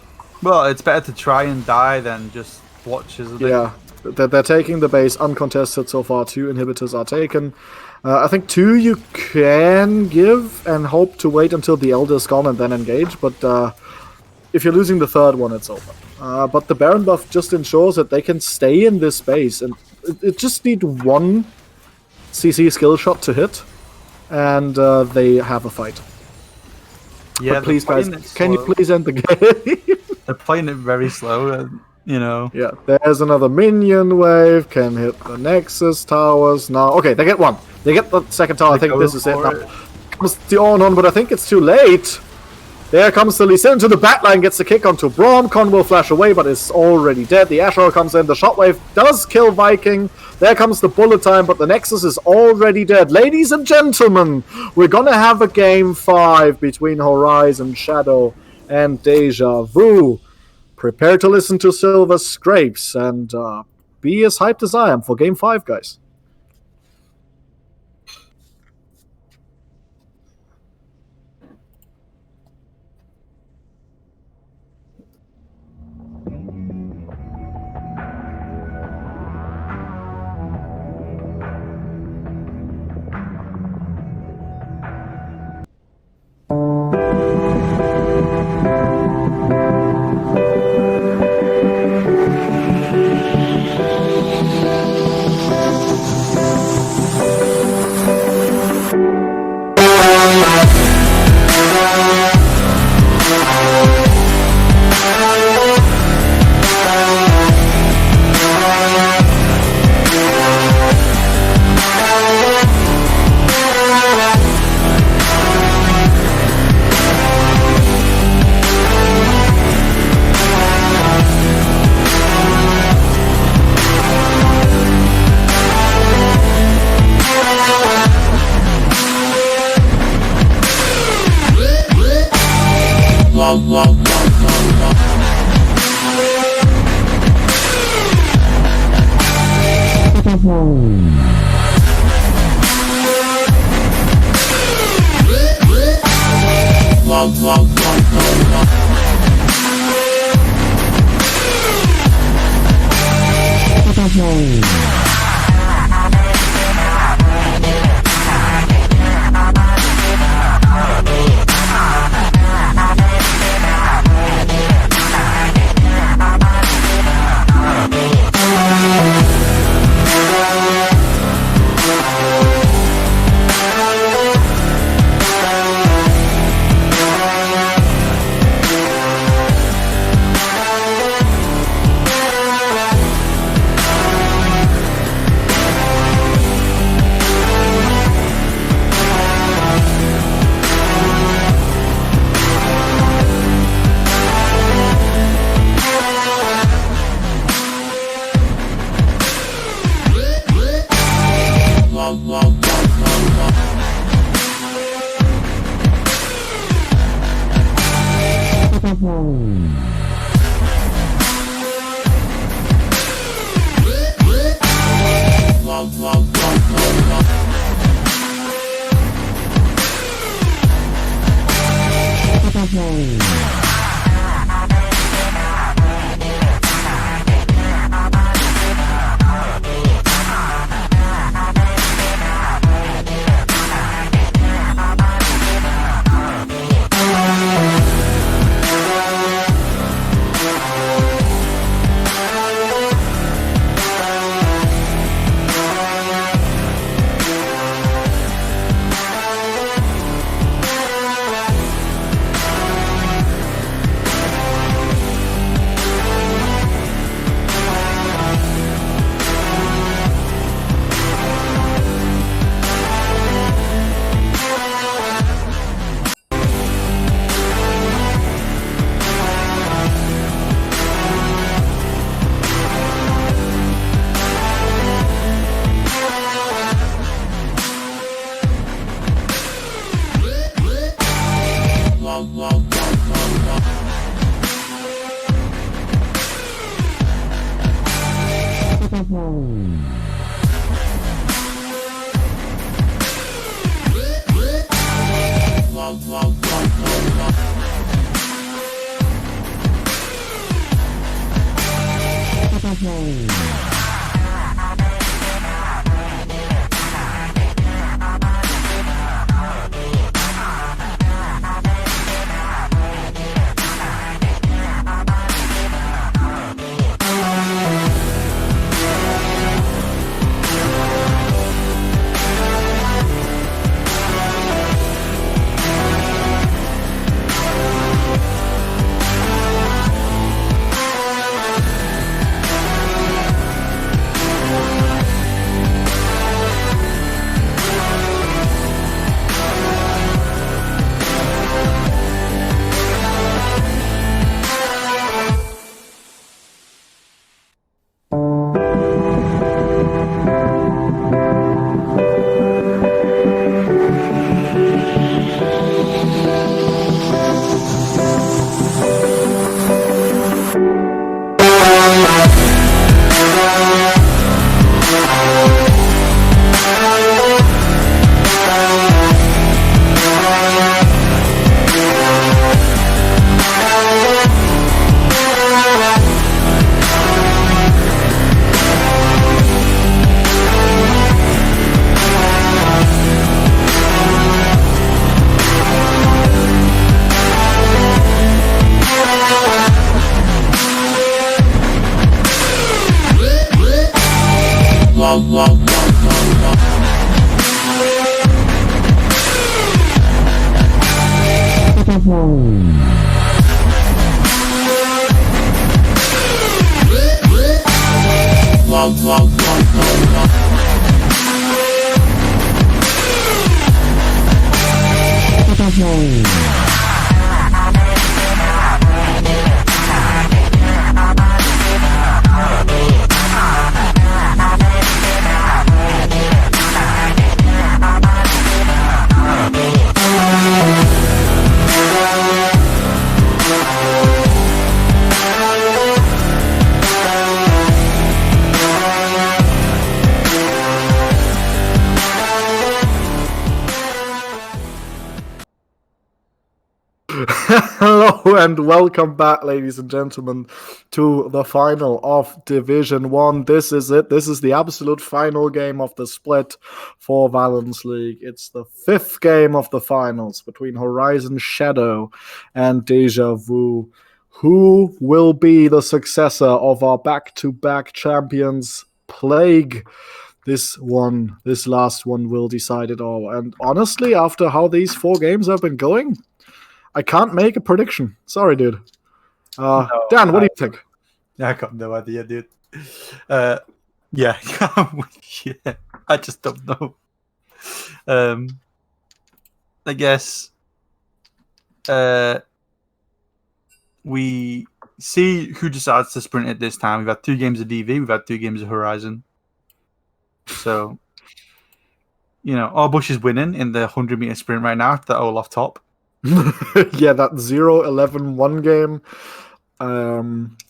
Well, it's better to try and die than just watch, isn't it? Yeah, they're taking the base uncontested so far. 2 inhibitors are taken. I think 2 you can give and hope to wait until the Elder is gone and then engage. But if you're losing the 3rd one, it's over. But the Baron buff just ensures that they can stay in this base. And it just need 1 CC skill shot to hit. And they have a fight. Yeah, but please, guys, can you please end the game? They're playing it very slow, you know. Yeah, there's another minion wave. Can hit the Nexus towers now. Okay, they get 1. They get the 2nd tower. I think this is it now. Comes the on, but I think it's too late. There comes the Lee Sin to the backline, gets the kick onto Braum. Con will flash away, but is already dead. The Asher comes in. The shockwave does kill Viking. There comes the bullet time, but the Nexus is already dead. Ladies and gentlemen, we're gonna have a game 5 between Horizon, Shadow, and Deja Vu. Prepare to listen to Silver Scrapes and be as hyped as I am for game 5, guys. Hello and welcome back, ladies and gentlemen, to the final of Division 1. This is it. This is the absolute final game of the split for Valence League. It's the 5th game of the finals between Horizon Shadow and Deja Vu. Who will be the successor of our back-to-back champions, Plague? This last one will decide it all. And honestly, after how these 4 games have been going, I can't make a prediction. Sorry, dude. Dan, what do you think? I got no idea, dude. Yeah, yeah, I just don't know. I guess we see who decides to sprint it this time. We've had 2 games of DV, we've had 2 games of Horizon. So, Orbush is winning in the 100-meter sprint right now after that Olaf top. Yeah, that 0-11-1 game.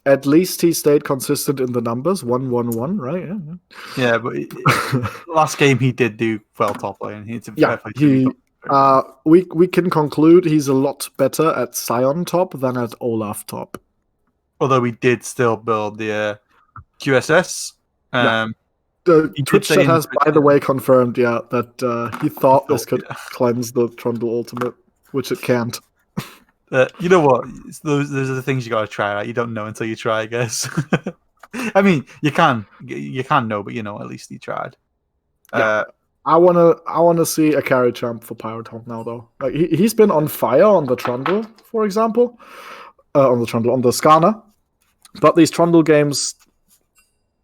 At least he stayed consistent in the numbers. 1-1-1, right? Yeah, but last game he did do well top lane. We can conclude he's a lot better at Sion top than at Olaf top. Although we did still build the QSS. Twitch chat has, by the way, confirmed, that he thought this could cleanse the Trundle ultimate, which it can't. You know what? Those are the things you gotta try. Right? You don't know until you try, I guess. I mean, you can know, but at least you tried. Yeah. I wanna see a carry champ for Pyrotomp now, though. Like he's been on fire on the Trundle, for example, on the Skarner, but these Trundle games,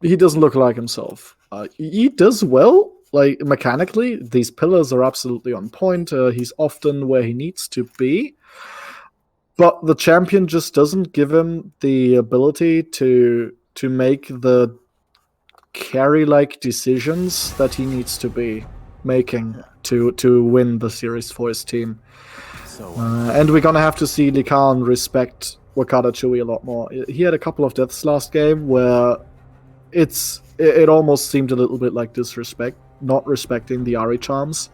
he doesn't look like himself. He does well. Like, mechanically, these pillars are absolutely on point. He's often where he needs to be. But the champion just doesn't give him the ability to make the carry-like decisions that he needs to be making to win the series for his team. And we're gonna have to see Likan respect Wakata Chui a lot more. He had a couple of deaths last game where it almost seemed a little bit like disrespect, not respecting the Ari charms.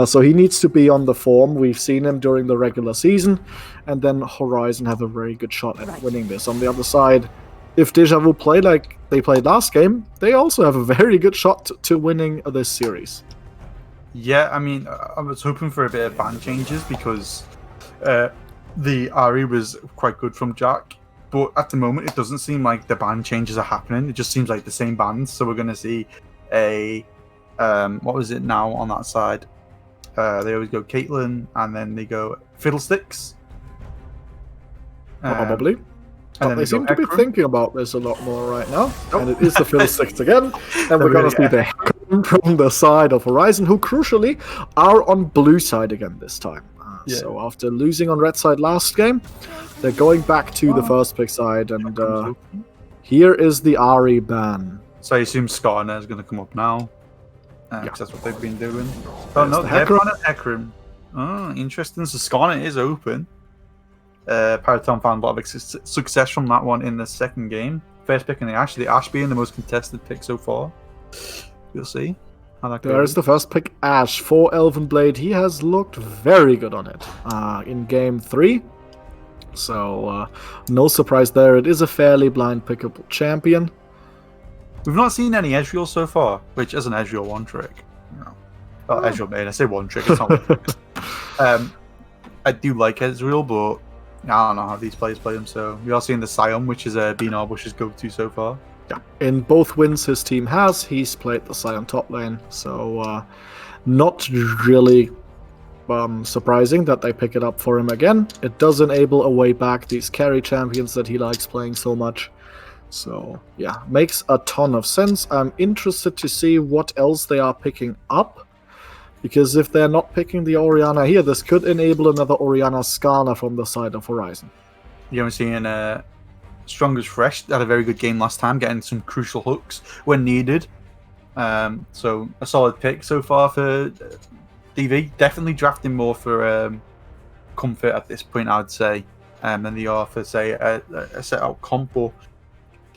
So he needs to be on the form. We've seen him during the regular season, and then Horizon have a very good shot at winning this. On the other side, if Deja Vu play like they played last game, they also have a very good shot to winning this series. Yeah, I mean, I was hoping for a bit of ban changes because the Ari was quite good from Jack. But at the moment, it doesn't seem like the ban changes are happening. It just seems like the same bans. So we're going to see a... what was it now on that side? They always go Caitlyn, and then they go Fiddlesticks. Probably. And but they seem to be thinking about this a lot more right now. And it is the Fiddlesticks again. And we're going to see the Hecarim from the side of Horizon, who crucially are on blue side again this time. So after losing on red side last game, they're going back to the first pick side. And here is the Ari ban. So I assume Skarner is going to come up now. Because that's what they've been doing. Oh no, the they're on a Hecarim. Oh, interesting. So Skarner is open. Paraton found a lot of success from that one in the second game. First pick in the Ash being the most contested pick so far. We'll see how that goes. There's the first pick, Ash, for Elven Blade. He has looked very good on it in game 3. So no surprise there. It is a fairly blind pickable champion. We've not seen any Ezreal so far, which is an Ezreal one trick. No. Well, Ezreal main. I say one trick. It's not one trick. I do like Ezreal, but I don't know how these players play him. So we are seeing the Sion, which is Bean Bush's go-to so far. Yeah. In both wins his team has, he's played the Sion top lane. So not really surprising that they pick it up for him again. It does enable a way back these carry champions that he likes playing so much. So, yeah, makes a ton of sense. I'm interested to see what else they are picking up. Because if they're not picking the Orianna here, this could enable another Orianna Skarner from the side of Horizon. You're seeing Strongest Fresh had a very good game last time, getting some crucial hooks when needed. So, a solid pick so far for DV. Definitely drafting more for comfort at this point, I would say, than they are for, say, a set-out compo.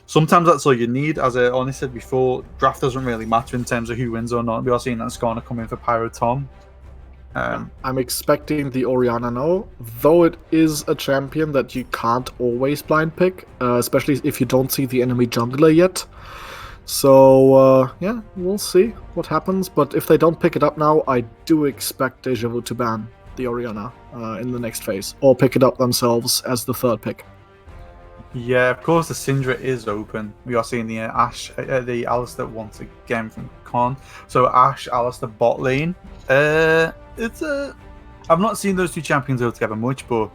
Sometimes that's all you need. As I honestly said before, draft doesn't really matter in terms of who wins or not. We are seeing that Skarner come in for Pyro Tom. I'm expecting the Orianna now, though it is a champion that you can't always blind pick, especially if you don't see the enemy jungler yet. So, yeah, we'll see what happens. But if they don't pick it up now, I do expect Deja Vu to ban the Orianna in the next phase, or pick it up themselves as the third pick. Yeah, of course, the Syndra is open. We are seeing the the Alistar once again from Con. So Ash, Alistar bot lane. I've not seen those two champions go together much, but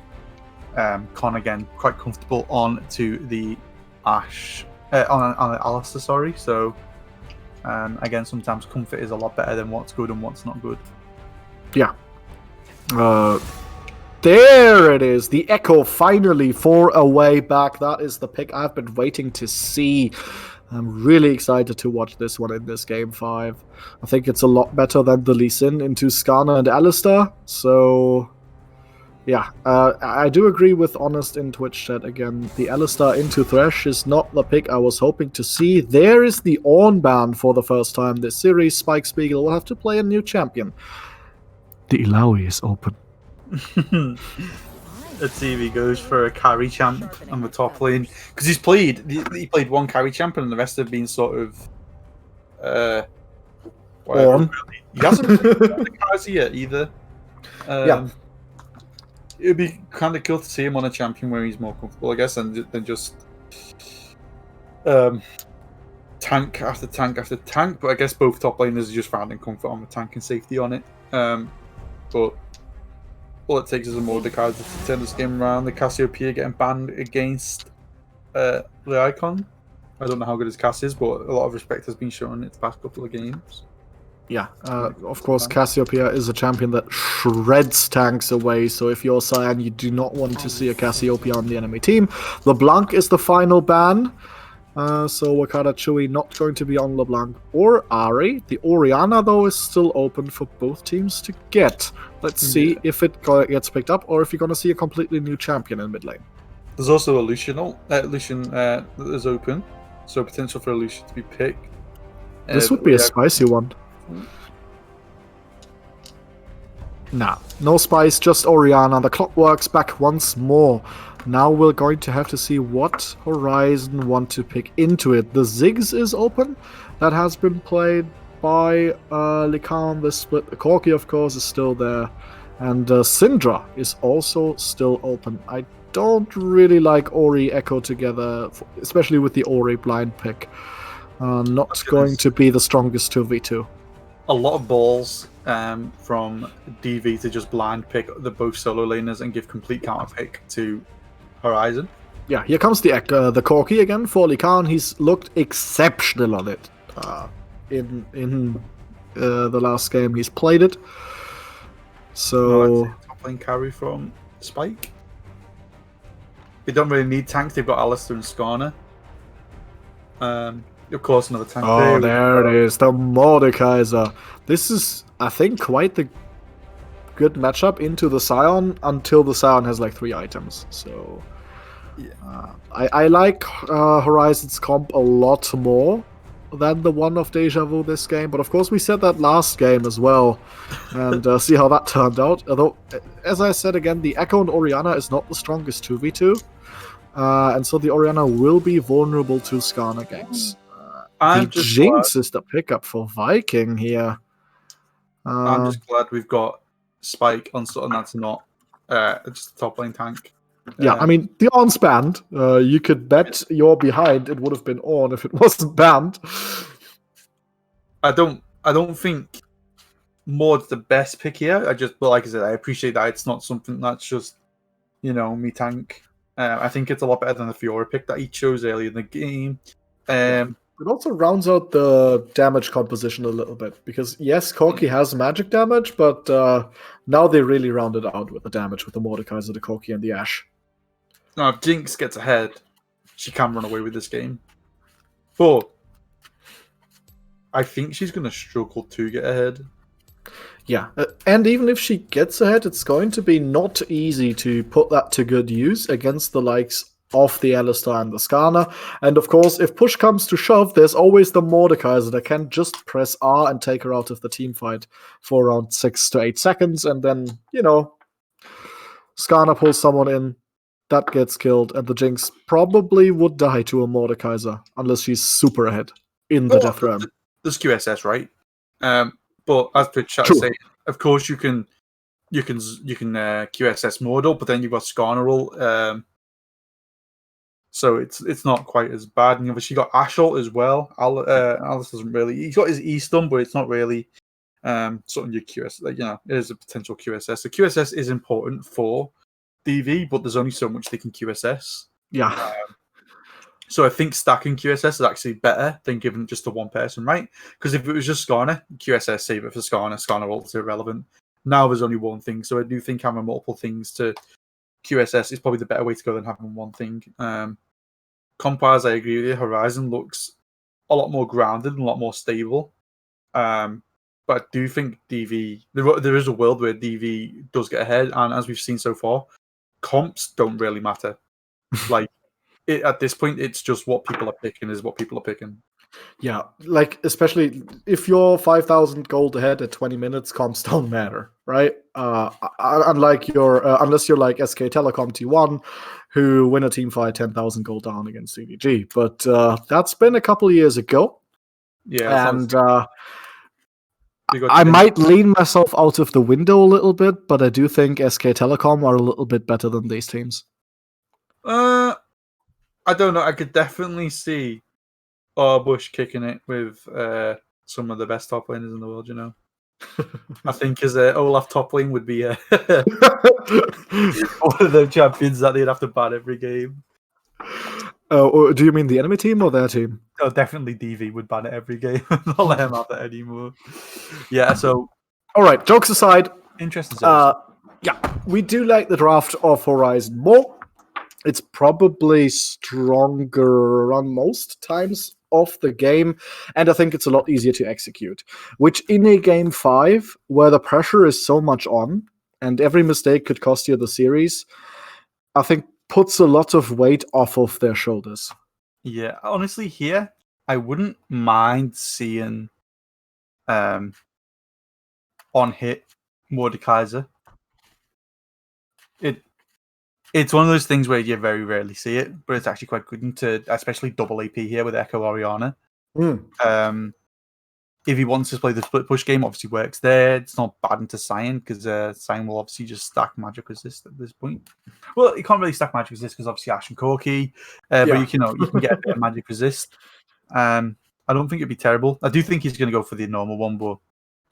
Con again quite comfortable on to the Ash on the Alistar. Sorry. So again, sometimes comfort is a lot better than what's good and what's not good. Yeah. There it is, the Echo finally for a way back. That is the pick I've been waiting to see. I'm really excited to watch this one in this game 5. I think it's a lot better than the Lee Sin into Skarner and Alistar. So, yeah, I do agree with Honest in Twitch chat again. The Alistar into Thresh is not the pick I was hoping to see. There is the Ornn ban for the first time this series. Spike Spiegel will have to play a new champion. The Illaoi is open. Let's see if he goes for a carry champ on the top lane, because he played one carry champion and the rest have been sort of Ornn. He hasn't played the carries yet either. Yeah, it'd be kind of cool to see him on a champion where he's more comfortable, I guess, than just tank after tank after tank. But I guess both top laners are just finding comfort on the tank and safety on it. But all it takes is a Mordecai to turn this game around. The Cassiopeia getting banned against the Icon. I don't know how good his Cass is, but a lot of respect has been shown in its past couple of games. Yeah, of course, Cassiopeia is a champion that shreds tanks away, so if you're Cyan, you do not want to see a Cassiopeia on the enemy team. LeBlanc is the final ban. So Wakada Chui not going to be on LeBlanc or Ari. The Oriana, though, is still open for both teams to get. Let's see if it gets picked up or if you're going to see a completely new champion in mid lane. There's also a Lucian that is open, so potential for a Lucian to be picked. This would be a spicy one. Nah, no spice, just Oriana. The clock works back once more. Now we're going to have to see what Horizon want to pick into it. The Ziggs is open. That has been played by Likan, the split. The Corki, of course, is still there. And Syndra is also still open. I don't really like Ori Echo together, especially with the Ori blind pick. Not going to be the strongest 2v2. A lot of balls from DV to just blind pick the both solo laners and give complete counter pick to Horizon. Yeah, here comes the Corki again for Likan. He's looked exceptional on it in the last game he's played it. So top lane carry from Spike. They don't really need tanks. They've got Alistair and Skarner. Of course, another tank. Oh, there it is, the Mordekaiser. This is, I think, quite the good matchup into the Scion until the Scion has like 3 items. So I like Horizon's comp a lot more than the one of Deja Vu this game. But of course, we said that last game as well. And see how that turned out. Although, as I said again, the Echo and Oriana is not the strongest 2v2. And so the Oriana will be vulnerable to Skarner ganks. The Jinx is the pickup for Viking here. I'm just glad we've got Spike on something that's not just a top lane tank. Yeah, I mean, the Ornn's banned. You could bet you're behind. It would have been Ornn if it wasn't banned. I don't think Maud's the best pick here. But like I said, I appreciate that it's not something that's just, me tank. I think it's a lot better than the Fiora pick that he chose earlier in the game. It also rounds out the damage composition a little bit, because yes, Corki has magic damage, but now they really round it out with the damage with the Mordekaiser, the Corki, and the Ashe. Now, if Jinx gets ahead, she can run away with this game. But I think she's going to struggle to get ahead. Yeah, and even if she gets ahead, it's going to be not easy to put that to good use against the likes of the Alistar and the Skarner. And of course, if push comes to shove, there's always the Mordekaiser that can just press R and take her out of the team fight for around 6 to 8 seconds, and then, Skarner pulls someone in, that gets killed, and the Jinx probably would die to a Mordekaiser, unless she's super ahead in the death realm. There's QSS, right? But as per chat saying, of course you can QSS Mortal, but then you've got Skarner. So it's not quite as bad. And obviously you got Ashol as well. Alice doesn't really. He's got his E stun, but it's not really something you QSS. It is a potential QSS. The QSS is important for DV, but there's only so much they can QSS. Yeah. So I think stacking QSS is actually better than giving it just to one person, right? Because if it was just Skarner, QSS save it for Skarner. Skarner ult's irrelevant. Now there's only one thing, so I do think having multiple things to QSS is probably the better way to go than having one thing. Compars, I agree with you. Horizon looks a lot more grounded and a lot more stable. But I do think DV, there is a world where DV does get ahead, and as we've seen so far, comps don't really matter. At this point, it's just what people are picking is what people are picking. Yeah, especially if you're 5,000 gold ahead at 20 minutes, comps don't matter, right? Unless you're like SK Telecom T1, who win a team fight 10,000 gold down against CDG. But that's been a couple of years ago. Yeah, and I might lean myself out of the window a little bit, but I do think SK Telecom are a little bit better than these teams. I don't know. I could definitely see Bush kicking it with some of the best top laners in the world, I think as Olaf top lane would be one of the champions that they'd have to ban every game. Do you mean the enemy team or their team? Oh, definitely DV would ban it every game. Not let him have it anymore. Yeah, so... All right, jokes aside. Interesting. Yeah, we do like the draft of Horizon more. It's probably stronger on most times of the game, and I think it's a lot easier to execute. Which in a game 5, where the pressure is so much on, and every mistake could cost you the series, I think puts a lot of weight off of their shoulders. Yeah, honestly, here I wouldn't mind seeing on hit Mordekaiser. It's one of those things where you very rarely see it, but it's actually quite good into especially double AP here with Echo Oriana. If he wants to play the split push game, obviously works there. It's not bad into Cyan because Cyan will obviously just stack magic resist at this point. Well, you can't really stack magic resist because obviously Ash and Corki, but you can get a bit of magic resist. I don't think it'd be terrible. I do think he's going to go for the normal one, but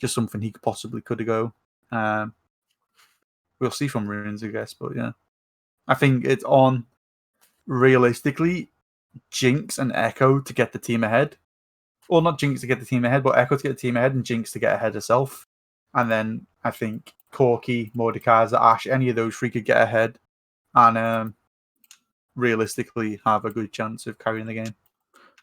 just something he possibly could go. We'll see from runes, I guess, but yeah, I think it's on realistically Jinx and Echo to get the team ahead. Well, not Jinx to get the team ahead, but Echo to get the team ahead and Jinx to get ahead herself. And then I think Corki, Mordekaiser, Ash, any of those three could get ahead and realistically have a good chance of carrying the game.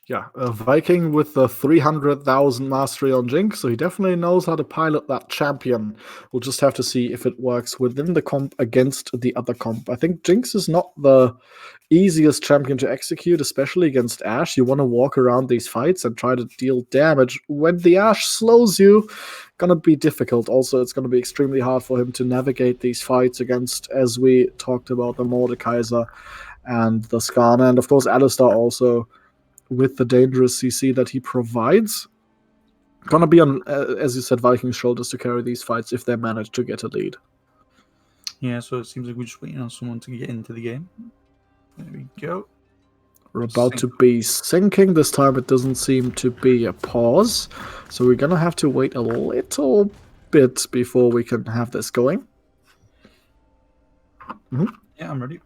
Yeah, a Viking with the 300,000 mastery on Jinx, so he definitely knows how to pilot that champion. We'll just have to see if it works within the comp against the other comp. I think Jinx is not the easiest champion to execute, especially against Ashe. You want to walk around these fights and try to deal damage. When the Ashe slows you, gonna be difficult. Also, it's gonna be extremely hard for him to navigate these fights against, as we talked about, the Mordekaiser and the Skarner, and of course Alistar also, with the dangerous CC that he provides, gonna be on, as you said, Vikings' shoulders to carry these fights if they manage to get a lead. Yeah, so it seems like we're just waiting on someone to get into the game. There we go. We're about to be syncing. This time it doesn't seem to be a pause, so we're gonna have to wait a little bit before we can have this going. Yeah, I'm ready.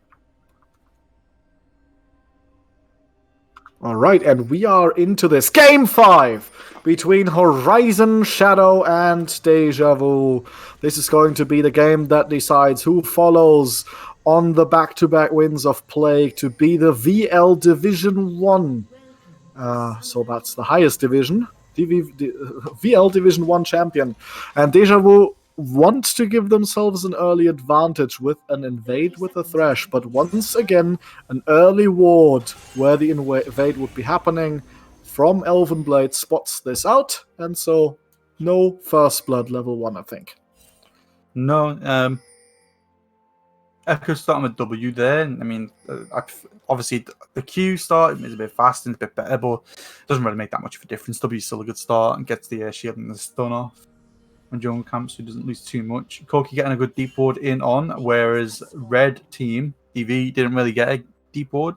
All right, and we are into this Game 5 between Horizon, Shadow, and Deja Vu. This is going to be the game that decides who follows on the back-to-back wins of Plague to be the VL Division 1. So that's the highest division, VL Division 1 champion. And Deja Vu want to give themselves an early advantage with an invade with a Thresh, but once again, an early ward where the invade would be happening from Elven Blade spots this out, and so no First Blood level 1, I think. No, Echo starting with W there. I mean, obviously the Q start is a bit fast and a bit better, but it doesn't really make that much of a difference. W is still a good start and gets the shield and the stun off when jungle camps, so he doesn't lose too much. Corki getting a good deep ward in on, whereas red team, EV, didn't really get a deep ward.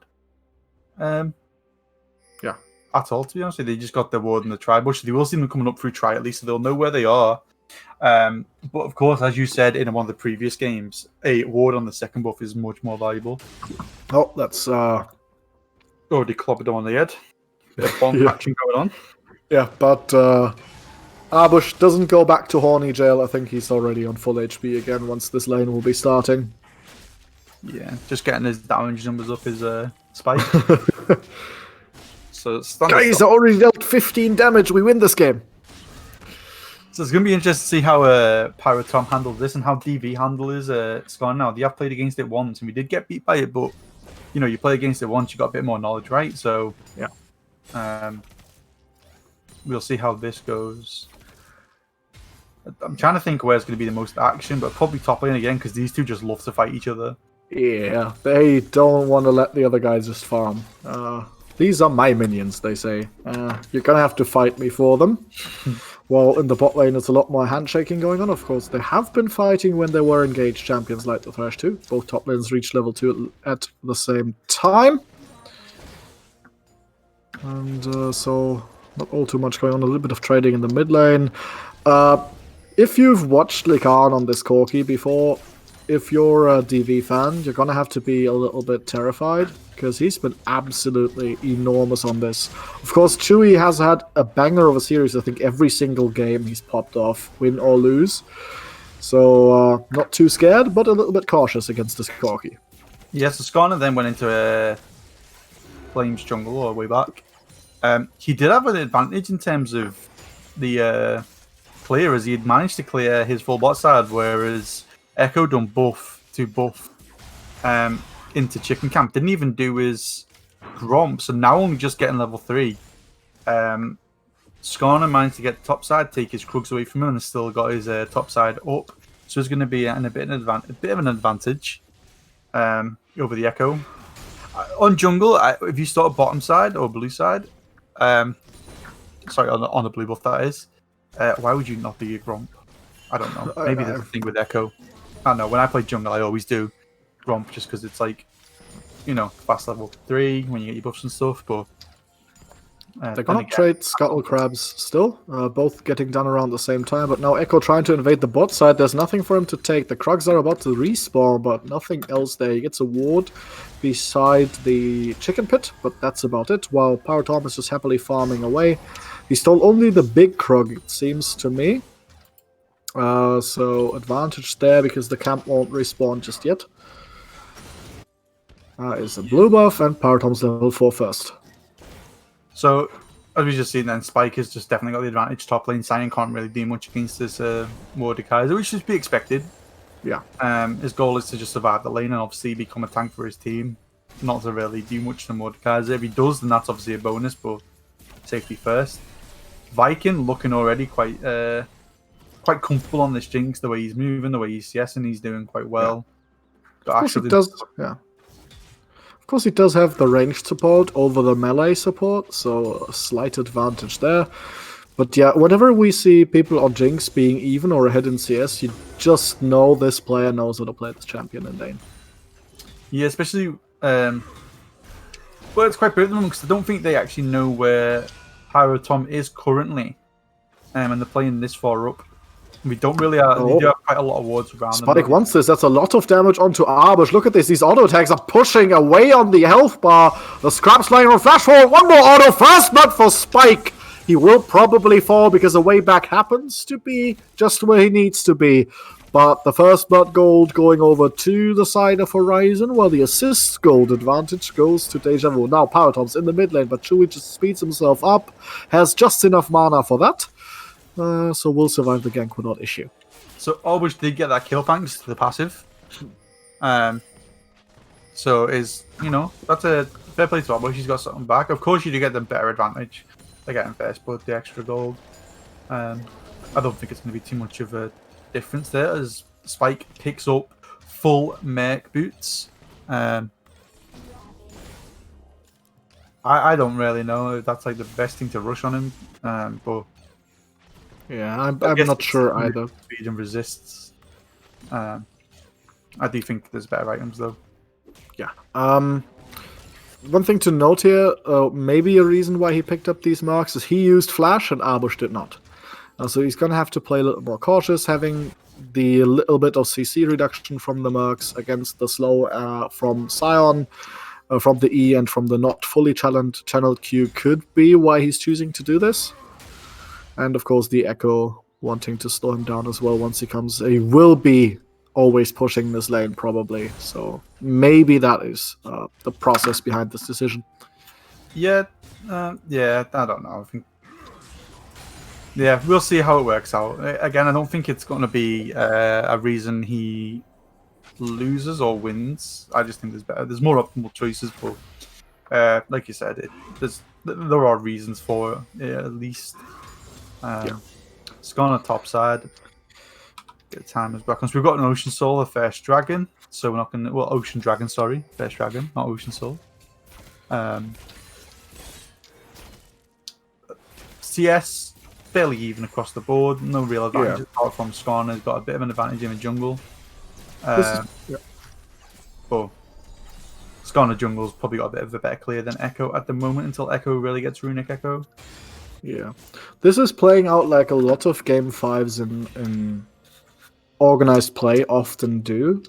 At all, to be honest. They just got their ward in the tri-bush. They will see them coming up through tri at least, so they'll know where they are. But of course, as you said in one of the previous games, a ward on the second buff is much more valuable. Oh, that's already clobbered on the head. Bit of bomb patching going on. Yeah, but Arbush doesn't go back to Horny Jail. I think he's already on full HP again once this lane will be starting. Yeah, just getting his damage numbers up his spike. So guys, I already dealt 15 damage. We win this game. So it's going to be interesting to see how Pyrotom handled this and how DV handled his Scar now. They have played against it once, and we did get beat by it, but you know, you play against it once, you got a bit more knowledge, right? So yeah, we'll see how this goes. I'm trying to think where's going to be the most action, but probably top lane again because these two just love to fight each other. Yeah, they don't want to let the other guys just farm. These are my minions, they say. You're going to have to fight me for them. Well, in the bot lane, there's a lot more handshaking going on. Of course, they have been fighting when they were engaged champions like the Thresh too. Both top lanes reached level 2 at the same time. And so, not all too much going on. A little bit of trading in the mid lane. If you've watched Likan on this Corki before, if you're a DV fan, you're going to have to be a little bit terrified, because he's been absolutely enormous on this. Of course, Chewy has had a banger of a series. I think every single game he's popped off, win or lose. So, not too scared, but a little bit cautious against this Corki. Yeah, so Skarner then went into a Flames jungle all the way back. He did have an advantage in terms of the clear, as he had managed to clear his full bot side, whereas Echo done buff into Chicken Camp. Didn't even do his Gromp, so now only just getting level 3. Skarner managed to get the top side, take his Krugs away from him, and still got his top side up. So he's going to be in a bit of an advantage over the Echo. On jungle, if you start bottom side or blue side, sorry, on the blue buff that is, why would you not be a Gromp? I don't know. Maybe there's a thing with Echo. I don't know. When I play jungle, I always do Gromp just because it's like, fast level 3 when you get your buffs and stuff, but they're gonna trade Scuttle Crabs still, both getting done around the same time, but now Echo trying to invade the bot side. There's nothing for him to take. The Krugs are about to respawn, but nothing else there. He gets a ward beside the chicken pit, but that's about it, while Power Thomas is happily farming away. He stole only the big Krug, it seems to me. So advantage there, because the camp won't respawn just yet. Is a blue buff, and Power Thomas level 4 first. So, as we just seen then, Spike has just definitely got the advantage. Top lane, Cyan can't really do much against this Mordekaiser, which should be expected. Yeah. His goal is to just survive the lane and obviously become a tank for his team. Not to really do much to Mordekaiser. If he does, then that's obviously a bonus, but safety first. Viking looking already quite comfortable on this Jinx, the way he's moving, the way he's CSing, he's doing quite well. Yeah. Of course he does, yeah. Of course, he does have the ranged support over the melee support, so a slight advantage there. But yeah, whenever we see people on Jinx being even or ahead in CS, you just know this player knows how to play this champion in lane. Yeah, especially, well, it's quite big at the moment because I don't think they actually know where Pyro Tom is currently, and they're playing this far up. We don't really have, they do have quite a lot of wards around them. Spike wants this. That's a lot of damage onto Arbush. Look at this. These auto attacks are pushing away on the health bar. The Scrap's laying on flash forward. One more auto. First blood for Spike. He will probably fall because the way back happens to be just where he needs to be. But the first blood gold going over to the side of Horizon, while the assist gold advantage goes to Deja Vu. Now Power Tom's in the mid lane, but Chewie just speeds himself up. Has just enough mana for that. So we'll survive the gank without issue. So Albush did get that kill thanks to the passive. So that's a fair play to Albush. He's got something back. Of course, you do get the better advantage. They're getting first blood, the extra gold. I don't think it's going to be too much of a difference there as Spike picks up full Merc boots. I don't really know if that's like the best thing to rush on him, but. Yeah, I'm not sure either. Speed and resists. I do think there's better items though. Yeah. One thing to note here, maybe a reason why he picked up these marks is he used Flash and Arbush did not. So he's going to have to play a little more cautious, having the little bit of CC reduction from the Mercs against the slow from Sion, from the E, and from the not fully channeled Q could be why he's choosing to do this. And of course, the Echo wanting to slow him down as well once he comes. He will be always pushing this lane, probably. So maybe that is the process behind this decision. Yeah, I don't know. I think, we'll see how it works out. Again, I don't think it's going to be a reason he loses or wins. I just think there's more optimal choices, but like you said, there are reasons for it at least. It's gone on top side. Get timers back on. So we've got an Ocean Soul, a First Dragon. So we're not going to. Well, Ocean Dragon, sorry. First Dragon, not Ocean Soul. CS, fairly even across the board. No real advantage apart from Skarner. Has got a bit of an advantage in the jungle. But Skarner jungle's probably got a bit of a better clear than Echo at the moment until Echo really gets Runic Echo. Yeah, this is playing out like a lot of Game 5s in organized play often do.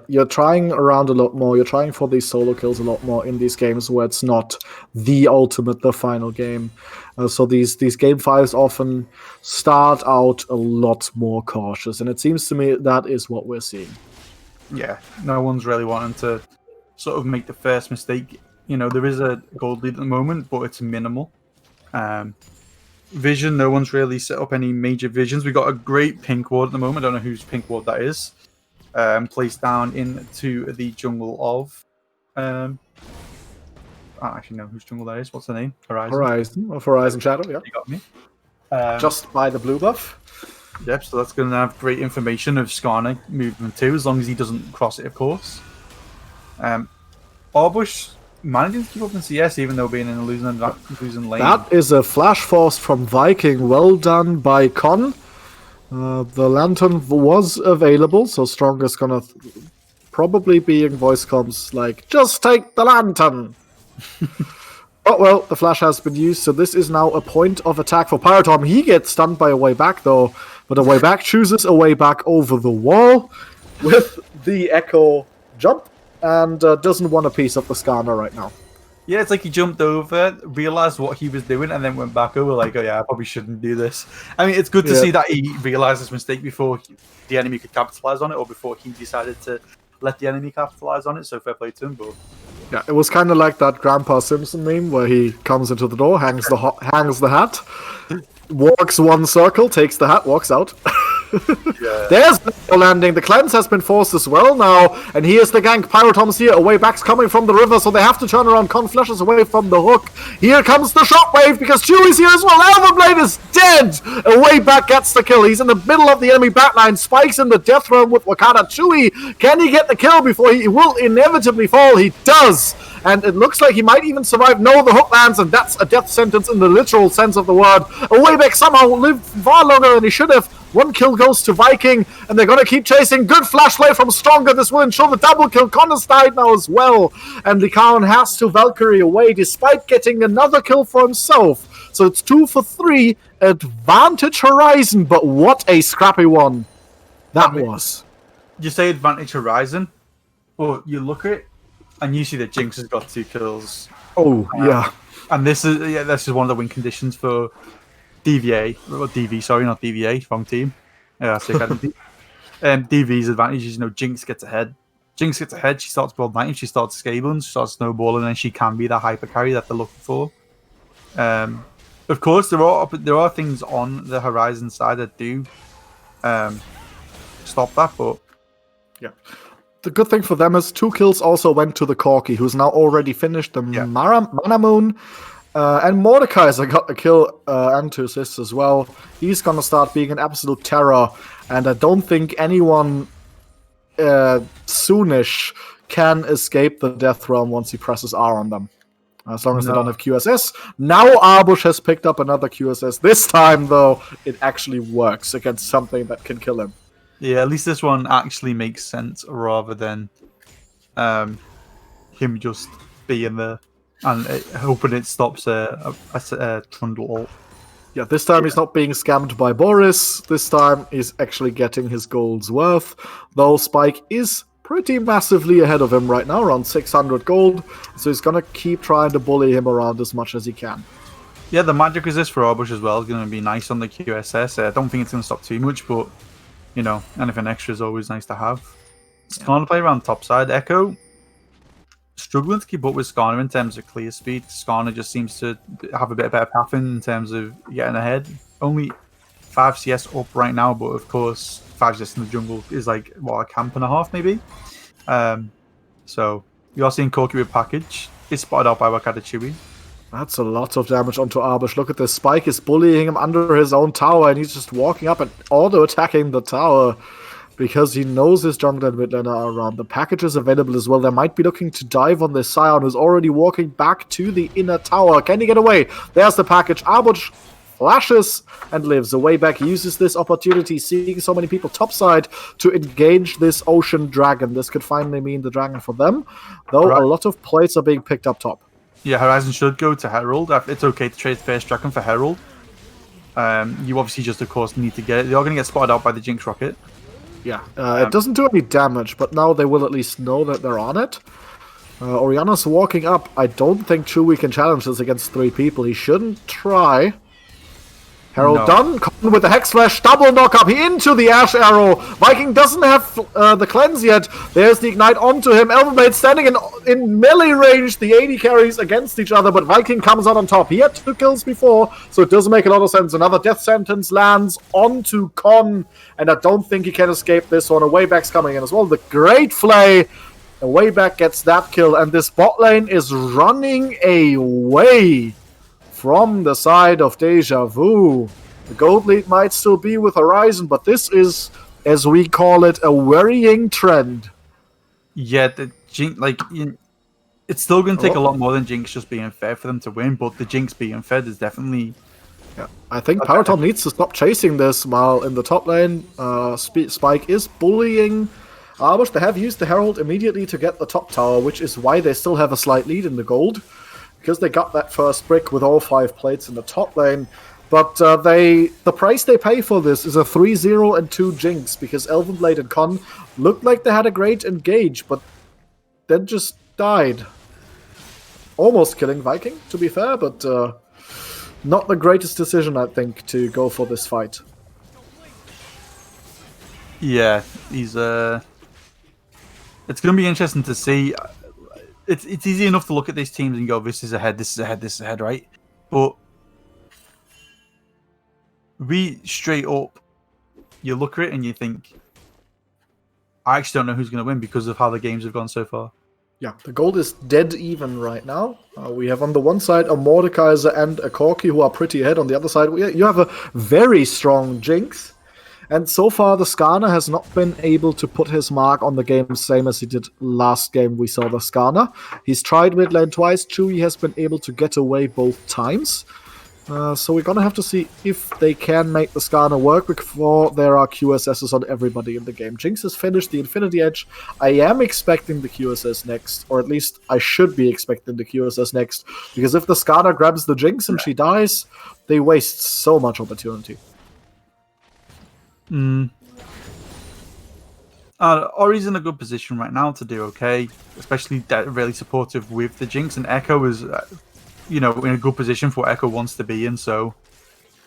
You're trying around a lot more. You're trying for these solo kills a lot more in these games where it's not the ultimate, the final game. So these Game 5s often start out a lot more cautious, and it seems to me that is what we're seeing. Yeah, no one's really wanting to sort of make the first mistake. You know, there is a gold lead at the moment, but it's minimal. Vision, no one's really set up any major visions. We got a great pink ward at the moment. I don't know whose pink ward that is. Placed down into the jungle of. I don't actually know whose jungle that is. What's the name? Horizon Shadow. Yeah, you got me. Just by the blue buff. Yep. So that's going to have great information of Skarner movement too, as long as he doesn't cross it, of course. Arbush managing to keep up in CS even though being in a losing lane. That is a flash force from Viking. Well done by Con. The lantern was available, so Strongest gonna probably be in voice comms like, just take the lantern. Oh well, the flash has been used, so this is now a point of attack for Pyrotom. He gets stunned by a way back though, but a way back chooses a way back over the wall with the Echo jump and doesn't want a piece of the Skarner right now. Yeah, it's like he jumped over, realized what he was doing, and then went back over like, oh yeah, I probably shouldn't do this. I mean, it's good to see that he realized his mistake before the enemy could capitalize on it, or before he decided to let the enemy capitalize on it, so fair play to him, but... Yeah, it was kind of like that Grandpa Simpson meme where he comes into the door, hangs the hat, walks one circle, takes the hat, walks out. Yeah. There's the landing. The cleanse has been forced as well now, and here's the gank. Pyrotom's here. Away back's coming from the river, so they have to turn around. Con flushes away from the hook. Here comes the shockwave because Chewie's here as well. Elvenblade is dead. Away back gets the kill. He's in the middle of the enemy backline. Spikes in the death realm with Wakanda. Chewie, can he get the kill before he will inevitably fall? He does. And it looks like he might even survive. No, the hook lands, and that's a death sentence in the literal sense of the word. Awayback somehow lived far longer than he should have. One kill goes to Viking, and they're going to keep chasing. Good flash play from Stronger. This will ensure the double kill. Connor's died now as well. And Likaon has to Valkyrie away, despite getting another kill for himself. So it's 2 for 3. Advantage Horizon, but what a scrappy one that was. You say advantage Horizon, but you look at it, and you see that Jinx has got 2 kills. Oh, yeah. And this is one of the win conditions for DVA. Or DV, sorry, not DVA, wrong team. Yeah, that's it. DV's advantage is, Jinx gets ahead. Jinx gets ahead, she starts World 90, she starts scaling, she starts snowballing, and she can be that hyper carry that they're looking for. Of course, there are things on the Horizon side that do stop that, but... Yeah. The good thing for them is 2 kills also went to the Corki, who's now already finished the Mana Moon. And Mordekaiser got a kill and 2 assists as well. He's going to start being an absolute terror. And I don't think anyone soonish can escape the Death Realm once he presses R on them. As long as they don't have QSS. Now Arbush has picked up another QSS. This time, though, it actually works against something that can kill him. Yeah, at least this one actually makes sense rather than him just being there and hoping it stops a Trundle ult. Yeah, this time he's not being scammed by Boris. This time he's actually getting his gold's worth. Though Spike is pretty massively ahead of him right now, around 600 gold. So he's going to keep trying to bully him around as much as he can. Yeah, the magic resist for Arbush as well is going to be nice on the QSS. I don't think it's going to stop too much, but... anything extra is always nice to have. Skarner play around top side. Echo struggling to keep up with Skarner in terms of clear speed. Skarner just seems to have a bit better pathing in terms of getting ahead. Only 5 CS up right now, but of course 5 CS in the jungle is like, a camp and a half maybe. So you are seeing Corki with package. It's spotted out by Wakanda Chewie. That's a lot of damage onto Arbush. Look at this. Spike is bullying him under his own tower, and he's just walking up and auto-attacking the tower because he knows his jungler and mid laner are around. The package is available as well. They might be looking to dive on this Scion, who's already walking back to the inner tower. Can he get away? There's the package. Arbush flashes and lives. Away back, he uses this opportunity, seeing so many people topside, to engage this ocean dragon. This could finally mean the dragon for them, though a lot of plates are being picked up top. Yeah, Horizon should go to Herald. It's okay to trade first dragon for Herald. You obviously just, of course, need to get it. They are going to get spotted out by the Jinx rocket. Yeah, it doesn't do any damage, but now they will at least know that they're on it. Oriana's walking up. I don't think Chewie can challenge this against 3 people. He shouldn't try. Herald done. Con with the Hex Slash, double knock up into the Ash Arrow. Viking doesn't have the cleanse yet. There's the Ignite onto him. Elvenblade standing in melee range. The AD carries against each other, but Viking comes out on top. He had 2 kills before, so it doesn't make a lot of sense. Another death sentence lands onto Con, and I don't think he can escape this one. A Wayback's coming in as well. The Great Flay. A Wayback gets that kill, and this bot lane is running away from the side of Deja Vu. The gold lead might still be with Horizon, but this is, as we call it, a worrying trend. Yeah, the Jinx, it's still going to take a lot more than Jinx just being fair for them to win, but the Jinx being fed is definitely... Yeah, I think Pyrotom needs to stop chasing this while in the top lane. Spike is bullying Arbush. They have used the Herald immediately to get the top tower, which is why they still have a slight lead in the gold, because they got that first brick with all 5 plates in the top lane. But the price they pay for this is a 3-0 and 2 Jinx, because Elvenblade and Con looked like they had a great engage, but then just died. Almost killing Viking, to be fair, but not the greatest decision, I think, to go for this fight. Yeah, he's... It's going to be interesting to see. It's easy enough to look at these teams and go, this is ahead, this is ahead, this is ahead, right? But straight up, you look at it and you think, I actually don't know who's going to win because of how the games have gone so far. Yeah, the gold is dead even right now. We have on the one side a Mordekaiser and a Corki who are pretty ahead. On the other side, you have a very strong Jinx. And so far, the Skarner has not been able to put his mark on the game, same as he did last game we saw the Skarner. He's tried mid lane twice. Chewie has been able to get away both times. So we're going to have to see if they can make the Skarner work before there are QSSs on everybody in the game. Jinx has finished the Infinity Edge. I am expecting the QSS next, or at least I should be expecting the QSS next, because if the Skarner grabs the Jinx and she dies, they waste so much opportunity. Ori's in a good position right now to do okay, especially really supportive with the Jinx, and Echo is, in a good position for what Echo wants to be in. So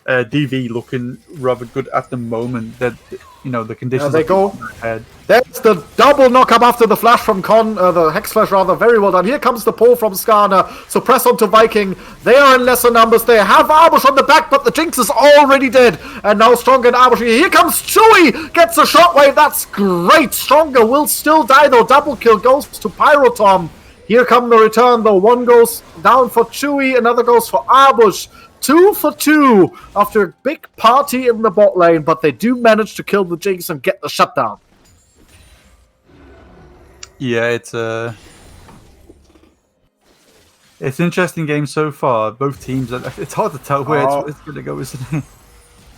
DV looking rather good at the moment. That the conditions. There they go. Ahead. There's the double knock-up after the flash from Con, the Hex Flash rather, very well done. Here comes the pull from Skarner, so press onto Viking. They are in lesser numbers. They have Arbush on the back, but the Jinx is already dead. And now Stronger and Arbush. Here comes Chewie, gets a shockwave. That's great. Stronger will still die though. Double kill goes to Pyrotom. Here come the return though. One goes down for Chewie, another goes for Arbush. 2 for 2 after a big party in the bot lane, but they do manage to kill the Jinx and get the shutdown. Yeah, it's an interesting game so far. Both teams, it's hard to tell where it's going to go, isn't it?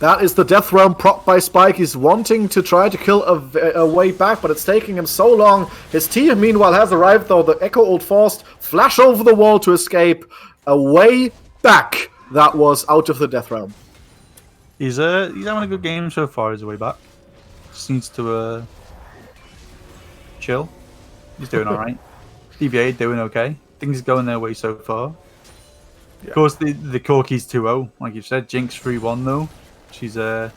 That is the Death Realm proc by Spike. He's wanting to try to kill a way back, but it's taking him so long. His team, meanwhile, has arrived, though. The Echo Ult forced, flash over the wall to escape. A way back that was out of the Death Realm. He's having a good game so far. His way back. Just needs to chill. He's doing all right. DVA doing okay. Things are going their way so far. Yeah. Of course, the Corki's 2-0, like you said. Jinx 3-1 though. She's needs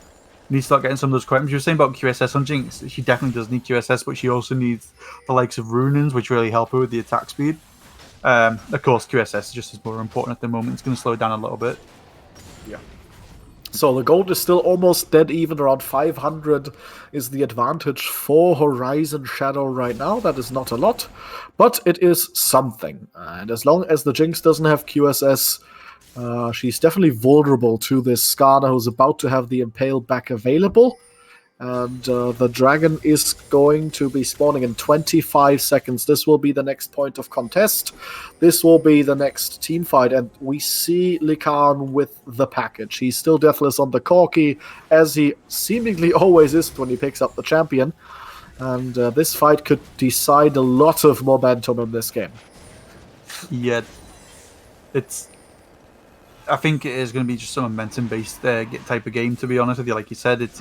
to start getting some of those items. You were saying about QSS on Jinx. She definitely does need QSS, but she also needs the likes of Runins, which really help her with the attack speed. Of course, QSS is just as more important at the moment. It's going to slow it down a little bit. Yeah. So the gold is still almost dead even. Around 500 is the advantage for Horizon Shadow right now. That is not a lot, but it is something. And as long as the Jinx doesn't have QSS, she's definitely vulnerable to this Skarner, who's about to have the Impale back available. And the dragon is going to be spawning in 25 seconds. This will be the next point of contest. This will be the next team fight. And we see Likan with the package. He's still deathless on the Corki, as he seemingly always is when he picks up the champion. And this fight could decide a lot of momentum in this game. Yeah, I think it is going to be just a momentum-based type of game, to be honest with you. Like you said, it's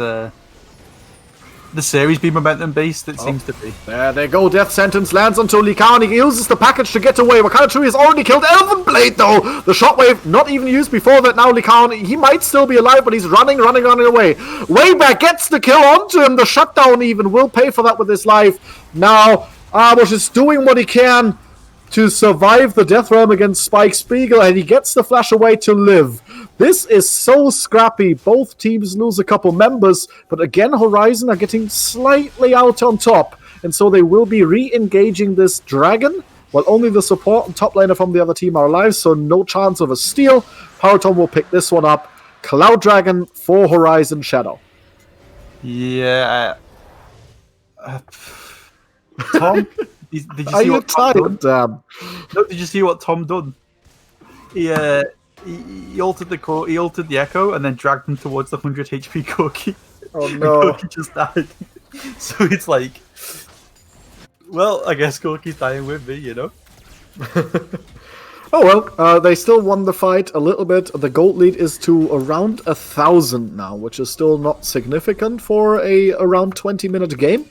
the series be momentum based? It seems to be. There they go. Death sentence lands onto Lycaon. He uses the package to get away. Wakanachu has already killed Elven Blade, though. The shockwave not even used before that. Now Lycaon, he might still be alive, but he's running away. Wayback gets the kill onto him. The shutdown even will pay for that with his life. Now, Arbush is doing what he can to survive the Death Realm against Spike Spiegel, and he gets the flash away to live. This is so scrappy. Both teams lose a couple members, but again, Horizon are getting slightly out on top, and so they will be re-engaging this dragon, while only the support and top laner from the other team are alive, so no chance of a steal. Powertom will pick this one up. Cloud Dragon for Horizon Shadow. Yeah. Tom? Did you Are see you what Tom tired, Dan? No, did you see what Tom done? He altered the core, he altered the Echo, and then dragged him towards the 100 HP Corki. Oh And no. Corki just died. So it's like, well, I guess Corki's dying with me, you know? Oh well, they still won the fight a little bit. The gold lead is to around 1,000 now, which is still not significant for a around 20-minute game.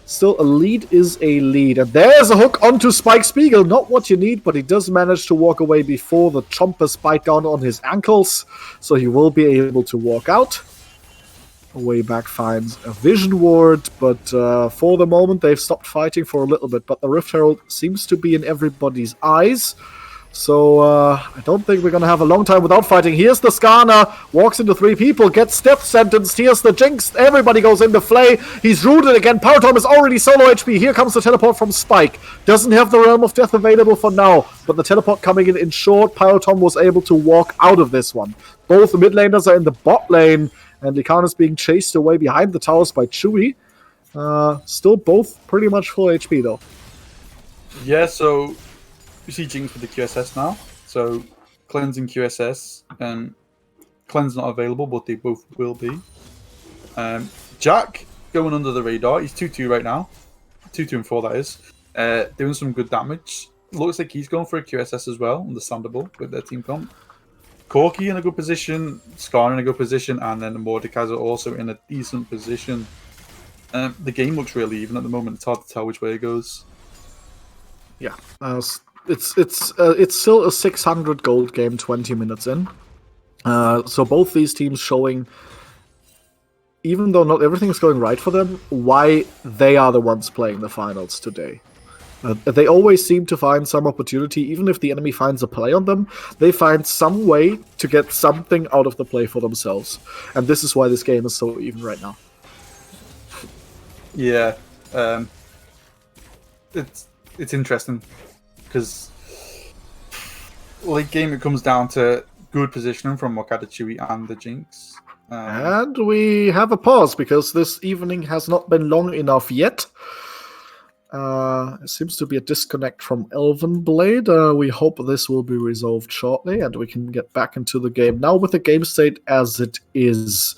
Still, a lead is a lead. And there's a hook onto Spike Spiegel. Not what you need, but he does manage to walk away before the chompers bite down on his ankles. So he will be able to walk out. Wayback finds a vision ward, but for the moment they've stopped fighting for a little bit. But the Rift Herald seems to be in everybody's eyes. So I don't think we're going to have a long time without fighting. Here's the Skarner, walks into 3 people, gets death sentenced. Here's the Jinx, everybody goes into flay. He's rooted again. Powertom is already solo HP. Here comes the teleport from Spike. Doesn't have the Realm of Death available for now, but the teleport coming in short. Powertom was able to walk out of this one. Both the mid laners are in the bot lane, and Lycaon is being chased away behind the towers by Chewie. Still both pretty much full HP though. Yeah, so you see Jinx with the QSS now. So Cleanse and QSS. Cleanse not available, but they both will be. Jack going under the radar. He's 2-2 right now. 2-2 and 4 that is. Doing some good damage. Looks like he's going for a QSS as well. Understandable with their team comp. Corki in a good position. Scar in a good position. And then the Mordekaiser are also in a decent position. The game looks really even at the moment. It's hard to tell which way it goes. Yeah. It's still a 600 gold game 20 minutes in. So both these teams showing, even though not everything is going right for them, why they are the ones playing the finals today. They always seem to find some opportunity, even if the enemy finds a play on them, they find some way to get something out of the play for themselves. And this is why this game is so even right now. Yeah. It's interesting. Because late game it comes down to good positioning from Wakada Chewie and the Jinx. And we have a pause because this evening has not been long enough yet. It seems to be a disconnect from Elven Blade. We hope this will be resolved shortly and we can get back into the game. Now with the game state as it is,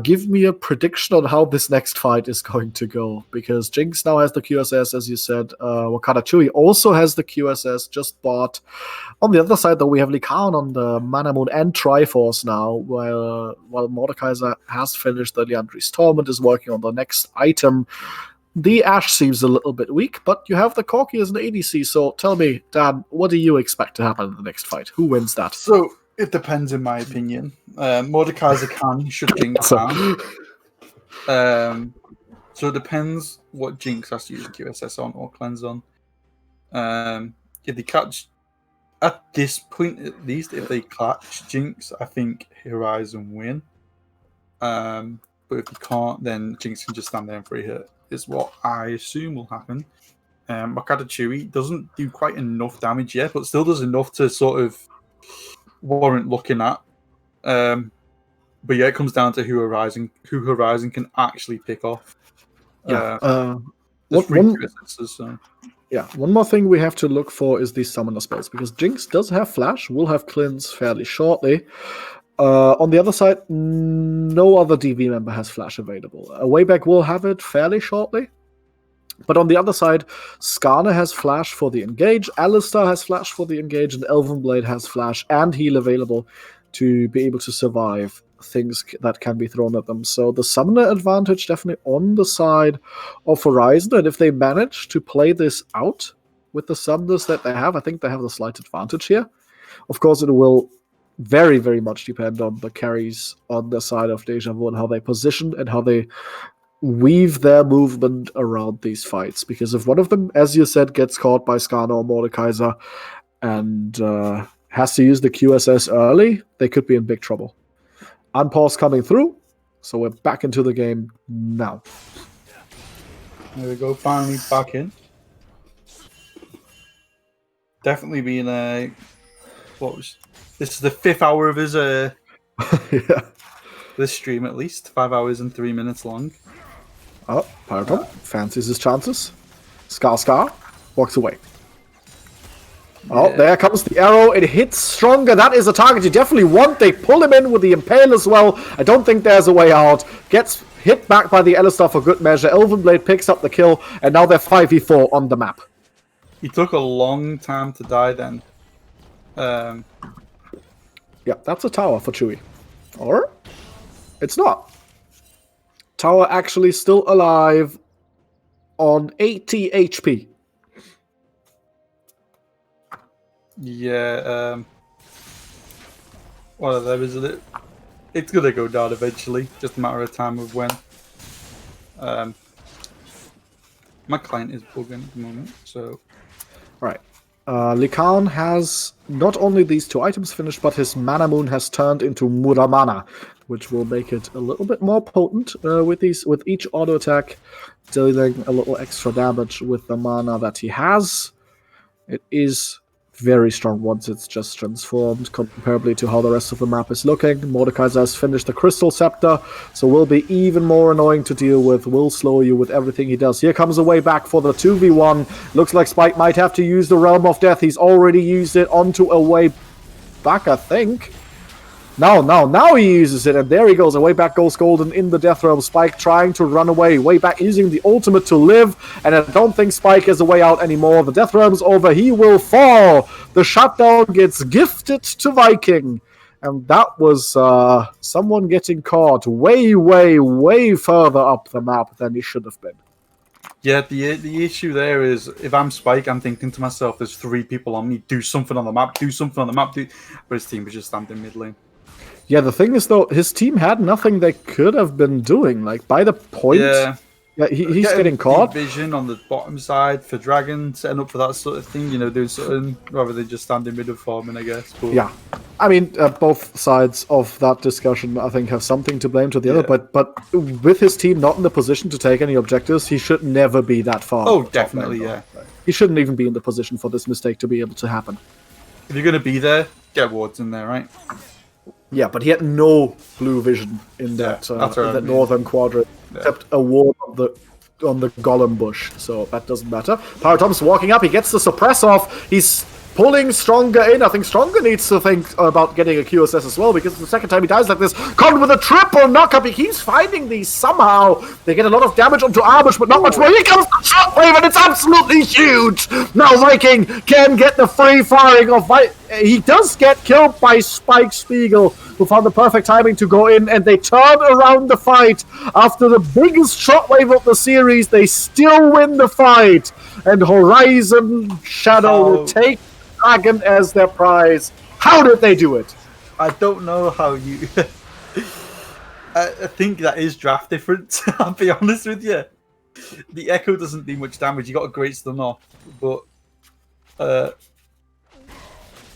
give me a prediction on how this next fight is going to go. Because Jinx now has the QSS, as you said. Wakada Chewie also has the QSS, just bought. On the other side, though, we have Lycaon on the Mana Moon and Triforce now, while Mordekaiser has finished the Liandry's Torment, is working on the next item. The Ashe seems a little bit weak, but you have the Corki as an ADC, so tell me, Dan, what do you expect to happen in the next fight? Who wins that? So, it depends, in my opinion. Mordekaiser can shut Jinx down. So it depends what Jinx has to use QSS on or Cleanse on. If they catch, at this point at least, if they catch Jinx, I think Horizon win. But if they can't, then Jinx can just stand there and free hit, is what I assume will happen. Wakada Chewie doesn't do quite enough damage yet, but still does enough to sort of warrant looking at. But yeah, it comes down to who Horizon can actually pick off. One more thing we have to look for is the summoner spells, because Jinx does have Flash, will have Cleanse fairly shortly. On the other side, no other DV member has Flash available. Wayback will have it fairly shortly. But on the other side, Skarner has Flash for the Engage, Alistar has Flash for the Engage, and Elven Blade has Flash and Heal available to be able to survive things that can be thrown at them. So the summoner advantage definitely on the side of Horizon, and if they manage to play this out with the summoners that they have, I think they have the slight advantage here. Of course, it will very, very much depend on the carries on the side of Deja Vu and how they position and how they weave their movement around these fights. Because if one of them, as you said, gets caught by Skana or Mordekaiser and has to use the QSS early, they could be in big trouble. Unpause coming through, so we're back into the game now. There we go, finally back in. Definitely been this is the 5th hour of his Yeah. this stream at least. 5 hours and 3 minutes long. Oh, Pyrotom fancies his chances. Scar walks away. Oh, there comes the arrow. It hits Stronger. That is a target you definitely want. They pull him in with the Impale as well. I don't think there's a way out. Gets hit back by the Alistar for good measure. Elvenblade picks up the kill, and now they're 5v4 on the map. He took a long time to die then. Yeah, that's a tower for Chewie. Or it's not. Tower actually still alive on 80 HP. Yeah, well, there is a little... It's gonna go down eventually, just a matter of time of when. My client is bugging at the moment, so... Right. Likan has not only these 2 items finished, but his Mana Moon has turned into Muramana, which will make it a little bit more potent with each auto attack, dealing a little extra damage with the mana that he has. It is very strong once it's just transformed, comparably to how the rest of the map is looking. Mordekaiser has finished the Crystal Scepter, so will be even more annoying to deal with, will slow you with everything he does. Here comes a way back for the 2v1. Looks like Spike might have to use the Realm of Death. He's already used it onto a way back, I think. Now he uses it, and there he goes. Away back goes Golden in the Death Realm. Spike trying to run away. Way back using the ultimate to live, and I don't think Spike has a way out anymore. The Death Realm's over. He will fall. The shutdown gets gifted to Viking. And that was someone getting caught way, way, way further up the map than he should have been. Yeah, the issue there is, if I'm Spike, I'm thinking to myself, there's 3 people on me. Do something on the map. Do something on the map. But his team was just standing mid lane. Yeah, the thing is, though, his team had nothing they could have been doing. Like, by the point... Yeah, he's getting caught. Vision on the bottom side for Dragon, setting up for that sort of thing, doing something, rather than just standing mid and farming, I guess. But... Yeah. I mean, both sides of that discussion, I think, have something to blame to the other, but with his team not in the position to take any objectives, he should never be that far. Oh, definitely, yeah. He shouldn't even be in the position for this mistake to be able to happen. If you're going to be there, get wards in there, right? Yeah, but he had no blue vision in that, northern quadrant, except a ward on the Golem bush, so that doesn't matter. Pyrotom's walking up, he gets the suppress off, he's pulling Stronger in. I think Stronger needs to think about getting a QSS as well, because the second time he dies like this, caught with a triple knockup, he keeps finding these somehow. They get a lot of damage onto Arbush, but not much more. Here comes the shockwave, and it's absolutely huge! Now Viking can get the free firing of he does get killed by Spike Spiegel, who found the perfect timing to go in, and they turn around the fight. After the biggest shockwave of the series, they still win the fight, and Horizon Shadow will take Dragon as their prize. How did they do it? I don't know how you... I think that is draft difference, I'll be honest with you. The Echo doesn't do much damage. You got a great stun off, but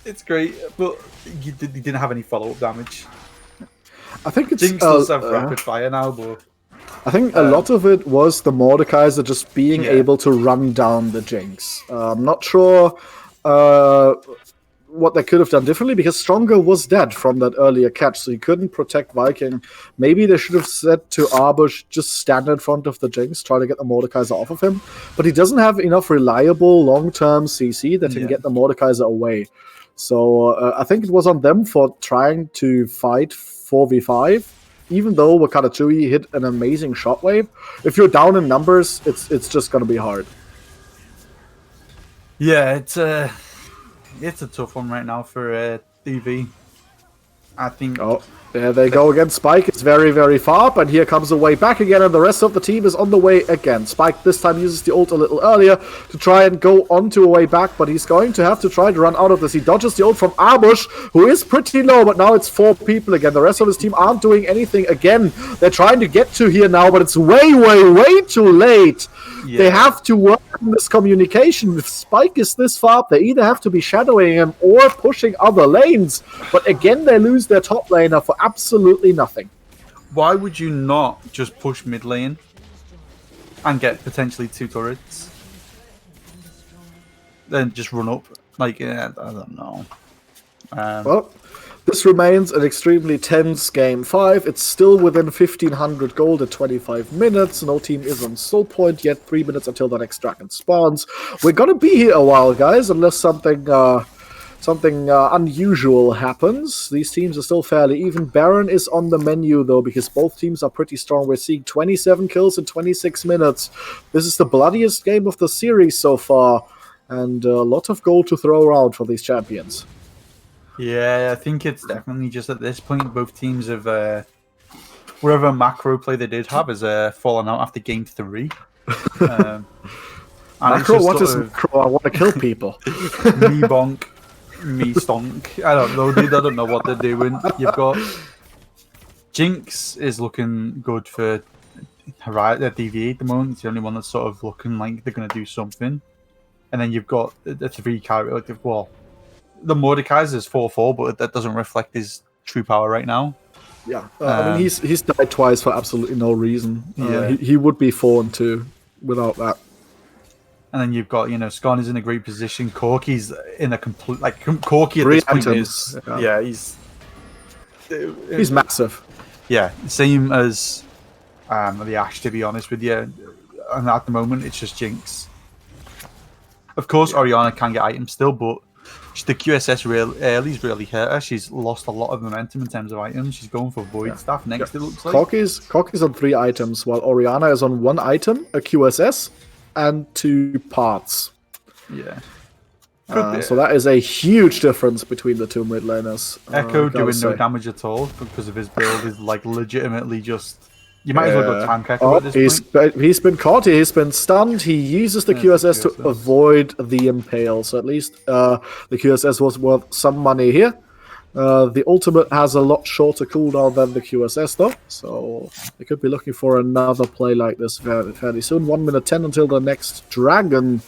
it's great, but you didn't have any follow-up damage. I think it's... Jinx does have rapid fire now, but... I think a lot of it was the Mordekaiser just being able to run down the Jinx. I'm not sure what they could have done differently, because Stronger was dead from that earlier catch, so he couldn't protect Viking. Maybe they should have said to Arbush, just stand in front of the Jinx, try to get the Mordekaiser off of him. But he doesn't have enough reliable long-term CC that can get the Mordekaiser away. So I think it was on them for trying to fight 4v5. Even though Wakatachui hit an amazing shockwave, if you're down in numbers, it's just going to be hard. Yeah, it's a tough one right now for DV. I think. Oh, there they go again. Spike is very, very far, but here comes a way back again, and the rest of the team is on the way again. Spike this time uses the ult a little earlier to try and go onto a way back, but he's going to have to try to run out of this. He dodges the ult from Arbush, who is pretty low, but now it's 4 people again. The rest of his team aren't doing anything again. They're trying to get to here now, but it's way, way, way too late. Yeah. They have to work on this communication. If Spike is this far up, they either have to be shadowing him or pushing other lanes. But again, they lose their top laner for absolutely nothing. Why would you not just push mid lane and get potentially 2 turrets? Then just run up? Like, I don't know. Well, this remains an extremely tense Game 5. It's still within 1,500 gold at 25 minutes. No team is on soul point yet. 3 minutes until the next dragon spawns. We're gonna be here a while, guys, unless something unusual happens. These teams are still fairly even. Baron is on the menu, though, because both teams are pretty strong. We're seeing 27 kills in 26 minutes. This is the bloodiest game of the series so far, and a lot of gold to throw around for these champions. Yeah, I think it's definitely just at this point, both teams have, whatever macro play they did have has fallen out after game 3. Macro? What is macro? I want to kill people. Me bonk, me stonk. I don't know, dude. I don't know what they're doing. You've got Jinx is looking good for DVA at the moment. It's the only one that's sort of looking like they're going to do something. And then you've got the 3 character, well, the Mordekaiser is 4-4, but that doesn't reflect his true power right now. Yeah, I mean, he's died twice for absolutely no reason. He would be 4-2 without that. And then you've got, Skarn is in a great position. Corki's in a complete, Corki at this point is, he's massive. Yeah, same as the Ashe, to be honest with you. And at the moment, it's just Jinx. Of course, Orianna can get items still, but the QSS early's really hurt her. She's lost a lot of momentum in terms of items. She's going for Void Staff next, it looks like. Corki's on 3 items, while Orianna is on 1 item, a QSS, and 2 parts. Yeah. So that is a huge difference between the 2 mid laners. Echo doing no damage at all because of his build is legitimately just... You might as well go tank Echo at this point. He's been caught, he's been stunned, he uses the QSS to avoid the impale, so at least the QSS was worth some money here. The ultimate has a lot shorter cooldown than the QSS though, so they could be looking for another play like this fairly soon. 1 minute 10 until the next dragon.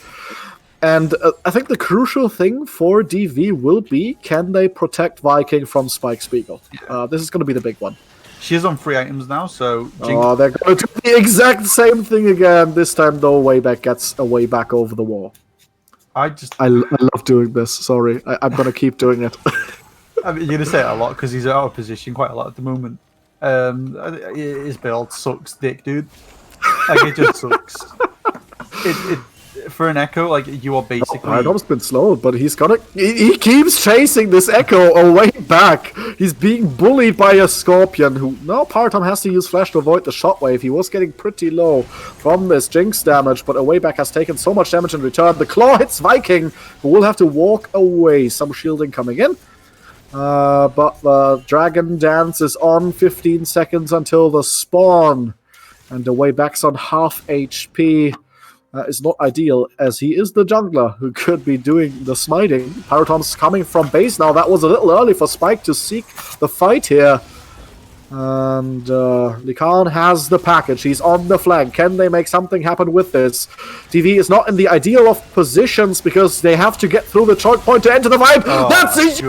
And I think the crucial thing for DV will be, can they protect Viking from Spike Spiegel? This is going to be the big one. She's on 3 items now, so... they're going to do the exact same thing again. This time, though, Wayback gets a way back over the wall. I love doing this. Sorry. I'm going to keep doing it. I mean, you're going to say it a lot because he's out of position quite a lot at the moment. His build sucks dick, dude. It just sucks. For an Echo, you are basically... Paradom's been slow, but he's got he keeps chasing this Echo away back. He's being bullied by a Scorpion who... Now Paratom has to use Flash to avoid the shockwave. He was getting pretty low from this Jinx damage, but Awayback has taken so much damage in return. The Claw hits Viking, who will have to walk away. Some shielding coming in. But the Dragon Dance is on. 15 seconds until the spawn. And Awayback's on half HP. Is not ideal, as he is the jungler who could be doing the smiting. Paratom's coming from base now. That was a little early for Spike to seek the fight here. And Likan has the package. He's on the flank. Can they make something happen with this? TV is not in the ideal of positions because they have to get through the choke point to enter the fight. That's it!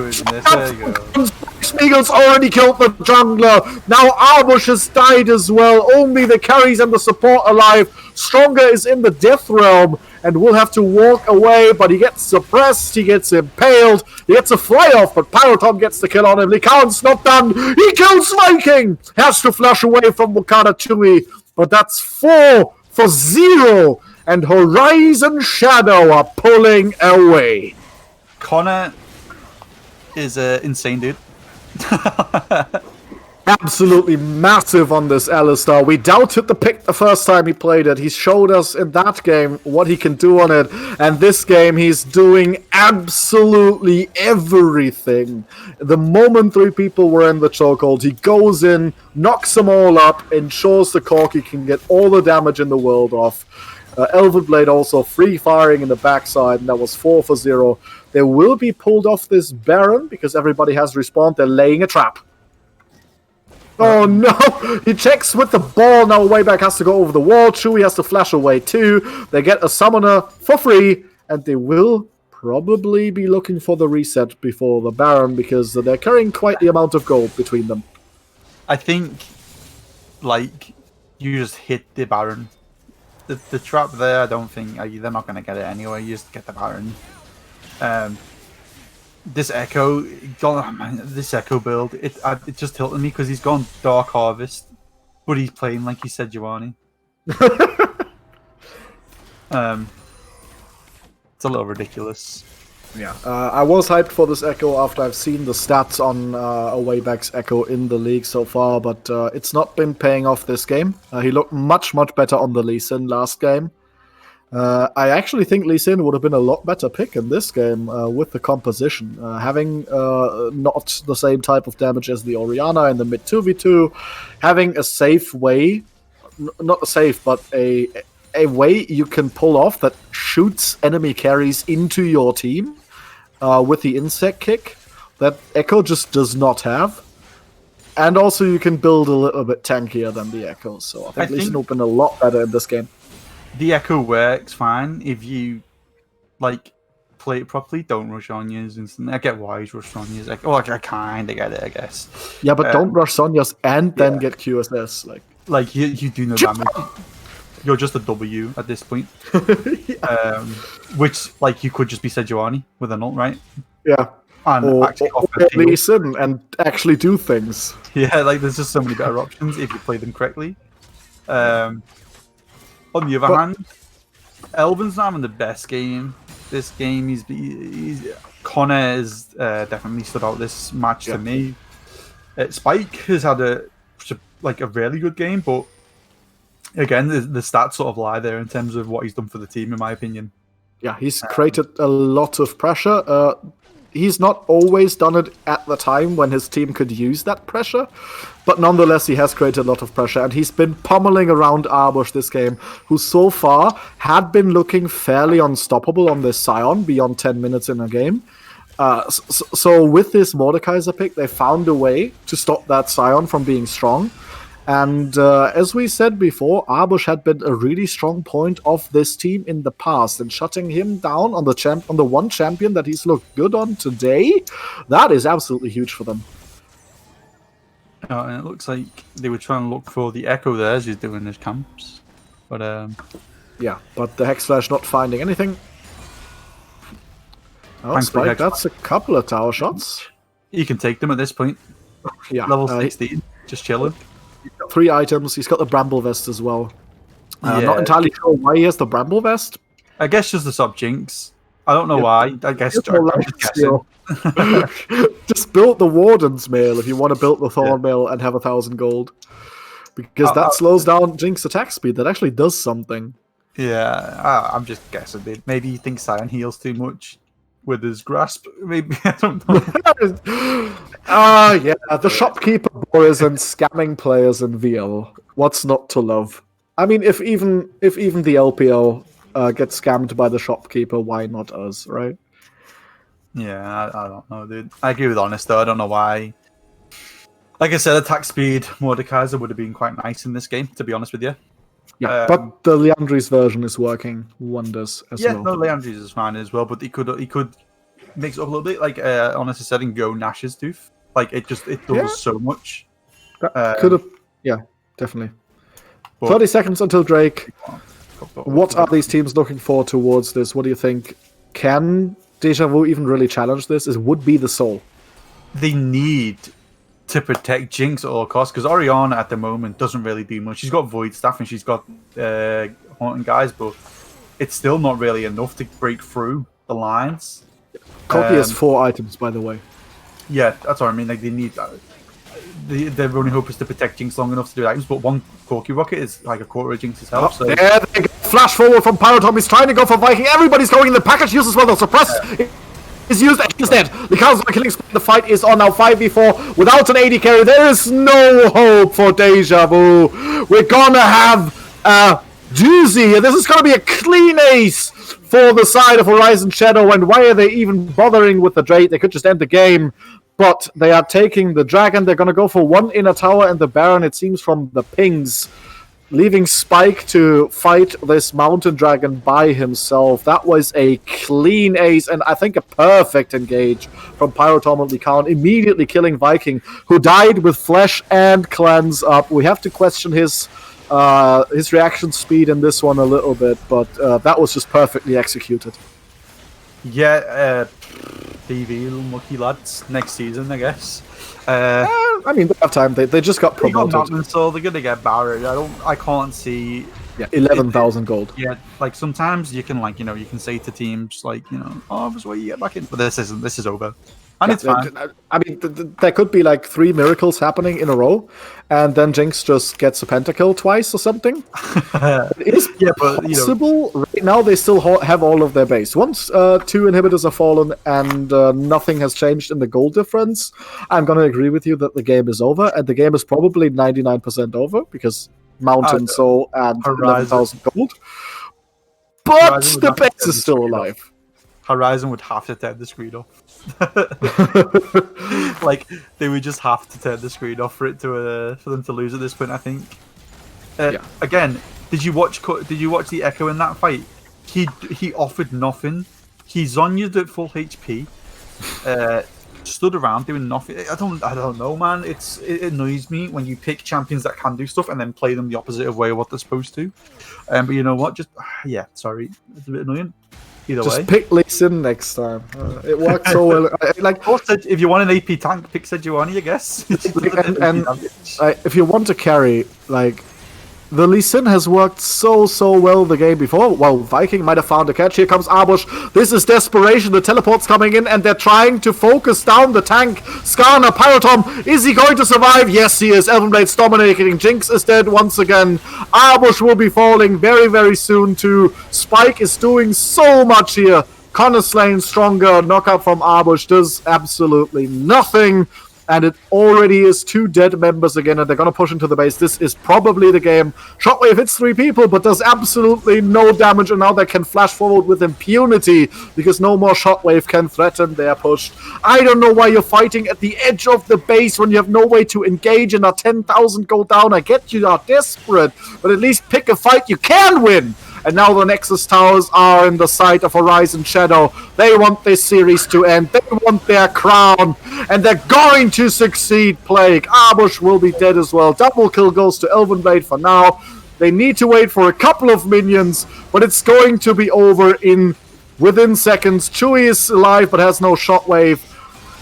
Spiegel's already killed the jungler. Now Arbush has died as well. Only the carries and the support alive. Stronger is in the death realm and will have to walk away, but he gets suppressed, he gets impaled, he gets a fly-off, but Paratom gets the kill on him. Likan's not done. He kills Viking! Has to flash away from Wakana Tui, but that's 4-0, and Horizon Shadow are pulling away. Connor is insane, dude. absolutely massive on this Alistar. We doubted the pick the first time he played it. He showed us in that game what he can do on it. And this game, he's doing absolutely everything. The moment 3 people were in the chokehold, he goes in, knocks them all up, ensures the Corki can get all the damage in the world off. Elven Blade also free firing in the backside, and that was 4 for 0. They will be pulled off this Baron because everybody has respawned. They're laying a trap. Oh no! He checks with the ball. Now Wayback has to go over the wall. Chewie has to flash away too. They get a summoner for free, and they will probably be looking for the reset before the Baron because they're carrying quite the amount of gold between them. I think, like, you just hit the Baron. The trap there, I don't think they're not going to get it anyway. You just get the Baron. This Echo, this Echo build, it just tilted me because he's gone Dark Harvest, but he's playing like he said Giovanni. It's a little ridiculous. Yeah, I was hyped for this Echo after I've seen the stats on Wayback's Echo in the league so far, but it's not been paying off this game. He looked much better on the Lee Sin last game. I actually think Lee Sin would have been a lot better pick in this game with the composition. Having not the same type of damage as the Orianna in the mid 2v2, having a safe way, not a safe, but a way you can pull off that shoots enemy carries into your team with the insect kick that Echo just does not have. And also you can build a little bit tankier than the Echo, so I think Lee Sin would have been a lot better in this game. The Echo works fine if you, like, play it properly. Don't rush Sonya's instantly. I get why he's rushed Sonya's. I kind of get it, I guess. Yeah, but don't rush Sonya's and then get QSS. Like you do no damage. You're just a W at this point. Which, like, you could just be Sejuani with an ult, right? Yeah. And or Lee Sin and actually do things. Yeah, like, there's just so many better options if you play them correctly. On the other hand, Elvin's not having the best game. This game, he's Connor has definitely stood out this match to me. Spike has had a really good game, but again, the stats sort of lie there in terms of what he's done for the team, in my opinion. Yeah, he's created a lot of pressure. He's not always done it at the time when his team could use that pressure, but nonetheless, he has created a lot of pressure, and he's been pummeling around Arbush this game, who so far had been looking fairly unstoppable on this Scion beyond 10 minutes in a game. So with this Mordekaiser pick, they found a way to stop that Scion from being strong. And as we said before, Arbush had been a really strong point of this team in the past, and shutting him down on the one champion that he's looked good on today, that is absolutely huge for them. And it looks like they were trying to look for the Echo there as he's doing his camps. But yeah, but the Hex Flash not finding anything. Oh, Spike, that's a couple of tower shots. You can take them at this point. Yeah, level 16, just chilling. He's got 3 items. He's got the Bramble Vest as well. Not entirely sure why he has the Bramble Vest. I guess just the sub jinx. I don't know why. I guess I'm just guessing. Just build the Warden's Mail if you want to build the Thorn Mail and have 1,000 gold. Because that slows down Jinx attack speed. That actually does something. Yeah, I'm just guessing. Maybe he thinks Scion heals too much with his grasp. Maybe, I don't know. Yeah, the shopkeeper boys and scamming players in VL. What's not to love? I mean, if even the LPL gets scammed by the shopkeeper, why not us, right? Yeah, I don't know, dude. I agree with Honest, though. I don't know why. Like I said, attack speed, Mordekaiser would have been quite nice in this game, to be honest with you. Yeah, but the Leandri's version is working wonders as well. Yeah, no, Leandri's is fine as well, but he could mix it up a little bit, like Honest said, and go Nash's Tooth. Like, it does so much. Could have, yeah, definitely. 30 seconds until Drake. What are these teams looking for towards this? What do you think? Can Deja Vu even really challenge this? It would be the soul. They need to protect Jinx at all costs, because Orianna at the moment doesn't really do much. She's got Void Staff and she's got Haunting Guys, but it's still not really enough to break through the lines. Copy has 4 items, by the way. Yeah, that's what I mean. Like, they need their only hope is to protect Jinx long enough to do items, but one Corky Rocket is like a quarter of Jinx's health. So. There they go. Flash forward from Pyrotom. He's trying to go for Viking. Everybody's going in the package use as well. The suppress is used instead. Lycaon's not killing spree. The fight is on now 5v4 without an AD carry. There is no hope for Deja Vu. We're gonna have a doozy here. This is gonna be a clean ace for the side of Horizon Shadow. And why are they even bothering with the Drake? They could just end the game. But they are taking the Dragon. They're going to go for one inner tower and the Baron, it seems, from the pings. Leaving Spike to fight this Mountain Dragon by himself. That was a clean ace, and I think a perfect engage from Pyrotom and Lycaon, immediately killing Viking, who died with Flesh and Cleanse up. We have to question his reaction speed in this one a little bit, but that was just perfectly executed. Yeah, DV, unlucky lads. Next season, I guess. I mean, they have time. They just got promoted. So they're gonna get barred. I can't see. Yeah, 11,000 gold. Yeah, like sometimes you can you can say to teams oh, this way you get back in. But this isn't. This is over. And it's fine. I mean, there could be like 3 miracles happening in a row, and then Jinx just gets a pentakill twice or something. It is possible. Right now, they still have all of their base. Once 2 inhibitors are fallen and nothing has changed in the gold difference, I'm going to agree with you that the game is over, and the game is probably 99% over because Mountain Soul and 11,000 gold. But the base is still alive. Horizon would have to turn the screen off. Like they would just have to turn the screen off for them to lose at this point. I think. Again, did you watch the Echo in that fight? He offered nothing. He Zonya'd at full HP. Stood around doing nothing. I don't know, man. It annoys me when you pick champions that can do stuff and then play them the opposite of way of what they're supposed to. But you know what? Sorry, it's a bit annoying. Just pick Lee Sin next time. It worked so well. If you want an AP tank, pick Sejuani, I guess. If you want to carry, the Lee Sin has worked so well the game before. Well, Viking might have found a catch. Here comes Arbush. This is desperation. The teleport's coming in, and they're trying to focus down the tank. Skarner, Pyrotom, is he going to survive? Yes, he is. Elvenblade's dominating. Jinx is dead once again. Arbush will be falling very, very soon too. Spike is doing so much here. Connor slain stronger. Knockout from Arbush does absolutely nothing. And it already is 2 dead members again, and they're going to push into the base. This is probably the game. Shockwave hits 3 people, but does absolutely no damage, and now they can flash forward with impunity, because no more Shockwave can threaten their push. I don't know why you're fighting at the edge of the base when you have no way to engage and are 10,000 gold down. I get you are desperate, but at least pick a fight you can win. And now the Nexus Towers are in the sight of Horizon Shadow. They want this series to end. They want their crown. And they're going to succeed, Plague. Arbush will be dead as well. Double kill goes to Elvenblade for now. They need to wait for a couple of minions, but it's going to be over within seconds. Chewie is alive, but has no shockwave.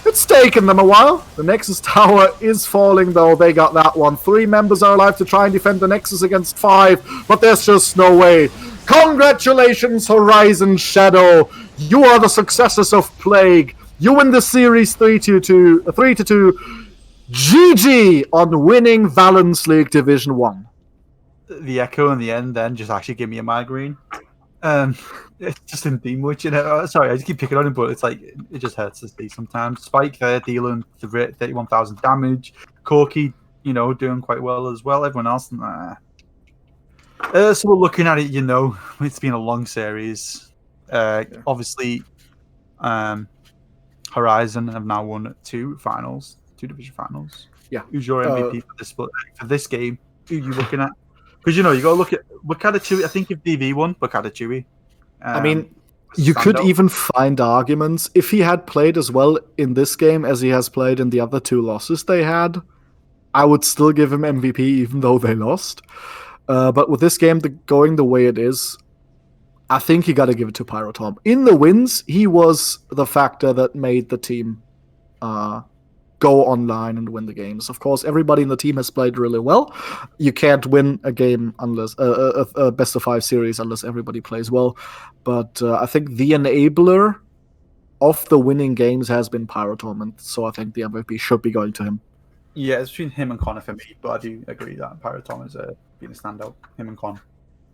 It's taken them a while. The Nexus Tower is falling, though. They got that one. 3 members are alive to try and defend the Nexus against 5, but there's just no way. Congratulations, Horizon Shadow. You are the successors of Plague. You win the series 3-2. GG on winning Valence League Division 1. The Echo in the end then just actually gave me a migraine. It's just in Deanwood, Sorry, I just keep picking on him, but it's like it just hurts to see sometimes. Spike there dealing 31,000 damage. Corky, doing quite well as well. Everyone else, nah. So we're looking at it, it's been a long series. Obviously, Horizon have now won 2 division finals. Yeah. Who's your MVP for this game? Who are you looking at? Because you got to look at Chewie. I think if DV won, Chewie. I mean, you could even find arguments. If he had played as well in this game as he has played in the other 2 losses they had, I would still give him MVP even though they lost. But with this game going the way it is, I think you got to give it to Pyrotom. In the wins, he was the factor that made the team go online and win the games. Of course, everybody in the team has played really well. You can't win a game unless a best of 5 series unless everybody plays well. But I think the enabler of the winning games has been Pyrotom, and so I think the MVP should be going to him. Yeah, it's between him and Connor for me, but I do agree that Pyrotom is being a standout. Him and Con,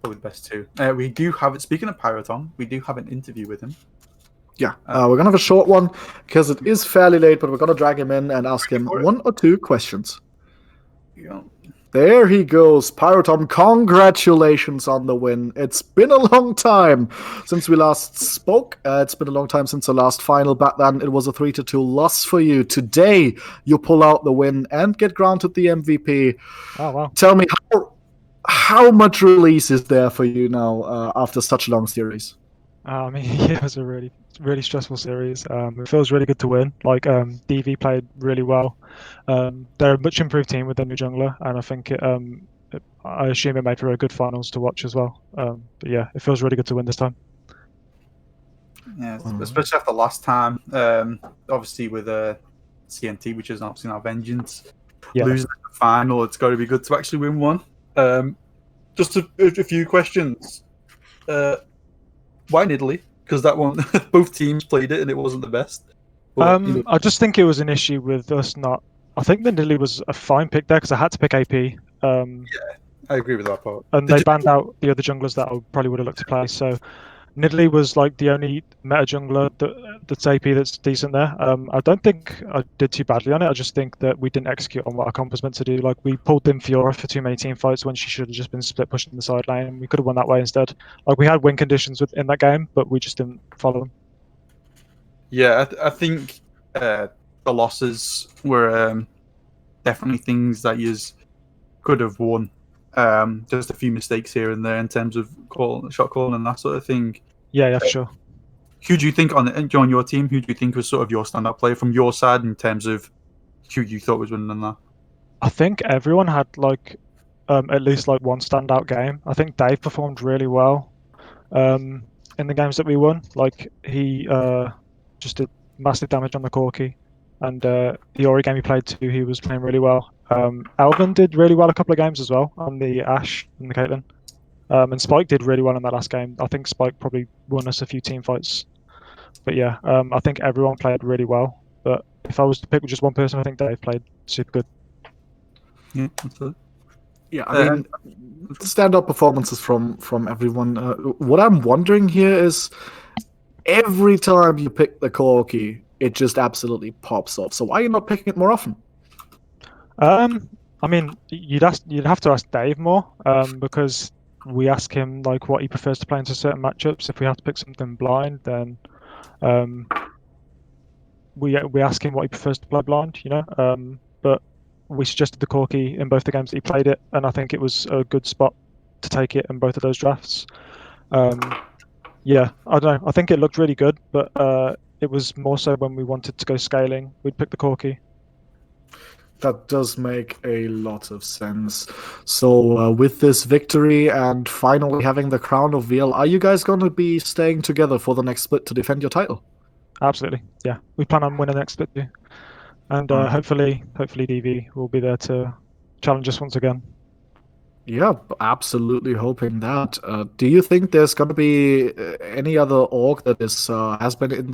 probably the best two. We do have it. Speaking of Pyrotom, we do have an interview with him. Yeah, we're gonna have a short one because it is fairly late, but we're gonna drag him in and ask him 1 or 2 questions. Yeah. There he goes, Pyrotom. Congratulations on the win. It's been a long time since we last spoke. It's been a long time since the last final. Back then, it was a 3-2 loss for you. Today, you pull out the win and get granted the MVP. Oh wow! Tell me, how much release is there for you now after such a long series? I mean, yeah, it was a really stressful series. It feels really good to win. Like DV played really well. They're a much improved team with their new jungler, and I think I assume it made for a good finals to watch as well. But yeah, it feels really good to win this time. Yeah, especially after last time. Obviously with CNT, which is obviously now Vengeance, losing the final, it's got to be good to actually win one. Just a few questions. Why in Italy? Because that one, both teams played it and it wasn't the best. But, I just think it was an issue with us not. I think the Nidalee was a fine pick there because I had to pick AP. Yeah, I agree with that part. And they banned out the other junglers that I probably would have looked to play. So Nidalee was like the only meta jungler that's AP that's decent there. I don't think I did too badly on it. I just think that we didn't execute on what our comp was meant to do. Like we pulled in Fiora for too many team fights when she should have just been split pushing the side lane. We could have won that way instead. Like we had win conditions in that game, but we just didn't follow them. Yeah, I think the losses were definitely things that you could have won. Just a few mistakes here and there in terms of shot calling and that sort of thing. Yeah, for sure. Who do you think on your team? Who do you think was sort of your standout player from your side in terms of who you thought was winning that? I think everyone had like at least like one standout game. I think Dave performed really well in the games that we won. Like he just did massive damage on the Corki, and the Ori game he played too, he was playing really well. Alvin did really well a couple of games as well on the Ashe and the Caitlyn. And Spike did really well in that last game. I think Spike probably won us a few team fights. But yeah, I think everyone played really well. But if I was to pick just one person, I think Dave played super good. Yeah, absolutely. Yeah, I mean, stand-up performances from everyone. What I'm wondering here is, every time you pick the Corki, it just absolutely pops off. So why are you not picking it more often? I mean, you'd have to ask Dave more, because we ask him like what he prefers to play into certain matchups. If we have to pick something blind, then we ask him what he prefers to play blind, you know. But we suggested the Corki in both the games that he played it, and I think it was a good spot to take it in both of those drafts. Yeah, I don't know. I think it looked really good, but it was more so when we wanted to go scaling, we'd pick the Corki. That does make a lot of sense. So with this victory and finally having the crown of VL, are you guys going to be staying together for the next split to defend your title? Absolutely, yeah. We plan on winning the next split too. And hopefully DV will be there to challenge us once again. Yeah, absolutely hoping that. Do you think there's going to be any other org that is has been in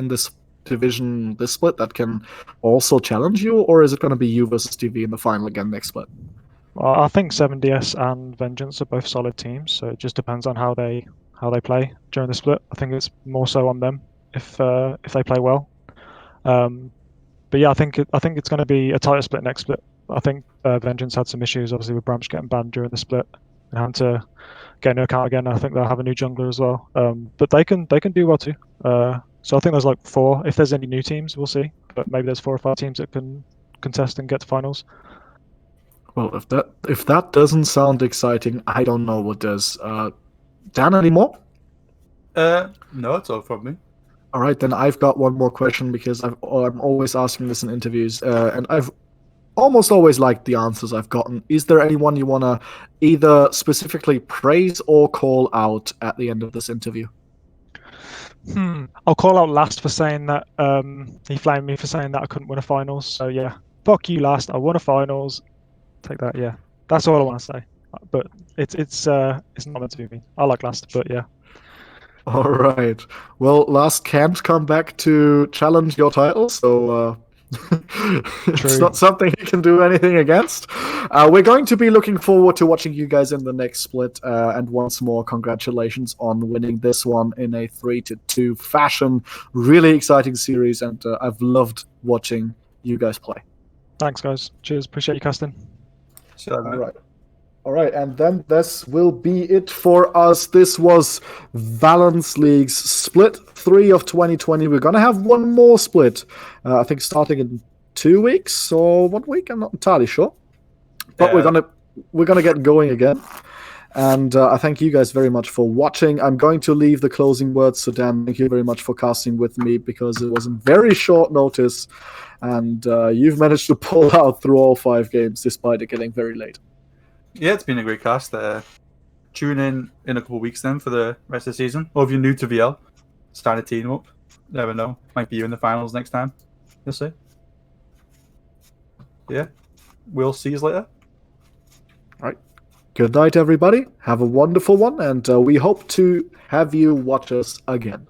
this division, this split, that can also challenge you, or is it going to be you versus DV in the final again next split? Well, I think 7DS and Vengeance are both solid teams, so it just depends on how they play during the split. I think it's more so on them if they play well. But yeah, I think it's going to be a tighter split next split. I think Vengeance had some issues, obviously, with Bramsh getting banned during the split and having to get a new account again. I think they'll have a new jungler as well. But they can do well too. So I think there's like 4. If there's any new teams, we'll see. But maybe there's 4 or 5 teams that can contest and get to finals. Well, if that doesn't sound exciting, I don't know what does. Dan, any more? No, it's all from me. All right, then I've got one more question because I'm always asking this in interviews, and I've almost always liked the answers I've gotten. Is there anyone you want to either specifically praise or call out at the end of this interview? I'll call out Last for saying that he flamed me for saying that I couldn't win a finals. So yeah, fuck you, Last. I won a finals. Take that. Yeah, that's all I want to say. But it's not meant to be me. I like Last, but yeah. All right. Well, Last can't come back to challenge your title, so It's True. not something he can do anything against. We're going to be looking forward to watching you guys in the next split. And once more, congratulations on winning this one in a 3-2 fashion. Really exciting series, and I've loved watching you guys play. Thanks, guys. Cheers. Appreciate you casting. All right, and then this will be it for us. This was Valence League's split 3 of 2020. We're going to have one more split, I think starting in 2 weeks or 1 week. I'm not entirely sure. But we're gonna get going again. And I thank you guys very much for watching. I'm going to leave the closing words. So Dan, thank you very much for casting with me, because it was in very short notice. And you've managed to pull out through all 5 games despite it getting very late. Yeah, it's been a great cast. Tune in a couple of weeks then for the rest of the season. Or if you're new to VL, start a team up. Never know. Might be you in the finals next time. You'll see. Yeah. We'll see you later. All right. Good night, everybody. Have a wonderful one. And we hope to have you watch us again.